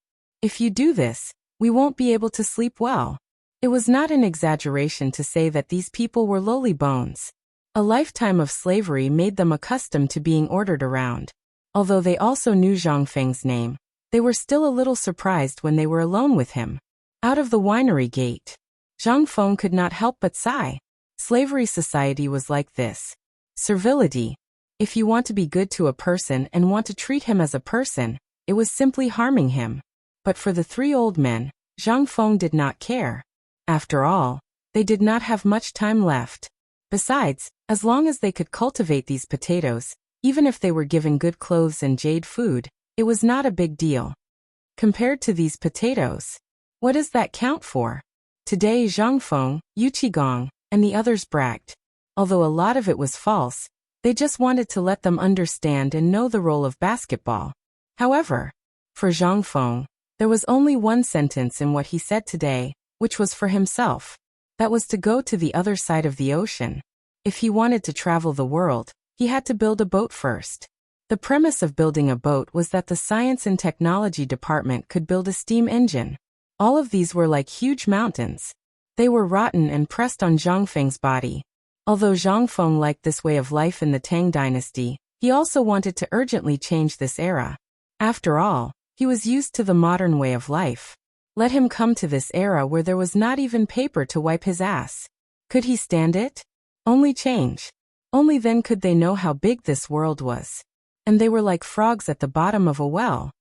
If you do this, we won't be able to sleep well." It was not an exaggeration to say that these people were lowly bones. A lifetime of slavery made them accustomed to being ordered around. Although they also knew Zhang Feng's name, they were still a little surprised when they were alone with him. Out of the winery gate, Zhang Feng could not help but sigh. Slavery society was like this. Servility. If you want to be good to a person and want to treat him as a person, it was simply harming him. But for the 3 old men, Zhang Feng did not care. After all, they did not have much time left. Besides, as long as they could cultivate these potatoes, even if they were given good clothes and jade food, it was not a big deal. Compared to these potatoes, what does that count for? Today Zhang Feng, Yu Qigong, and the others bragged. Although a lot of it was false, they just wanted to let them understand and know the role of basketball. However, for Zhang Feng, there was only one sentence in what he said today, which was for himself. That was to go to the other side of the ocean. If he wanted to travel the world, he had to build a boat first. The premise of building a boat was that the Science and Technology Department could build a steam engine. All of these were like huge mountains. They were rotten and pressed on Zhang Feng's body. Although Zhang Feng liked this way of life in the Tang dynasty, he also wanted to urgently change this era. After all, he was used to the modern way of life. Let him come to this era where there was not even paper to wipe his ass. Could he stand it? Only change. Only then could they know how big this world was. And they were like frogs at the bottom of a well.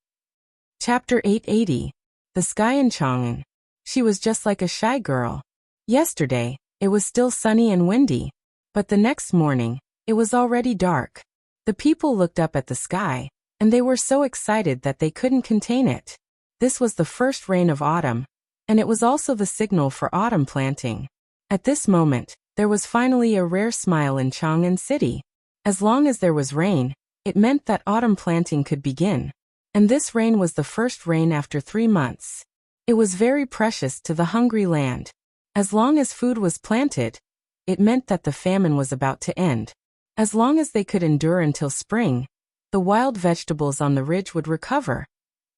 Chapter 880. The Sky in Chang'an. She was just like a shy girl. Yesterday, it was still sunny and windy. But the next morning, it was already dark. The people looked up at the sky, and they were so excited that they couldn't contain it. This was the first rain of autumn, and it was also the signal for autumn planting. At this moment, there was finally a rare smile in Chang'an City. As long as there was rain, it meant that autumn planting could begin. And this rain was the first rain after 3 months. It was very precious to the hungry land. As long as food was planted, it meant that the famine was about to end. As long as they could endure until spring, the wild vegetables on the ridge would recover.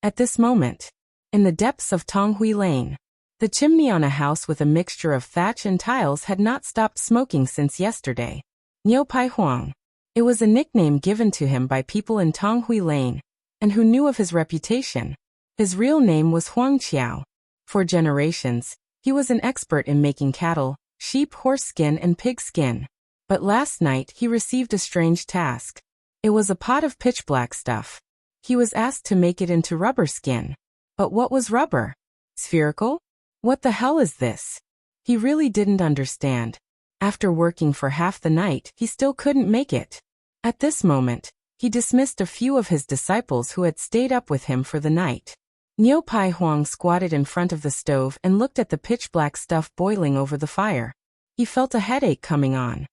At this moment, in the depths of Tonghui Lane, the chimney on a house with a mixture of thatch and tiles had not stopped smoking since yesterday. Niu Pai Huang. It was a nickname given to him by people in Tonghui Lane, and who knew of his reputation. His real name was Huang Qiao. For generations, he was an expert in making cattle, sheep, horse skin, and pig skin. But last night he received a strange task. It was a pot of pitch-black stuff. He was asked to make it into rubber skin. But what was rubber? Spherical? What the hell is this? He really didn't understand. After working for half the night, he still couldn't make it. At this moment, he dismissed a few of his disciples who had stayed up with him for the night. Niu Pai Huang squatted in front of the stove and looked at the pitch-black stuff boiling over the fire. He felt a headache coming on.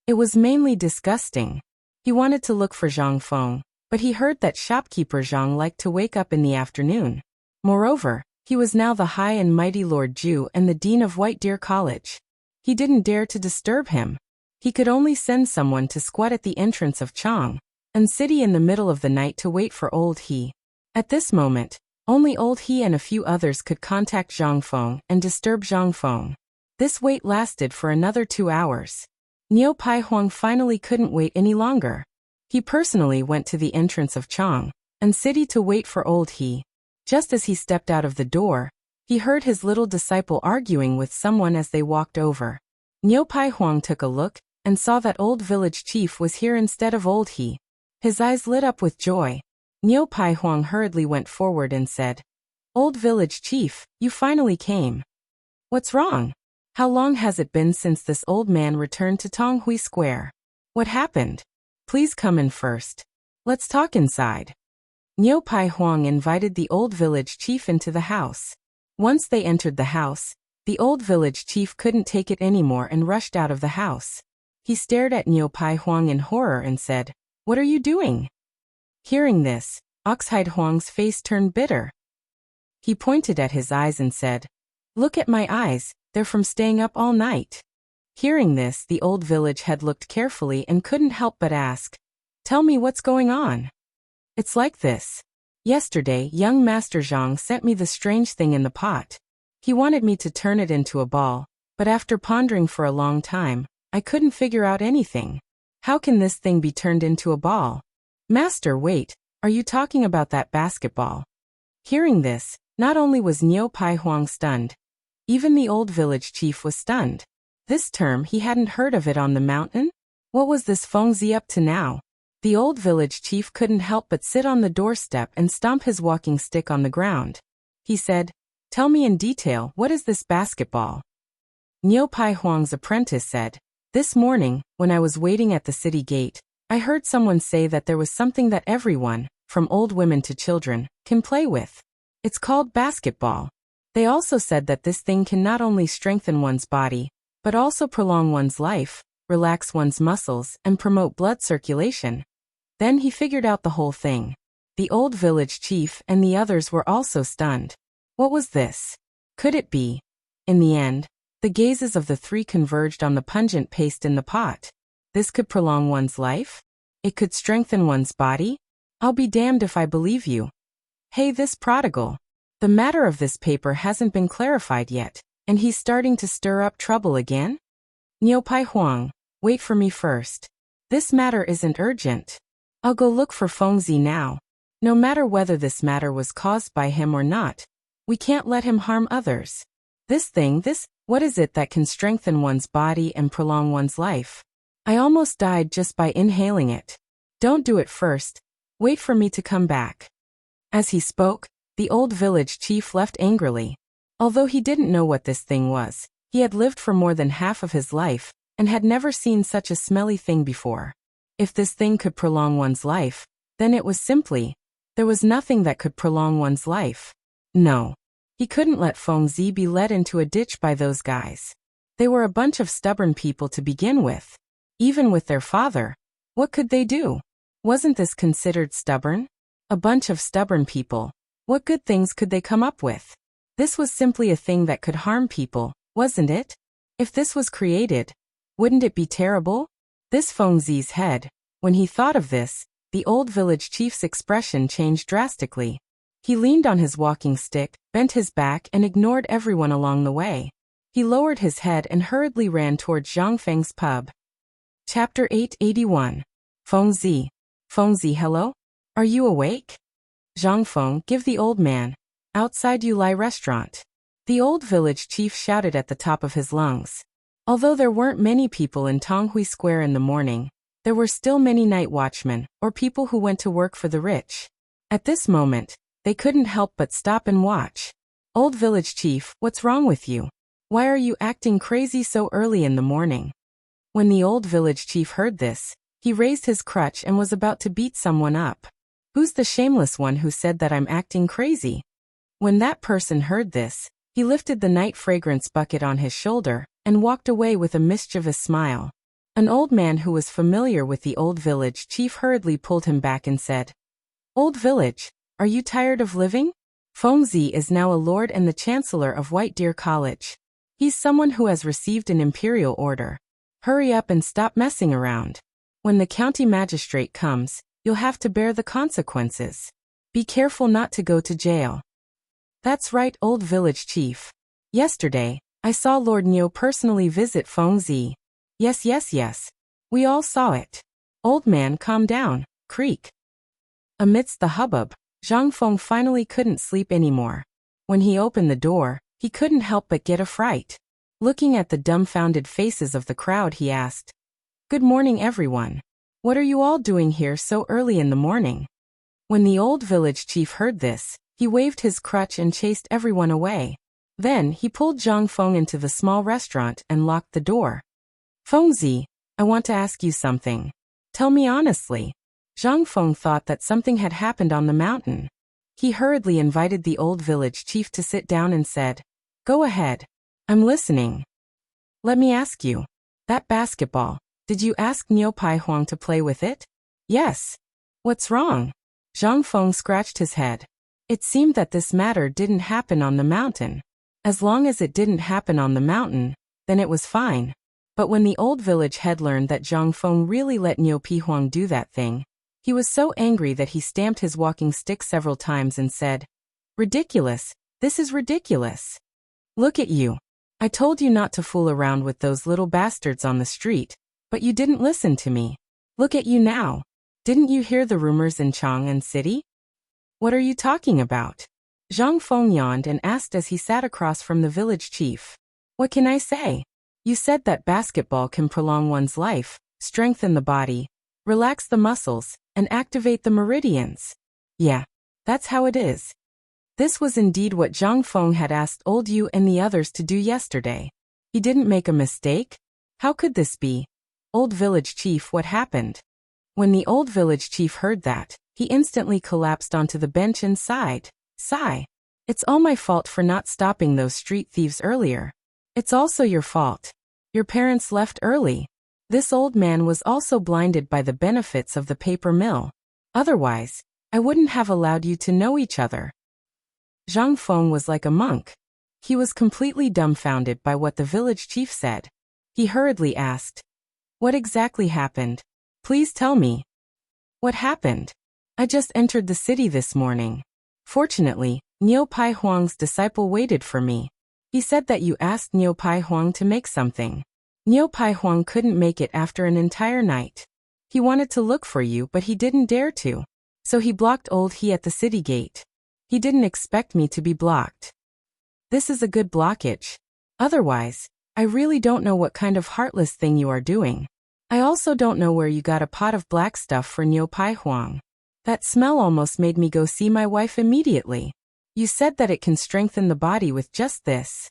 It was mainly disgusting. He wanted to look for Zhang Feng, but he heard that shopkeeper Zhang liked to wake up in the afternoon. Moreover, he was now the high and mighty Lord Ju and the dean of White Deer College. He didn't dare to disturb him. He could only send someone to squat at the entrance of Chang'an City in the middle of the night to wait for Old He. At this moment, only Old He and a few others could contact Zhang Feng and disturb Zhang Feng. This wait lasted for another 2 hours. Niu Pai Huang finally couldn't wait any longer. He personally went to the entrance of Chang'an City to wait for Old He. Just as he stepped out of the door, he heard his little disciple arguing with someone as they walked over. Niu Pai Huang took a look and saw that old village chief was here instead of Old He. His eyes lit up with joy. Niu Pai Huang hurriedly went forward and said, "Old village chief, you finally came. What's wrong? How long has it been since this old man returned to Tonghui Square? What happened? Please come in first. Let's talk inside." Niu Pai Huang invited the old village chief into the house. Once they entered the house, the old village chief couldn't take it anymore and rushed out of the house. He stared at Niu Pai Huang in horror and said, "What are you doing?" Hearing this, Oxhide Huang's face turned bitter. He pointed at his eyes and said, "Look at my eyes, they're from staying up all night." Hearing this, the old village head looked carefully and couldn't help but ask, "Tell me what's going on." "It's like this. Yesterday, young Master Zhang sent me the strange thing in the pot. He wanted me to turn it into a ball, but after pondering for a long time, I couldn't figure out anything. How can this thing be turned into a ball?" "Master, wait, are you talking about that basketball?" Hearing this, not only was Niu Pai Huang stunned, even the old village chief was stunned. This term, he hadn't heard of it on the mountain? What was this Feng Zi up to now? The old village chief couldn't help but sit on the doorstep and stomp his walking stick on the ground. He said, "Tell me in detail, what is this basketball?" Niu Pai Huang's apprentice said, "This morning, when I was waiting at the city gate, I heard someone say that there was something that everyone, from old women to children, can play with. It's called basketball. They also said that this thing can not only strengthen one's body, but also prolong one's life, relax one's muscles, and promote blood circulation." Then he figured out the whole thing. The old village chief and the others were also stunned. What was this? Could it be? In the end, the gazes of the three converged on the pungent paste in the pot. This could prolong one's life? It could strengthen one's body? I'll be damned if I believe you. Hey, this prodigal. The matter of this paper hasn't been clarified yet, and he's starting to stir up trouble again? Niu Pai Huang, wait for me first. This matter isn't urgent. I'll go look for Feng Zi now. No matter whether this matter was caused by him or not, we can't let him harm others. What is it that can strengthen one's body and prolong one's life? I almost died just by inhaling it. Don't do it first. Wait for me to come back." As he spoke, the old village chief left angrily. Although he didn't know what this thing was, he had lived for more than half of his life, and had never seen such a smelly thing before. If this thing could prolong one's life, then it was simply, there was nothing that could prolong one's life. No. He couldn't let Feng Zi be led into a ditch by those guys. They were a bunch of stubborn people to begin with. Even with their father, what could they do? Wasn't this considered stubborn? A bunch of stubborn people. What good things could they come up with? This was simply a thing that could harm people, wasn't it? If this was created, wouldn't it be terrible? This Feng Zi's head. When he thought of this, the old village chief's expression changed drastically. He leaned on his walking stick, bent his back and ignored everyone along the way. He lowered his head and hurriedly ran towards Zhang Feng's pub. Chapter 881. Feng Zi. Feng Zi, hello? Are you awake? Zhang Feng, give the old man. Outside you lie restaurant. The old village chief shouted at the top of his lungs. Although there weren't many people in Tonghui Square in the morning, there were still many night watchmen, or people who went to work for the rich. At this moment, they couldn't help but stop and watch. Old village chief, what's wrong with you? Why are you acting crazy so early in the morning? When the old village chief heard this, he raised his crutch and was about to beat someone up. Who's the shameless one who said that I'm acting crazy? When that person heard this, he lifted the night fragrance bucket on his shoulder and walked away with a mischievous smile. An old man who was familiar with the old village chief hurriedly pulled him back and said, Old village, are you tired of living? Feng Zi is now a lord and the chancellor of White Deer College. He's someone who has received an imperial order. Hurry up and stop messing around. When the county magistrate comes, you'll have to bear the consequences. Be careful not to go to jail. That's right, old village chief. Yesterday, I saw Lord Niu personally visit Feng Zi. Yes. We all saw it. Old man, calm down. Creak. Amidst the hubbub, Zhang Feng finally couldn't sleep anymore. When he opened the door, he couldn't help but get a fright. Looking at the dumbfounded faces of the crowd, he asked, Good morning, everyone. What are you all doing here so early in the morning? When the old village chief heard this, he waved his crutch and chased everyone away. Then he pulled Zhang Feng into the small restaurant and locked the door. Feng Zi, I want to ask you something. Tell me honestly. Zhang Feng thought that something had happened on the mountain. He hurriedly invited the old village chief to sit down and said, Go ahead. I'm listening. Let me ask you. That basketball, did you ask Niu Pai Huang to play with it? Yes. What's wrong? Zhang Feng scratched his head. It seemed that this matter didn't happen on the mountain. As long as it didn't happen on the mountain, then it was fine. But when the old village head learned that Zhang Feng really let Niu Pai Huang do that thing, he was so angry that he stamped his walking stick several times and said, Ridiculous, this is ridiculous. Look at you. I told you not to fool around with those little bastards on the street, but you didn't listen to me. Look at you now. Didn't you hear the rumors in Chang'an City? What are you talking about? Zhang Feng yawned and asked as he sat across from the village chief. What can I say? You said that basketball can prolong one's life, strengthen the body, relax the muscles, and activate the meridians. Yeah, that's how it is. This was indeed what Zhang Feng had asked old Yu and the others to do yesterday. He didn't make a mistake? How could this be? Old village chief, what happened? When the old village chief heard that, he instantly collapsed onto the bench and sighed. Sigh. It's all my fault for not stopping those street thieves earlier. It's also your fault. Your parents left early. This old man was also blinded by the benefits of the paper mill. Otherwise, I wouldn't have allowed you to know each other. Zhang Feng was like a monk. He was completely dumbfounded by what the village chief said. He hurriedly asked, What exactly happened? Please tell me. What happened? I just entered the city this morning. Fortunately, Niu Pai Huang's disciple waited for me. He said that you asked Niu Pai Huang to make something. Niu Pai Huang couldn't make it after an entire night. He wanted to look for you, but he didn't dare to. So he blocked old He at the city gate. He didn't expect me to be blocked. This is a good blockage. Otherwise, I really don't know what kind of heartless thing you are doing. I also don't know where you got a pot of black stuff for Niu Pai Huang. That smell almost made me go see my wife immediately. You said that it can strengthen the body with just this.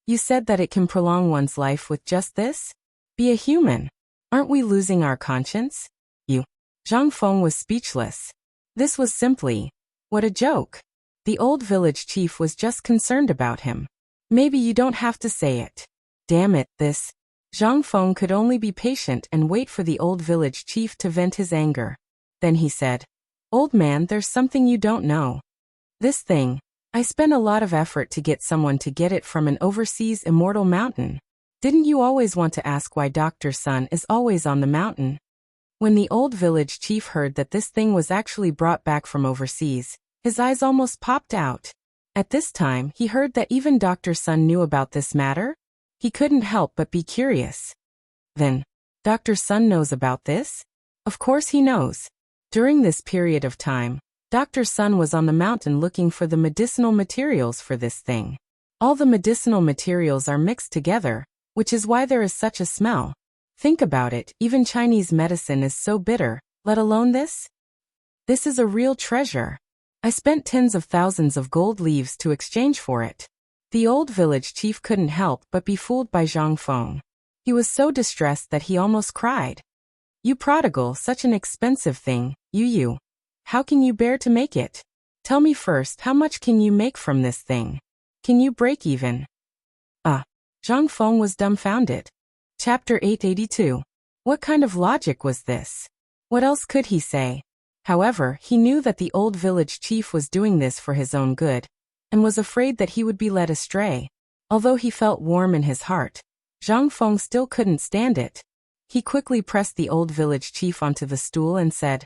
You said that it can prolong one's life with just this? Be a human. Aren't we losing our conscience? You. Zhang Feng was speechless. This was simply, what a joke. The old village chief was just concerned about him. Maybe you don't have to say it. Damn it, this. Zhang Feng could only be patient and wait for the old village chief to vent his anger. Then he said, Old man, there's something you don't know. This thing, I spent a lot of effort to get someone to get it from an overseas immortal mountain. Didn't you always want to ask why Dr. Sun is always on the mountain? When the old village chief heard that this thing was actually brought back from overseas, his eyes almost popped out. At this time, he heard that even Dr. Sun knew about this matter. He couldn't help but be curious. Then, Dr. Sun knows about this? Of course he knows. During this period of time, Dr. Sun was on the mountain looking for the medicinal materials for this thing. All the medicinal materials are mixed together, which is why there is such a smell. Think about it, even Chinese medicine is so bitter, let alone this? This is a real treasure. I spent tens of thousands of gold leaves to exchange for it. The old village chief couldn't help but be fooled by Zhang Feng. He was so distressed that he almost cried. You prodigal, such an expensive thing, you. How can you bear to make it? Tell me first, how much can you make from this thing? Can you break even? Zhang Feng was dumbfounded. Chapter 882. What kind of logic was this? What else could he say? However, he knew that the old village chief was doing this for his own good, and was afraid that he would be led astray. Although he felt warm in his heart, Zhang Feng still couldn't stand it. He quickly pressed the old village chief onto the stool and said,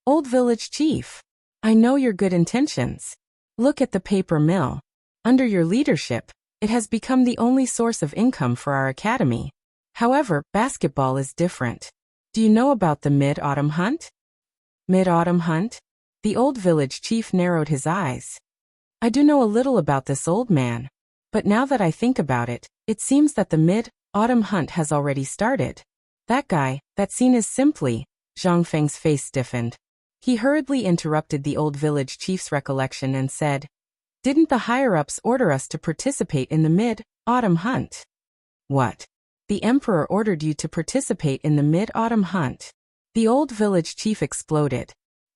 Old village chief, I know your good intentions. Look at the paper mill. Under your leadership, it has become the only source of income for our academy. However, basketball is different. Do you know about the mid-autumn hunt? Mid-autumn hunt? The old village chief narrowed his eyes. I do know a little about this old man, but now that I think about it, it seems that the mid-autumn hunt has already started. That guy, that scene is simply, Zhang Feng's face stiffened. He hurriedly interrupted the old village chief's recollection and said, Didn't the higher-ups order us to participate in the mid-autumn hunt? What? The emperor ordered you to participate in the mid-autumn hunt. The old village chief exploded.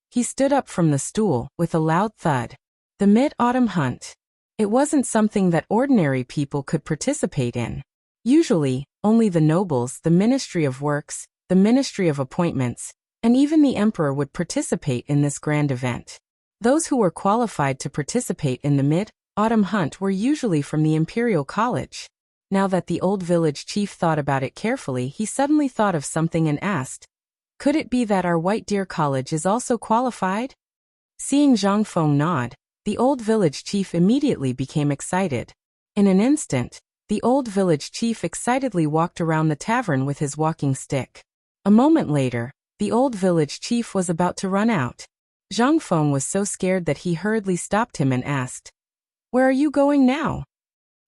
He stood up from the stool with a loud thud. The mid-autumn hunt. It wasn't something that ordinary people could participate in. Usually, only the nobles, the Ministry of Works, the Ministry of Appointments, and even the emperor would participate in this grand event. Those who were qualified to participate in the mid-autumn hunt were usually from the Imperial College. Now that the old village chief thought about it carefully, he suddenly thought of something and asked, Could it be that our White Deer College is also qualified? Seeing Zhang Feng nod, the old village chief immediately became excited. In an instant, the old village chief excitedly walked around the tavern with his walking stick. A moment later, the old village chief was about to run out. Zhang Feng was so scared that he hurriedly stopped him and asked, Where are you going now?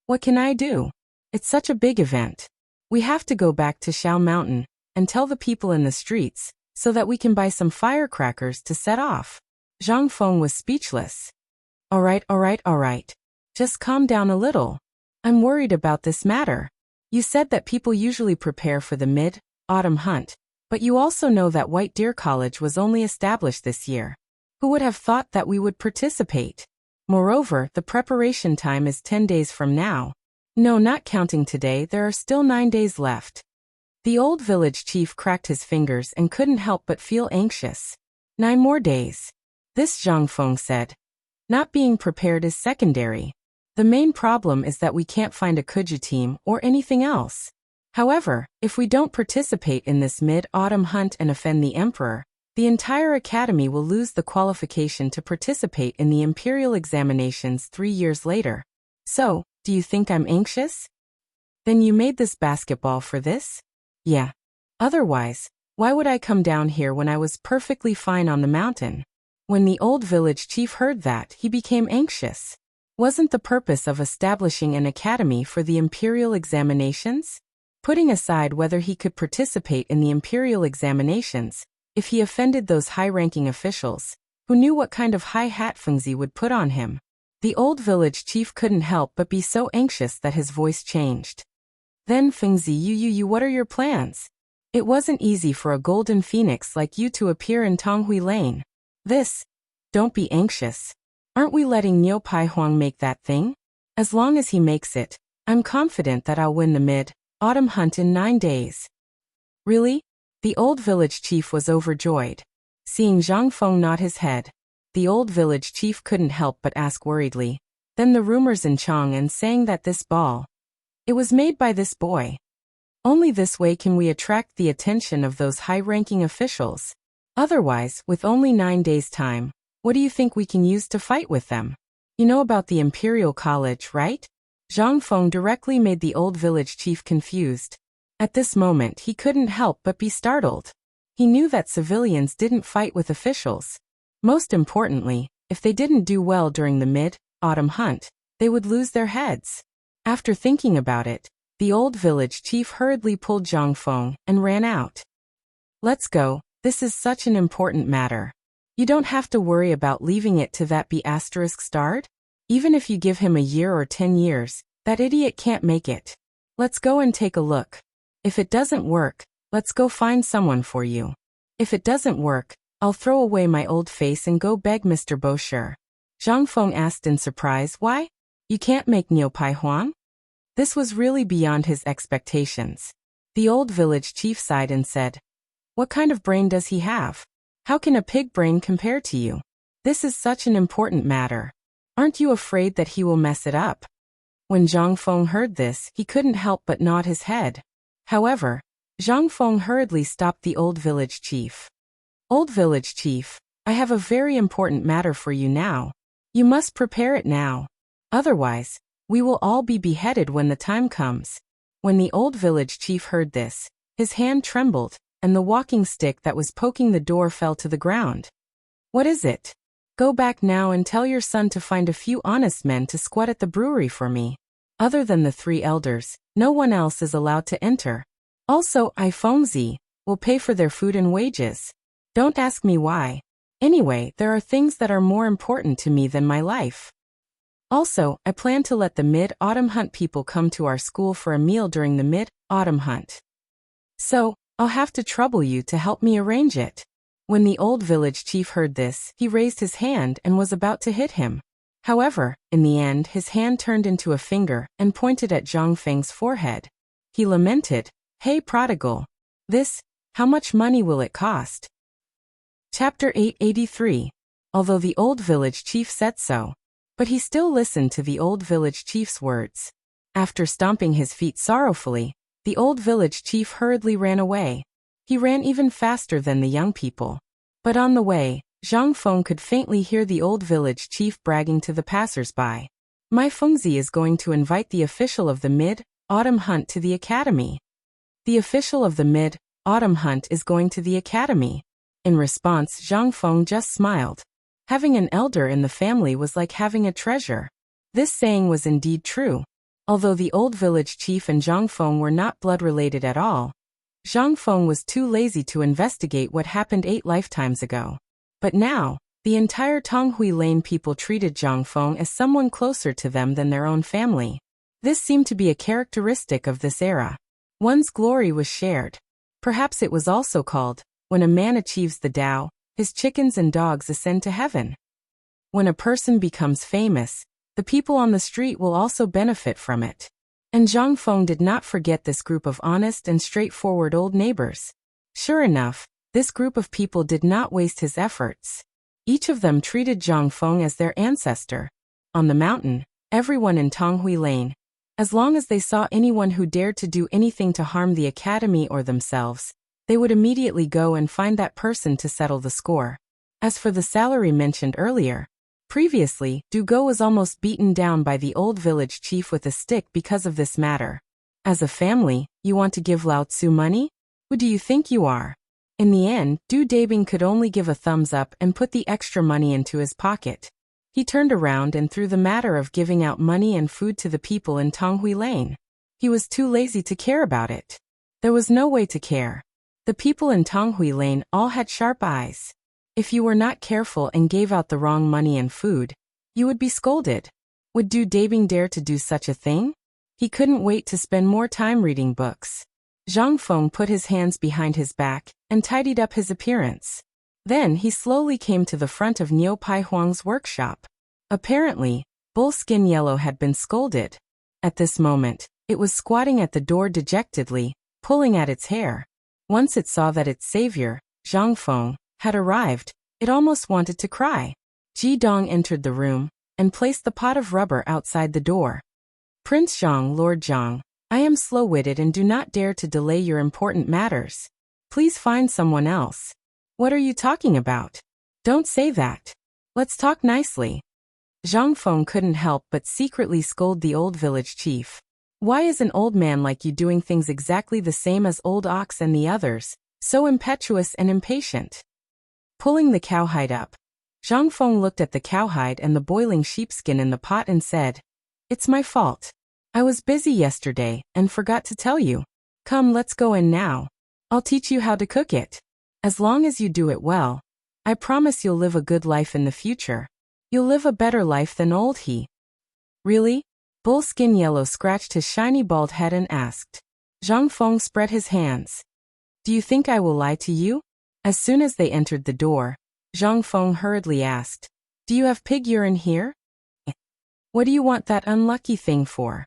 What can I do? It's such a big event. We have to go back to Xiao Mountain and tell the people in the streets so that we can buy some firecrackers to set off. Zhang Feng was speechless. All right. Just calm down a little. I'm worried about this matter. You said that people usually prepare for the mid-autumn hunt, but you also know that White Deer College was only established this year. Who would have thought that we would participate? Moreover, the preparation time is 10 days from now. No, not counting today, there are still 9 days left. The old village chief cracked his fingers and couldn't help but feel anxious. 9 more days. This, Zhang Feng said. Not being prepared is secondary. The main problem is that we can't find a Kuju team or anything else. However, if we don't participate in this mid-autumn hunt and offend the emperor, the entire academy will lose the qualification to participate in the imperial examinations 3 years later. So, do you think I'm anxious? Then you made this basketball for this? Yeah. Otherwise, why would I come down here when I was perfectly fine on the mountain? When the old village chief heard that, he became anxious. Wasn't the purpose of establishing an academy for the imperial examinations? Putting aside whether he could participate in the imperial examinations, if he offended those high-ranking officials, who knew what kind of high hat Fengzi would put on him, the old village chief couldn't help but be so anxious that his voice changed. Then Fengzi, you, what are your plans? It wasn't easy for a golden phoenix like you to appear in Tonghui Lane. Don't be anxious. Aren't we letting Niu Pai Huang make that thing? As long as he makes it, I'm confident that I'll win the mid-autumn hunt in 9 days. Really? The old village chief was overjoyed. Seeing Zhang Feng nod his head, the old village chief couldn't help but ask worriedly. Then the rumors in Chang'an saying that this ball, it was made by this boy. Only this way can we attract the attention of those high-ranking officials. Otherwise, with only 9 days' time, what do you think we can use to fight with them? You know about the Imperial College, right? Zhang Feng directly made the old village chief confused. At this moment he couldn't help but be startled. He knew that civilians didn't fight with officials. Most importantly, if they didn't do well during the mid-autumn hunt, they would lose their heads. After thinking about it, the old village chief hurriedly pulled Zhang Feng and ran out. Let's go, this is such an important matter. You don't have to worry about leaving it to that B** start. Even if you give him a year or 10 years, that idiot can't make it. Let's go and take a look. If it doesn't work, let's go find someone for you. If it doesn't work, I'll throw away my old face and go beg Mr. Bosher. Zhang Feng asked in surprise. Why? You can't make Niu Pai Huang? This was really beyond his expectations. The old village chief sighed and said, what kind of brain does he have? How can a pig brain compare to you? This is such an important matter. Aren't you afraid that he will mess it up? When Zhang Feng heard this, he couldn't help but nod his head. However, Zhang Feng hurriedly stopped the old village chief. Old village chief, I have a very important matter for you now. You must prepare it now. Otherwise, we will all be beheaded when the time comes. When the old village chief heard this, his hand trembled, and the walking stick that was poking the door fell to the ground. What is it? Go back now and tell your son to find a few honest men to squat at the brewery for me. Other than the 3 elders, no one else is allowed to enter. Also, I Fengzi will pay for their food and wages. Don't ask me why. Anyway, there are things that are more important to me than my life. Also, I plan to let the mid-autumn hunt people come to our school for a meal during the mid-autumn hunt. So, I'll have to trouble you to help me arrange it. When the old village chief heard this, he raised his hand and was about to hit him. However, in the end, his hand turned into a finger and pointed at Zhang Feng's forehead. He lamented, Hey prodigal. How much money will it cost? Chapter 883. Although the old village chief said so, but he still listened to the old village chief's words. After stomping his feet sorrowfully, the old village chief hurriedly ran away. He ran even faster than the young people. But on the way, Zhang Feng could faintly hear the old village chief bragging to the passers-by. My Fengzi is going to invite the official of the mid-autumn hunt to the academy. The official of the mid-autumn hunt is going to the academy. In response, Zhang Feng just smiled. Having an elder in the family was like having a treasure. This saying was indeed true. Although the old village chief and Zhang Feng were not blood-related at all, Zhang Feng was too lazy to investigate what happened 8 lifetimes ago. But now, the entire Tonghui Lane people treated Zhang Feng as someone closer to them than their own family. This seemed to be a characteristic of this era. One's glory was shared. Perhaps it was also called, when a man achieves the Tao, his chickens and dogs ascend to heaven. When a person becomes famous, the people on the street will also benefit from it. And Zhang Feng did not forget this group of honest and straightforward old neighbors. Sure enough, this group of people did not waste his efforts. Each of them treated Zhang Feng as their ancestor. On the mountain, everyone in Tonghui Lane, as long as they saw anyone who dared to do anything to harm the academy or themselves, they would immediately go and find that person to settle the score. As for the salary mentioned earlier, previously, Dugo was almost beaten down by the old village chief with a stick because of this matter. As a family, you want to give Lao Tzu money? Who do you think you are? In the end, Du Dabing could only give a thumbs up and put the extra money into his pocket. He turned around and threw the matter of giving out money and food to the people in Tonghui Lane. He was too lazy to care about it. There was no way to care. The people in Tonghui Lane all had sharp eyes. If you were not careful and gave out the wrong money and food, you would be scolded. Would Du Dabing dare to do such a thing? He couldn't wait to spend more time reading books. Zhang Feng put his hands behind his back and tidied up his appearance. Then he slowly came to the front of Niu Pai Huang's workshop. Apparently, Bull Skin Yellow had been scolded. At this moment, it was squatting at the door dejectedly, pulling at its hair. Once it saw that its savior, Zhang Feng, had arrived, it almost wanted to cry. Ji Dong entered the room and placed the pot of rubber outside the door. Prince Zhang, Lord Zhang, I am slow-witted and do not dare to delay your important matters. Please find someone else. What are you talking about? Don't say that. Let's talk nicely. Zhang Feng couldn't help but secretly scold the old village chief. Why is an old man like you doing things exactly the same as Old Ox and the others, so impetuous and impatient? Pulling the cowhide up, Zhang Feng looked at the cowhide and the boiling sheepskin in the pot and said, It's my fault. I was busy yesterday and forgot to tell you. Come, let's go in now. I'll teach you how to cook it. As long as you do it well, I promise you'll live a good life in the future. You'll live a better life than old he. Really? Bull Skin Yellow scratched his shiny bald head and asked. Zhang Feng spread his hands. Do you think I will lie to you? As soon as they entered the door, Zhang Feng hurriedly asked, Do you have pig urine here? What do you want that unlucky thing for?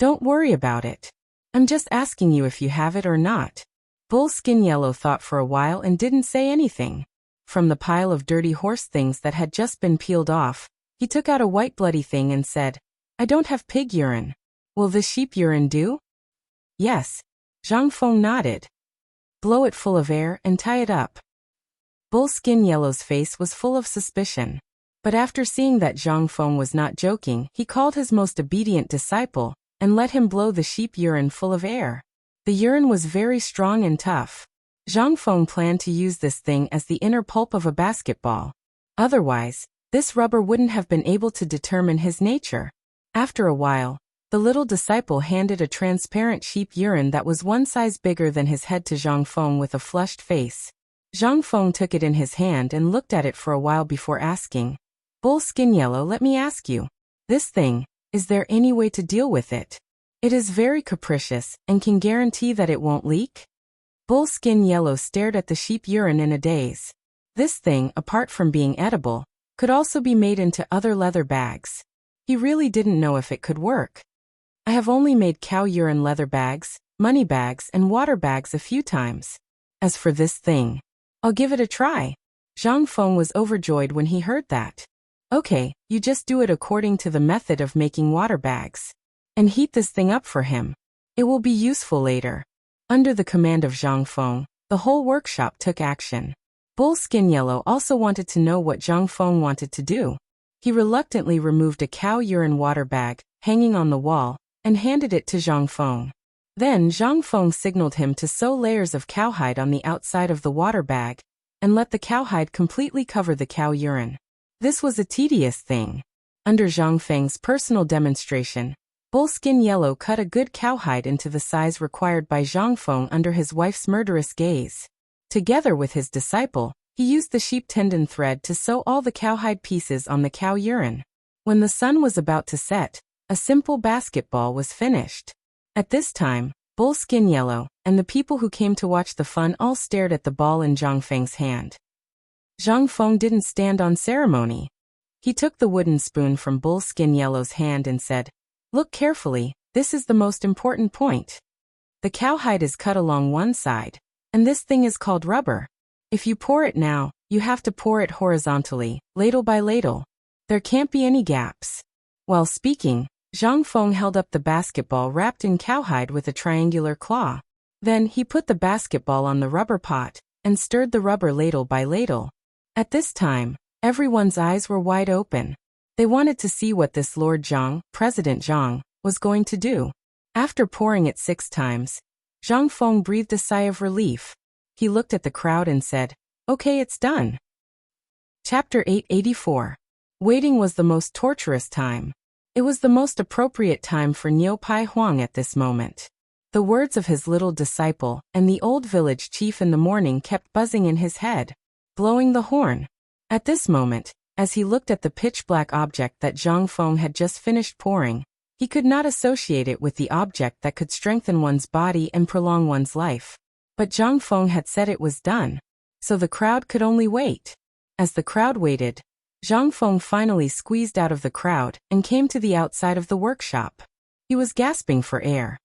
Don't worry about it. I'm just asking you if you have it or not. Bull Skin Yellow thought for a while and didn't say anything. From the pile of dirty horse things that had just been peeled off, he took out a white bloody thing and said, I don't have pig urine. Will the sheep urine do? Yes. Zhang Feng nodded. Blow it full of air and tie it up. Bull Skin Yellow's face was full of suspicion. But after seeing that Zhang Feng was not joking, he called his most obedient disciple and let him blow the sheep urine full of air. The urine was very strong and tough. Zhang Feng planned to use this thing as the inner pulp of a basketball. Otherwise, this rubber wouldn't have been able to determine his nature. After a while, the little disciple handed a transparent sheep urine that was one size bigger than his head to Zhang Feng with a flushed face. Zhang Feng took it in his hand and looked at it for a while before asking, Bull Skin Yellow, let me ask you. This thing, is there any way to deal with it? It is very capricious and can guarantee that it won't leak? Bull Skin Yellow stared at the sheep urine in a daze. This thing, apart from being edible, could also be made into other leather bags. He really didn't know if it could work. I have only made cow urine leather bags, money bags, and water bags a few times. As for this thing, I'll give it a try. Zhang Feng was overjoyed when he heard that. Okay, you just do it according to the method of making water bags. And heat this thing up for him. It will be useful later. Under the command of Zhang Feng, the whole workshop took action. Bull Skin Yellow also wanted to know what Zhang Feng wanted to do. He reluctantly removed a cow urine water bag, hanging on the wall, and handed it to Zhang Feng. Then Zhang Feng signaled him to sew layers of cowhide on the outside of the water bag, and let the cowhide completely cover the cow urine. This was a tedious thing. Under Zhang Feng's personal demonstration, Bull Skin Yellow cut a good cowhide into the size required by Zhang Feng under his wife's murderous gaze. Together with his disciple, he used the sheep tendon thread to sew all the cowhide pieces on the cow urine. When the sun was about to set, a simple basketball was finished. At this time, Bull Skin Yellow and the people who came to watch the fun all stared at the ball in Zhang Feng's hand. Zhang Feng didn't stand on ceremony. He took the wooden spoon from Bull Skin Yellow's hand and said, Look carefully, this is the most important point. The cowhide is cut along one side, and this thing is called rubber. If you pour it now, you have to pour it horizontally, ladle by ladle. There can't be any gaps. While speaking, Zhang Feng held up the basketball wrapped in cowhide with a triangular claw. Then he put the basketball on the rubber pot and stirred the rubber ladle by ladle. At this time, everyone's eyes were wide open. They wanted to see what this Lord Zhang, President Zhang, was going to do. After pouring it 6 times, Zhang Feng breathed a sigh of relief. He looked at the crowd and said, Okay, it's done. Chapter 884. Waiting was the most torturous time. It was the most appropriate time for Niu Pai Huang at this moment. The words of his little disciple and the old village chief in the morning kept buzzing in his head. Blowing the horn. At this moment, as he looked at the pitch-black object that Zhang Feng had just finished pouring, He could not associate it with the object that could strengthen one's body and prolong one's life. But Zhang Feng had said it was done, so the crowd could only wait. As the crowd waited, Zhang Feng finally squeezed out of the crowd and came to the outside of the workshop. He was gasping for air.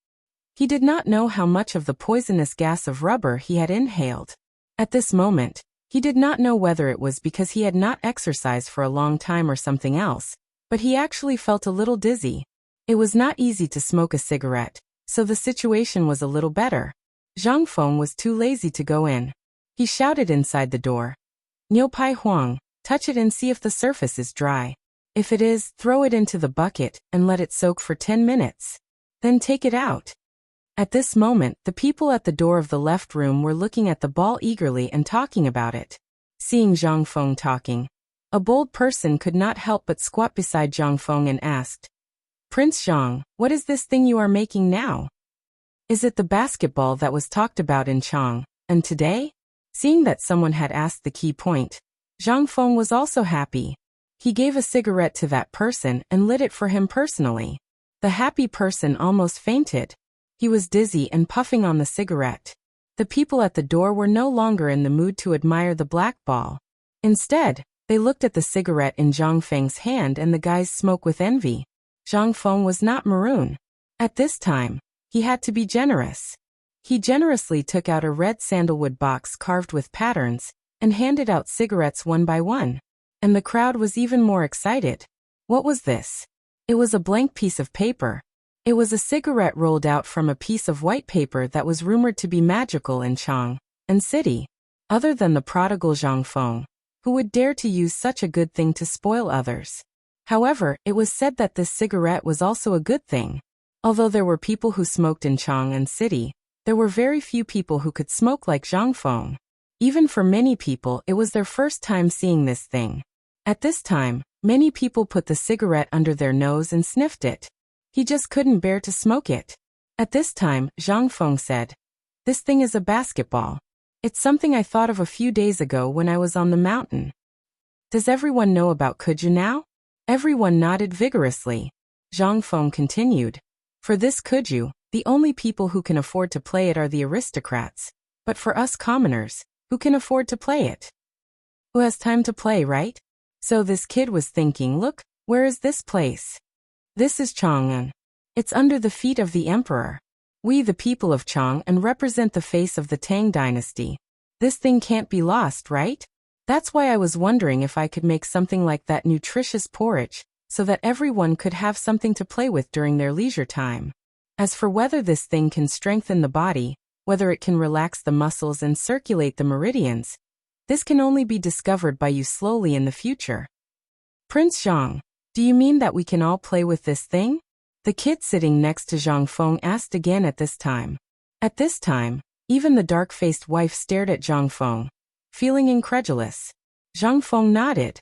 He did not know how much of the poisonous gas of rubber he had inhaled. At this moment, he did not know whether it was because he had not exercised for a long time or something else, but he actually felt a little dizzy. It was not easy to smoke a cigarette, so the situation was a little better. Zhang Feng was too lazy to go in. He shouted inside the door. Niu Pai Huang, touch it and see if the surface is dry. If it is, throw it into the bucket and let it soak for 10 minutes. Then take it out. At this moment, the people at the door of the left room were looking at the ball eagerly and talking about it. Seeing Zhang Feng talking, a bold person could not help but squat beside Zhang Feng and asked, Prince Zhang, what is this thing you are making now? Is it the basketball that was talked about in Chang, and today? Seeing that someone had asked the key point, Zhang Feng was also happy. He gave a cigarette to that person and lit it for him personally. The happy person almost fainted. He was dizzy and puffing on the cigarette. The people at the door were no longer in the mood to admire the black ball. Instead, they looked at the cigarette in Zhang Feng's hand and the guy's smoke with envy. Zhang Feng was not maroon. At this time, he had to be generous. He generously took out a red sandalwood box carved with patterns and handed out cigarettes one by one. And the crowd was even more excited. What was this? It was a blank piece of paper. It was a cigarette rolled out from a piece of white paper that was rumored to be magical in Chang and city. Other than the prodigal Zhang Feng, who would dare to use such a good thing to spoil others? However, it was said that this cigarette was also a good thing. Although there were people who smoked in Chang and city, there were very few people who could smoke like Zhang Feng. Even for many people, it was their first time seeing this thing. At this time, many people put the cigarette under their nose and sniffed it. He just couldn't bear to smoke it. At this time, Zhang Feng said, This thing is a basketball. It's something I thought of a few days ago when I was on the mountain. Does everyone know about Kuju now? Everyone nodded vigorously. Zhang Feng continued. For this Kuju, the only people who can afford to play it are the aristocrats. But for us commoners, who can afford to play it? Who has time to play, right? So this kid was thinking, look, where is this place? This is Chang'an. It's under the feet of the emperor. We the people of Chang'an represent the face of the Tang dynasty. This thing can't be lost, right? That's why I was wondering if I could make something like that nutritious porridge, so that everyone could have something to play with during their leisure time. As for whether this thing can strengthen the body, whether it can relax the muscles and circulate the meridians, this can only be discovered by you slowly in the future. Prince Zhang, do you mean that we can all play with this thing? The kid sitting next to Zhang Feng asked again at this time. At this time, even the dark-faced wife stared at Zhang Feng, feeling incredulous. Zhang Feng nodded.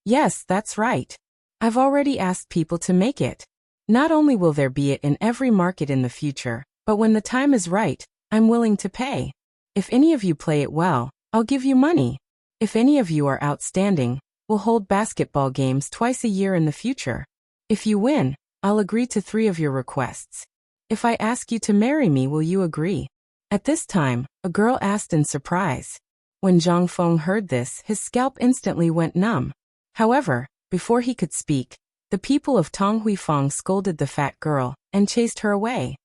Yes, that's right. I've already asked people to make it. Not only will there be it in every market in the future, but when the time is right, I'm willing to pay. If any of you play it well, I'll give you money. If any of you are outstanding, we'll hold basketball games twice a year in the future. If you win, I'll agree to 3 of your requests. If I ask you to marry me, will you agree? At this time, a girl asked in surprise. When Zhang Feng heard this, his scalp instantly went numb. However, before he could speak, the people of Tong Huifang scolded the fat girl and chased her away.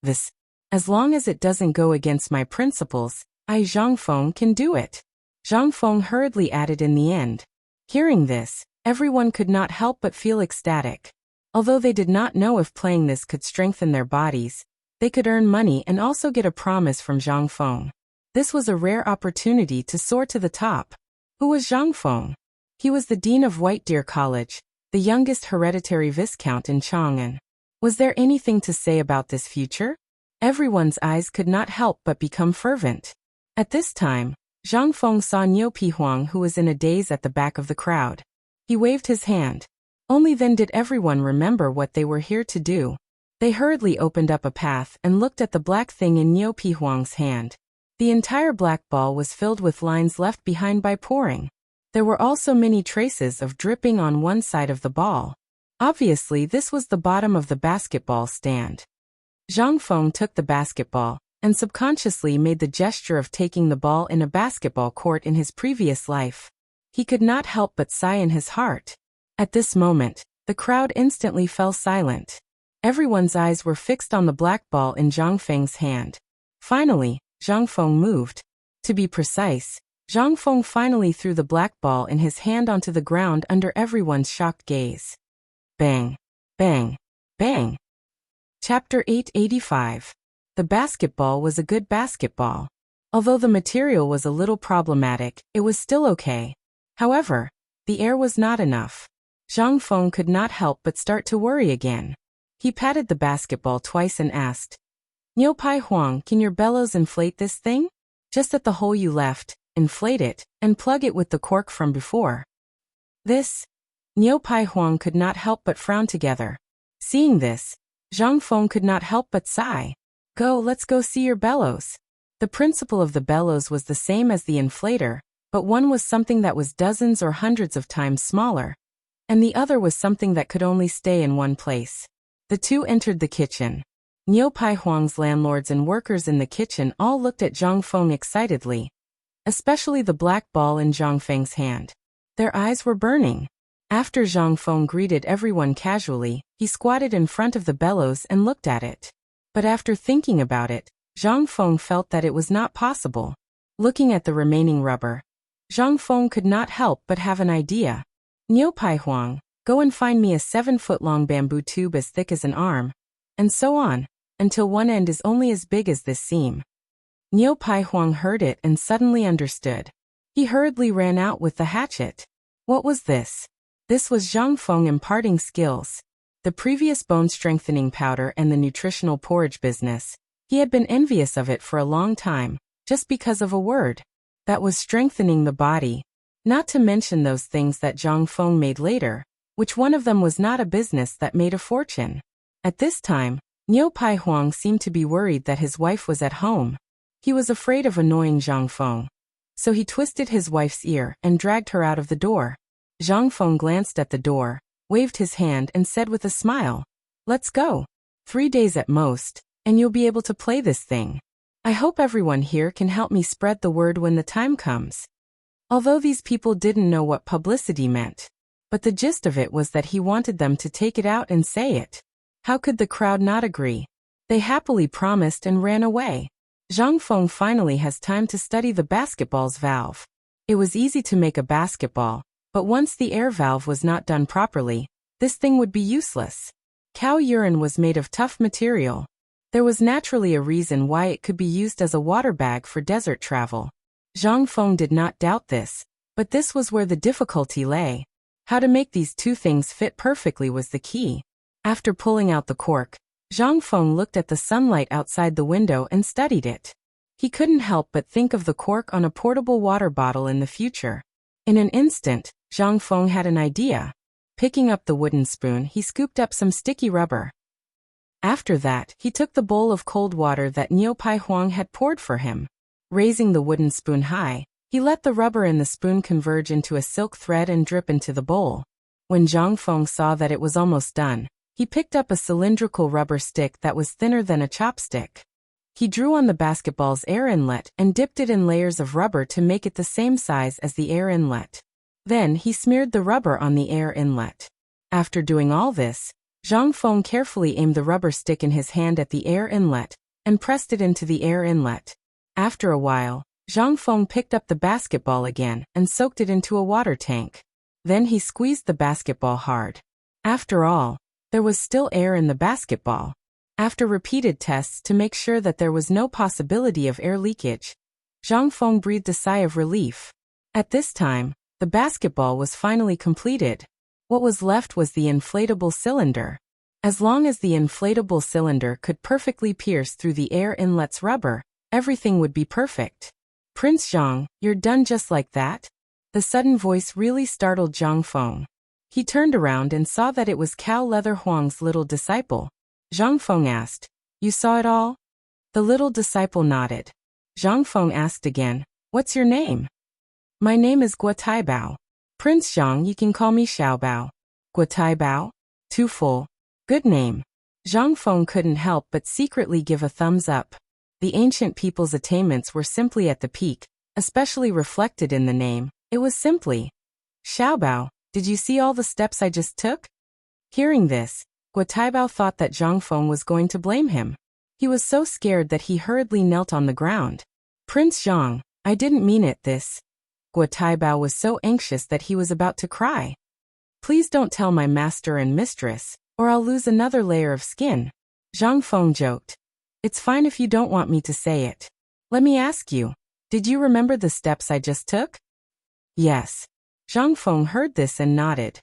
This, as long as it doesn't go against my principles, I Zhang Feng can do it. Zhang Feng hurriedly added in the end. Hearing this, everyone could not help but feel ecstatic. Although they did not know if playing this could strengthen their bodies, they could earn money and also get a promise from Zhang Feng. This was a rare opportunity to soar to the top. Who was Zhang Feng? He was the dean of White Deer College, the youngest hereditary viscount in Chang'an. Was there anything to say about this future? Everyone's eyes could not help but become fervent. At this time, Zhang Feng saw Niu Pihuang, who was in a daze at the back of the crowd. He waved his hand. Only then did everyone remember what they were here to do. They hurriedly opened up a path and looked at the black thing in Niu Pihuang's hand. The entire black ball was filled with lines left behind by pouring. There were also many traces of dripping on one side of the ball. Obviously, this was the bottom of the basketball stand. Zhang Feng took the basketball and subconsciously made the gesture of taking the ball in a basketball court in his previous life. He could not help but sigh in his heart. At this moment, the crowd instantly fell silent. Everyone's eyes were fixed on the black ball in Zhang Feng's hand. Finally, Zhang Feng moved. To be precise, Zhang Feng finally threw the black ball in his hand onto the ground under everyone's shocked gaze. Bang! Bang! Bang! Chapter 885. The basketball was a good basketball. Although the material was a little problematic, it was still okay. However, the air was not enough. Zhang Feng could not help but start to worry again. He patted the basketball twice and asked, "Niu Pai Huang, can your bellows inflate this thing? Just at the hole you left, inflate it, and plug it with the cork from before." This? Niu Pai Huang could not help but frown together. Seeing this, Zhang Feng could not help but sigh. Let's go see your bellows." The principle of the bellows was the same as the inflator, but one was something that was dozens or hundreds of times smaller, and the other was something that could only stay in one place. The two entered the kitchen. Niu Pai Huang's landlords and workers in the kitchen all looked at Zhang Feng excitedly, especially the black ball in Zhang Feng's hand. Their eyes were burning. After Zhang Feng greeted everyone casually, he squatted in front of the bellows and looked at it. But after thinking about it, Zhang Feng felt that it was not possible. Looking at the remaining rubber, Zhang Feng could not help but have an idea. "Niu Pai Huang, go and find me a 7-foot-long bamboo tube as thick as an arm," and so on, until one end is only as big as this seam. Niu Pai Huang heard it and suddenly understood. He hurriedly ran out with the hatchet. What was this? This was Zhang Feng imparting skills. The previous bone-strengthening powder and the nutritional porridge business, he had been envious of it for a long time, just because of a word. That was strengthening the body. Not to mention those things that Zhang Feng made later, which one of them was not a business that made a fortune. At this time, Niu Pai Huang seemed to be worried that his wife was at home. He was afraid of annoying Zhang Feng. So he twisted his wife's ear and dragged her out of the door. Zhang Feng glanced at the door, waved his hand and said with a smile, "Let's go. 3 days at most, and you'll be able to play this thing. I hope everyone here can help me spread the word when the time comes." Although these people didn't know what publicity meant, but the gist of it was that he wanted them to take it out and say it. How could the crowd not agree? They happily promised and ran away. Zhang Feng finally has time to study the basketball's valve. It was easy to make a basketball, but once the air valve was not done properly, this thing would be useless. Cow urine was made of tough material. There was naturally a reason why it could be used as a water bag for desert travel. Zhang Feng did not doubt this, but this was where the difficulty lay. How to make these two things fit perfectly was the key. After pulling out the cork, Zhang Feng looked at the sunlight outside the window and studied it. He couldn't help but think of the cork on a portable water bottle in the future. In an instant, Zhang Feng had an idea. Picking up the wooden spoon, he scooped up some sticky rubber. After that, he took the bowl of cold water that Niu Pai Huang had poured for him. Raising the wooden spoon high, he let the rubber in the spoon converge into a silk thread and drip into the bowl. When Zhang Feng saw that it was almost done, he picked up a cylindrical rubber stick that was thinner than a chopstick. He drew on the basketball's air inlet and dipped it in layers of rubber to make it the same size as the air inlet. Then he smeared the rubber on the air inlet. After doing all this, Zhang Feng carefully aimed the rubber stick in his hand at the air inlet and pressed it into the air inlet. After a while, Zhang Feng picked up the basketball again and soaked it into a water tank. Then he squeezed the basketball hard. After all, there was still air in the basketball. After repeated tests to make sure that there was no possibility of air leakage, Zhang Feng breathed a sigh of relief. At this time, the basketball was finally completed. What was left was the inflatable cylinder. As long as the inflatable cylinder could perfectly pierce through the air inlet's rubber, everything would be perfect. "Prince Zhang, you're done just like that?" The sudden voice really startled Zhang Feng. He turned around and saw that it was Cow Leather Huang's little disciple. Zhang Feng asked, "You saw it all?" The little disciple nodded. Zhang Feng asked again, "What's your name?" "My name is Guo Taibao. Prince Zhang, you can call me Xiaobao." "Guo Taibao?" Too full. Good name. Zhang Feng couldn't help but secretly give a thumbs up. The ancient people's attainments were simply at the peak, especially reflected in the name. It was simply, Xiaobao, did you see all the steps I just took? Hearing this, Guotaibao thought that Zhang Feng was going to blame him. He was so scared that he hurriedly knelt on the ground. Prince Zhang, I didn't mean it this. Guotaibao was so anxious that he was about to cry. Please don't tell my master and mistress, or I'll lose another layer of skin. Zhang Feng joked. It's fine if you don't want me to say it. Let me ask you, did you remember the steps I just took? Yes. Zhang Feng heard this and nodded.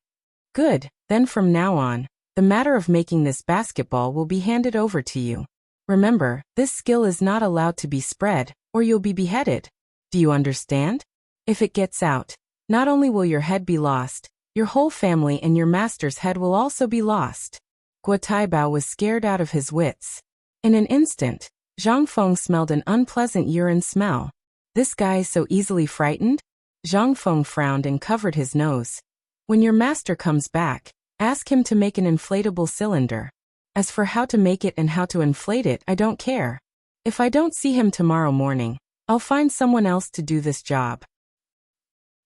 Good, then from now on, the matter of making this basketball will be handed over to you. Remember, this skill is not allowed to be spread, or you'll be beheaded. Do you understand? If it gets out, not only will your head be lost, your whole family and your master's head will also be lost. Guotaibao was scared out of his wits. In an instant, Zhang Feng smelled an unpleasant urine smell. This guy is so easily frightened? Zhang Feng frowned and covered his nose. When your master comes back, ask him to make an inflatable cylinder. As for how to make it and how to inflate it, I don't care. If I don't see him tomorrow morning, I'll find someone else to do this job.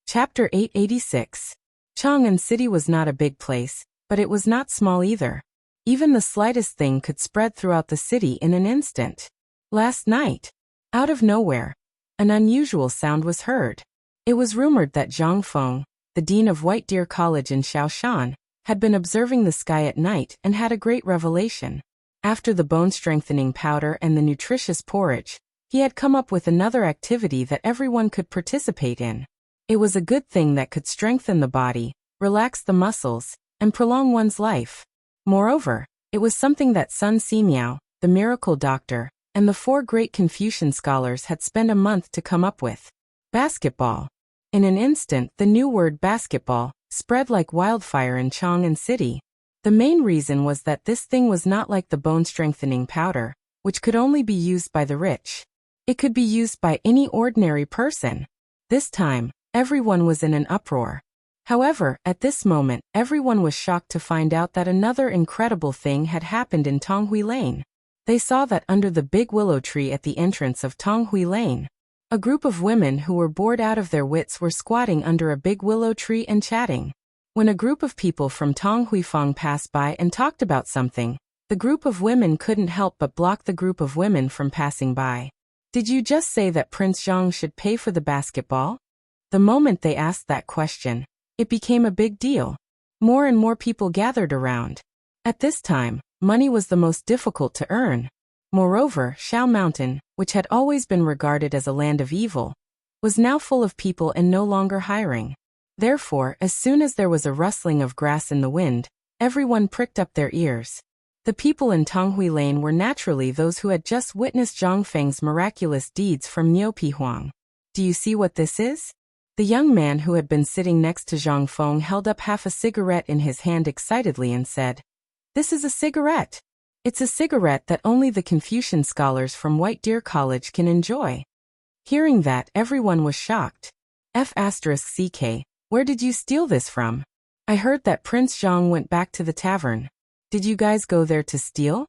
Chapter 886. Chang'an City was not a big place, but it was not small either. Even the slightest thing could spread throughout the city in an instant. Last night, out of nowhere, an unusual sound was heard. It was rumored that Zhang Feng, the dean of White Deer College in Shaoshan, had been observing the sky at night and had a great revelation. After the bone-strengthening powder and the nutritious porridge, he had come up with another activity that everyone could participate in. It was a good thing that could strengthen the body, relax the muscles, and prolong one's life. Moreover, it was something that Sun Simiao, the miracle doctor, and the 4 great Confucian scholars had spent a month to come up with. Basketball. In an instant, the new word basketball spread like wildfire in Chang'an City. The main reason was that this thing was not like the bone-strengthening powder, which could only be used by the rich. It could be used by any ordinary person. This time, everyone was in an uproar. However, at this moment, everyone was shocked to find out that another incredible thing had happened in Tonghui Lane. They saw that under the big willow tree at the entrance of Tonghui Lane, a group of women who were bored out of their wits were squatting under a big willow tree and chatting. When a group of people from Tonghuifang passed by and talked about something, the group of women couldn't help but block the group of women from passing by. Did you just say that Prince Zhang should pay for the basketball? The moment they asked that question, it became a big deal. More and more people gathered around. At this time, money was the most difficult to earn. Moreover, Shao Mountain, which had always been regarded as a land of evil, was now full of people and no longer hiring. Therefore, as soon as there was a rustling of grass in the wind, everyone pricked up their ears. The people in Tonghui Lane were naturally those who had just witnessed Zhang Feng's miraculous deeds from Niupihuang. Do you see what this is? The young man who had been sitting next to Zhang Feng held up half a cigarette in his hand excitedly and said, "This is a cigarette. It's a cigarette that only the Confucian scholars from White Deer College can enjoy." Hearing that, everyone was shocked. F***ck, where did you steal this from? I heard that Prince Zhang went back to the tavern. Did you guys go there to steal?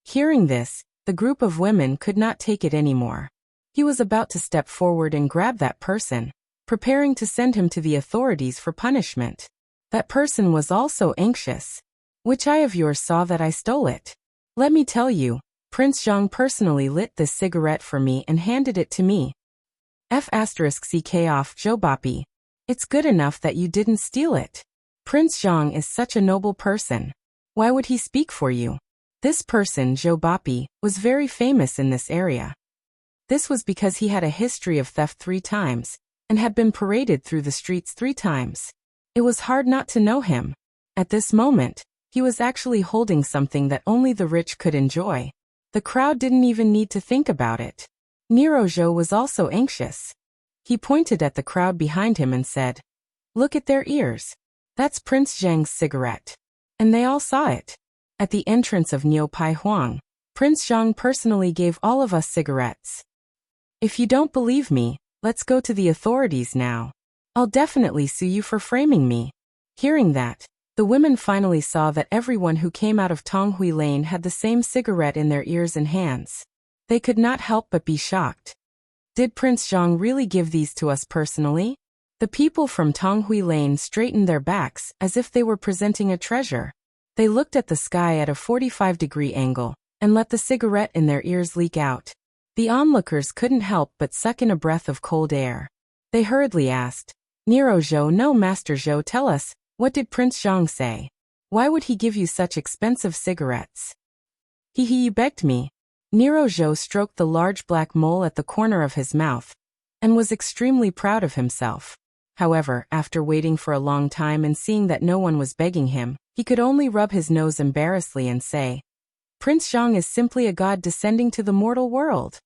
Hearing this, the group of women could not take it anymore. He was about to step forward and grab that person, preparing to send him to the authorities for punishment. That person was also anxious. Which eye of yours saw that I stole it? Let me tell you, Prince Zhang personally lit this cigarette for me and handed it to me. F***ck off Joe Boppy. It's good enough that you didn't steal it. Prince Zhang is such a noble person. Why would he speak for you? This person, Joe Boppy, was very famous in this area. This was because he had a history of theft 3 times, and had been paraded through the streets 3 times. It was hard not to know him. At this moment, he was actually holding something that only the rich could enjoy. The crowd didn't even need to think about it. Nirojo was also anxious. He pointed at the crowd behind him and said, "Look at their ears. That's Prince Zhang's cigarette." And they all saw it. At the entrance of Niupihuang, Prince Zhang personally gave all of us cigarettes. If you don't believe me, let's go to the authorities now. I'll definitely sue you for framing me. Hearing that, The women finally saw that everyone who came out of Tonghui Lane had the same cigarette in their ears and hands. They could not help but be shocked. Did Prince Zhang really give these to us personally? The people from Tonghui Lane straightened their backs as if they were presenting a treasure. They looked at the sky at a 45-degree angle and let the cigarette in their ears leak out. The onlookers couldn't help but suck in a breath of cold air. They hurriedly asked, "Nero Zhou, no Master Zhou, tell us, what did Prince Zhang say? Why would he give you such expensive cigarettes?" "He begged me." Nero Zhou stroked the large black mole at the corner of his mouth and was extremely proud of himself. However, after waiting for a long time and seeing that no one was begging him, he could only rub his nose embarrassedly and say, "Prince Zhang is simply a god descending to the mortal world.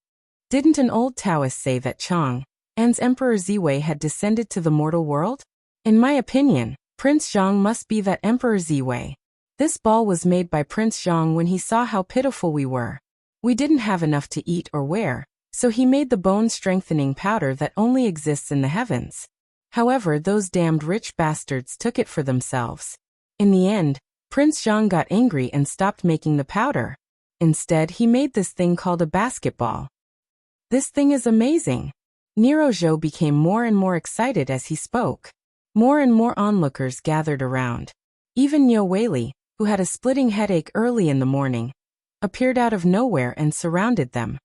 Didn't an old Taoist say that Chang An's Emperor Ziwei had descended to the mortal world? In my opinion, Prince Zhang must be that Emperor Ziwei. This ball was made by Prince Zhang when he saw how pitiful we were. We didn't have enough to eat or wear, so he made the bone-strengthening powder that only exists in the heavens. However, those damned rich bastards took it for themselves. In the end, Prince Zhang got angry and stopped making the powder. Instead, he made this thing called a basketball. This thing is amazing." Nero Zhou became more and more excited as he spoke. More and more onlookers gathered around. Even Niu Weili, who had a splitting headache early in the morning, appeared out of nowhere and surrounded them.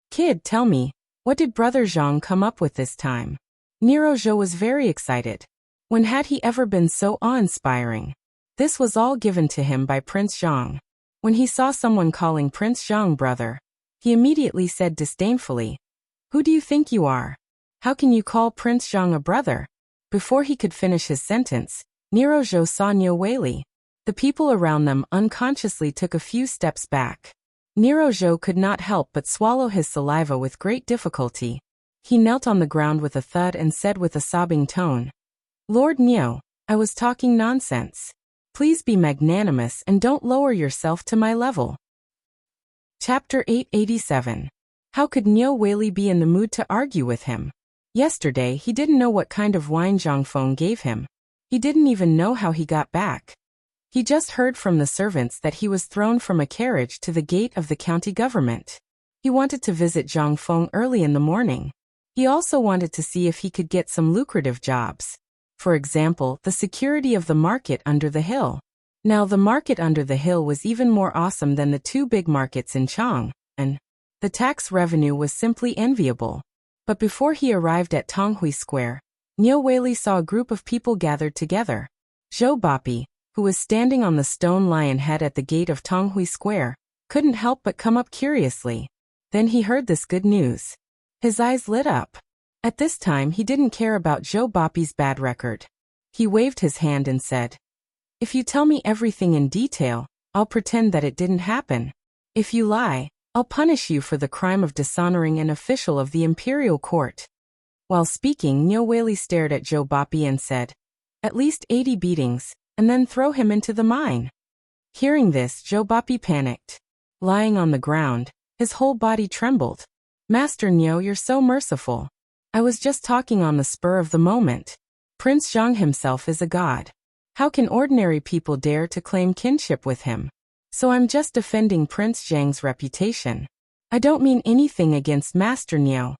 "Kid, tell me, what did Brother Zhang come up with this time?" Nero Zhou was very excited. When had he ever been so awe-inspiring? This was all given to him by Prince Zhang. When he saw someone calling Prince Zhang brother, he immediately said disdainfully, "Who do you think you are? How can you call Prince Zhang a brother?" Before he could finish his sentence, Nero Zhou saw Niu Weili. The people around them unconsciously took a few steps back. Nero Zhou could not help but swallow his saliva with great difficulty. He knelt on the ground with a thud and said with a sobbing tone, "Lord Niu, I was talking nonsense. Please be magnanimous and don't lower yourself to my level." Chapter 887. How could Niu Weili be in the mood to argue with him? Yesterday he didn't know what kind of wine Zhang Feng gave him. He didn't even know how he got back. He just heard from the servants that he was thrown from a carriage to the gate of the county government. He wanted to visit Zhang Feng early in the morning. He also wanted to see if he could get some lucrative jobs. For example, the security of the market under the hill. Now the market under the hill was even more awesome than the two big markets in Chang, and the tax revenue was simply enviable. But before he arrived at Tonghui Square, Niu Weili saw a group of people gathered together. Zhou Bapi, who was standing on the stone lion head at the gate of Tonghui Square, couldn't help but come up curiously. Then he heard this good news. His eyes lit up. At this time he didn't care about Zhou Bapi's bad record. He waved his hand and said, "If you tell me everything in detail, I'll pretend that it didn't happen. If you lie, I'll punish you for the crime of dishonoring an official of the imperial court." While speaking, Niu Weili stared at Zhou Bapi and said, "At least 80 beatings, and then throw him into the mine." Hearing this, Zhou Bapi panicked. Lying on the ground, his whole body trembled. "Master Niu, you're so merciful. I was just talking on the spur of the moment. Prince Zhang himself is a god. How can ordinary people dare to claim kinship with him? So I'm just defending Prince Zhang's reputation. I don't mean anything against Master Niu.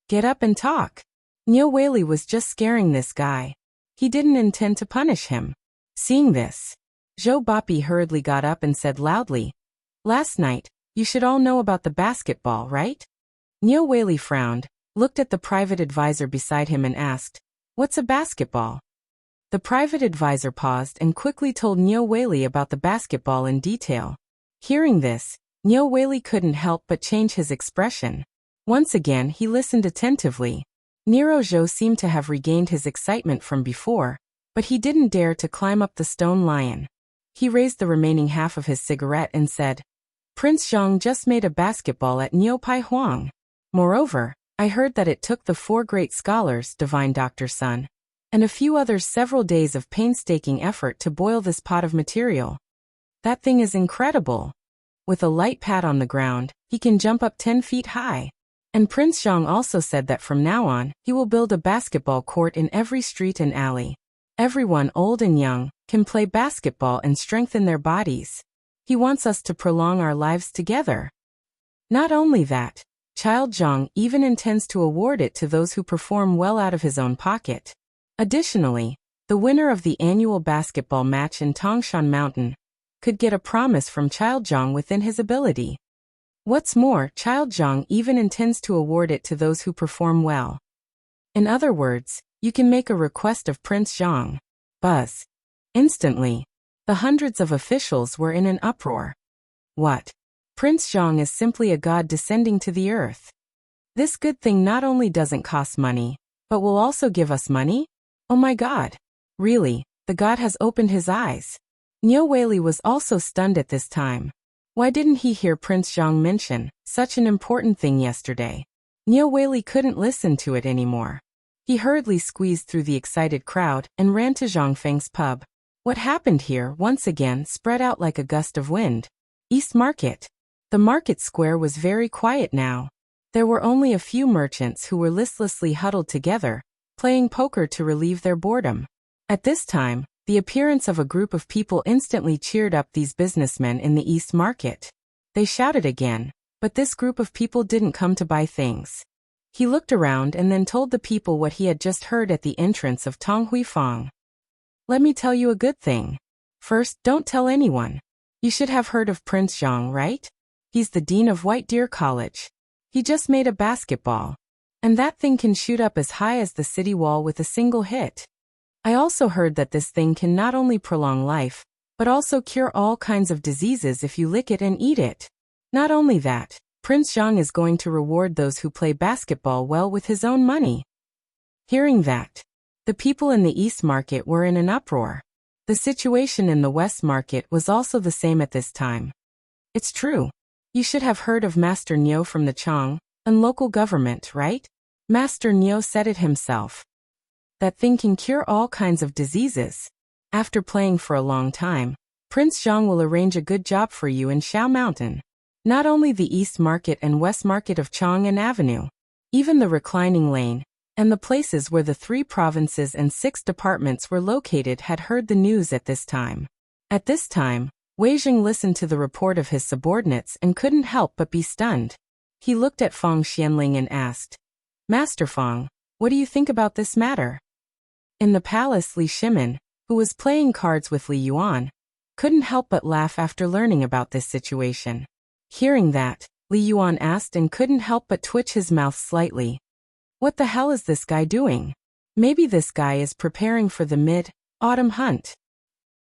Get up and talk." Niu Weili was just scaring this guy. He didn't intend to punish him. Seeing this, Zhou Bapi hurriedly got up and said loudly, "Last night, you should all know about the basketball, right?" Niu Weili frowned, looked at the private advisor beside him and asked, "What's a basketball?" The private advisor paused and quickly told Niu Weili about the basketball in detail. Hearing this, Niu Weili couldn't help but change his expression. Once again he listened attentively. Nero Zhou seemed to have regained his excitement from before, but he didn't dare to climb up the stone lion. He raised the remaining half of his cigarette and said, "Prince Zhang just made a basketball at Niupai Huang. Moreover, I heard that it took the 4 great scholars, Divine Dr. Sun, and a few others several days of painstaking effort to boil this pot of material. That thing is incredible. With a light pat on the ground, he can jump up 10 feet high. And Prince Zhang also said that from now on, he will build a basketball court in every street and alley. Everyone, old and young, can play basketball and strengthen their bodies. He wants us to prolong our lives together. Not only that, Child Zhang even intends to award it to those who perform well out of his own pocket. Additionally, the winner of the annual basketball match in Tangshan Mountain could get a promise from Child Zhang within his ability. What's more, Child Zhang even intends to award it to those who perform well. In other words, you can make a request of Prince Zhang. Buzz. Instantly, the hundreds of officials were in an uproar. What? Prince Zhang is simply a god descending to the earth. This good thing not only doesn't cost money, but will also give us money? Oh my god. Really, the god has opened his eyes. Niu Weili was also stunned at this time. Why didn't he hear Prince Zhang mention such an important thing yesterday? Niu Weili couldn't listen to it anymore. He hurriedly squeezed through the excited crowd and ran to Zhang Feng's pub. What happened here once again spread out like a gust of wind. East Market. The market square was very quiet now. There were only a few merchants who were listlessly huddled together, playing poker to relieve their boredom. At this time, the appearance of a group of people instantly cheered up these businessmen in the East Market. They shouted again, but this group of people didn't come to buy things. He looked around and then told the people what he had just heard at the entrance of Tong Huifang. Let me tell you a good thing. First, don't tell anyone. You should have heard of Prince Zhang, right? He's the dean of White Deer College. He just made a basketball. And that thing can shoot up as high as the city wall with a single hit. I also heard that this thing can not only prolong life, but also cure all kinds of diseases if you lick it and eat it. Not only that, Prince Zhang is going to reward those who play basketball well with his own money. Hearing that, the people in the East Market were in an uproar. The situation in the West Market was also the same at this time. It's true. You should have heard of Master Niu from the Chang and local government, right? Master Niu said it himself. That thing can cure all kinds of diseases. After playing for a long time, Prince Zhang will arrange a good job for you in Shao Mountain. Not only the East Market and West Market of Chang and Avenue, even the reclining lane, and the places where the 3 provinces and 6 departments were located had heard the news at this time. At this time, Wei Jing listened to the report of his subordinates and couldn't help but be stunned. He looked at Fang Xianling and asked, Master Fang, what do you think about this matter? In the palace, Li Shimin, who was playing cards with Li Yuan, couldn't help but laugh after learning about this situation. Hearing that, Li Yuan asked and couldn't help but twitch his mouth slightly. What the hell is this guy doing? Maybe this guy is preparing for the mid-autumn hunt.